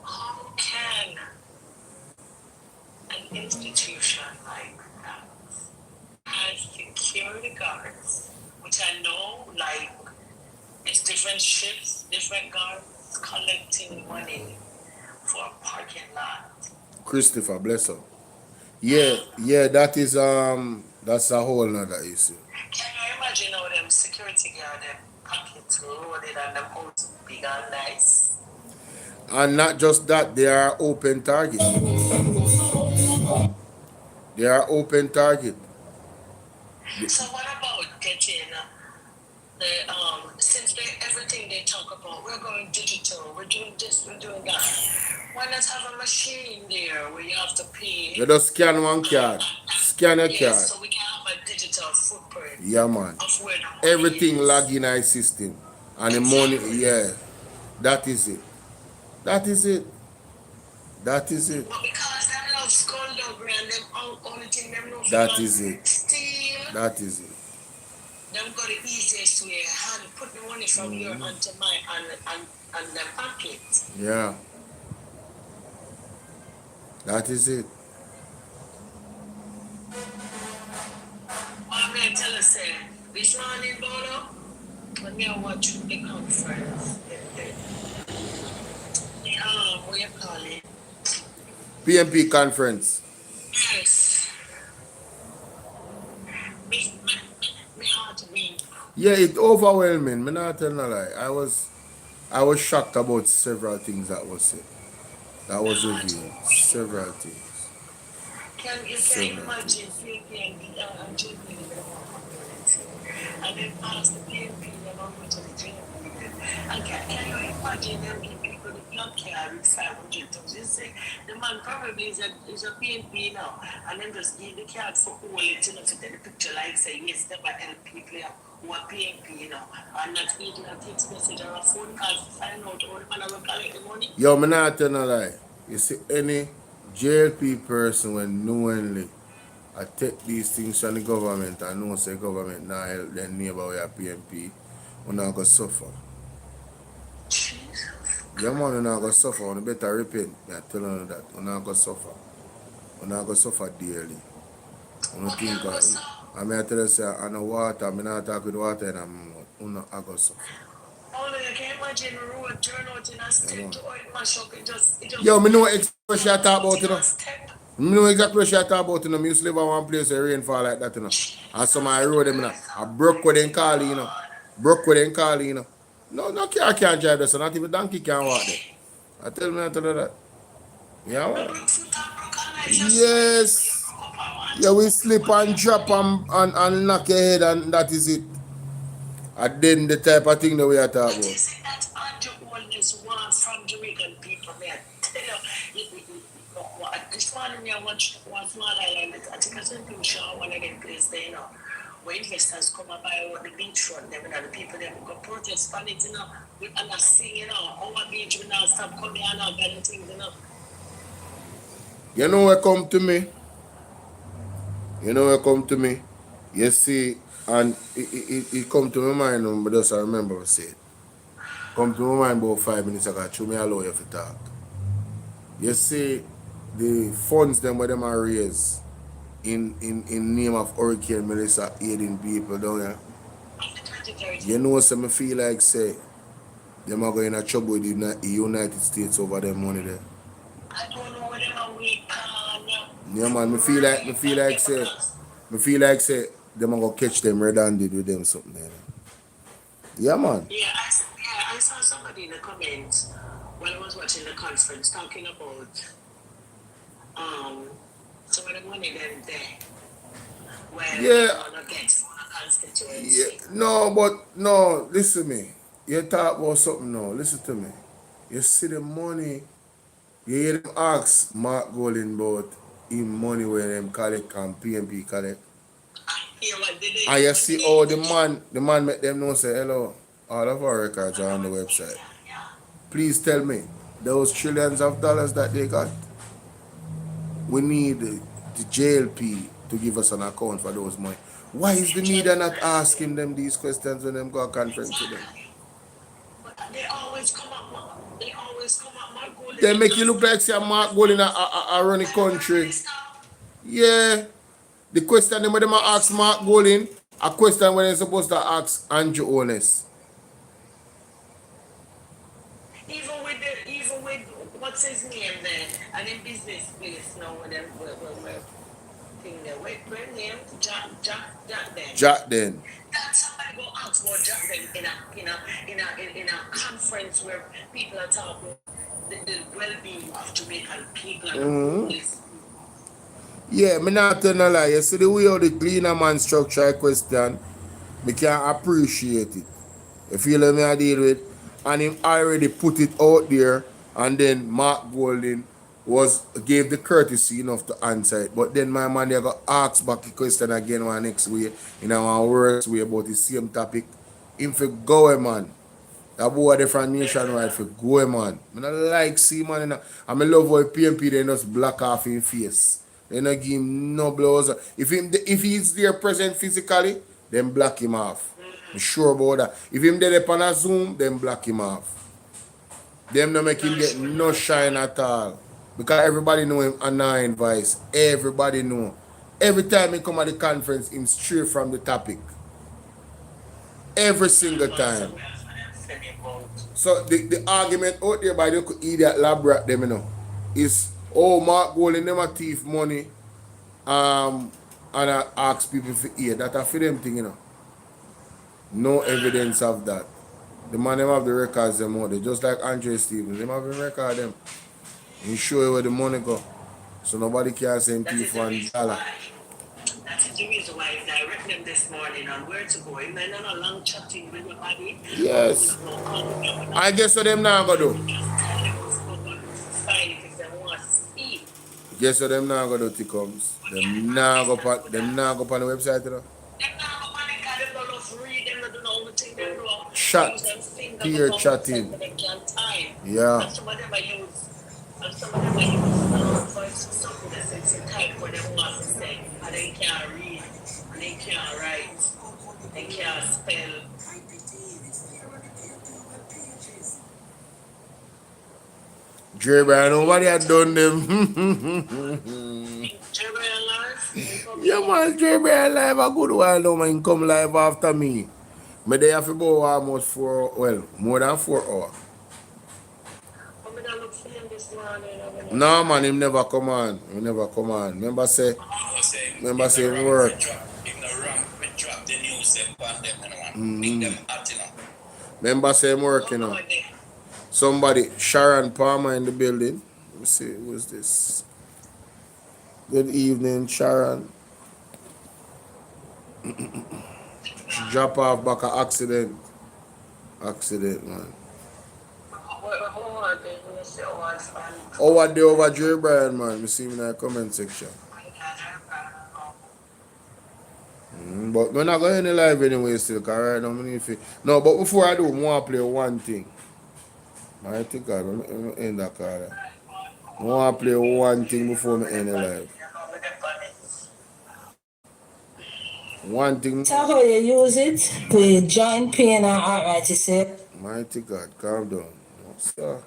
How can an institution like that have security guards, which I know, like, it's different ships, different guards collecting money for a parking lot? Christopher, bless her. Yeah, that is that's a whole nother issue. Can you imagine how them security guard them pockets loaded and them out big and nice? And not just that, they are open target. So what about getting since everything they talk about, we're going digital, we're doing this, we're doing that. Why not have a machine there where you have to pay? You just scan one card. Scan a card. So we can have a digital footprint. Yeah, man. Of where the money Everything is. log in our system. And the money, yeah. That is it. But because them love skullduggery and them only thing them know That is it. steal. Them got the easiest way, hand put the money from here onto my and them pocket. Yeah. That is it. I'm going to tell you, say, this morning, Bolo, when we are watching the conference, what you call it? PNP conference. Yes. Me heart beat. Yeah, it overwhelming. Me not tell no lie. I was shocked about several things that was said. That was revealed. Several things. Can you imagine PNP and JP and then ask the PNP about to the JP? And can you imagine them give people the blood card with 500,000? The man probably is a PNP now, and then just give the card for all it, you know, to take the picture like say, yes, never help people who are PNP, you know, and not even a text message or a phone call to find out how the man will collect the money. Yo, me not tell no lie. You see any JLP person when knowingly I take these things from the government and know say government now help their neighbor with a PNP, we're not gonna suffer. Yeah, man, you're not going to suffer. You better repent. I tell you that. You're not going to suffer. You're not going to suffer dearly. I don't think I mean, I tell you, say, I know water, I'm not talking with water, and I'm not going to suffer. Oh, you can't imagine the road turn out in a step to oil mash up. It just Yo, me know exactly what you talk about, you know. Me know exactly what you talk about, you know. Me used to live in one place where rain fall like that, you know. And some of the road, them, you know. I broke with them Cali, you know. Broke with them Cali, you know. No car can't drive there, so not even donkey can walk there. I tell you that. Yeah, man. Yes. Yeah, we slip and drop and knock your head, and that is it. And then the type of thing that we are talking about. that underworldness want from Jamaican people, man. Tell you, this morning I watched one small island. I think I said to show one of them place there, you know, where investors come and buy out the beachfront, them, you know, the people them go protest on it, you know, and I sing, you know, our beach will not stop coming and all kind of things, you know. You know what come to me? You see, and it come to my mind, but just I remember I said. Come to my mind about 5 minutes ago, show me allow you to talk. You see, the funds them where them are raised in name of Hurricane Melissa aiding people down here. You know, so me feel like say them are going to trouble with the United States over them money there. I don't know where them are weak. Yeah, man, me feel like say them are gonna catch them red-handed with them something there. Yeah, man. Yeah, I saw somebody in the comments while I was watching the conference talking about some of the money them there. Where Yeah. they get for the constituency. Yeah. No, listen to me. You talk about something now. Listen to me. You see the money. You hear them ask Mark Golding about him money where them collect and PNP collect. And you see how the man make them know say, hello, all of our records are on the website. Please tell me, those trillions of dollars that they got, we need the JLP to give us an account for those money. Why is the media not asking them these questions when them go to conference to them? They always come up, Mark Golding. They make you look like say Mark Golding a run the country. Yeah. The question them when them ask Mark Golding, a question when they're supposed to ask Andrew Holness. Even with what's his name there, and in business place now with them thing there. Where name? Jack then. That somebody go ask about Jack then in a conference where people are talking the well-being of Jamaican people and police. Yeah, me not tell no lie. You see the way how the cleaner man structure a question, me can appreciate it. You feel what me I deal with? And him already put it out there, and then Mark Golding gave the courtesy enough to answer it. But then my man they got asked back the question again one next way, in a worse way about the same topic. Him for go man. That boy different nationwide for go man. I don't like see man. I love how PNP they just block off his face. They not give him no blows. If he's there present physically, then block him off. I'm sure about that. If him there on a Zoom, then block him off. Them not make him get no shine at all. Because everybody know him annoying voice. Everybody know. Every time he come at the conference, him straight from the topic. Every single time. So the argument out there by the idiot lab rat them, you know, is Mark Golding them a thief money and I ask people for ear. That a for them thing, you know. No evidence of that. The man them have the records them out there. Just like Andre Stevens. Them have the record them. He show you where the money go. So nobody can say thief $1. That is the reason why I direct them this morning on where to go. And then a long chatting with nobody. Yes. I guess what them now gonna do. Guess what them now gonna do, T-Coms? Them now go on the website, you know? Chat. Peer chatting. Yeah. Some of them I use voice something that says in type what they want to say. And they can't read, and they can't write, they can't spell. Dre Brian, nobody had done them. Yeah, man, Dre Brian live a good while now, man. Come live after me. Me there have to go almost 4, well, more than 4 hours. No, man, him never come on. He never come on. Remember say him work. Remember say him work, you know. Somebody, Sharon Palmer in the building. Let me see, who's this? Good evening, Sharon. She drop off back an accident. Accident, man. Oh, what day over Dre Brian, man? Me see him in the comment section. But we're not going to live anyway still, because right now I need to... No, but before I do, I want to play one thing. I think I'm end that card. I want to play one thing before I end the live. One thing. That's how you use it to join PNR, right? You say. Mighty God, calm down. No, sir.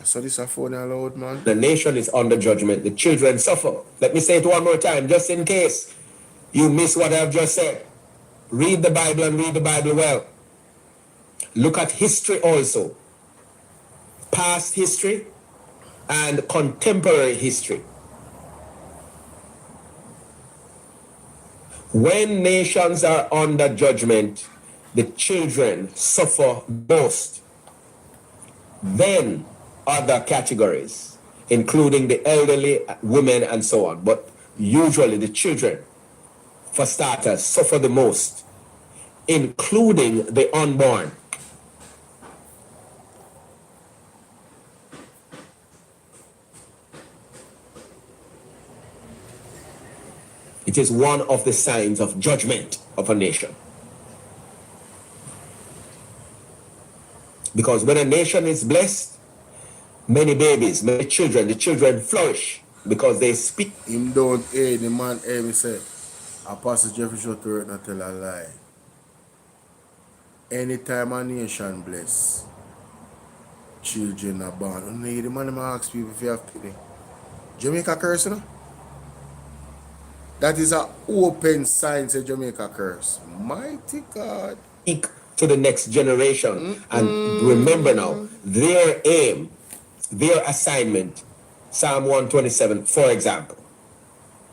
I saw this phone allowed, man. The nation is under judgment. The children suffer. Let me say it one more time, just in case you miss what I've just said. Read the Bible and read the Bible well. Look at history also. Past history and contemporary history. When nations are under judgment, the children suffer most. Then other categories, including the elderly, women, and so on. But usually the children, for starters, suffer the most, including the unborn. It is one of the signs of judgment of a nation. Because when a nation is blessed, many babies, many children, the children flourish because they speak. Him don't, hey, the man, hey, me say, Apostle Jeffrey Shoto not tell a lie. Anytime a nation bless, children are born. Only the man ask people if you have pity. Jamaica curse, you know? That is an open sign to Jamaica curse. Mighty God. To the next generation. And remember now, their aim, their assignment, Psalm 127, for example,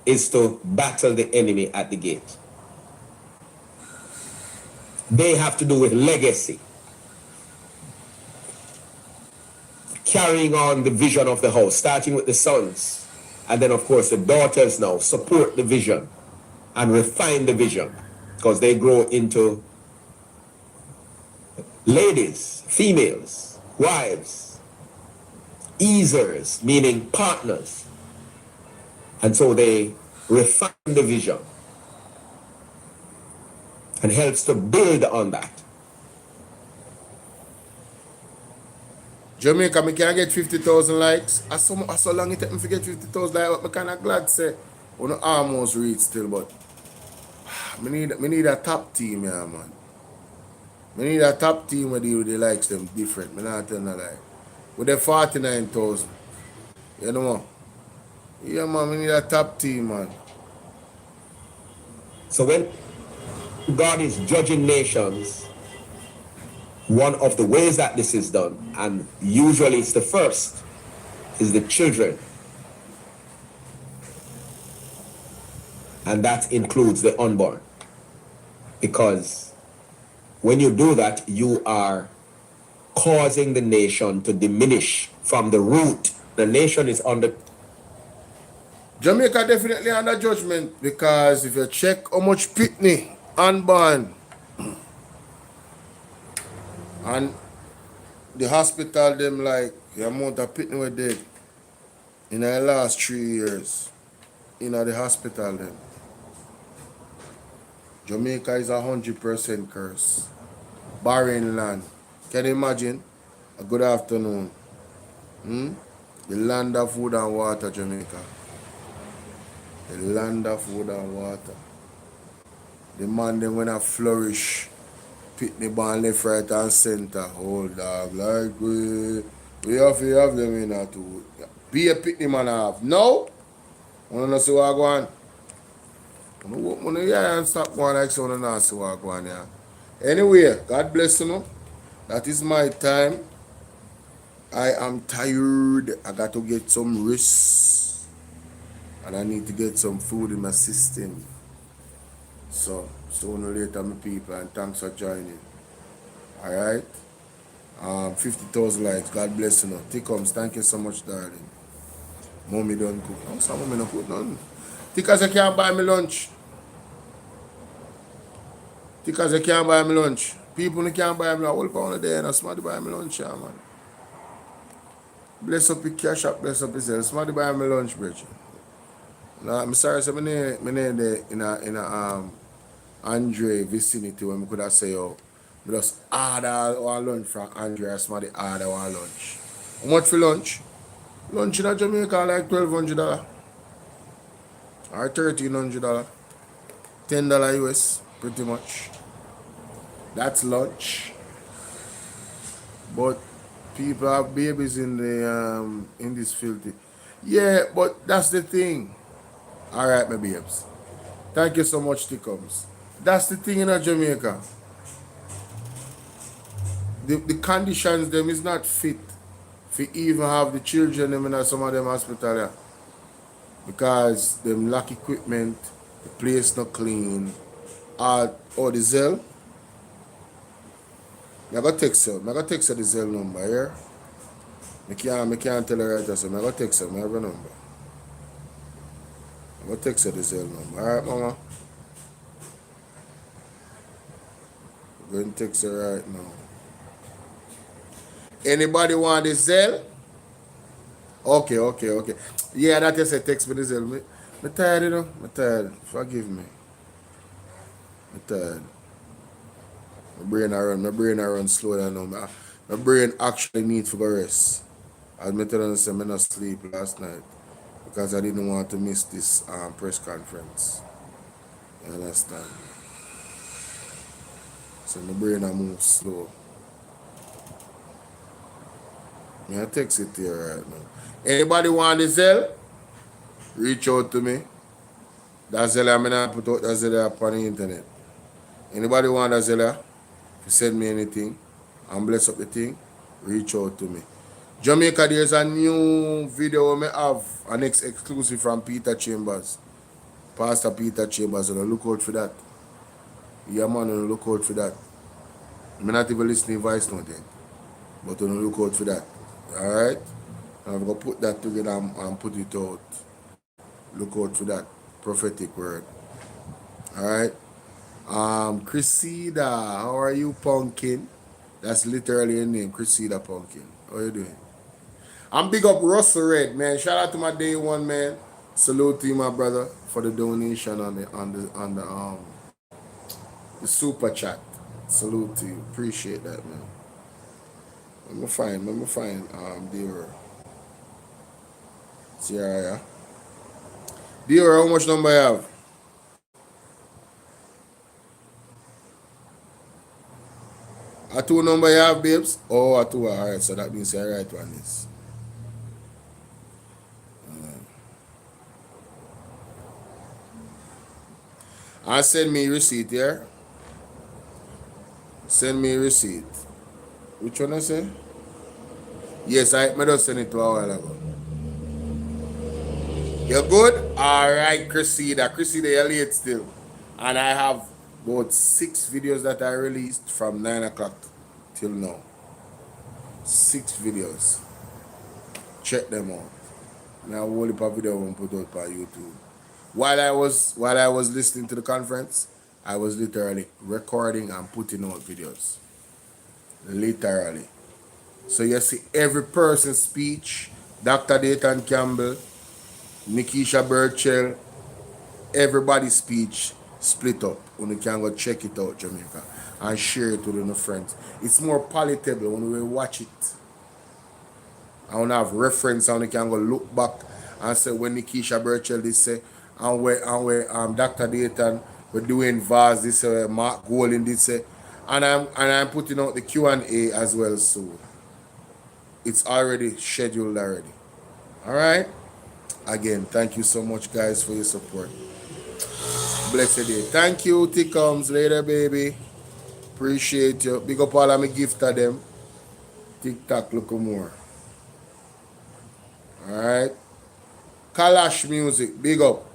is to battle the enemy at the gate. They have to do with legacy. Carrying on the vision of the house, starting with the sons. And then, of course, the daughters now support the vision and refine the vision because they grow into ladies, females, wives, easers, meaning partners. And so they refine the vision and helps to build on that. Jamaica, me can get 50,000 likes. I so long it take me to get 50,000 likes, but I kind of glad say we don't almost reach still, but me need a top team, yeah, man. Me need a top team where deal with the likes them different. Me not tell no lie. With the 49,000. You know? Yeah, man, we need a top team, man. So when God is judging nations, one of the ways that this is done, and usually it's the first, is the children. And that includes the unborn. Because when you do that, you are causing the nation to diminish from the root. The nation is under... Jamaica definitely under judgment because if you check how much pitney unborn and the hospital them like the amount of pitney were dead in the last 3 years in the hospital them. Jamaica is 100% curse. Barren land. Can you imagine? A good afternoon. The land of food and water, Jamaica. The land of food and water. The man them when I flourish, pick the ball left, right and center. Hold dog like we We have to have them in to be a pitney man have. No? I don't see what I go on. When you hear and stop going like so, I don't see what I go on here. Anyway, God bless you. Know. That is my time. I am tired. I got to get some rest. And I need to get some food in my system. So, sooner or later, my people, and thanks for joining. Alright? 50,000 likes. God bless you. Know. Tickums, thank you so much, darling. Mommy don't cook. Oh, some mommy don't cook none. Because you can't buy me lunch. Because you can't buy me lunch. People who can't buy me lunch. All pound a day and somebody buy me lunch, yeah, man. Bless up your cash up, bless up yourself. Somebody buy me lunch, bridge. No, I'm sorry, so my name there in a Andre vicinity when I could have say, oh, I just order one lunch from Andre or somebody order one lunch. How much for lunch? Lunch in Jamaica like $1,200 or $1,300. $10 US, pretty much. That's lunch. But people have babies in the in this filthy. Yeah, but that's the thing. Alright, my babes. Thank you so much, Tickums. That's the thing in Jamaica. The conditions them is not fit for even have the children them in some of them hospital, yeah. Because them lack equipment, the place not clean. Or the Zell. I got text her. I got text her the Zell number here. I can't tell her right now, so I got text her. I have a number. I got text her the Zell number. Alright, mama. I'm going to text her right now. Anybody want the Zell? Okay. Yeah, that is a text me the Zell. I'm tired, you know. I'm tired. Forgive me. I'm tired. My brain I run slow down now. My brain actually needs to go rest. As I tell you, I not sleep last night because I didn't want to miss this press conference. You understand? So my brain I move slow. I text it here right now. Anybody want the Zell? Reach out to me. That Zell I'm gonna put out that Zell up on the internet. Anybody want that Zell? Send me anything and bless up the thing, reach out to me. Jamaica, there's a new video we have, an exclusive from Peter Chambers. Pastor Peter Chambers, and look out for that. Yeah, man, look out for that. I'm not even listening voice note yet, but look out for that. Alright? I'm going to put that together and put it out. Look out for that prophetic word. Alright? Cressida, how are you, Pumpkin? That's literally your name, Cressida Pumpkin. How you doing? I'm big up Russell Red, man. Shout out to my day one, man. Salute to you, my brother, for the donation on the super chat. Salute to you. Appreciate that, man. Let me find dear. See yeah. Dear, how much number you have? A two number you have, babes? Oh, a two. Alright, so that means the right one is. And send me receipt here. Send me receipt. Which one I say? Yes, I just send it to a while ago. You good? Alright, Cressida. Cressida, you're late still. And I have about 6 videos that I released from 9 o'clock till now. 6 videos. Check them out. Now whole heap of video I put out on YouTube. While I was listening to the conference, I was literally recording and putting out videos. Literally. So you see every person's speech, Dr. Dayton Campbell, Nikisha Burchell, everybody's speech split up. When you can go check it out, Jamaica, and share it with your friends. It's more palatable when we watch it. I want to have reference and you can go look back and say when Nikisha Burchell did say, and where Dr. Dayton we're doing Vaz this Mark Golding did say, and I'm putting out the Q&A as well soon. It's already scheduled already. All right. Again, thank you so much, guys, for your support. Blessed day. Thank you, Tickums. Later, baby. Appreciate you. Big up all of my gift to them. TikTok, look more. All right. Kalash music. Big up.